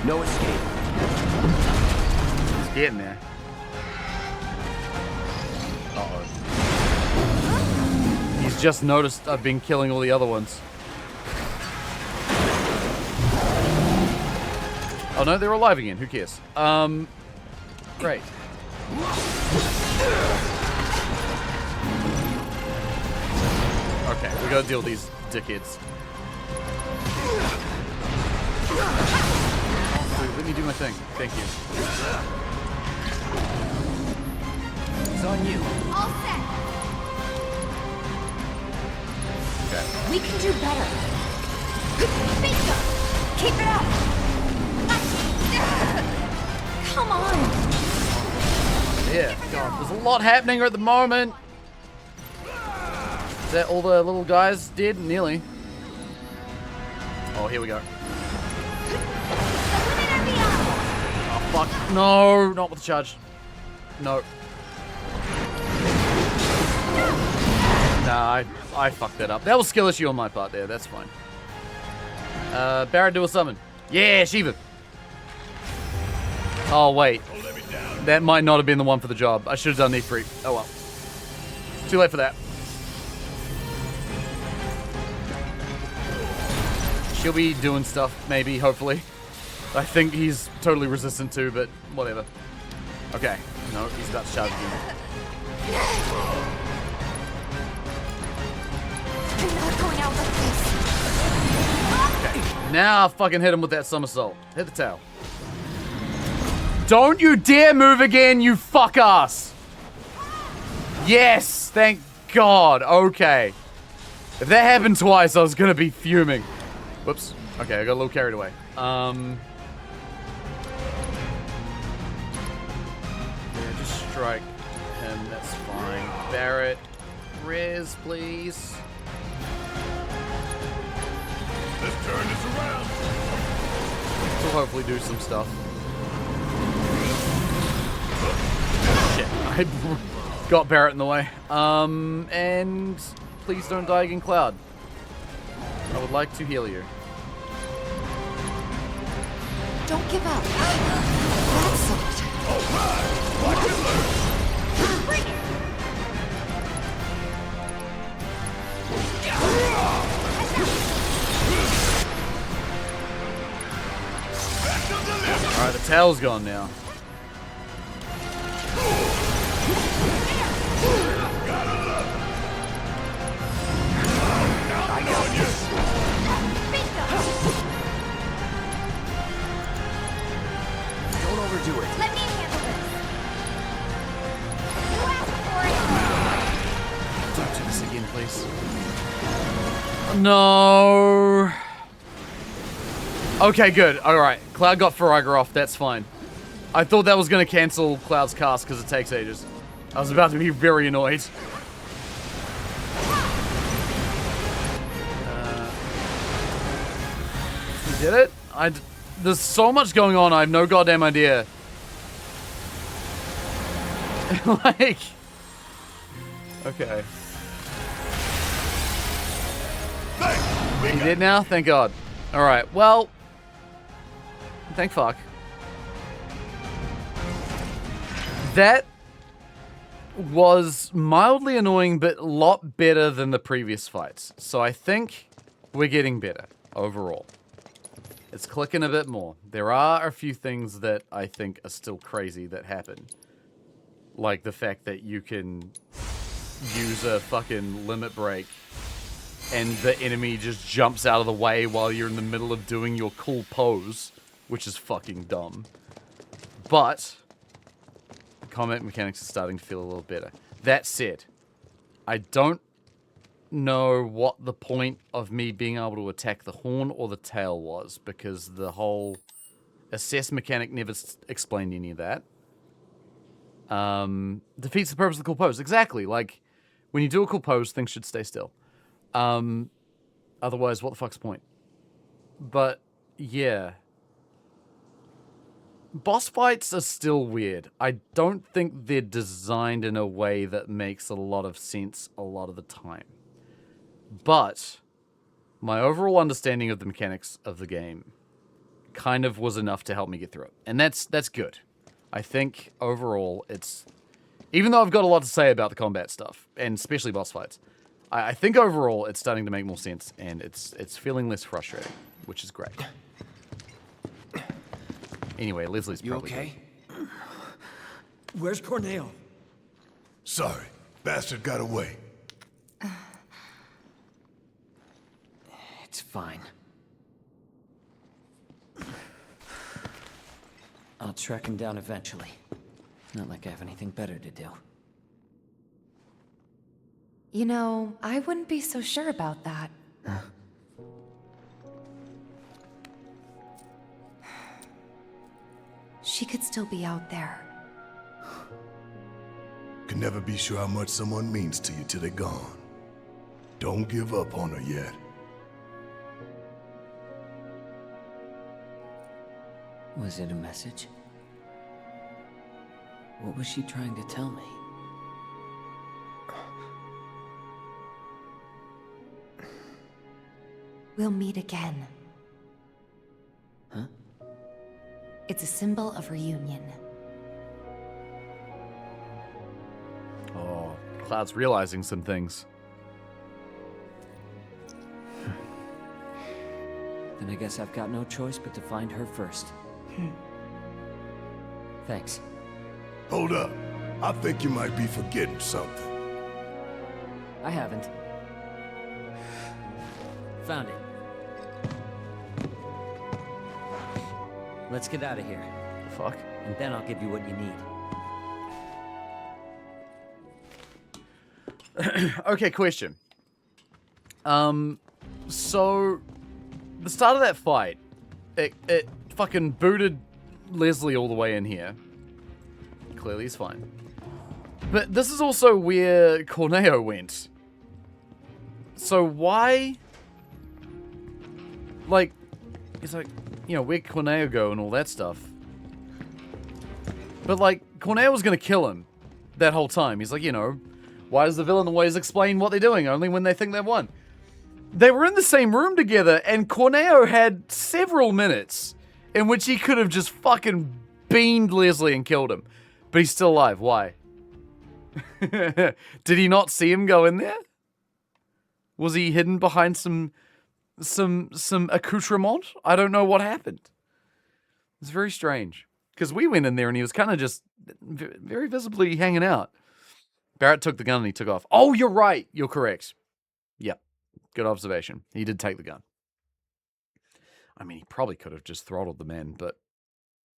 No escape. It's getting there. Uh-oh. He's just noticed I've been killing all the other ones. Oh no, they're alive again. Who cares? Great. Okay, we gotta deal with these dickheads. Wait, let me do my thing. Thank you. It's on you. All set. Okay. We can do better. Bingo! Keep it up! Come on! Yeah, God, there's a lot happening at the moment. Is that all the little guys did? Nearly. Oh, here we go. Oh, fuck. No, not with the charge. No. Nah, I fucked that up. That was skill issue on my part there. That's fine. Barrett, do a summon. Yeah, Shiva. Oh, wait. That might not have been the one for the job. I should have done Ifrit. Oh, well. Too late for that. She'll be doing stuff, maybe, hopefully. I think he's totally resistant to, but whatever. Okay. No, he's about to charge again. I'm not going out like this. Okay. Now I fucking hit him with that somersault. Hit the tail. Don't you dare move again, you fuck ass! Yes, thank God. Okay. If that happened twice, I was gonna be fuming. Whoops. Okay, I got a little carried away. Yeah, just strike him. That's fine. Barrett, Riz, please. Let's turn this around. We'll hopefully do some stuff. Shit, I got Barrett in the way. And please don't die again, Cloud. I would like to heal you. Don't give up. That's it. All right, watch and learn. Bring it. Alright, the tail's gone now. Don't overdo it. Let me handle this. You asked for it. Don't do this again, please. No. Okay, good. Alright. Cloud got Faragher off. That's fine. I thought that was going to cancel Cloud's cast because it takes ages. I was about to be very annoyed. You did it? There's so much going on, I have no goddamn idea. Like... Okay. He did now? Thank God. Alright, well... Thank fuck. That was mildly annoying, but a lot better than the previous fights. So I think we're getting better overall. It's clicking a bit more. There are a few things that I think are still crazy that happen. Like the fact that you can use a fucking limit break and the enemy just jumps out of the way while you're in the middle of doing your cool pose, which is fucking dumb. But the combat mechanics are starting to feel a little better. That said, I don't know what the point of me being able to attack the horn or the tail was, because the whole assess mechanic never explained any of that. Defeats the purpose of the cool pose. Exactly. Like, when you do a cool pose, things should stay still. Otherwise, what the fuck's the point? But, yeah. Boss fights are still weird. I don't think they're designed in a way that makes a lot of sense a lot of the time. But my overall understanding of the mechanics of the game kind of was enough to help me get through it. And that's good. I think overall it's... Even though I've got a lot to say about the combat stuff, and especially boss fights, I think overall it's starting to make more sense, and it's feeling less frustrating, which is great. Anyway, Leslie's probably... You okay? Where's Corneo? Sorry, bastard got away. It's fine. I'll track him down eventually. Not like I have anything better to do. You know, I wouldn't be so sure about that. Huh? She could still be out there. Can never be sure how much someone means to you till they're gone. Don't give up on her yet. Was it a message? What was she trying to tell me? We'll meet again. Huh? It's a symbol of reunion. Oh, Cloud's realizing some things. Then I guess I've got no choice but to find her first. Thanks. Hold up. I think you might be forgetting something. I haven't. Found it. Let's get out of here. Fuck. And then I'll give you what you need. Okay, question. So the start of that fight, it fucking booted Leslie all the way in here. Clearly he's fine. But this is also where Corneo went. So why? Like, it's like, you know, where'd Corneo go and all that stuff. But like, Corneo was gonna kill him that whole time. He's like, you know, why does the villain always explain what they're doing only when they think they've won? They were in the same room together, and Corneo had several minutes in which he could have just fucking beamed Leslie and killed him. But he's still alive. Why? Did he not see him go in there? Was he hidden behind some accoutrement? I don't know what happened. It's very strange. Because we went in there and he was kind of just very visibly hanging out. Barrett took the gun and he took off. Oh, you're right. You're correct. Yep. Good observation. He did take the gun. I mean, he probably could have just throttled the man, but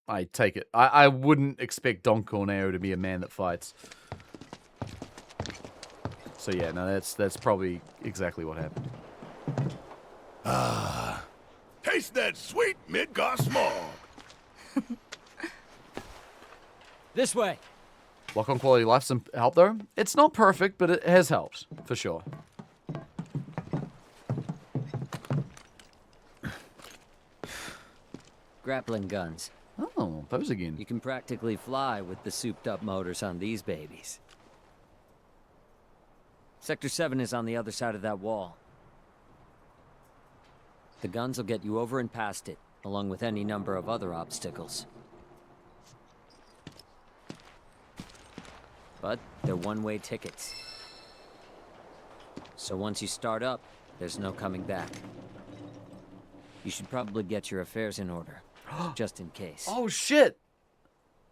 I take it. I wouldn't expect Don Corneo to be a man that fights. So yeah, no, that's probably exactly what happened. Ah, taste that sweet Midgar smog. This way. Lock on quality life some help though. It's not perfect, but it has helped for sure. Grappling guns. Oh, those again. You can practically fly with the souped-up motors on these babies. Sector 7 is on the other side of that wall. The guns will get you over and past it, along with any number of other obstacles. But they're one-way tickets. So once you start up, there's no coming back. You should probably get your affairs in order, just in case. Oh shit!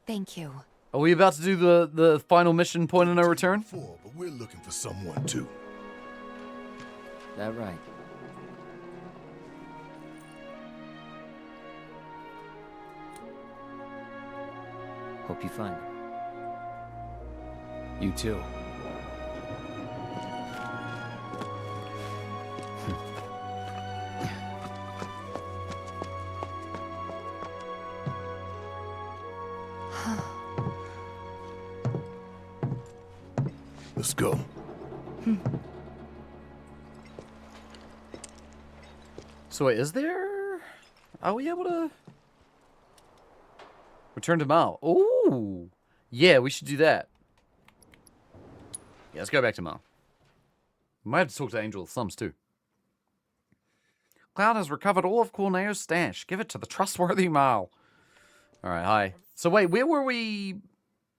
Thank you. Are we about to do the final mission, point of no return? But we're looking for someone too. That right. Hope you find her. You too. Let's go. So wait, is there... Are we able to... Return to Mal? Ooh! Yeah, we should do that. Yeah, let's go back to Mal. We might have to talk to Angel of Thumbs too. Cloud has recovered all of Corneo's stash. Give it to the trustworthy Mal. Alright, hi. So wait, where were we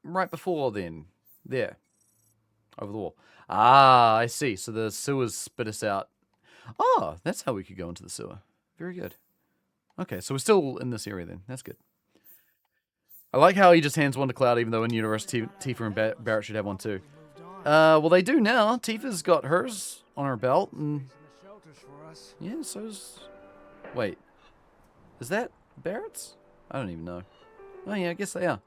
right before then? There. Over the wall. Ah, I see. So the sewers spit us out. Oh, that's how we could go into the sewer. Very good. Okay, so we're still in this area then. That's good. I like how he just hands one to Cloud, even though in universe Tifa and Barrett should have one too. Well, they do now. Tifa's got hers on her belt, and yeah, so's... Wait, is that Barrett's? I don't even know. Oh yeah, I guess they are.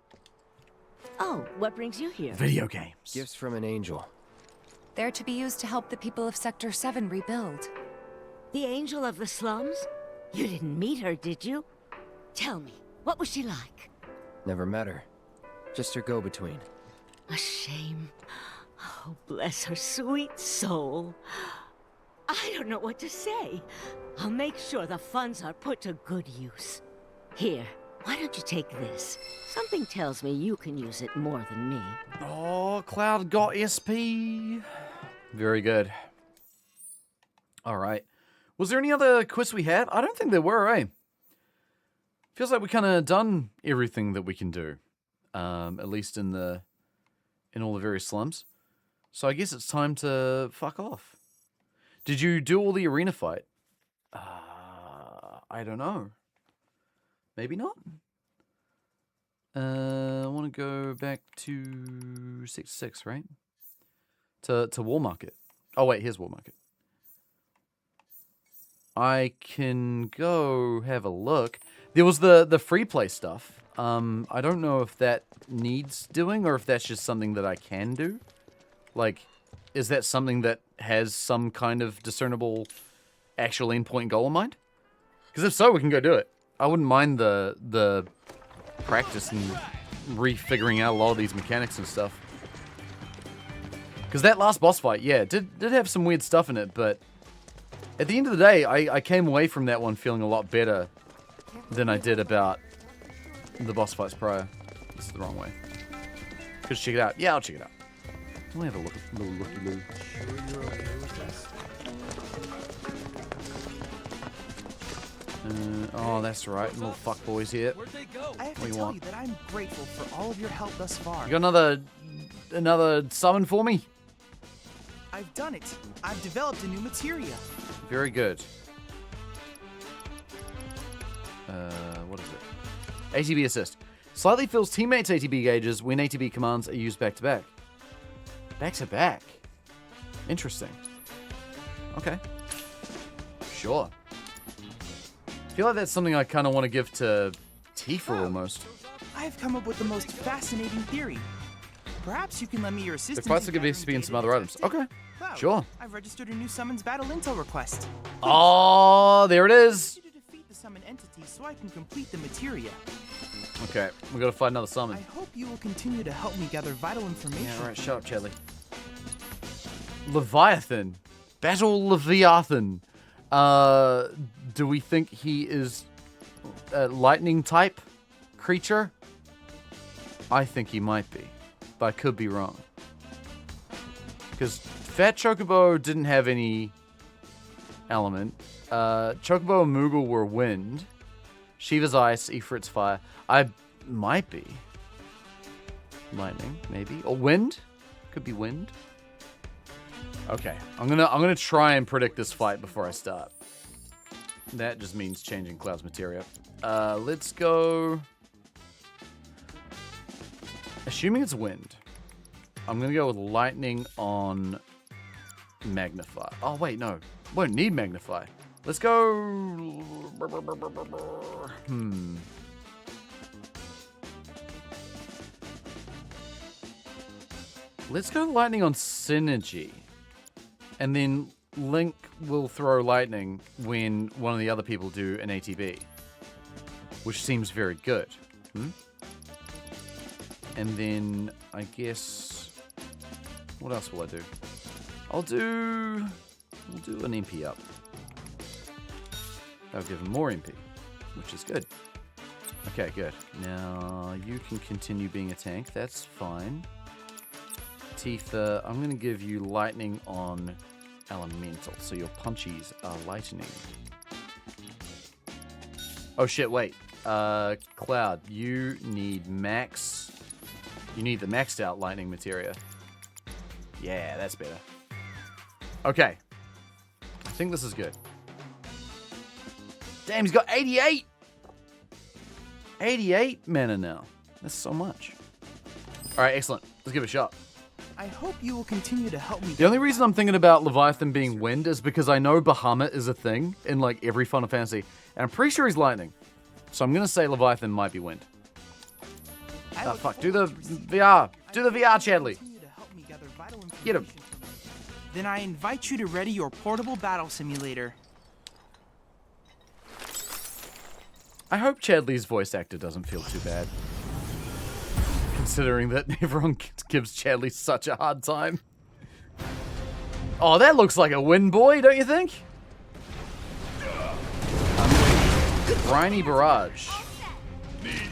Oh, what brings you here? Video games. Gifts from an angel. They're to be used to help the people of Sector 7 rebuild. The angel of the slums? You didn't meet her, did you? Tell me, what was she like? Never met her. Just her go-between. A shame. Oh, bless her sweet soul. I don't know what to say. I'll make sure the funds are put to good use. Here, why don't you take this? Something tells me you can use it more than me. Oh, Cloud got SP. Very good. All right. Was there any other quests we had? I don't think there were, eh? Feels like we kind of done everything that we can do. At least in all the various slums. So I guess it's time to fuck off. Did you do all the arena fight? I don't know. Maybe not? I want to go back to 6, right? To War Market. Oh wait, here's War Market. I can go have a look. There was the free play stuff. I don't know if that needs doing or if that's just something that I can do. Like, is that something that has some kind of discernible actual endpoint goal in mind? Because if so, we can go do it. I wouldn't mind the practice and refiguring out a lot of these mechanics and stuff. Because that last boss fight, yeah, did have some weird stuff in it, but at the end of the day, I came away from that one feeling a lot better than I did about the boss fights prior. This is the wrong way. Could check it out. Yeah, I'll check it out. We'll have a look, little looky-loo. Sure you're okay with this? Oh, that's right. Little fuckboys here. I have What do you to tell want? you that I'm grateful for all of your help thus far. You got another summon for me? I've done it. I've developed a new materia. Very good. What is it? ATB assist. Slightly fills teammates' ATB gauges when ATB commands are used back to back. Back to back. Interesting. Okay. Sure. I feel like that's something I kind of want to give to Tifa almost. I've come up with the most fascinating theory. Perhaps you can lend me your assistance. The fights will give XP and some other items. Okay. Cloud, Sure. I've registered a new summons battle intel request. Oh, there it is. I need you to defeat the summon entity so I can complete the materia. Okay, we gotta find another summon. I hope you will continue to help me gather vital information. Yeah, alright, shut up, Chadley. Leviathan. Battle Leviathan. Do we think he is a lightning type creature? I think he might be, but I could be wrong. Because Fat Chocobo didn't have any element. Chocobo and Moogle were wind. Shiva's ice, Ifrit's fire. I might be lightning, maybe, or wind. Could be wind. Okay, I'm gonna try and predict this fight before I start. That just means changing Cloud's materia. Let's go. Assuming it's wind, I'm gonna go with lightning on magnify. Oh wait, no, won't need magnify. Let's go. Let's go lightning on synergy. And then Link will throw lightning when one of the other people do an ATB. Which seems very good. And then, I guess... What else will I do? I'll do an MP up. That'll give him more MP, which is good. Okay, good. Now, you can continue being a tank. That's fine. Tifa, I'm going to give you lightning on elemental, so your punchies are lightning. Oh shit, wait. Cloud, you need max... You need the maxed out lightning materia. Yeah, that's better. Okay. I think this is good. Damn, he's got 88! 88 mana now. That's so much. Alright, excellent. Let's give it a shot. I hope you will continue to help me. The only reason I'm thinking about Leviathan being wind is because I know Bahamut is a thing in like every Final Fantasy, and I'm pretty sure he's lightning. So I'm gonna say Leviathan might be wind. Oh fuck, do the VR. Do the VR, Chadley. Get him. Then I invite you to ready your portable battle simulator. I hope Chadley's voice actor doesn't feel too bad. Considering that everyone gives Chadley such a hard time. Oh, that looks like a win, boy, don't you think? Briny Barrage.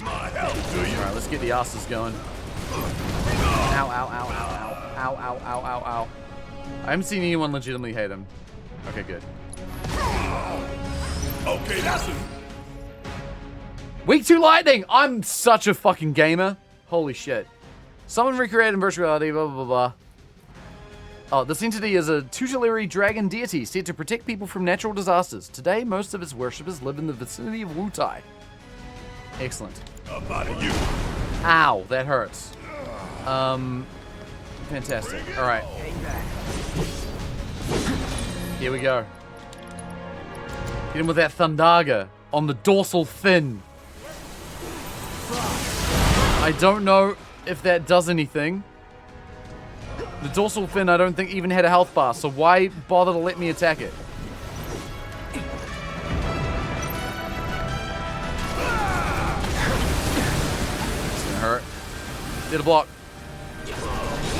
Alright, let's get the asses going. Ow, ow, ow, ow, ow. Ow, ow, ow, ow, ow. I haven't seen anyone legitimately hate him. Okay, good. Okay, that's it. Week 2 lightning! I'm such a fucking gamer. Holy shit. Someone recreated in virtual reality, blah, blah, blah, blah. Oh, this entity is a tutelary dragon deity said to protect people from natural disasters. Today, most of its worshippers live in the vicinity of Wutai. Excellent. About you. Ow, that hurts. Fantastic. Alright. Here we go. Get him with that Thundaga on the dorsal fin. I don't know if that does anything. The dorsal fin, I don't think, even had a health bar, so why bother to let me attack it? It's gonna hurt. Did a block.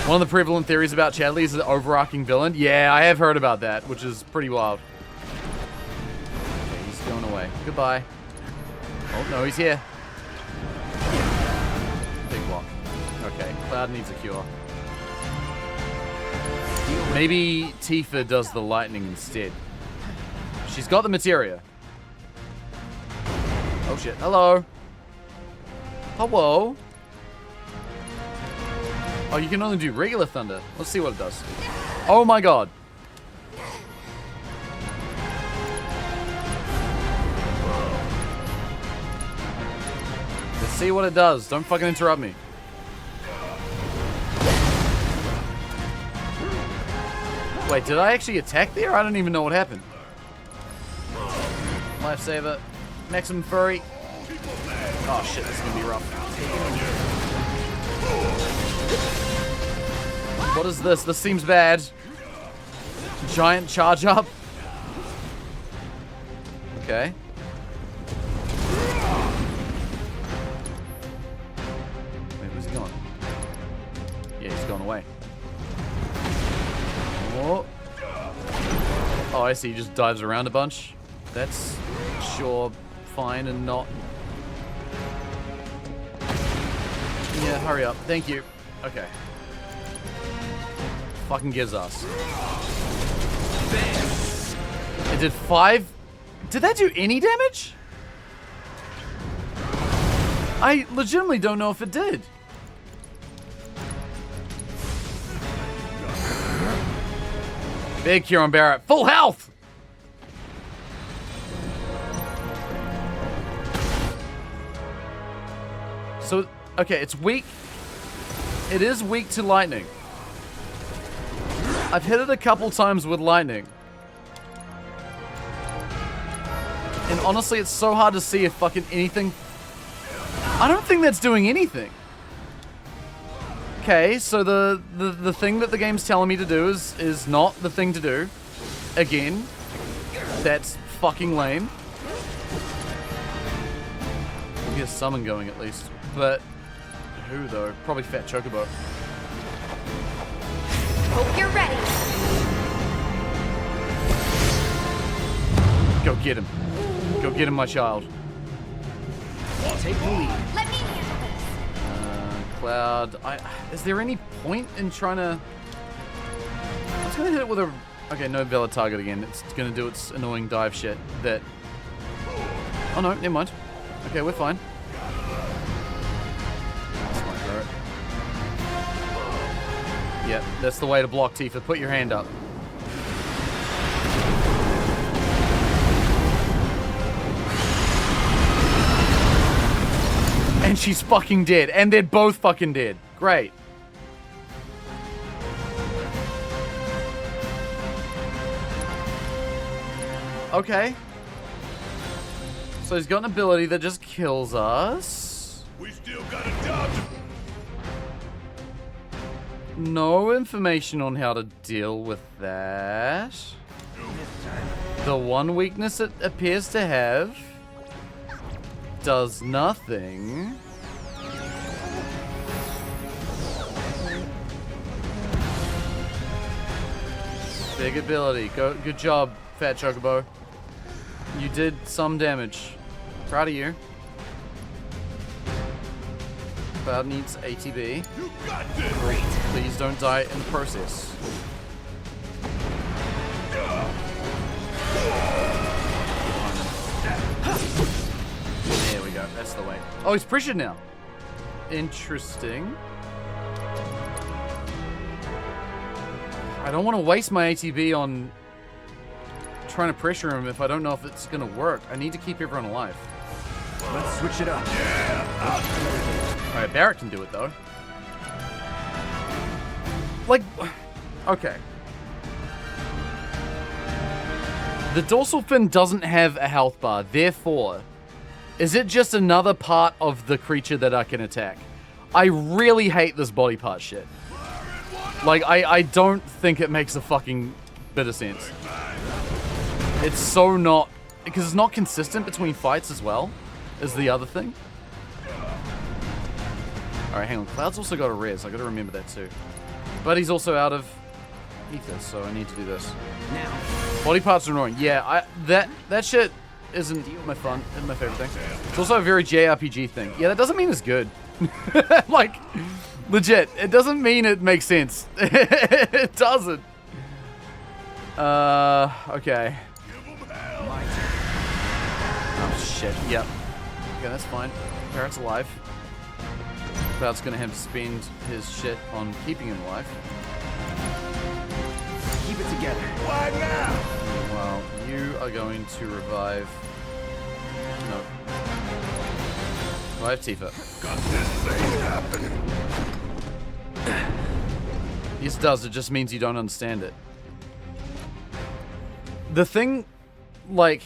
One of the prevalent theories about Chadley is the overarching villain. Yeah, I have heard about that, which is pretty wild. Okay, he's going away. Goodbye. Oh, no, he's here. Big block. Okay, Cloud needs a cure. Maybe Tifa does the lightning instead. She's got the materia. Oh shit. Hello. Hello. Oh, you can only do regular thunder. Let's see what it does. Oh my god. Let's see what it does. Don't fucking interrupt me. Wait, did I actually attack there? I don't even know what happened. Lifesaver. Maximum furry. Oh shit, this is gonna be rough. What is this? This seems bad. Giant charge up. Okay. Wait, where's he going? Yeah, he's going away. Oh. Oh, I see. He just dives around a bunch. That's sure fine and not. Yeah, hurry up. Thank you. Okay. Fucking gives us. It did 5. Did that do any damage? I legitimately don't know if it did. Big Kieran Barrett. Full health! So, okay, it's weak. It is weak to lightning. I've hit it a couple times with lightning. And honestly, it's so hard to see if fucking anything... I don't think that's doing anything. Okay, so the thing that the game's telling me to do is not the thing to do. Again. That's fucking lame. We'll get a summon going at least. But who though? Probably Fat Chocobo. Hope you're ready. Go get him. Go get him, my child. Take the lead. Let me handle this. Cloud. Is there any point in trying to... I was gonna hit it with a... Okay, no valid target again. It's gonna do its annoying dive shit that... Oh no, never mind. Okay, we're fine. This might hurt. Yep, that's the way to block Tifa. Put your hand up. And she's fucking dead. And they're both fucking dead. Great. Okay. So he's got an ability that just kills us. We still got a job to... No information on how to deal with that. The one weakness it appears to have does nothing. Big ability. Good job, Fat Chocobo. You did some damage. Proud of you. Cloud needs ATB. You got this. Great. Please don't die in the process. There we go. That's the way. Oh, he's pressured now. Interesting. I don't want to waste my ATB on trying to pressure him if I don't know if it's going to work. I need to keep everyone alive. Let's switch it up. Yeah. Alright, Barrett can do it, though. Like, okay. The dorsal fin doesn't have a health bar, therefore, is it just another part of the creature that I can attack? I really hate this body part shit. Like, I don't think it makes a fucking bit of sense. It's so not... Because it's not consistent between fights as well, is the other thing. Alright, hang on. Cloud's also got a res. I gotta remember that too. But he's also out of ether, so I need to do this. Now. Body parts are annoying. Yeah, that shit isn't my favorite thing. It's also a very JRPG thing. Yeah, that doesn't mean it's good. Like, legit, it doesn't mean it makes sense. It doesn't. Okay. Oh, shit. Yep. Okay, that's fine. Parrot's alive. Cloud's gonna have to spend his shit on keeping him alive. Keep it together. Why now? Well, you are going to revive... No. Revive Tifa. Got this thing happening. Yes, it does. It just means you don't understand it. The thing, like...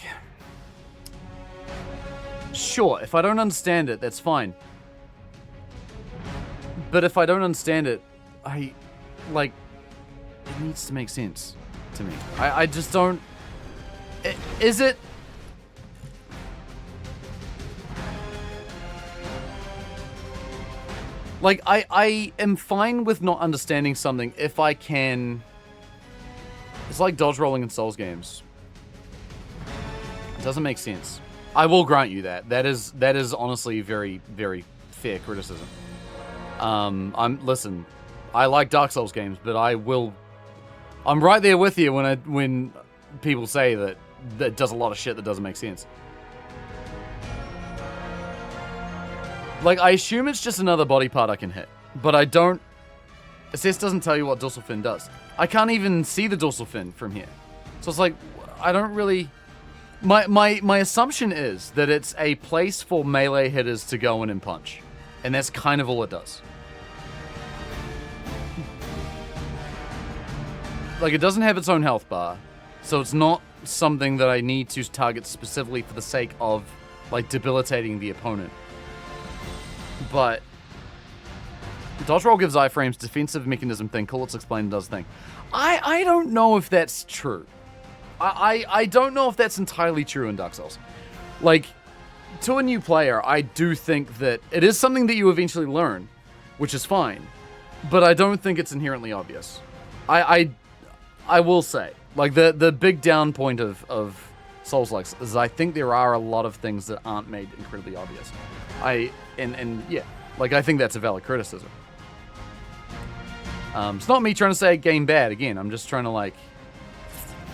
Sure, if I don't understand it, that's fine. But if I don't understand it, it needs to make sense to me. I just don't... Is it... Like, I am fine with not understanding something if I can... It's like dodge rolling in Souls games. It doesn't make sense. I will grant you that. That is honestly very, very fair criticism. Listen, I like Dark Souls games, but I'm right there with you when people say that does a lot of shit that doesn't make sense. Like, I assume it's just another body part I can hit, but I don't... Assess doesn't tell you what dorsal fin does. I can't even see the dorsal fin from here. So it's like, I don't really... My assumption is that it's a place for melee hitters to go in and punch. And that's kind of all it does. Like, it doesn't have its own health bar, so it's not something that I need to target specifically for the sake of, like, debilitating the opponent. But dodge roll gives iframes, defensive mechanism thing, cool, it's explained and does thing. I don't know if that's true. I don't know if that's entirely true in Dark Souls. Like, to a new player, I do think that it is something that you eventually learn, which is fine, but I don't think it's inherently obvious. I will say, like, the big down point of Souls-likes is I think there are a lot of things that aren't made incredibly obvious. Yeah, like, I think that's a valid criticism. It's not me trying to say game bad, again, I'm just trying to, like,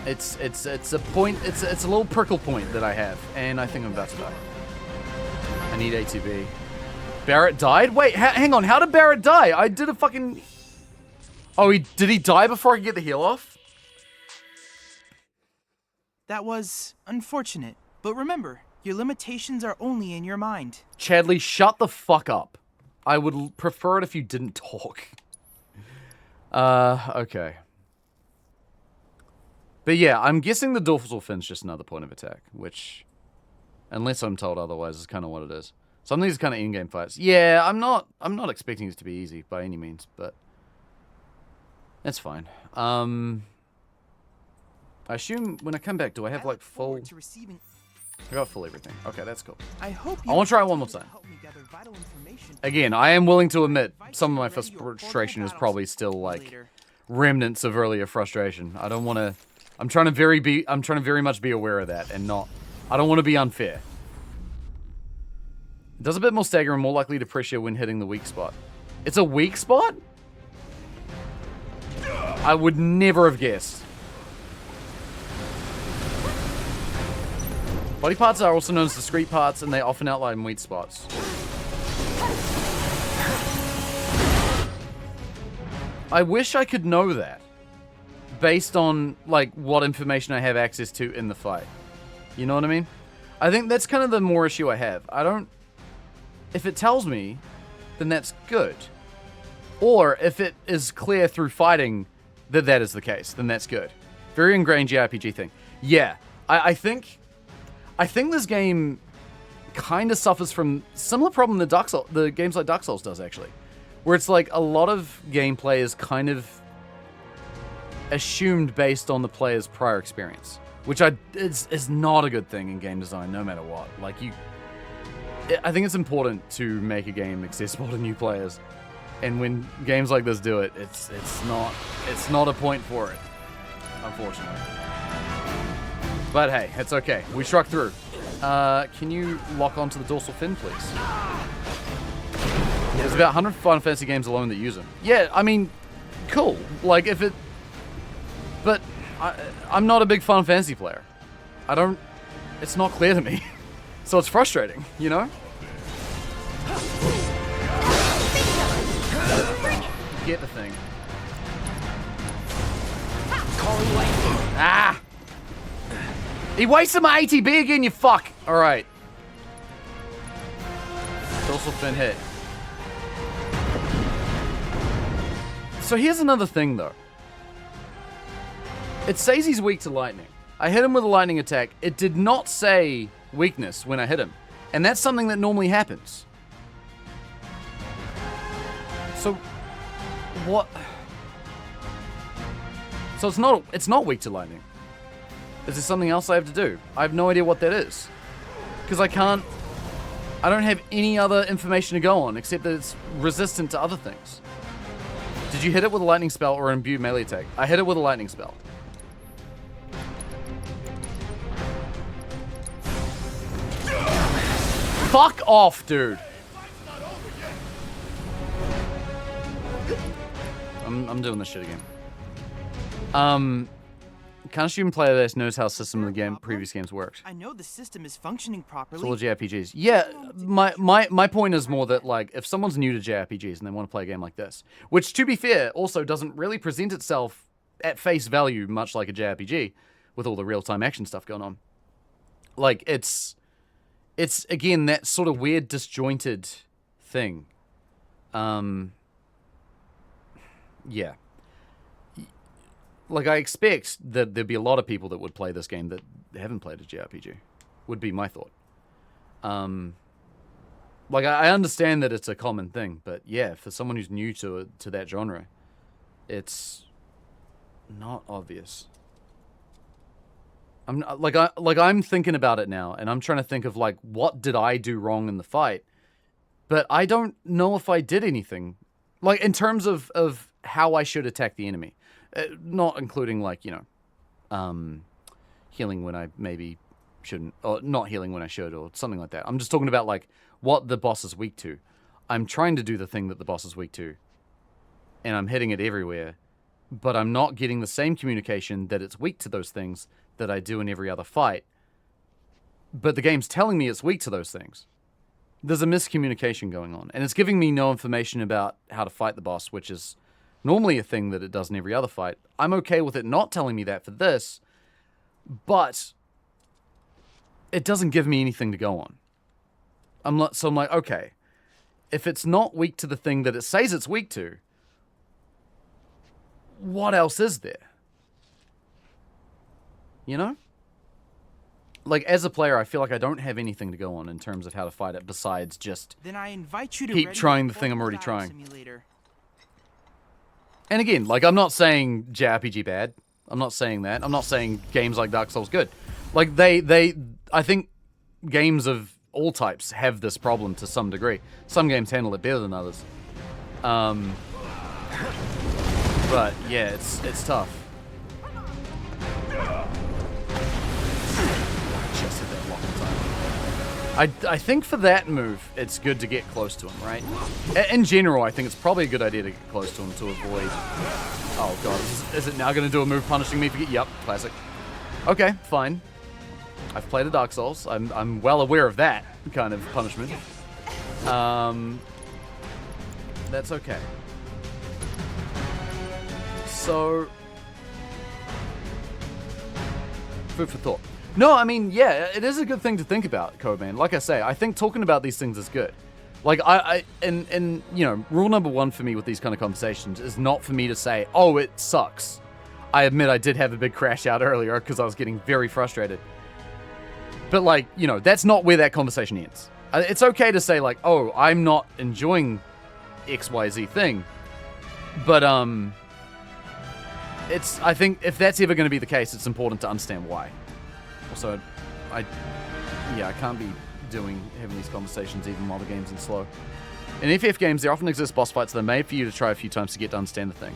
it's a point, it's a little prickle point that I have, and I think I'm about to die. I need ATB. Barrett died? Wait, hang on, how did Barrett die? I did a fucking... Oh, did he die before I could get the heal off? That was unfortunate, but remember, your limitations are only in your mind. Chadley, shut the fuck up. I would prefer it if you didn't talk. Okay. But yeah, I'm guessing the dorsal fin's just another point of attack, which, unless I'm told otherwise, is kind of what it is. Some of these kind of in-game fights. Yeah, I'm not expecting this to be easy by any means, but that's fine. I assume when I come back, do I have like full... I got full everything. Okay, that's cool. I want to try it one more time. Again, I am willing to admit some of my frustration is probably still like remnants of earlier frustration. I don't want to. I'm trying to very much be aware of that and not. I don't want to be unfair. It does a bit more stagger and more likely to pressure when hitting the weak spot. It's a weak spot? I would never have guessed. Body parts are also known as discrete parts, and they often outline weak spots. I wish I could know that, based on, like, what information I have access to in the fight. You know what I mean? I think that's kind of the more issue I have. I don't... If it tells me, then that's good. Or, if it is clear through fighting that that is the case, then that's good. Very ingrained JRPG thing. Yeah, I think this game kind of suffers from similar problem that the games like Dark Souls does, actually. Where it's like a lot of gameplay is kind of assumed based on the player's prior experience. Which is not a good thing in game design, no matter what. Like, I think it's important to make a game accessible to new players. And when games like this do it, it's not a point for it, unfortunately. But hey, it's okay. We struck through. Can you lock onto the dorsal fin, please? There's about 100 Final Fantasy games alone that use them. Yeah, I mean, cool. Like, if it... But I'm not a big Final Fantasy player. It's not clear to me. So it's frustrating, you know? Get the thing. Ah! He wasted my ATB again, you fuck! Alright. Dorsal fin hit. So here's another thing, though. It says he's weak to lightning. I hit him with a lightning attack. It did not say weakness when I hit him. And that's something that normally happens. So, what? So it's not weak to lightning. Is there something else I have to do? I have no idea what that is. Because I don't have any other information to go on, except that it's resistant to other things. Did you hit it with a lightning spell or an imbued melee attack? I hit it with a lightning spell. Fuck off, dude. I'm doing this shit again. Can't assume player base knows how system of the previous games worked. I know the system is functioning properly. It's all JRPGs. Yeah, my point is more that, like, if someone's new to JRPGs and they want to play a game like this, which, to be fair, also doesn't really present itself at face value much like a JRPG, with all the real-time action stuff going on. Like, it's again, that sort of weird, disjointed thing. Yeah. Like, I expect that there'd be a lot of people that would play this game that haven't played a JRPG. Would be my thought. Like, I understand that it's a common thing, but yeah, for someone who's new to that genre, it's not obvious. I'm thinking about it now, and I'm trying to think of, like, what did I do wrong in the fight? But I don't know if I did anything. Like, in terms of how I should attack the enemy. Not including, like, you know, healing when I maybe shouldn't, or not healing when I should, or something like that. I'm just talking about, like, what the boss is weak to. I'm trying to do the thing that the boss is weak to, and I'm hitting it everywhere, but I'm not getting the same communication that it's weak to those things that I do in every other fight. But the game's telling me it's weak to those things. There's a miscommunication going on, and it's giving me no information about how to fight the boss, which is normally a thing that it does in every other fight. I'm okay with it not telling me that for this, but it doesn't give me anything to go on. I'm like, okay, if it's not weak to the thing that it says it's weak to, what else is there? You know? Like, as a player, I feel like I don't have anything to go on in terms of how to fight it besides just then I invite you to keep trying the thing I'm already trying. Simulator. And again, like, I'm not saying JRPG bad. I'm not saying that. I'm not saying games like Dark Souls good. Like, I think games of all types have this problem to some degree. Some games handle it better than others. But yeah, it's tough. Just hit that block in time. I think for that move, it's good to get close to him, right? In general, I think it's probably a good idea to get close to him to avoid... Oh god, is it now going to do a move punishing me? Yep, classic. Okay, fine. I've played a Dark Souls. I'm well aware of that kind of punishment. That's okay. So... food for thought. No, I mean, yeah, it is a good thing to think about, Codeman. Like I say, I think talking about these things is good. Like, and you know, rule number one for me with these kind of conversations is not for me to say, oh, it sucks. I admit I did have a big crash out earlier because I was getting very frustrated. But, like, you know, that's not where that conversation ends. It's okay to say, like, oh, I'm not enjoying XYZ thing. But, I think if that's ever going to be the case, it's important to understand why. Also, I can't be having these conversations even while the game's in slow. In FF games, there often exist boss fights that are made for you to try a few times to get to understand the thing.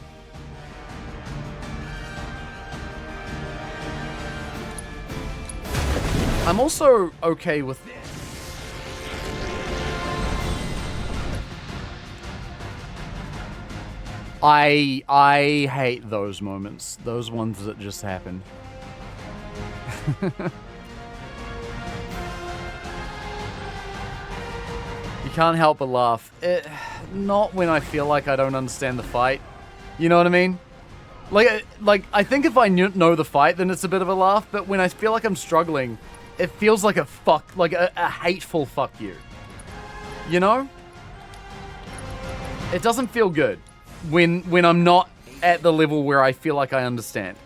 I'm also okay with... I hate those moments. Those ones that just happen. You can't help but laugh. Not when I feel like I don't understand the fight. You know what I mean? Like I think if I know the fight, then it's a bit of a laugh. But when I feel like I'm struggling, it feels like a hateful fuck you. You know? It doesn't feel good when I'm not at the level where I feel like I understand.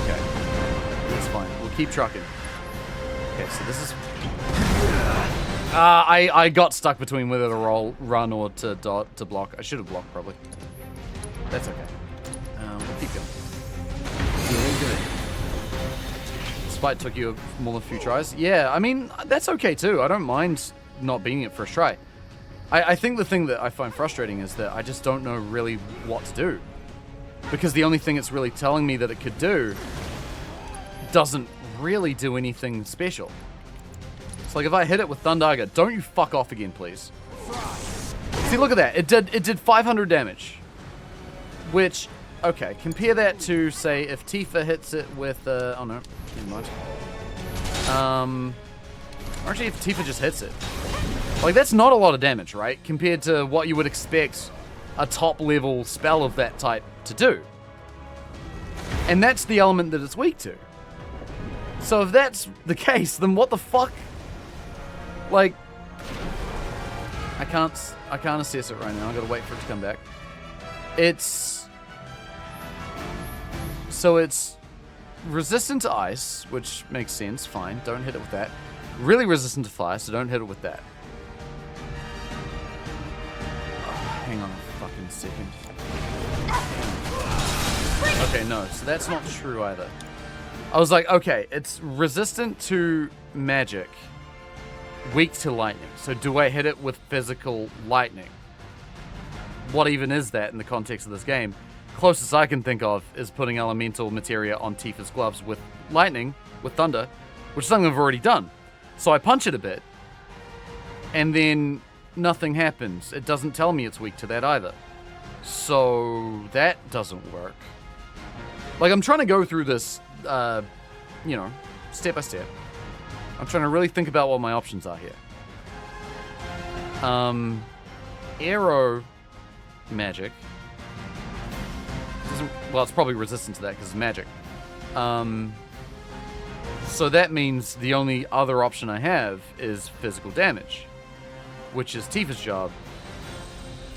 Okay, that's fine. We'll keep trucking. Okay, so this is... I got stuck between whether to run or to block. I should have blocked, probably. That's okay. We'll keep going. Feeling good. Despite took you more than a few tries. Yeah, I mean, that's okay too. I don't mind not beating it first try. I think the thing that I find frustrating is that I just don't know really what to do. Because the only thing it's really telling me that it could do doesn't really do anything special. It's like if I hit it with Thundaga, don't you fuck off again, please. See, look at that. It did 500 damage. Which, okay, compare that to, say, if Tifa hits it with, oh no, never mind. Or actually, if Tifa just hits it. Like, that's not a lot of damage, right? Compared to what you would expect a top-level spell of that type to do. And that's the element that it's weak to. So if that's the case, then what the fuck? Like, I can't assess it right now. I gotta wait for it to come back. So it's resistant to ice, which makes sense. Fine, don't hit it with that. Really resistant to fire, so don't hit it with that. Oh, hang on a fucking second. Okay, no, so that's not true either. I was like, okay, it's resistant to magic, weak to lightning. So do I hit it with physical lightning? What even is that in the context of this game? Closest I can think of is putting elemental materia on Tifa's gloves with lightning, with thunder, which is something I've already done. So I punch it a bit, and then nothing happens. It doesn't tell me it's weak to that either. So that doesn't work. Like, I'm trying to go through this, you know, step by step. I'm trying to really think about what my options are here. Arrow magic. Well, it's probably resistant to that because it's magic. So that means the only other option I have is physical damage, which is Tifa's job.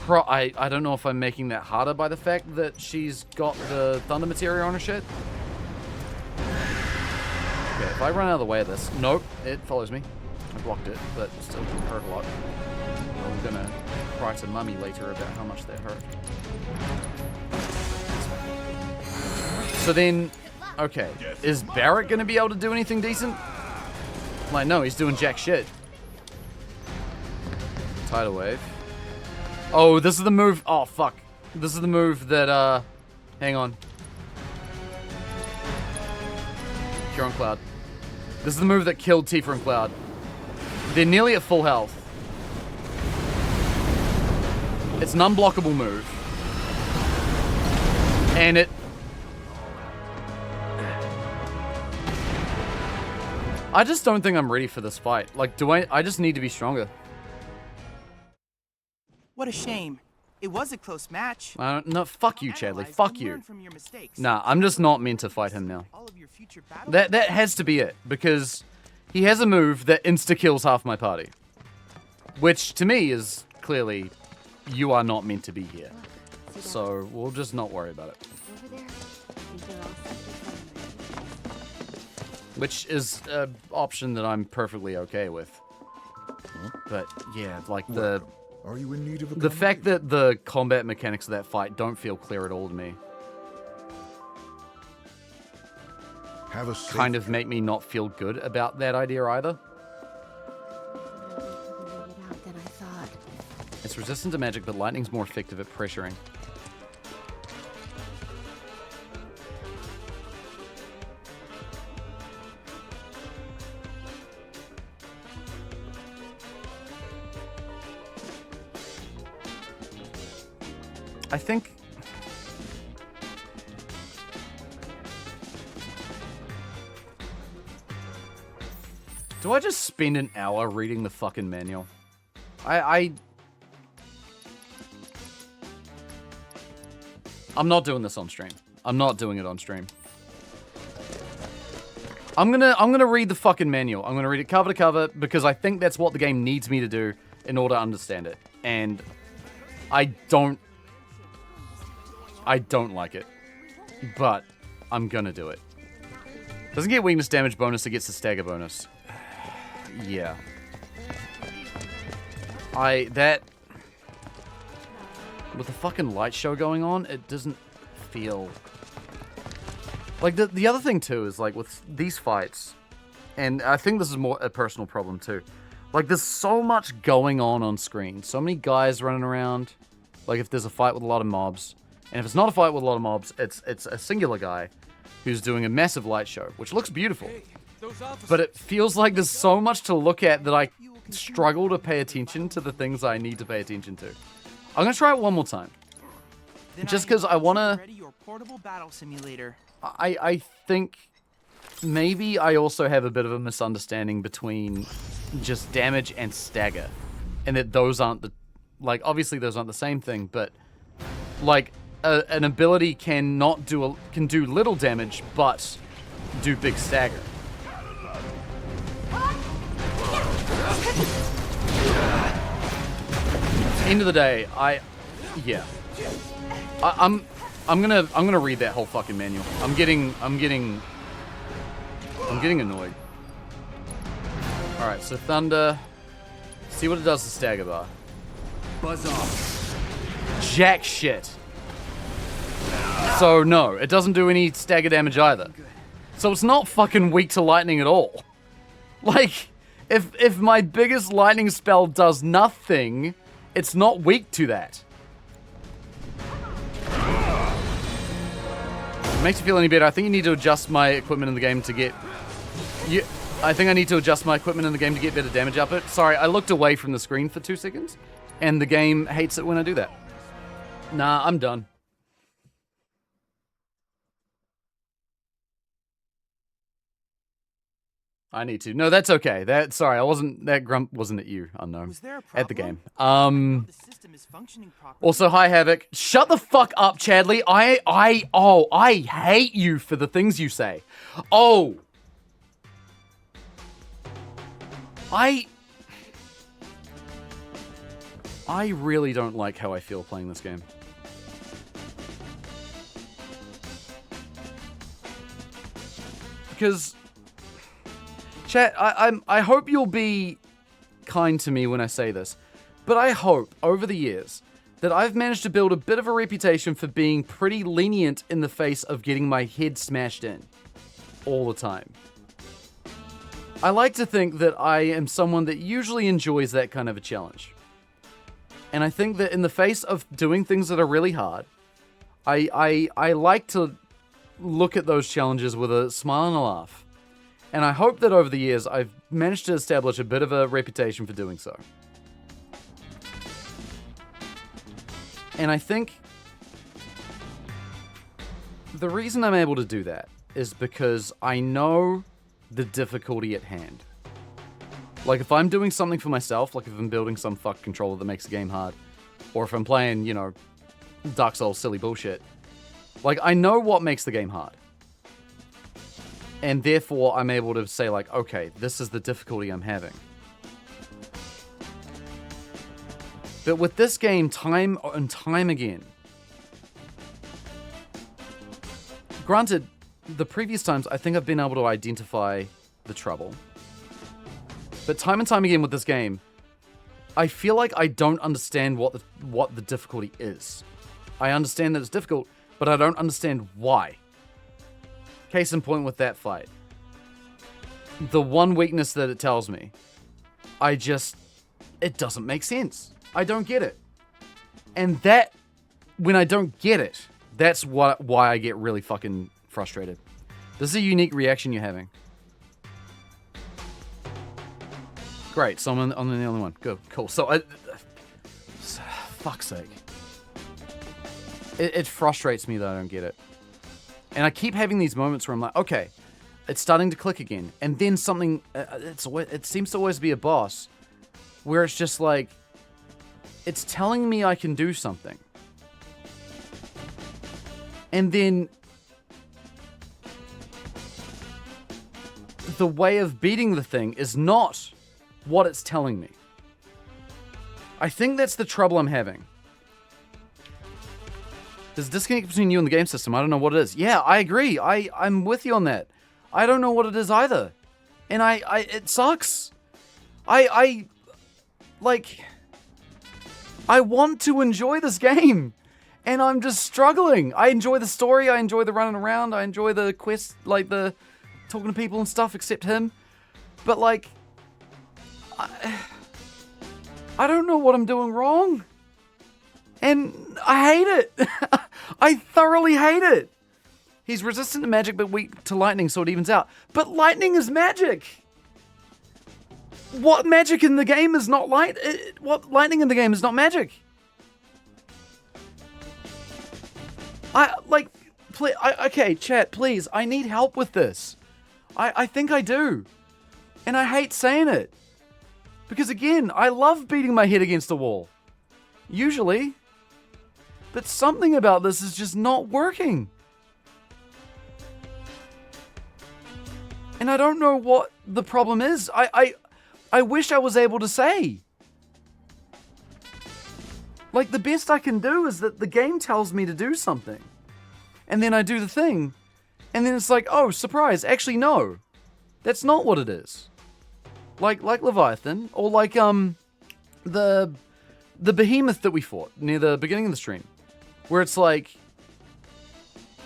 I don't know if I'm making that harder by the fact that she's got the thunder materia on her shit. Okay, if I run out of the way of this... Nope, it follows me. I blocked it, but still hurt a lot. I'm gonna cry to Mummy later about how much that hurt. So then... Okay, is Barrett gonna be able to do anything decent? Like, no, he's doing jack shit. Tidal wave. Oh, this is the move. Oh, fuck. This is the move that, hang on. Cure on Cloud. This is the move that killed Tifa and Cloud. They're nearly at full health. It's an unblockable move. And it... I just don't think I'm ready for this fight. Like, I just need to be stronger. What a shame. It was a close match. No, fuck you, Chadley. Fuck you. Nah, I'm just not meant to fight him now. That has to be it, because he has a move that insta-kills half my party. Which, to me, is clearly, you are not meant to be here. So, we'll just not worry about it. Which is an option that I'm perfectly okay with. But, yeah, like the... Are you in need of a The fact that the combat mechanics of that fight don't feel clear at all to me kind of make me not feel good about that idea either. It's resistant to magic, but lightning's more effective at pressuring. I think... Do I just spend an hour reading the fucking manual? I'm not doing this on stream. I'm not doing it on stream. I'm gonna read the fucking manual. I'm gonna read it cover to cover because I think that's what the game needs me to do in order to understand it. And I don't like it, but I'm gonna do it. Doesn't get weakness damage bonus, it gets the stagger bonus. Yeah. With the fucking light show going on, it doesn't feel... Like, the other thing, too, is, like, with these fights, and I think this is more a personal problem, too. Like, there's so much going on screen. So many guys running around. Like, if there's a fight with a lot of mobs. And if it's not a fight with a lot of mobs, it's a singular guy who's doing a massive light show, which looks beautiful. But it feels like there's so much to look at that I struggle to pay attention to the things I need to pay attention to. I'm gonna try it one more time. Just because I wanna... I think maybe I also have a bit of a misunderstanding between just damage and stagger. And that those aren't the... Like, obviously those aren't the same thing, but... Like, an ability can do little damage, but do big stagger. End of the day, yeah. I'm gonna read that whole fucking manual. I'm getting annoyed. All right, so Thunder. See what it does to stagger bar. Buzz off. Jack shit. So no, it doesn't do any stagger damage either. So it's not fucking weak to lightning at all. Like, if my biggest lightning spell does nothing, it's not weak to that. Makes you feel any better. I think you need to adjust my equipment in the game to get... I think I need to adjust my equipment in the game to get better damage output. Sorry, I looked away from the screen for 2 seconds, and the game hates it when I do that. Nah, I'm done. I need to. No, that's okay. Sorry, that grump wasn't at you, Unknown. At the game. Also, hi, Havoc. Shut the fuck up, Chadley. I hate you for the things you say. Oh. I really don't like how I feel playing this game. Because... Chat, I hope you'll be kind to me when I say this, but I hope, over the years, that I've managed to build a bit of a reputation for being pretty lenient in the face of getting my head smashed in. All the time. I like to think that I am someone that usually enjoys that kind of a challenge. And I think that in the face of doing things that are really hard, I like to look at those challenges with a smile and a laugh. And I hope that over the years I've managed to establish a bit of a reputation for doing so. And I think the reason I'm able to do that is because I know the difficulty at hand. Like, if I'm doing something for myself, like if I'm building some fuck controller that makes the game hard, or if I'm playing, you know, Dark Souls silly bullshit, like, I know what makes the game hard. And therefore, I'm able to say, like, okay, this is the difficulty I'm having. But with this game, time and time again, granted, the previous times, I think I've been able to identify the trouble. But time and time again with this game, I feel like I don't understand what the difficulty is. I understand that it's difficult, but I don't understand why. Case in point with that fight. The one weakness that it tells me, it doesn't make sense. I don't get it. And that, when I don't get it, that's why I get really fucking frustrated. This is a unique reaction you're having. Great, so I'm the only one. Good, cool. So, fuck's sake. It frustrates me that I don't get it. And I keep having these moments where I'm like, okay, it's starting to click again. And then something, it seems to always be a boss, where it's just like, it's telling me I can do something. And then the way of beating the thing is not what it's telling me. I think that's the trouble I'm having. There's a disconnect between you and the game system. I don't know what it is. Yeah, I agree. I'm with you on that. I don't know what it is either. And it sucks. I want to enjoy this game. And I'm just struggling. I enjoy the story. I enjoy the running around. I enjoy the quest, like the talking to people and stuff, except him. But like, I don't know what I'm doing wrong. And I hate it. I thoroughly hate it. He's resistant to magic but weak to lightning, so it evens out. But lightning is magic. What magic in the game is not light? What lightning in the game is not magic? Okay, chat, please. I need help with this. I think I do. And I hate saying it. Because again, I love beating my head against a wall. Usually. But something about this is just not working. And I don't know what the problem is. I wish I was able to say. Like, the best I can do is that the game tells me to do something. And then I do the thing. And then it's like, oh, surprise. Actually, no. That's not what it is. Like Leviathan, or like the behemoth that we fought near the beginning of the stream, where it's like,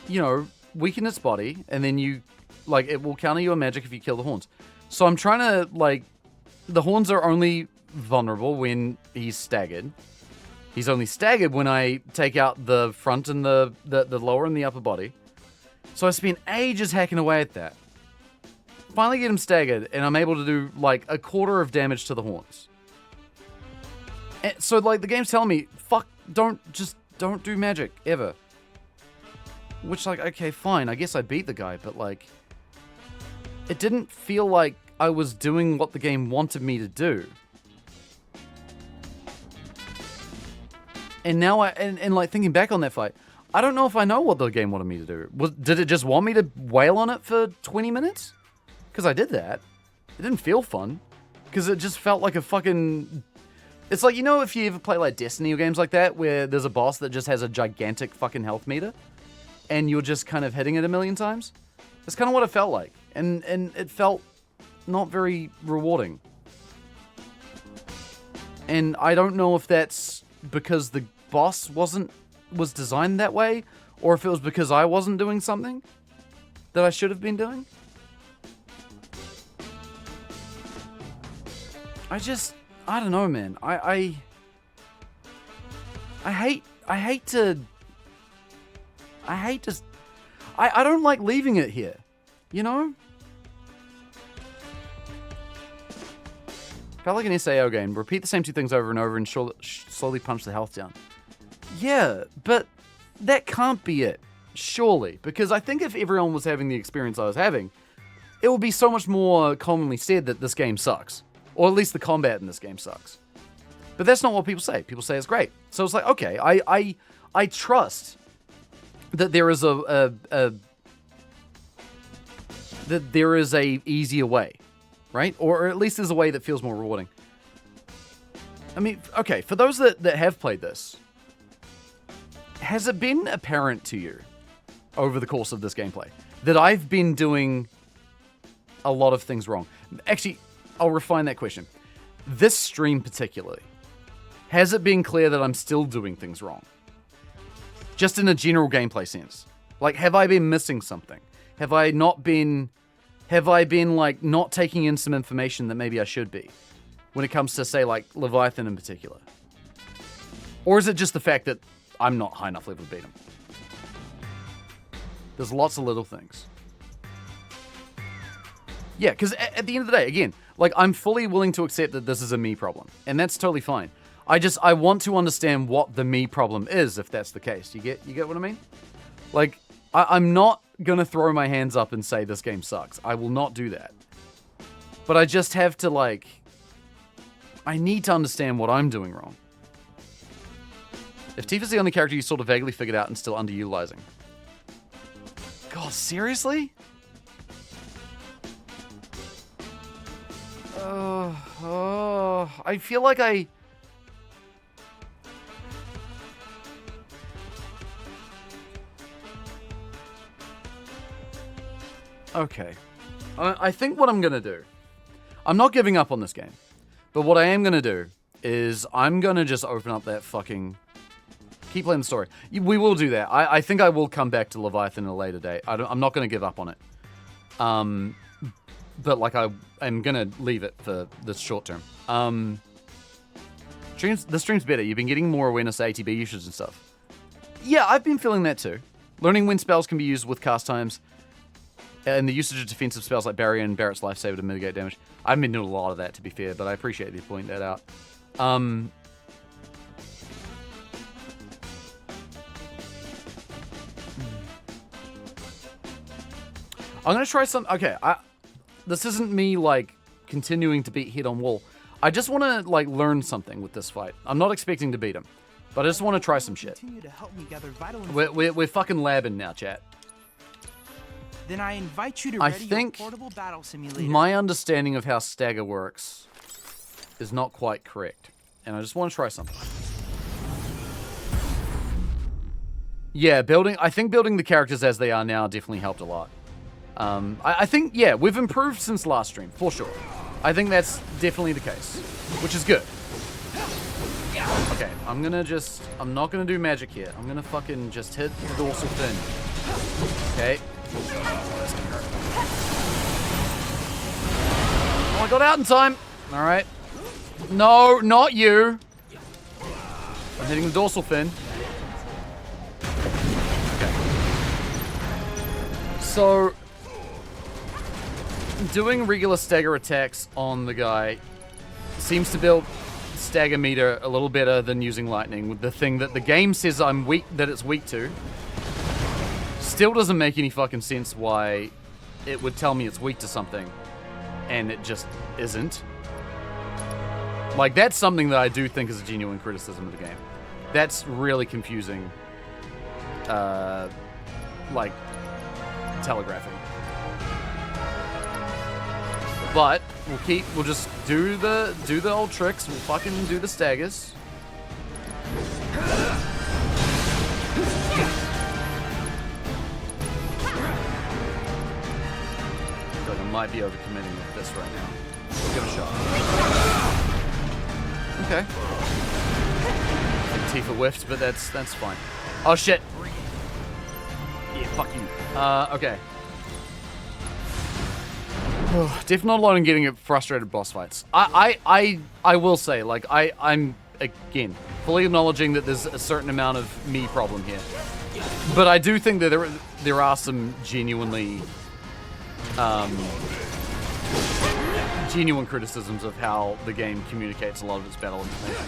you know, weaken its body, and then you, like, it will counter your magic if you kill the horns. So I'm trying to, like, the horns are only vulnerable when he's staggered. He's only staggered when I take out the front and the lower and the upper body. So I spent ages hacking away at that. Finally get him staggered, and I'm able to do, like, a quarter of damage to the horns. And so, like, the game's telling me, fuck, don't do magic, ever. Which, like, okay, fine, I guess I beat the guy, but, like, it didn't feel like I was doing what the game wanted me to do. And now and like, thinking back on that fight, I don't know if I know what the game wanted me to do. Did it just want me to wail on it for 20 minutes? Because I did that. It didn't feel fun. Because it just felt like a fucking... It's like, you know, if you ever play, like, Destiny or games like that, where there's a boss that just has a gigantic fucking health meter, and you're just kind of hitting it a million times? That's kind of what it felt like. And it felt not very rewarding. And I don't know if that's because the boss was designed that way, or if it was because I wasn't doing something that I should have been doing. I don't know, man. I don't like leaving it here, you know? Felt like an SAO game. Repeat the same two things over and over and slowly punch the health down. Yeah, but that can't be it, surely. Because I think if everyone was having the experience I was having, it would be so much more commonly said that this game sucks. Or at least the combat in this game sucks. But that's not what people say. People say it's great. So it's like, okay, I trust that there is that there is a easier way, right? Or at least there's a way that feels more rewarding. I mean, okay, for those that have played this, has it been apparent to you over the course of this gameplay that I've been doing a lot of things wrong? Actually, I'll refine that question. This stream particularly, has it been clear that I'm still doing things wrong? Just in a general gameplay sense. Like, have I been missing something? Have I been like not taking in some information that maybe I should be? When it comes to, say, like, Leviathan in particular. Or is it just the fact that I'm not high enough level to beat him? There's lots of little things. Yeah, because at the end of the day, again, like, I'm fully willing to accept that this is a me problem. And that's totally fine. I want to understand what the me problem is, if that's the case. You get what I mean? Like, I'm not gonna throw my hands up and say this game sucks. I will not do that. But I just have to, like... I need to understand what I'm doing wrong. If Tifa's the only character you sort of vaguely figured out and still underutilizing. God, seriously? I feel like I... Okay. I think what I'm going to do... I'm not giving up on this game. But what I am going to do is I'm going to just open up that fucking... Keep playing the story. We will do that. I think I will come back to Leviathan at a later date. I'm not going to give up on it. But, like, I'm going to leave it for this short term. The stream's better. You've been getting more awareness of ATB usage and stuff. Yeah, I've been feeling that too. Learning when spells can be used with cast times. And the usage of defensive spells like Barrier and Barrett's Lifesaver to mitigate damage. I've been doing a lot of that, to be fair, but I appreciate you pointing that out. I'm going to try some... Okay, this isn't me, like, continuing to beat head on wall. I just want to, like, learn something with this fight. I'm not expecting to beat him, but I just want to try some shit. We're fucking labbing now, chat. Then I invite you to ready your portable battle simulator. My understanding of how stagger works is not quite correct, and I just want to try something. Yeah, I think building the characters as they are now definitely helped a lot. I think, yeah, we've improved since last stream, for sure. I think that's definitely the case, which is good. Okay, I'm not gonna do magic here. I'm gonna fucking just hit the dorsal fin. Okay. Oh, I got out in time. Alright. No, not you. I'm hitting the dorsal fin. Okay. So, doing regular stagger attacks on the guy seems to build stagger meter a little better than using lightning, with the thing that the game says that it's weak to. Still doesn't make any fucking sense why it would tell me it's weak to something and it just isn't. Like, that's something that I do think is a genuine criticism of the game. That's really confusing, like, telegraphing. But we'll just do the old tricks. We'll fucking do the staggers. But I might be overcommitting with this right now. We'll give it a shot. Okay. I think Tifa whiffed, but that's fine. Oh shit. Yeah, fuck you. Okay. Definitely not alone in getting frustrated boss fights. I will say, like, I'm again, fully acknowledging that there's a certain amount of me problem here. But I do think that there are some genuine criticisms of how the game communicates a lot of its battle information.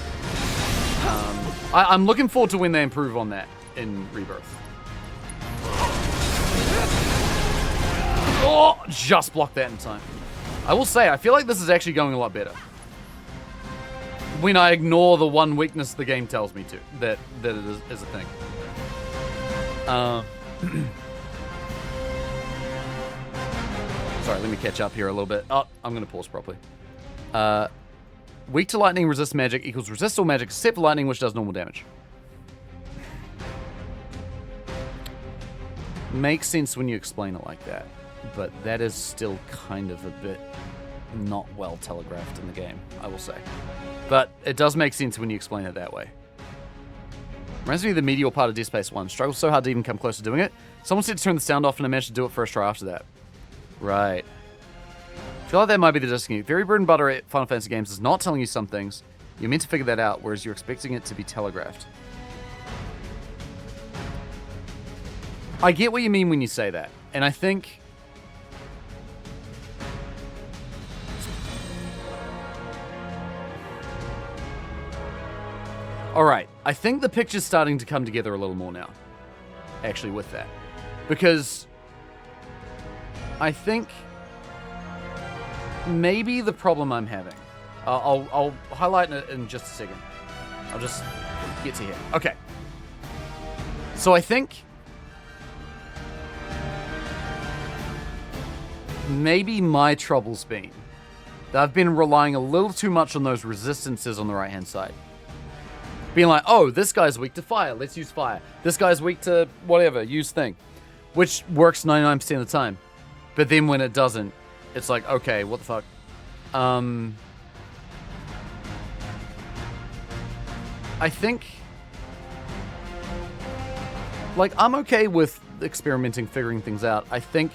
I'm looking forward to when they improve on that in Rebirth. Oh, just blocked that in time. I will say, I feel like this is actually going a lot better. When I ignore the one weakness the game tells me to, that it is a thing. Sorry, let me catch up here a little bit. Oh, I'm going to pause properly. Weak to lightning, resist magic equals resist all magic except lightning, which does normal damage. Makes sense when you explain it like that, but that is still kind of a bit not well telegraphed in the game, I will say. But it does make sense when you explain it that way. Reminds me of the Meteor part of Dead Space 1. Struggled so hard to even come close to doing it. Someone said to turn the sound off and I managed to do it first try after that. Right. I feel like that might be the destiny. Very bread and butter at Final Fantasy games is not telling you some things. You're meant to figure that out, whereas you're expecting it to be telegraphed. I get what you mean when you say that. And I think... Alright, I think the picture's starting to come together a little more now. Actually, with that. Because... I think... maybe the problem I'm having. I'll highlight it in just a second. I'll just get to here. Okay. So I think... maybe my trouble's been that I've been relying a little too much on those resistances on the right-hand side. Being like, oh, this guy's weak to fire, let's use fire. This guy's weak to whatever, use thing. Which works 99% of the time. But then when it doesn't, it's like, okay, what the fuck? I think... like, I'm okay with experimenting, figuring things out. I think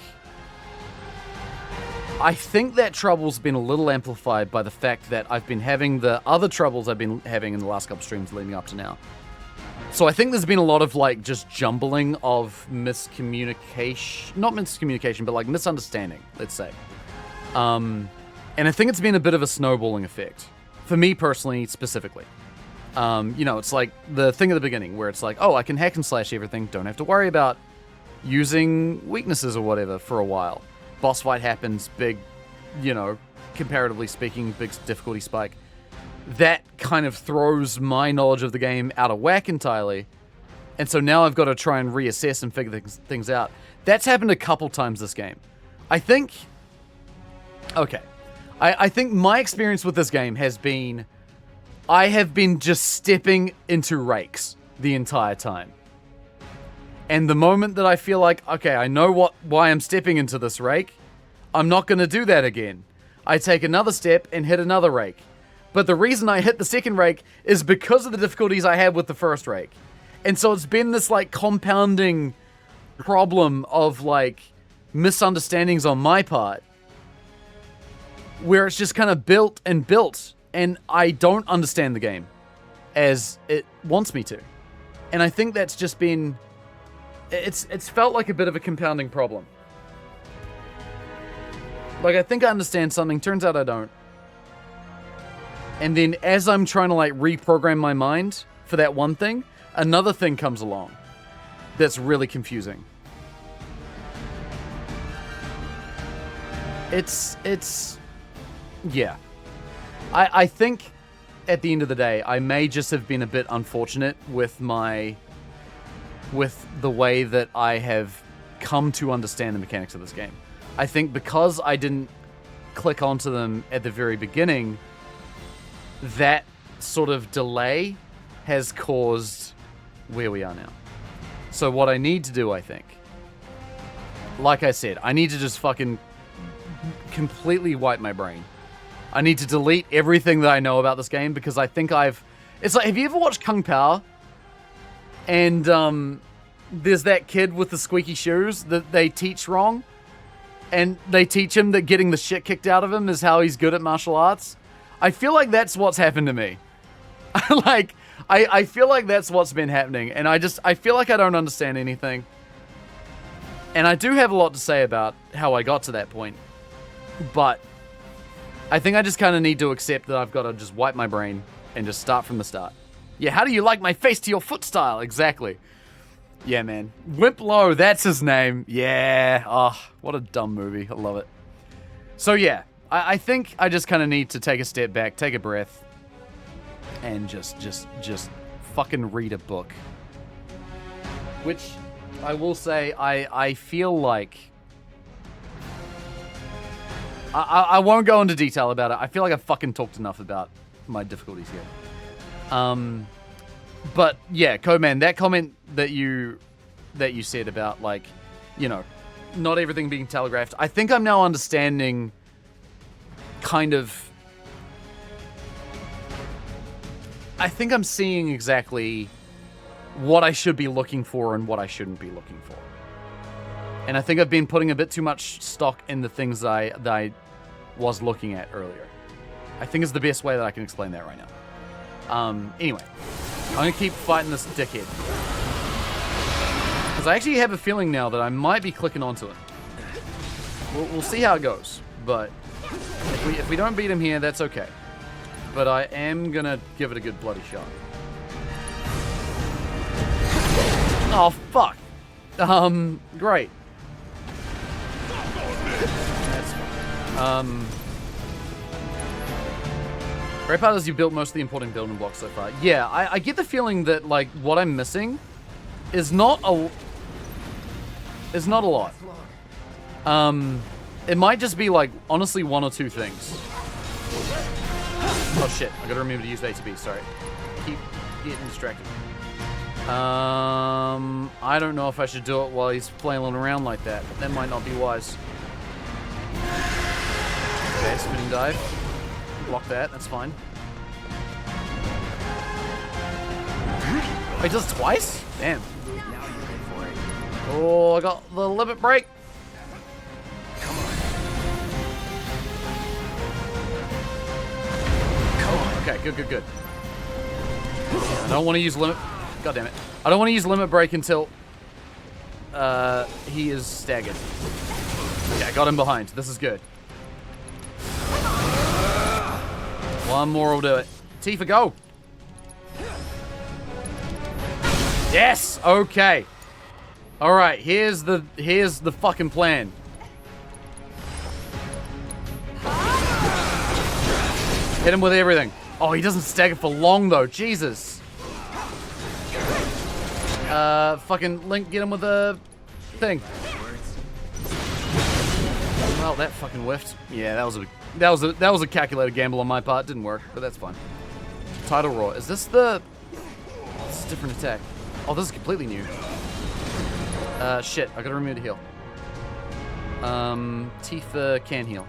that trouble's been a little amplified by the fact that I've been having the other troubles I've been having in the last couple streams leading up to now. So I think there's been a lot of, like, just jumbling of miscommunication. Not miscommunication, but, like, misunderstanding, let's say. And I think it's been a bit of a snowballing effect. For me personally, specifically. You know, it's like the thing at the beginning where it's like, oh, I can hack and slash everything. Don't have to worry about using weaknesses or whatever for a while. Boss fight happens, big, you know, comparatively speaking, big difficulty spike. That kind of throws my knowledge of the game out of whack entirely. And so now I've got to try and reassess and figure things out. That's happened a couple times this game. I think... okay. I think my experience with this game has been... I have been just stepping into rakes the entire time. And the moment that I feel like, okay, I know why I'm stepping into this rake, I'm not going to do that again. I take another step and hit another rake. But the reason I hit the second rake is because of the difficulties I had with the first rake. And so it's been this, like, compounding problem of, like, misunderstandings on my part. Where it's just kind of built and built. And I don't understand the game as it wants me to. And I think that's just been... It's felt like a bit of a compounding problem. Like, I think I understand something, turns out I don't. And then as I'm trying to, like, reprogram my mind for that one thing, another thing comes along that's really confusing. Yeah. I think at the end of the day, I may just have been a bit unfortunate with the way that I have come to understand the mechanics of this game. I think because I didn't click onto them at the very beginning, that sort of delay has caused where we are now. So what I need to do, I think, like I said, I need to just fucking completely wipe my brain. I need to delete everything that I know about this game because I think it's like, have you ever watched Kung Pao? And there's that kid with the squeaky shoes that they teach wrong. And they teach him that getting the shit kicked out of him is how he's good at martial arts. I feel like that's what's happened to me. Like, I feel like that's what's been happening, and I feel like I don't understand anything. And I do have a lot to say about how I got to that point, but I think I just kind of need to accept that I've got to just wipe my brain and just start from the start. Yeah, how do you like my face to your foot style? Exactly. Yeah, man. Wimplo, that's his name. Yeah. Oh, what a dumb movie. I love it. So yeah, I think I just kind of need to take a step back, take a breath, and just fucking read a book. Which, I will say, I feel like... I won't go into detail about it. I feel like I've fucking talked enough about my difficulties here. But yeah, Codeman, that comment that you said about, like, you know, not everything being telegraphed, I think I'm now understanding kind of... I think I'm seeing exactly what I should be looking for and what I shouldn't be looking for. And I think I've been putting a bit too much stock in the things that I was looking at earlier. I think is the best way that I can explain that right now. Anyway, I'm gonna keep fighting this dickhead. Because I actually have a feeling now that I might be clicking onto it. We'll see how it goes. But if we don't beat him here, that's okay. But I am gonna give it a good bloody shot. Oh, fuck. Great. That's fine. Great part is you built most of the important building blocks so far. Yeah, I get the feeling that, like, what I'm missing is not a lot. It might just be, like, honestly, one or two things. Oh shit, I gotta remember to use A to B, sorry. Keep getting distracted. I don't know if I should do it while he's flailing around like that. That might not be wise. Okay, spinning dive. Block that, that's fine. Wait, does it twice? Damn. Oh, I got the limit break. Come on. Okay, good. I don't want to use limit... God damn it. I don't want to use limit break until he is staggered. Okay, I got him behind. This is good. One more will do it. Tifa, go. Yes. Okay. All right. Here's the fucking plan. Hit him with everything. Oh, he doesn't stagger for long though. Jesus. Fucking Link, get him with the thing. Well, that fucking whiffed. Yeah, that was a calculated gamble on my part. Didn't work, but that's fine. Tidal Roar. Is this the... This is a different attack. Oh, this is completely new. Shit. I gotta remove the heal. Tifa can heal.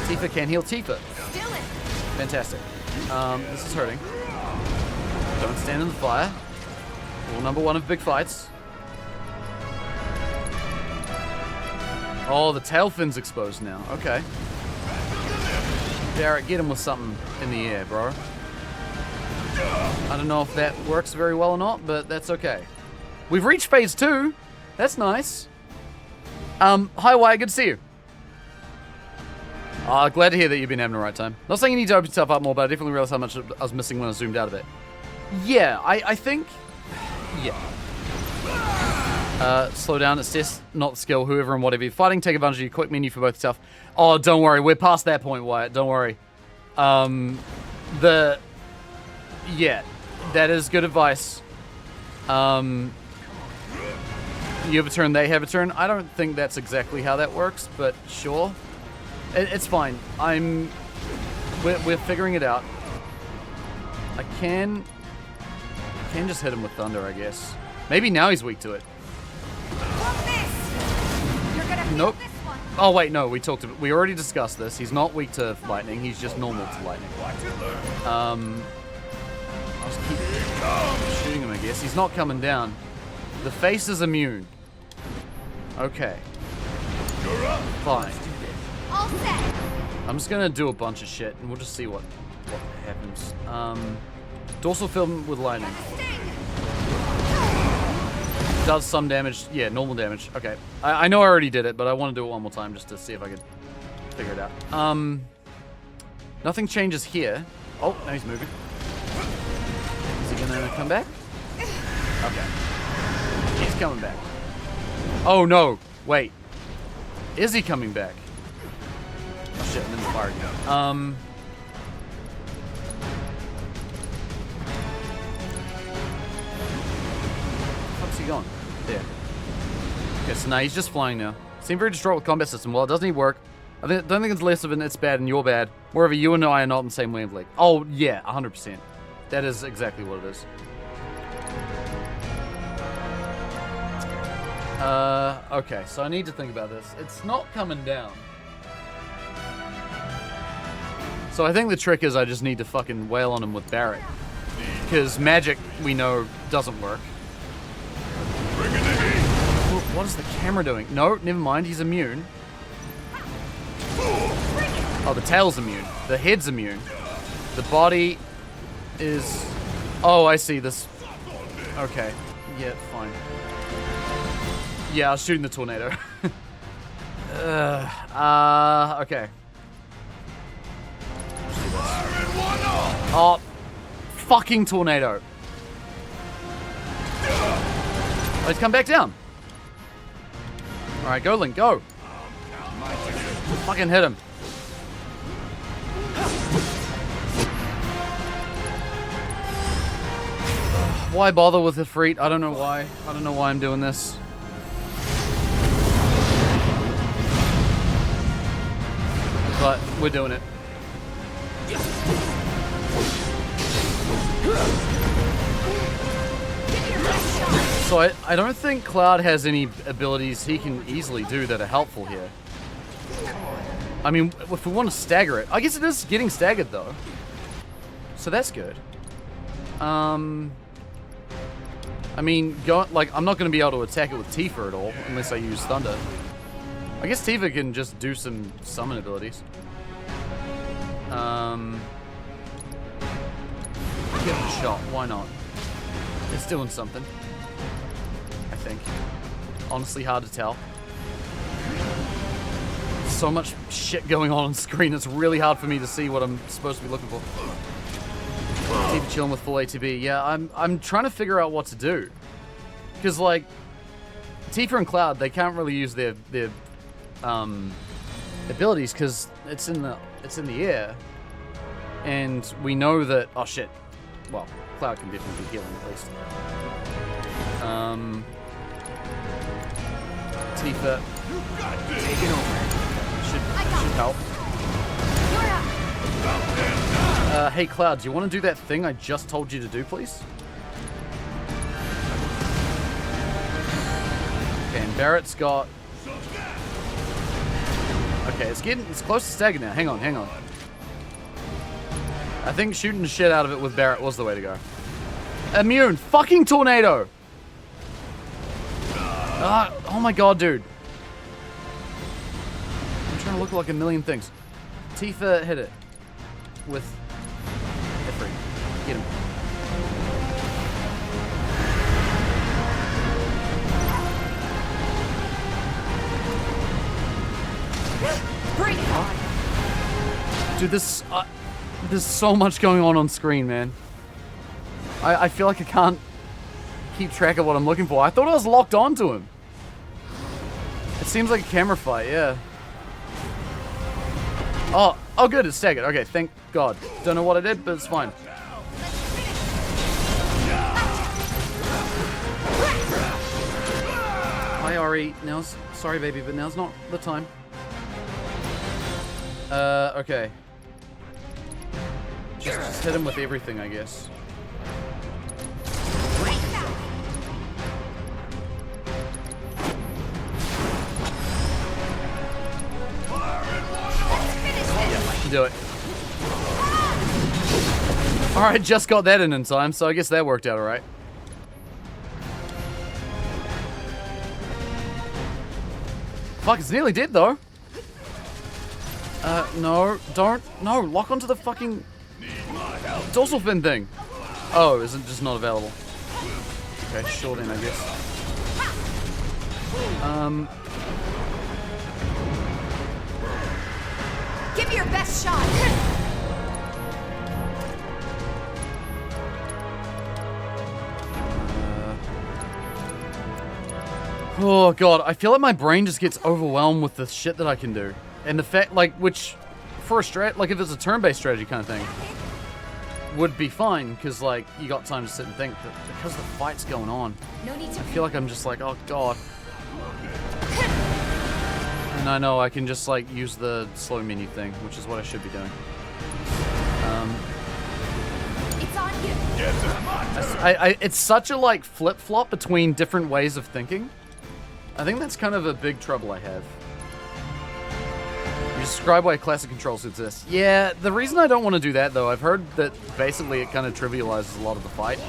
Tifa can heal Tifa. Fantastic. This is hurting. Don't stand in the fire. Rule number 1 of big fights. Oh, the tail fin's exposed now. Okay. Barrett, get him with something in the air, bro. I don't know if that works very well or not, but that's okay. We've reached phase 2. That's nice. Hi, Wyatt. Good to see you. Glad to hear that you've been having a right time. Not saying you need to open yourself up more, but I definitely realized how much I was missing when I zoomed out of it. Yeah, I think... Yeah. Slow down, it's just not skill, whoever and whatever you're fighting, take advantage of your quick menu for both yourself. Oh, don't worry, we're past that point, Wyatt, don't worry. Yeah, that is good advice. You have a turn, they have a turn. I don't think that's exactly how that works, but sure. It's fine. We're figuring it out. I can just hit him with thunder, I guess. Maybe now he's weak to it. Nope. Oh wait, no, we already discussed this. He's not weak to lightning, he's just normal to lightning. I'll just keep shooting him, I guess. He's not coming down. The face is immune. Okay. Fine. I'm just gonna do a bunch of shit and we'll just see what what happens. Dorsal film with lightning. Does some damage. Yeah, normal damage. Okay. I know I already did it, but I want to do it one more time just to see if I could figure it out. Nothing changes here. Oh, now he's moving. Is he gonna come back? Okay. He's coming back. Oh no, wait. Is he coming back? Oh shit, I'm in the fire again. Where's he gone? There. Okay, so now he's just flying now. Seem very distraught with combat system. Well, it doesn't need work. I don't think it's less of an it's bad and you're bad. Moreover, you and I are not on the same wavelength. Oh, yeah, 100%. That is exactly what it is. Okay, so I need to think about this. It's not coming down. So I think the trick is I just need to fucking wail on him with Barret. Because magic, we know, doesn't work. What is the camera doing? No, never mind, he's immune. Oh, the tail's immune. The head's immune. The body is... Oh, I see this. Okay. Yeah, fine. Yeah, I was shooting the tornado. Okay. Oh, fucking tornado. Oh, he's come back down. Alright, go Link, go. Fucking hit him. Why bother with the Ifrit? I don't know why. I don't know why I'm doing this. But we're doing it. So I don't think Cloud has any abilities he can easily do that are helpful here. I mean, if we want to stagger it, I guess it is getting staggered though. So that's good. I mean, I'm not going to be able to attack it with Tifa at all unless I use Thunder. I guess Tifa can just do some summon abilities. Give it a shot. Why not? It's doing something. I think. Honestly, hard to tell. So much shit going on screen. It's really hard for me to see what I'm supposed to be looking for. Tifa chilling with full ATB. Yeah, I'm trying to figure out what to do. Because like Tifa and Cloud, they can't really use their abilities because it's in the air. And we know that oh shit. Well, Cloud can definitely be healing at least. Tifa taking over. Should help. Hey Cloud, do you want to do that thing I just told you to do, please? Okay, and Barret's got... Okay, it's close to stagger now. Hang on. I think shooting the shit out of it with Barret was the way to go. Immune! Fucking tornado! Oh my god, dude. I'm trying to look like a million things. Tifa hit it. With... Ifrit. Get him. Bring it on! Dude, there's so much going on screen, man. I feel like I can't keep track of what I'm looking for. I thought I was locked onto him. It seems like a camera fight, yeah. Oh good, it's staggered. Okay, thank God. Don't know what I did, but it's fine. Hi, Ari. Sorry, baby, but now's not the time. Okay. Just hit him with everything, I guess. Yeah, I can do it. Alright, just got that in time, so I guess that worked out alright. Fuck, it's nearly dead, though. No, don't. No, lock onto the fucking... dorsal fin thing. Oh, is it just not available? Okay, sure then, I guess. Give me your best shot. Oh god, I feel like my brain just gets overwhelmed with the shit that I can do. And the fact, like, which, for a like, if it's a turn-based strategy kind of thing, would be fine, because, like, you got time to sit and think, but because the fight's going on, No need to I feel like I'm just like, oh god. And I know I can just, like, use the slow menu thing, which is what I should be doing. It's on you. It's such a, like, flip-flop between different ways of thinking. I think that's kind of a big trouble I have. You describe why classic controls exist. Yeah, the reason I don't want to do that, though, I've heard that basically it kind of trivializes a lot of the fight.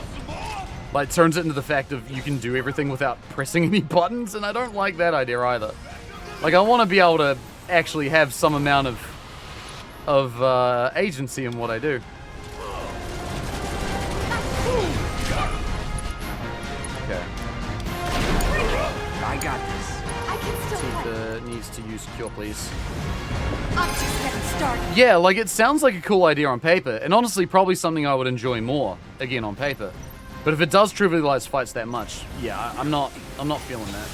Like, turns it into the fact of you can do everything without pressing any buttons, and I don't like that idea either. Like, I want to be able to actually have some amount of agency in what I do. Okay. I got this. I can still fight. Needs to use cure, please. I'm just getting started. Yeah, like, it sounds like a cool idea on paper, and honestly, probably something I would enjoy more, again, on paper. But if it does trivialize fights that much, yeah, I'm not feeling that.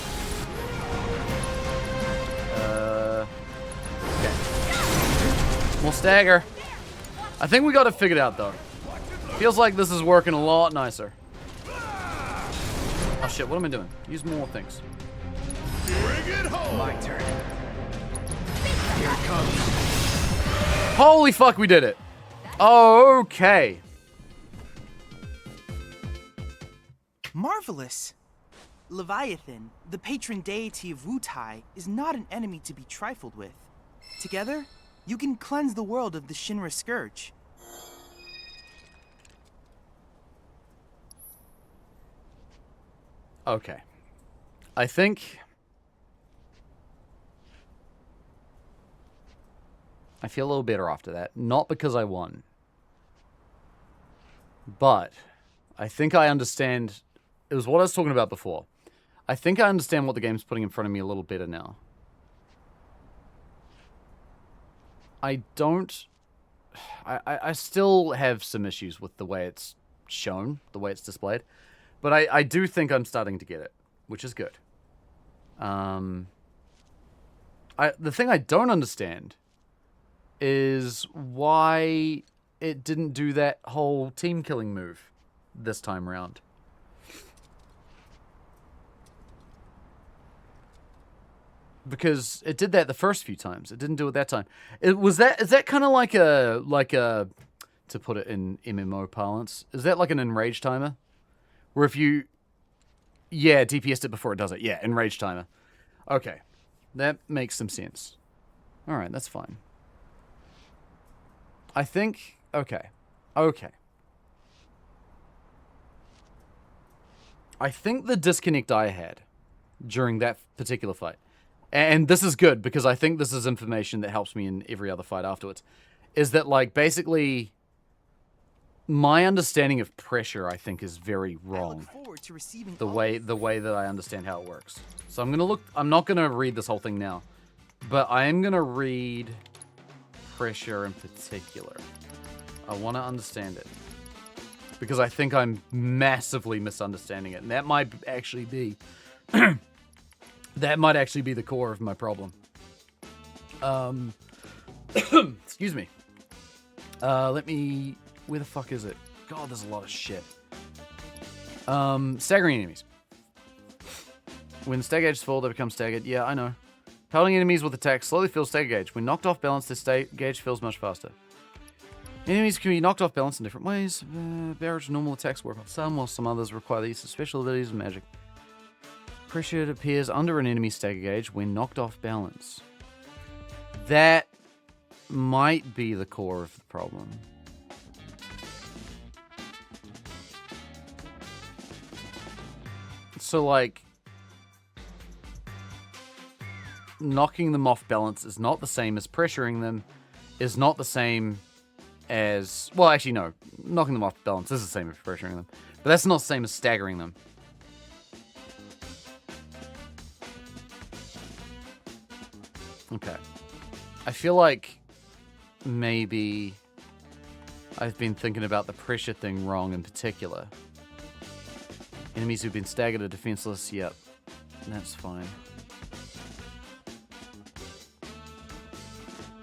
Okay. More stagger. I think we got it figured out, though. Feels like this is working a lot nicer. Oh shit, what am I doing? Use more things. Bring it home. My turn. Here it comes. Holy fuck, we did it. Okay. Marvelous. Leviathan, the patron deity of Wutai, is not an enemy to be trifled with. Together, you can cleanse the world of the Shinra Scourge. Okay. I think I feel a little better after that. Not because I won. But I think I understand. It was what I was talking about before. I think I understand what the game's putting in front of me a little better now. I don't... I still have some issues with the way it's shown, the way it's displayed. But I do think I'm starting to get it, which is good. The thing I don't understand is why it didn't do that whole team killing move this time around. Because it did that the first few times. It didn't do it that time. Is that kind of like a, to put it in MMO parlance, is that like an enrage timer? Where if you, yeah, DPS'd it before it does it. Yeah, enrage timer. Okay. That makes some sense. Alright, that's fine. I think, okay. I think the disconnect I had during that particular fight, and this is good because I think this is information that helps me in every other fight afterwards, is that, like, basically my understanding of pressure, I think, is very wrong. The way that I understand how it works. So I'm not gonna read this whole thing now, but I am gonna read pressure in particular. I want to understand it because I think I'm massively misunderstanding it, and that might actually be the core of my problem. Excuse me. Where the fuck is it? God, there's a lot of shit. Staggering enemies. When stagger gauge is full, they become staggered. Yeah, I know. Pelting enemies with attacks slowly fills stagger gauge. When knocked off balance, this gauge fills much faster. Enemies can be knocked off balance in different ways. Barrage normal attacks work on some, while some others require the use of special abilities and magic. Pressure appears under an enemy's stagger gauge when knocked off balance. That might be the core of the problem. So, like, knocking them off balance is not the same as pressuring them, is not the same as... Well, actually, no. knocking them off balance is the same as pressuring them. But that's not the same as staggering them. Okay. I feel like maybe I've been thinking about the pressure thing wrong in particular. Enemies who've been staggered are defenseless, yep. That's fine.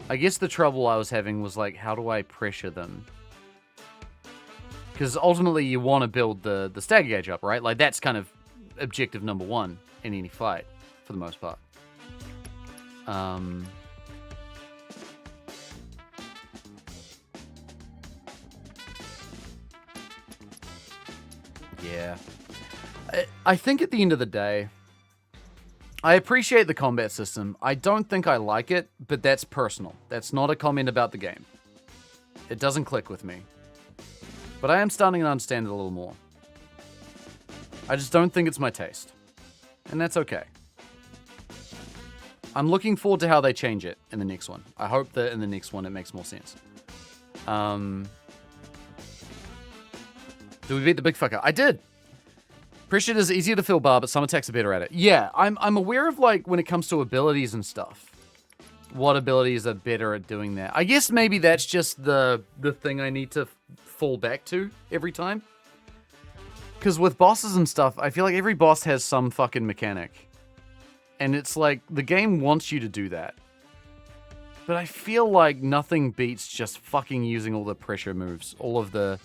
I guess the trouble I was having was like, how do I pressure them? Because ultimately you want to build the stagger gauge up, right? Like that's kind of objective number one in any fight, for the most part. Yeah. I think at the end of the day, I appreciate the combat system. I don't think I like it, but that's personal. That's not a comment about the game. It doesn't click with me. But I am starting to understand it a little more. I just don't think it's my taste. And that's okay. I'm looking forward to how they change it in the next one. I hope that in the next one it makes more sense. Did we beat the big fucker? I did! Pressured is easier to fill bar, but some attacks are better at it. Yeah, I'm aware of, like, when it comes to abilities and stuff, what abilities are better at doing that. I guess maybe that's just the thing I need to fall back to every time. Because with bosses and stuff, I feel like every boss has some fucking mechanic. And it's like, the game wants you to do that. But I feel like nothing beats just fucking using all the pressure moves, all of the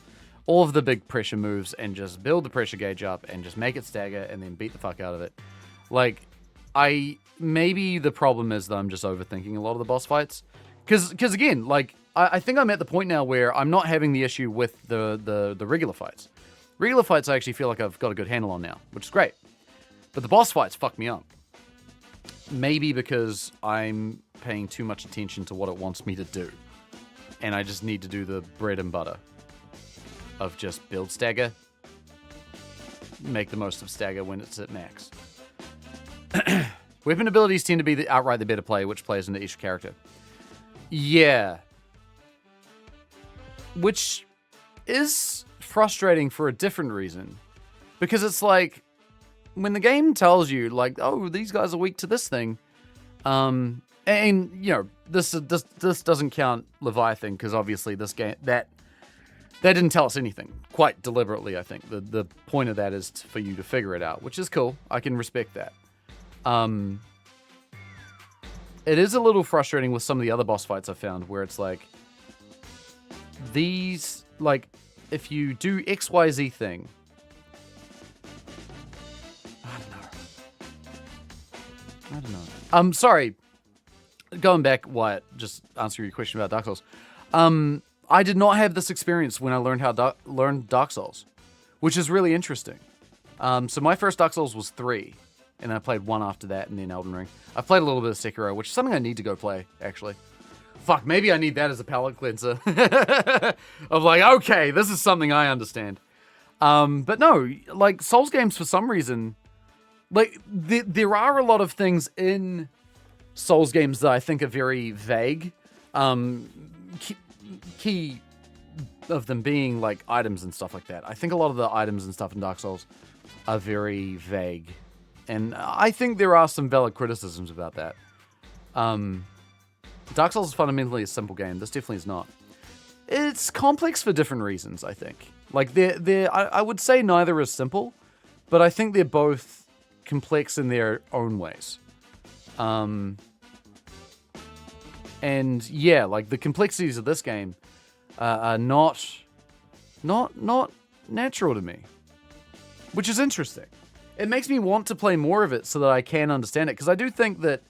big pressure moves, and just build the pressure gauge up and just make it stagger and then beat the fuck out of it. Like, maybe the problem is that I'm just overthinking a lot of the boss fights. Because again, like, I think I'm at the point now where I'm not having the issue with the regular fights. Regular fights I actually feel like I've got a good handle on now, which is great. But the boss fights fuck me up. Maybe because I'm paying too much attention to what it wants me to do. And I just need to do the bread and butter of just build stagger, make the most of stagger when it's at max. Weapon abilities tend to be outright the better play, which plays into each character. Yeah. Which is frustrating for a different reason. Because it's like, when the game tells you, like, oh, these guys are weak to this thing, and, you know, this doesn't count Leviathan, because obviously this game, that didn't tell us anything, quite deliberately, I think. The point of that is for you to figure it out, which is cool. I can respect that. It is a little frustrating with some of the other boss fights I've found, where it's like, these, like, if you do XYZ thing, I don't know. Sorry. Going back, Wyatt, just answering your question about Dark Souls. I did not have this experience when I learned learned Dark Souls, which is really interesting. So my first Dark Souls was 3, and I played 1 after that, and then Elden Ring. I've played a little bit of Sekiro, which is something I need to go play, actually. Fuck, maybe I need that as a palate cleanser. Of like, okay, this is something I understand. But no, like, Souls games, for some reason, like, there are a lot of things in Souls games that I think are very vague. Key of them being, like, items and stuff like that. I think a lot of the items and stuff in Dark Souls are very vague. And I think there are some valid criticisms about that. Dark Souls is fundamentally a simple game. This definitely is not. It's complex for different reasons, I think. Like, I would say neither is simple, but I think they're both complex in their own ways. And yeah, like, the complexities of this game are not natural to me, which is interesting. It makes me want to play more of it so that I can understand it, because I do think that,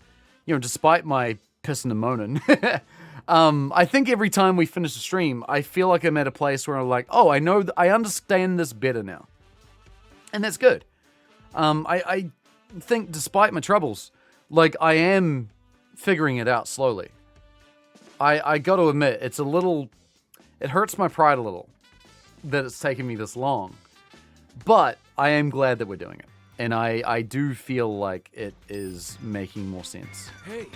you know, despite my pissing and moaning, I think every time we finish a stream, I feel like I'm at a place where I'm like, oh, I understand this better now, and that's good. I think despite my troubles, like, I am figuring it out slowly. I got to admit, it hurts my pride a little that it's taken me this long, but I am glad that we're doing it. And I do feel like it is making more sense. Hey,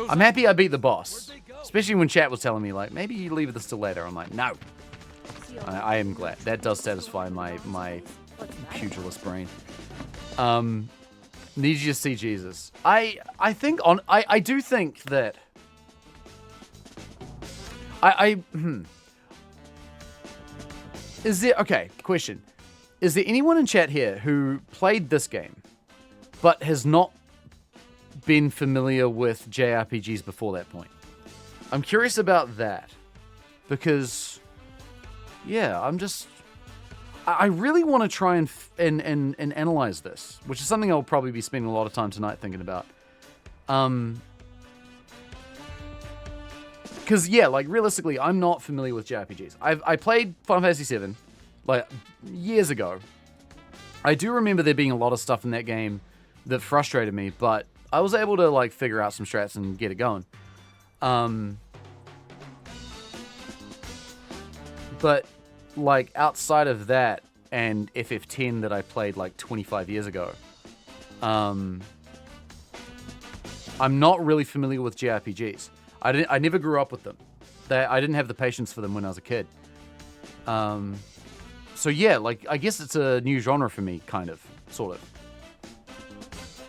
I'm happy I beat the boss. Especially when chat was telling me, like, maybe you leave this till later. I'm like, no. I am glad. That does satisfy my pugilist brain. Need you to see Jesus. I do think that is there, okay, question. Is there anyone in chat here who played this game but has not been familiar with JRPGs before that point? I'm curious about that because yeah, I really want to try and analyze this, which is something I'll probably be spending a lot of time tonight thinking about. Because, yeah, like, realistically, I'm not familiar with JRPGs. I played Final Fantasy VII, like, years ago. I do remember there being a lot of stuff in that game that frustrated me, but I was able to, like, figure out some strats and get it going. But, like, outside of that and FF10 that I played, like, 25 years ago, I'm not really familiar with JRPGs. I never grew up with them. I didn't have the patience for them when I was a kid. So yeah, like, I guess it's a new genre for me, kind of, sort of.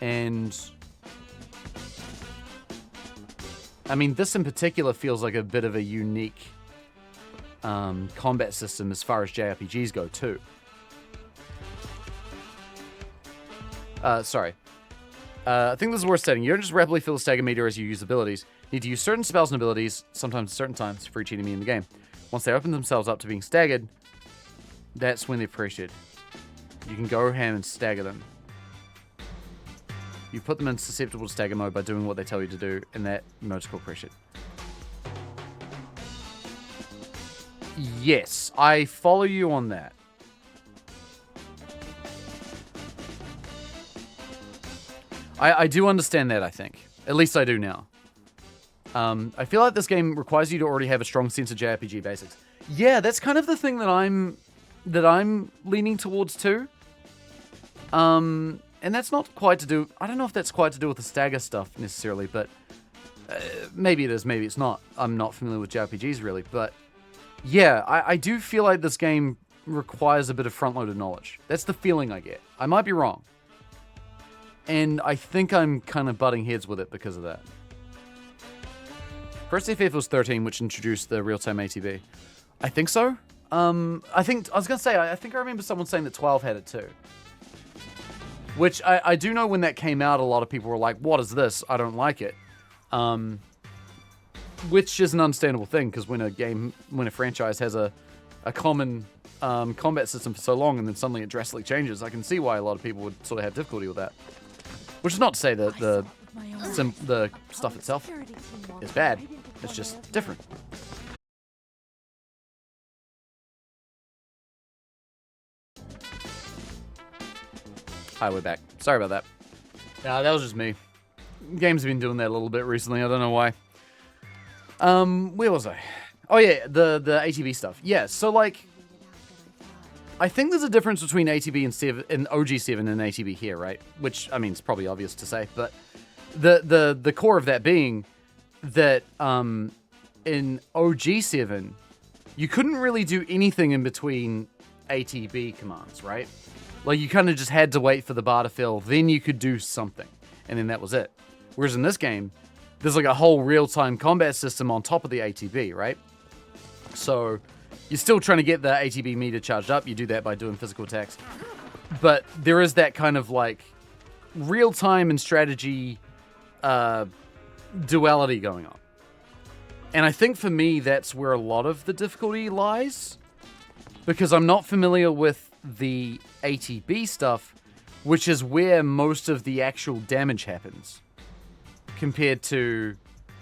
And I mean, this in particular feels like a bit of a unique combat system as far as JRPGs go, too. Sorry. I think this is worth stating. You don't just rapidly fill the stagger meter as you use abilities. You need to use certain spells and abilities, sometimes at certain times, for each enemy in the game. Once they open themselves up to being staggered, that's when they're pressured. You can go ham and stagger them. You put them in susceptible to stagger mode by doing what they tell you to do, and that mode's called pressured. Yes, I follow you on that. I do understand that, I think. At least I do now. I feel like this game requires you to already have a strong sense of JRPG basics. Yeah, that's kind of the thing that I'm leaning towards too. And that's not quite to do... I don't know if that's quite to do with the stagger stuff necessarily, but maybe it is, maybe it's not. I'm not familiar with JRPGs really, but yeah, I do feel like this game requires a bit of front-loaded knowledge. That's the feeling I get. I might be wrong. And I think I'm kind of butting heads with it because of that. First FF was 13, which introduced the real-time ATB. I think so. I think I remember someone saying that 12 had it too. Which I do know when that came out, a lot of people were like, what is this? I don't like it. Which is an understandable thing, because when a franchise has a common combat system for so long and then suddenly it drastically changes, I can see why a lot of people would sort of have difficulty with that. Which is not to say that the stuff itself is bad. It's just different. Hi, we're back. Sorry about that. That was just me. Games have been doing that a little bit recently. I don't know why. Where was I? Oh yeah, the ATB stuff. Yeah, so like, I think there's a difference between ATB and OG7 and ATB here, right? Which, I mean, it's probably obvious to say, but the core of that being that in OG7, you couldn't really do anything in between ATB commands, right? Like, you kind of just had to wait for the bar to fill, then you could do something, and then that was it. Whereas in this game, there's like a whole real-time combat system on top of the ATB, right? So you're still trying to get the ATB meter charged up. You do that by doing physical attacks. But there is that kind of like real-time and strategy duality going on. And I think for me, that's where a lot of the difficulty lies. Because I'm not familiar with the ATB stuff, which is where most of the actual damage happens. Compared to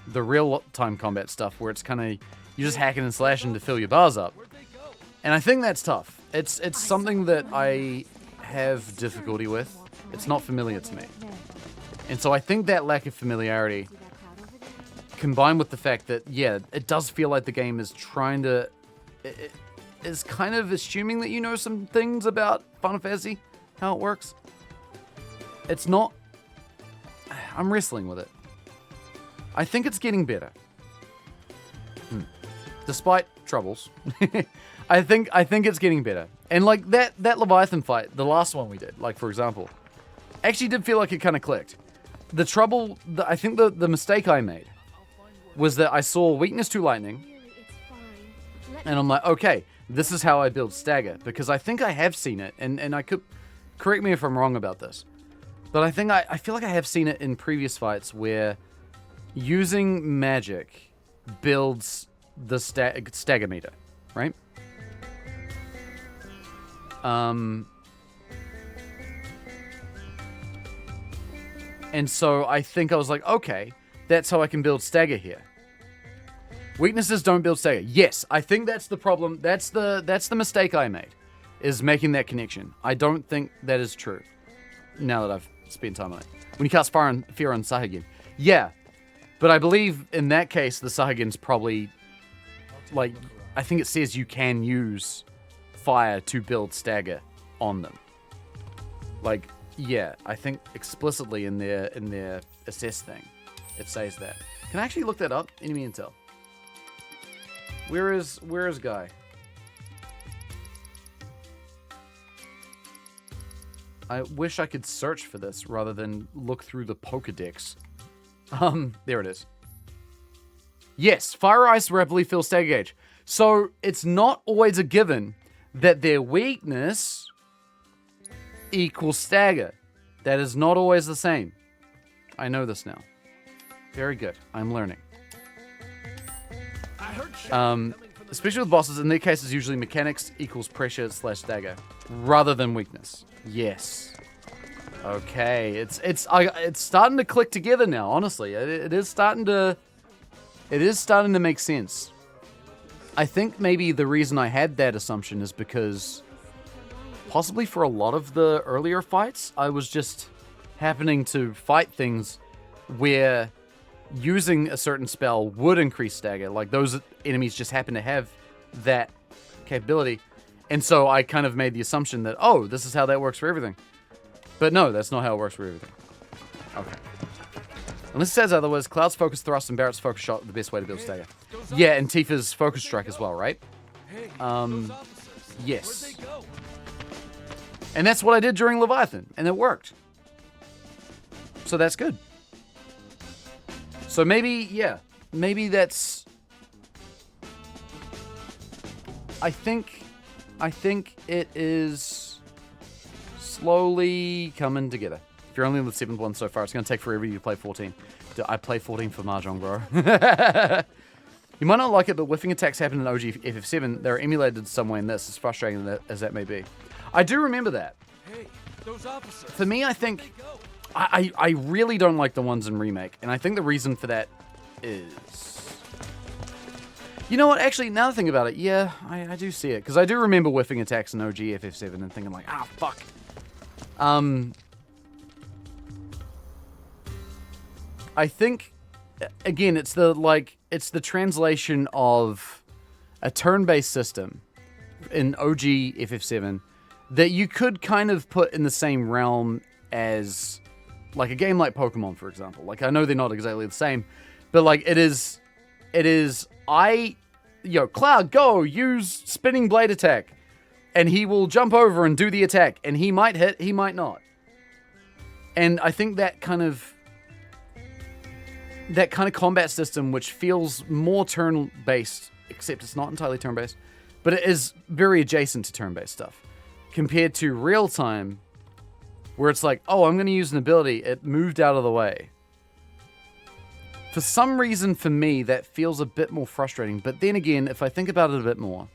the real-time combat stuff, where it's kind of, you're just hacking and slashing to fill your bars up. And I think that's tough. It's something that I have difficulty with. It's not familiar to me. And so I think that lack of familiarity, combined with the fact that, yeah, it does feel like the game is trying to... It is kind of assuming that you know some things about Final Fantasy, how it works. It's not... I'm wrestling with it. I think it's getting better. Despite troubles. I think it's getting better. And like that Leviathan fight, the last one we did, like for example, actually did feel like it kind of clicked. The trouble, I think the mistake I made was that I saw weakness to lightning, and I'm like, okay, this is how I build stagger, because I think I have seen it, and I could, correct me if I'm wrong about this, but I think I feel like I have seen it in previous fights where using magic builds the stagger meter, right? And so I think I was like, okay, that's how I can build stagger here. Weaknesses don't build stagger. Yes, I think that's the problem. That's the mistake I made, is making that connection. I don't think that is true, now that I've spent time on it. When you cast Fear on Sahagin. Yeah, but I believe in that case, the Sahagin's probably, like, I think it says you can use fire to build stagger on them. Like, yeah, I think explicitly in their assess thing, it says that. Can I actually look that up? Enemy intel. Where is Guy? I wish I could search for this rather than look through the Pokedex. There it is. Yes, Fire Ice rapidly fills stagger gauge. So it's not always a given that their weakness equals stagger. That is not always the same. I know this now. Very good. I'm learning. Especially with bosses, in their case, it's usually mechanics equals pressure / stagger, rather than weakness. Yes. Okay. It's starting to click together now. Honestly, it is starting to make sense. I think maybe the reason I had that assumption is because possibly for a lot of the earlier fights, I was just happening to fight things where using a certain spell would increase stagger. Like, those enemies just happen to have that capability. And so I kind of made the assumption that, oh, this is how that works for everything. But no, that's not how it works for everything. Okay. Unless it says otherwise, Cloud's focus thrust and Barrett's focus shot are the best way to build stagger. Yeah, and Tifa's focus strike as well, right? Yes. And that's what I did during Leviathan, and it worked. So that's good. So maybe, yeah, maybe that's... I think it is slowly coming together. If you're only on the 7th one so far, it's going to take forever to play 14. I play 14 for Mahjong, bro. You might not like it, but whiffing attacks happen in OG FF7. They're emulated somewhere in this, as frustrating as that may be. I do remember that. Hey, those officers. For me, I think... I really don't like the ones in Remake, and I think the reason for that is... You know what, actually, now that I think about it, yeah, I do see it, because I do remember whiffing attacks in OG FF7 and thinking like, ah, fuck. I think, again, it's the translation of a turn-based system in OG FF7 that you could kind of put in the same realm as, like, a game like Pokemon, for example. Like, I know they're not exactly the same, but, like, it is, Cloud, go, use spinning blade attack, and he will jump over and do the attack, and he might hit, he might not. And I think that kind of combat system, which feels more turn-based, except it's not entirely turn-based, but it is very adjacent to turn-based stuff, compared to real-time, where it's like, oh, I'm going to use an ability, it moved out of the way. For some reason, for me, that feels a bit more frustrating, but then again, if I think about it a bit more,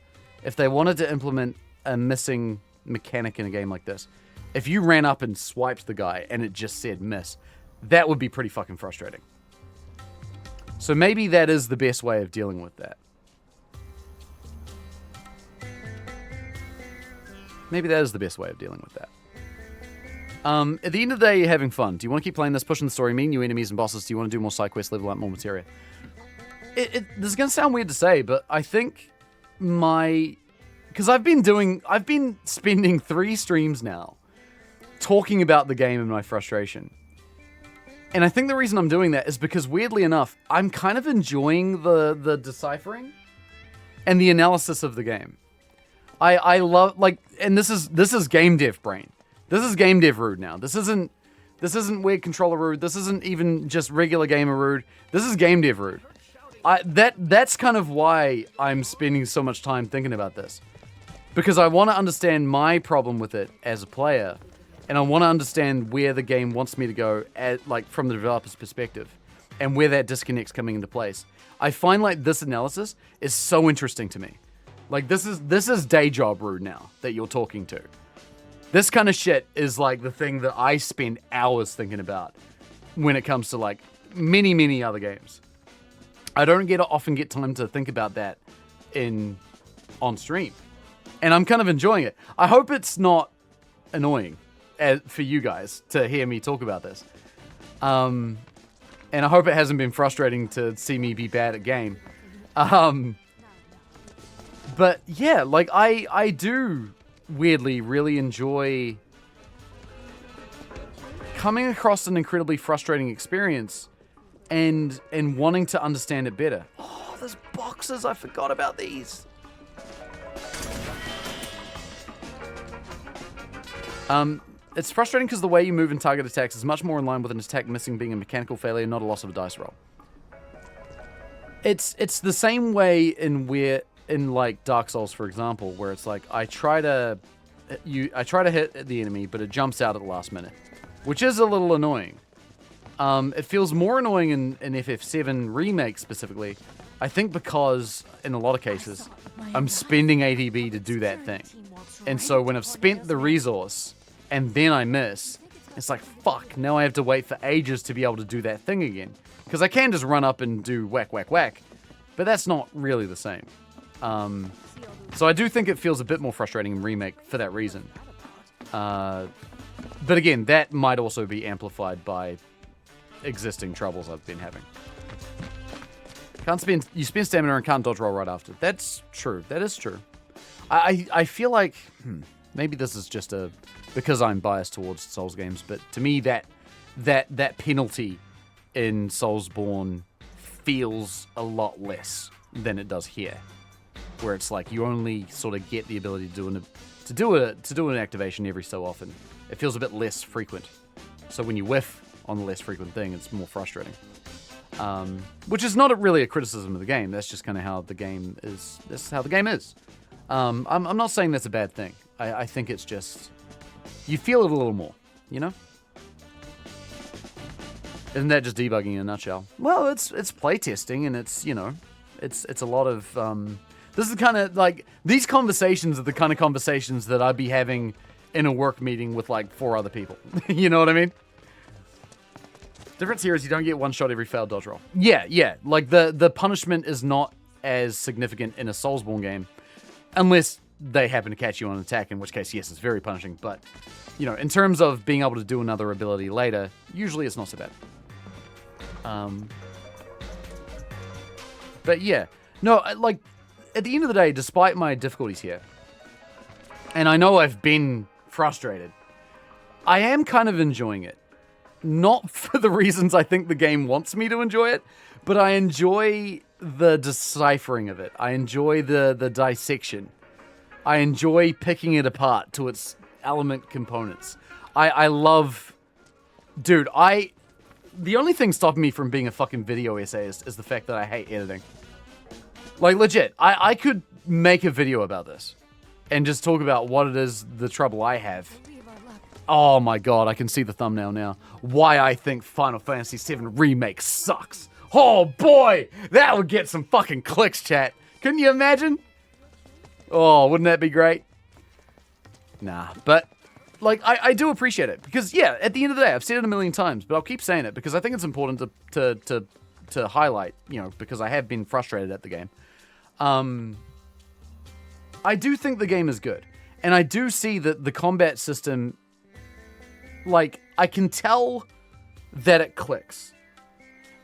if they wanted to implement a missing mechanic in a game like this, if you ran up and swiped the guy and it just said miss, that would be pretty fucking frustrating. So maybe that is the best way of dealing with that. Maybe that is the best way of dealing with that. At the end of the day, you're having fun. Do you want to keep playing this, pushing the story, meeting new enemies and bosses? Do you want to do more side quests, level up more materia? This is going to sound weird to say, but I think because I've been spending 3 streams now talking about the game and my frustration. And I think the reason I'm doing that is because, weirdly enough, I'm kind of enjoying the deciphering. and the analysis of the game. I love, like, and this is game dev brain. This is game dev rude now. This isn't weird controller rude. This isn't even just regular gamer rude. This is game dev rude. That's kind of why I'm spending so much time thinking about this. Because I want to understand my problem with it as a player, and I want to understand where the game wants me to go from the developer's perspective, and where that disconnect's coming into place. I find like this analysis is so interesting to me. Like this is day job rude now that you're talking to. This kind of shit is like the thing that I spend hours thinking about when it comes to like many other games. I don't often get time to think about that on stream, and I'm kind of enjoying it. I hope it's not annoying for you guys to hear me talk about this, and I hope it hasn't been frustrating to see me be bad at game. But yeah, like I do weirdly really enjoy coming across an incredibly frustrating experience and wanting to understand it better. Oh, there's boxes. I forgot about these. It's frustrating because the way you move and target attacks is much more in line with an attack missing being a mechanical failure, not a loss of a dice roll. It's the same way in like Dark Souls, for example, where it's like I try to hit the enemy, but it jumps out at the last minute, which is a little annoying. It feels more annoying in FF7 Remake specifically, I think because in a lot of cases I'm spending ATB to do that thing, and so when I've spent the resource and then I miss, it's like fuck, now I have to wait for ages to be able to do that thing again, because I can just run up and do whack whack whack, but that's not really the same. So I do think it feels a bit more frustrating in Remake for that reason. But again, that might also be amplified by existing troubles I've been having. You spend stamina and can't dodge roll right after. That's true. That is true. I feel like maybe this is just because I'm biased towards Souls games, but to me that penalty in Soulsborne feels a lot less than it does here, where it's like you only sort of get the ability to do an activation every so often. It feels a bit less frequent. So when you whiff on the less frequent thing, it's more frustrating. Which is not really a criticism of the game. That's just kind of how the game is. This is how the game is. I'm not saying that's a bad thing. I think it's just you feel it a little more, you know? Isn't that just debugging in a nutshell? Well, it's playtesting, and it's, you know, it's a lot of this is kind of like these conversations are the kind of conversations that I'd be having in a work meeting with like 4 other people. You know what I mean? Difference here is you don't get one shot every failed dodge roll. Yeah. Like the punishment is not as significant in a Soulsborne game, unless they happen to catch you on an attack, in which case, yes, it's very punishing. But, you know, in terms of being able to do another ability later, usually it's not so bad. But yeah, no, like at the end of the day, despite my difficulties here, and I know I've been frustrated, I am kind of enjoying it. Not for the reasons I think the game wants me to enjoy it, but I enjoy the deciphering of it. I enjoy the dissection. I enjoy picking it apart to its element components. I love... Dude, the only thing stopping me from being a fucking video essayist is the fact that I hate editing. Like, legit, I could make a video about this and just talk about what it is, the trouble I have. Oh my god, I can see the thumbnail now. Why I think Final Fantasy VII Remake sucks. Oh boy, that would get some fucking clicks, chat. Couldn't you imagine? Oh, wouldn't that be great? Nah, but like I do appreciate it because yeah, at the end of the day, I've said it a million times, but I'll keep saying it because I think it's important to highlight, you know, because I have been frustrated at the game. I do think the game is good, and I do see that the combat system, like, I can tell that it clicks.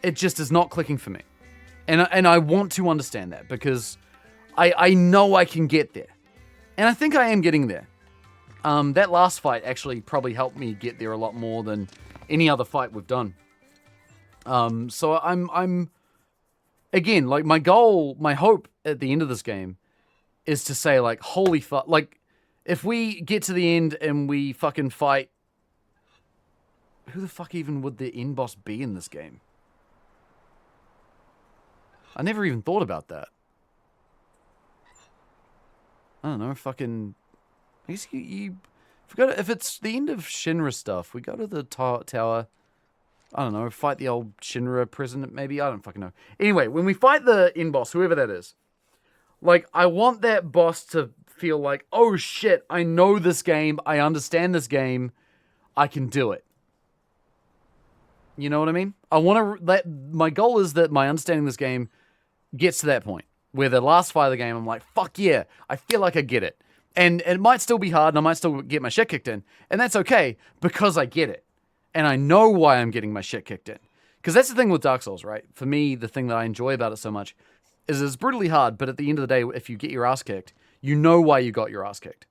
It just is not clicking for me. And I want to understand that because I know I can get there. And I think I am getting there. That last fight actually probably helped me get there a lot more than any other fight we've done. So I'm again, like, my goal, my hope at the end of this game is to say, like, holy fuck, like, if we get to the end and we fucking fight, who the fuck even would the end boss be in this game? I never even thought about that. I don't know, fucking, I guess if it's the end of Shinra stuff, we go to the tower, I don't know, fight the old Shinra president, maybe? I don't fucking know. Anyway, when we fight the end boss, whoever that is, like, I want that boss to feel like, oh shit, I know this game, I understand this game, I can do it. You know what I mean? My goal is that my understanding of this game gets to that point, where the last fight of the game, I'm like, fuck yeah, I feel like I get it. And it might still be hard, and I might still get my shit kicked in, and that's okay, because I get it. And I know why I'm getting my shit kicked in. Because that's the thing with Dark Souls, right? For me, the thing that I enjoy about it so much is it's brutally hard, but at the end of the day, if you get your ass kicked, you know why you got your ass kicked.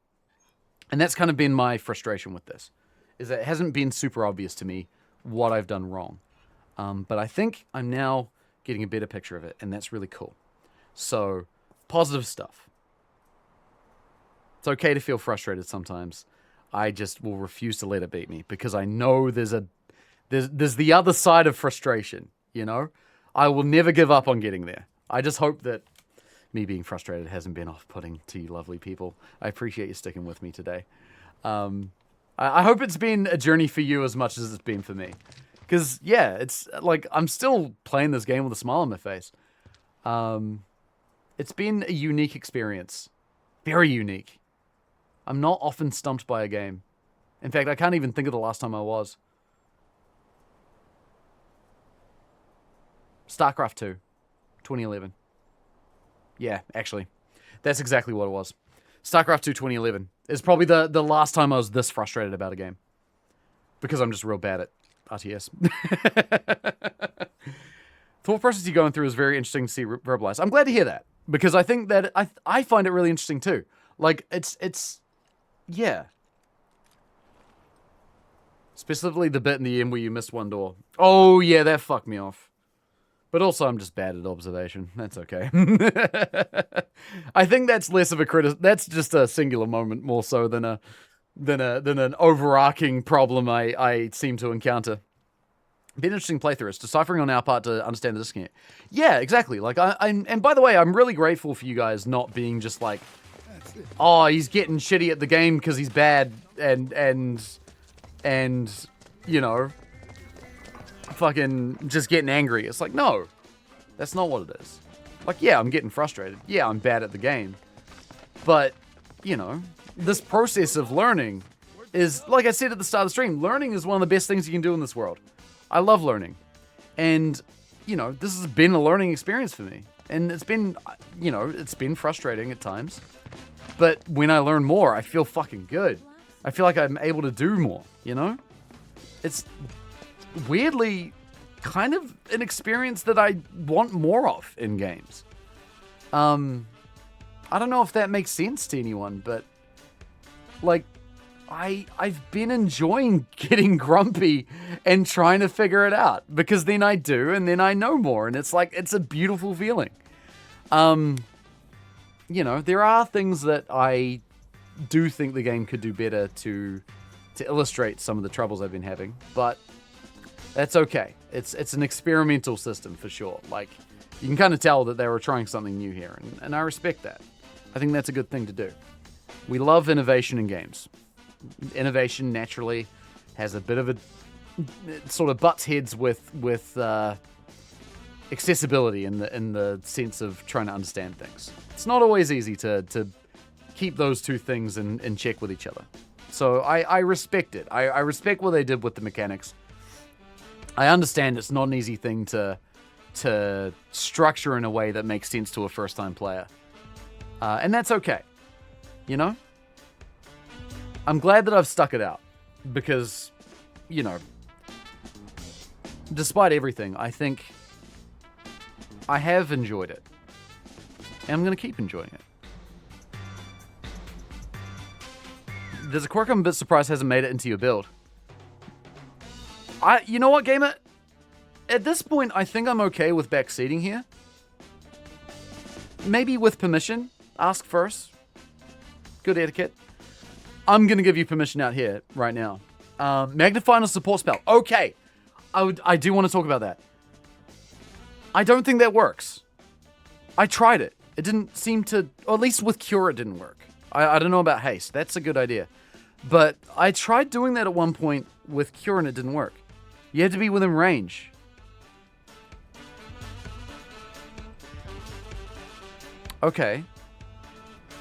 And that's kind of been my frustration with this, is that it hasn't been super obvious to me what I've done wrong. But I think I'm now getting a better picture of it, and that's really cool. So, positive stuff. It's okay to feel frustrated sometimes. I just will refuse to let it beat me, because I know there's the other side of frustration, you know? I will never give up on getting there. I just hope that me being frustrated hasn't been off-putting to you lovely people. I appreciate you sticking with me today. I hope it's been a journey for you as much as it's been for me. Because, yeah, it's like, I'm still playing this game with a smile on my face. It's been a unique experience. Very unique. I'm not often stumped by a game. In fact, I can't even think of the last time I was. StarCraft 2, 2011. Yeah, actually. That's exactly what it was. StarCraft 2 2011 is probably the last time I was this frustrated about a game. Because I'm just real bad at RTS. Thought process you're going through is very interesting to see verbalized. I'm glad to hear that. Because I think that I find it really interesting too. Like, it's yeah. Specifically the bit in the end where you missed one door. Oh yeah, that fucked me off. But also I'm just bad at observation. That's okay. I think that's less of a that's just a singular moment more so than an overarching problem I seem to encounter. Been an interesting playthrough. It's deciphering on our part to understand the disconnect. Yeah, exactly. Like and by the way, I'm really grateful for you guys not being just like, oh, he's getting shitty at the game because he's bad and you know, fucking just getting angry. It's like, no, that's not what it is. Like, yeah, I'm getting frustrated. Yeah, I'm bad at the game. But, you know, this process of learning is, like I said at the start of the stream, learning is one of the best things you can do in this world. I love learning. And, you know, this has been a learning experience for me. And it's been, you know, it's been frustrating at times. But when I learn more, I feel fucking good. I feel like I'm able to do more, you know? It's weirdly kind of an experience that I want more of in games. I don't know if that makes sense to anyone, but like, I've been enjoying getting grumpy and trying to figure it out, because then I do, and then I know more, and it's like, it's a beautiful feeling. You know, there are things that I do think the game could do better to illustrate some of the troubles I've been having, but that's okay. It's an experimental system for sure. Like, you can kind of tell that they were trying something new here, and I respect that. I think that's a good thing to do. We love innovation in games. Innovation naturally has a bit of a sort of butts heads with accessibility in the sense of trying to understand things. It's not always easy to keep those two things in check with each other. So I respect it. I respect what they did with the mechanics. I understand it's not an easy thing to structure in a way that makes sense to a first-time player. And that's okay. You know? I'm glad that I've stuck it out. Because, you know, despite everything, I think I have enjoyed it. And I'm going to keep enjoying it. There's a quirk I'm a bit surprised hasn't made it into your build. You know what, gamer? At this point, I think I'm okay with backseating here. maybe with permission. Ask first. Good etiquette. I'm going to give you permission out here right now. Magnify on a support spell. Okay. I do want to talk about that. I don't think that works. I tried it. It didn't seem to, or at least with Cure it didn't work. I don't know about Haste. That's a good idea. But I tried doing that at one point with Cure and it didn't work. You had to be within range. Okay.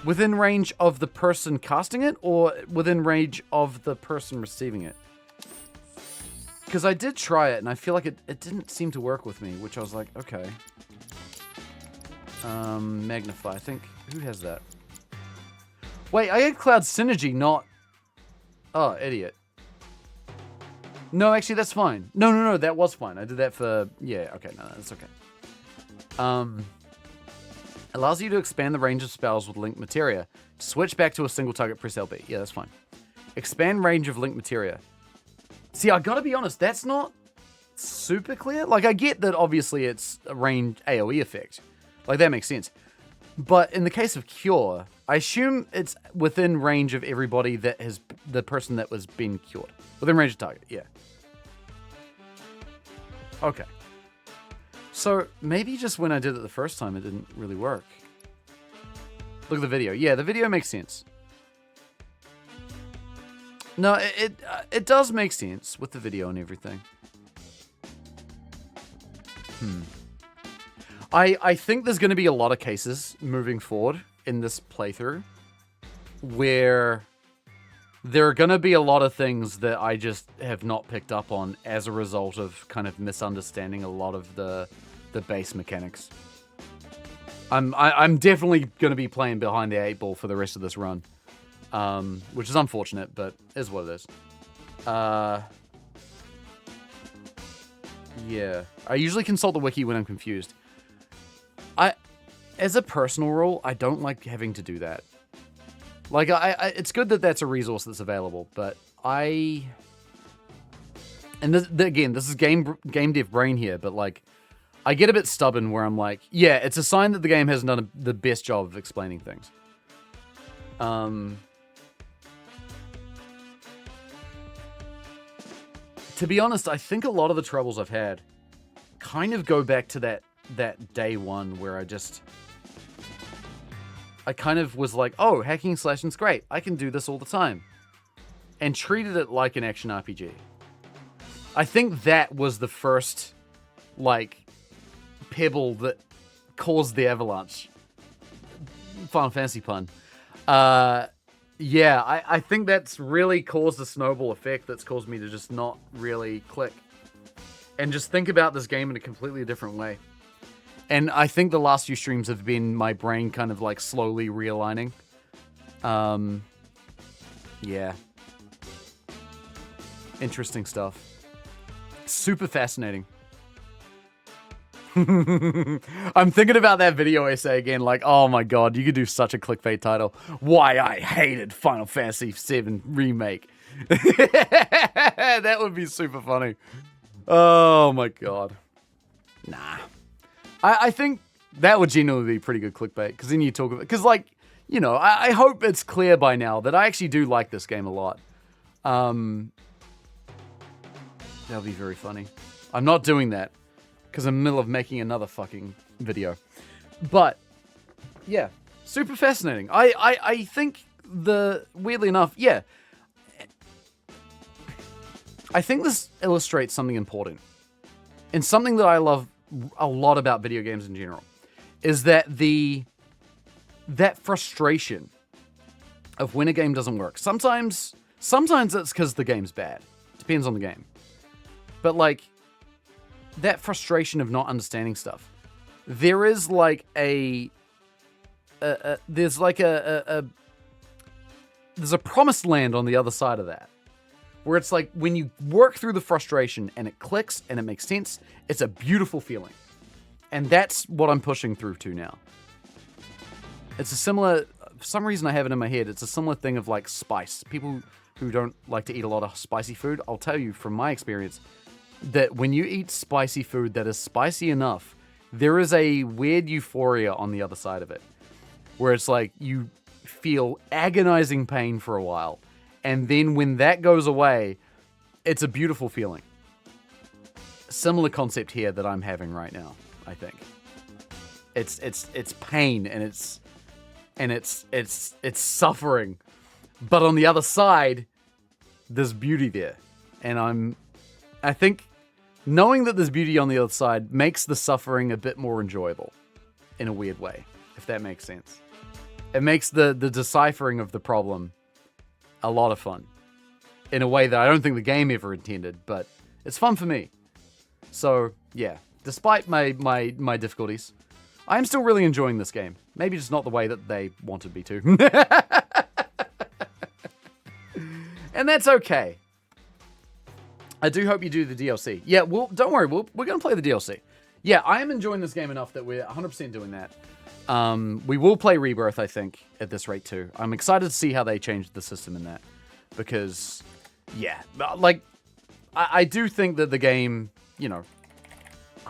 Within range of the person casting it, or within range of the person receiving it? Because I did try it, and I feel like it didn't seem to work with me, which I was like, okay. Magnify, I think. Who has that? Wait, I had Cloud Synergy, not... Oh, idiot. No, actually, that's fine. No, that was fine. I did that for... Yeah, okay, no, that's okay. Allows you to expand the range of spells with linked materia. Switch back to a single target, press LB. Yeah, that's fine. Expand range of linked materia. See, I gotta be honest, that's not super clear. Like, I get that obviously it's a range AoE effect. Like, that makes sense. But in the case of Cure, I assume it's within range of everybody that has... The person that was being cured. Within range of target, yeah. Okay. So, maybe just when I did it the first time, it didn't really work. Look at the video. Yeah, the video makes sense. No, it does make sense with the video and everything. I think there's going to be a lot of cases moving forward in this playthrough where there are going to be a lot of things that I just have not picked up on as a result of kind of misunderstanding a lot of the base mechanics. I'm definitely going to be playing behind the 8 ball for the rest of this run, which is unfortunate, but is what it is. Yeah, I usually consult the wiki when I'm confused. As a personal rule, I don't like having to do that. Like, it's good that that's a resource that's available, but and again, this is game dev brain here, but like, I get a bit stubborn where I'm like, yeah, it's a sign that the game hasn't done the best job of explaining things. To be honest, I think a lot of the troubles I've had kind of go back to that day one where I kind of was like, oh, hacking and slashing's great. I can do this all the time. And treated it like an action RPG. I think that was the first, like, pebble that caused the avalanche. Final Fantasy pun. Yeah, I think that's really caused a snowball effect that's caused me to just not really click. And just think about this game in a completely different way. And I think the last few streams have been my brain kind of like slowly realigning. Yeah. Interesting stuff. Super fascinating. I'm thinking about that video essay again, like, oh my god, you could do such a clickbait title. Why I hated Final Fantasy VII Remake. That would be super funny. Oh my god. Nah. I think that would genuinely be pretty good clickbait, because then you talk about... Because, like, you know, I hope it's clear by now that I actually do like this game a lot. That'll be very funny. I'm not doing that, because I'm in the middle of making another fucking video. But, yeah, super fascinating. I think weirdly enough, yeah. I think this illustrates something important. And something that I love a lot about video games in general is that that frustration of when a game doesn't work. Sometimes it's because the game's bad. Depends on the game. But like that frustration of not understanding stuff. There is like there's a promised land on the other side of that. Where it's like, when you work through the frustration and it clicks and it makes sense, it's a beautiful feeling. And that's what I'm pushing through to now. It's a similar, for some reason I have it in my head, it's a similar thing of like spice. People who don't like to eat a lot of spicy food, I'll tell you from my experience, that when you eat spicy food that is spicy enough, there is a weird euphoria on the other side of it, where it's like you feel agonizing pain for a while, and then when that goes away, it's a beautiful feeling. Similar concept here that I'm having right now, I think. It's pain and it's suffering, but on the other side, there's beauty there, and I think knowing that there's beauty on the other side makes the suffering a bit more enjoyable, in a weird way, if that makes sense. It makes the deciphering of the problem a lot of fun, in a way that I don't think the game ever intended, but it's fun for me. So yeah, despite my difficulties, I'm still really enjoying this game. Maybe just not the way that they wanted me to. And that's okay. I do hope you do the DLC. Yeah, don't worry, we're going to play the DLC. Yeah, I am enjoying this game enough that we're 100% doing that. We will play Rebirth, I think, at this rate too. I'm excited to see how they change the system in that. Because, yeah, like, I do think that the game, you know,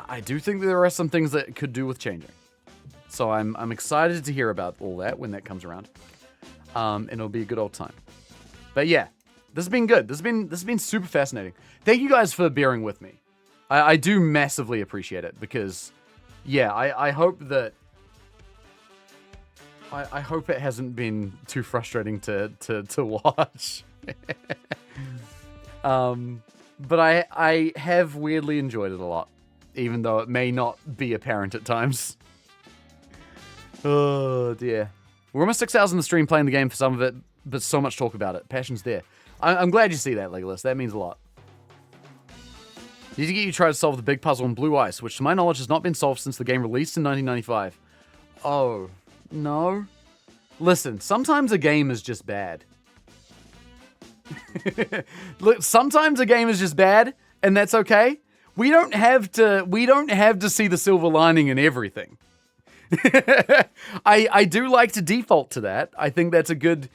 I do think there are some things that it could do with changing. So I'm excited to hear about all that when that comes around. And it'll be a good old time. But yeah, this has been good. This has been super fascinating. Thank you guys for bearing with me. I do massively appreciate it because, yeah, I hope that I hope it hasn't been too frustrating to watch. But I have weirdly enjoyed it a lot, even though it may not be apparent at times. Oh dear. We're almost 6 hours in the stream playing the game for some of it, but so much talk about it. Passion's there. I'm glad you see that, Legolas. That means a lot. Need to get you to try to solve the big puzzle in Blue Ice, which to my knowledge has not been solved since the game released in 1995. Oh, no? Listen, sometimes a game is just bad. Look, sometimes a game is just bad, and that's okay. We don't have to see the silver lining in everything. I do like to default to that. I think that's a good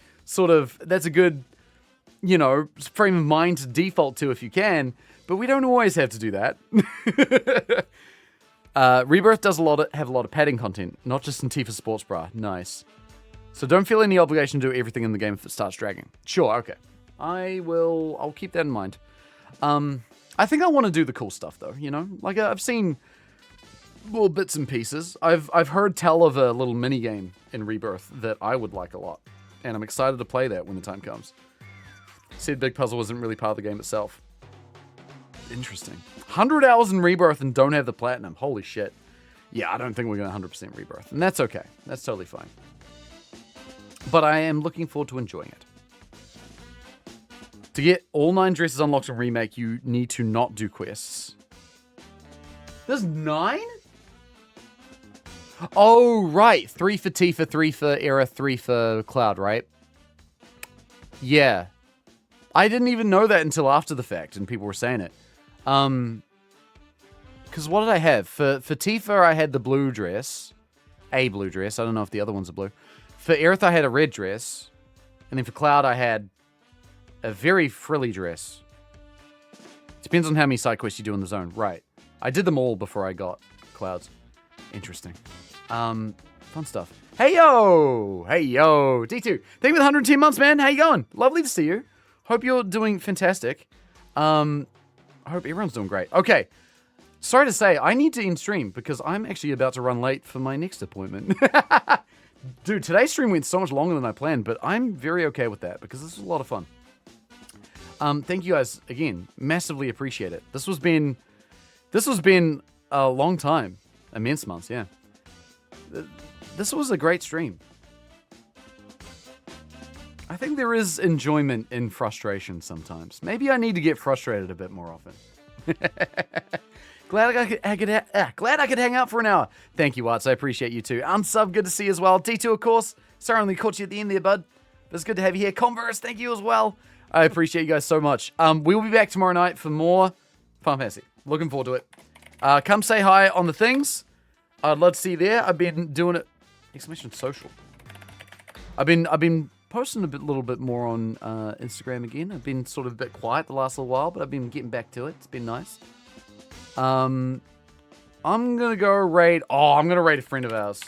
you know, frame of mind to default to if you can, but we don't always have to do that. Rebirth does have a lot of padding content, not just in Tifa Sports Bra. Nice. So don't feel any obligation to do everything in the game if it starts dragging. Sure, okay. I'll keep that in mind. I think I want to do the cool stuff though, you know? Like I've seen little bits and pieces. I've heard tell of a little mini game in Rebirth that I would like a lot, and I'm excited to play that when the time comes. Said Big Puzzle wasn't really part of the game itself. Interesting. 100 hours in Rebirth and don't have the platinum. Holy shit. Yeah, I don't think we're going to 100% Rebirth, and that's okay. That's totally fine. But I am looking forward to enjoying it. To get all 9 dresses unlocked in Remake, you need to not do quests. There's 9? Oh, right. 3 for Tifa, 3 for Era, 3 for Cloud, right? Yeah. I didn't even know that until after the fact, and people were saying it. Because what did I have? For Tifa, I had the blue dress. A blue dress. I don't know if the other ones are blue. For Aerith, I had a red dress. And then for Cloud, I had a very frilly dress. Depends on how many side quests you do in the zone. Right. I did them all before I got Cloud's. Interesting. Fun stuff. Hey, yo! Hey, yo! D2, thank you for the 110 months, man. How you going? Lovely to see you. Hope you're doing fantastic. I hope everyone's doing great. Okay. Sorry to say, I need to end stream because I'm actually about to run late for my next appointment. Dude, today's stream went so much longer than I planned, but I'm very okay with that because this was a lot of fun. Thank you guys again. Massively appreciate it. This has been a long time. Immense months, yeah. This was a great stream. I think there is enjoyment in frustration sometimes. Maybe I need to get frustrated a bit more often. Glad I could hang out for an hour. Thank you, Watts. I appreciate you too. Unsub, good to see you as well. D2, of course. Sorry I only caught you at the end there, bud. But it's good to have you here. Converse, thank you as well. I appreciate you guys so much. We will be back tomorrow night for more Final Fantasy. Looking forward to it. Come say hi on the things. I'd love to see you there. I've been doing it. Exclamation social. I've been posting a little bit more on Instagram again. I've been sort of a bit quiet the last little while, but I've been getting back to it. It's been nice. I'm gonna go raid... Oh, I'm gonna raid a friend of ours.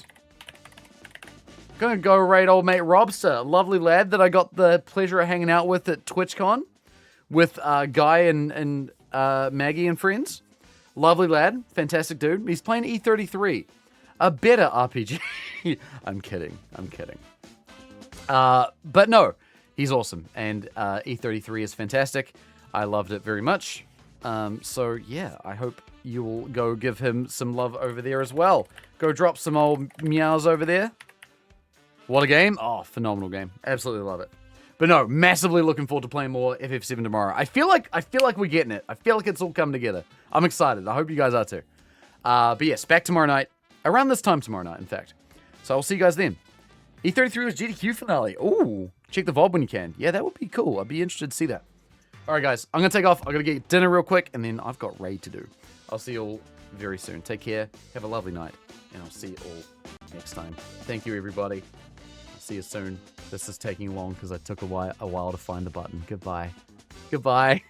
Gonna go raid old mate Robster, a lovely lad that I got the pleasure of hanging out with at TwitchCon with Guy and Maggie and friends. Lovely lad, fantastic dude. He's playing E33, a better RPG. I'm kidding. But no, he's awesome, and E33 is fantastic. I loved it very much. So yeah, I hope you will go give him some love over there as well. Go drop some old meows over there. What a game. Oh, phenomenal game. Absolutely love it. But no, massively looking forward to playing more FF7 tomorrow. I feel like we're getting it. I feel like it's all come together. I'm excited. I hope you guys are too. But yes, back tomorrow night. Around this time tomorrow night, in fact. So I'll see you guys then. E33 was GDQ finale. Ooh, check the VOD when you can. Yeah, that would be cool. I'd be interested to see that. All right, guys. I'm going to take off. I'm going to get dinner real quick, and then I've got raid to do. I'll see you all very soon. Take care. Have a lovely night, and I'll see you all next time. Thank you, everybody. See you soon. This is taking long because I took a while to find the button. Goodbye. Goodbye.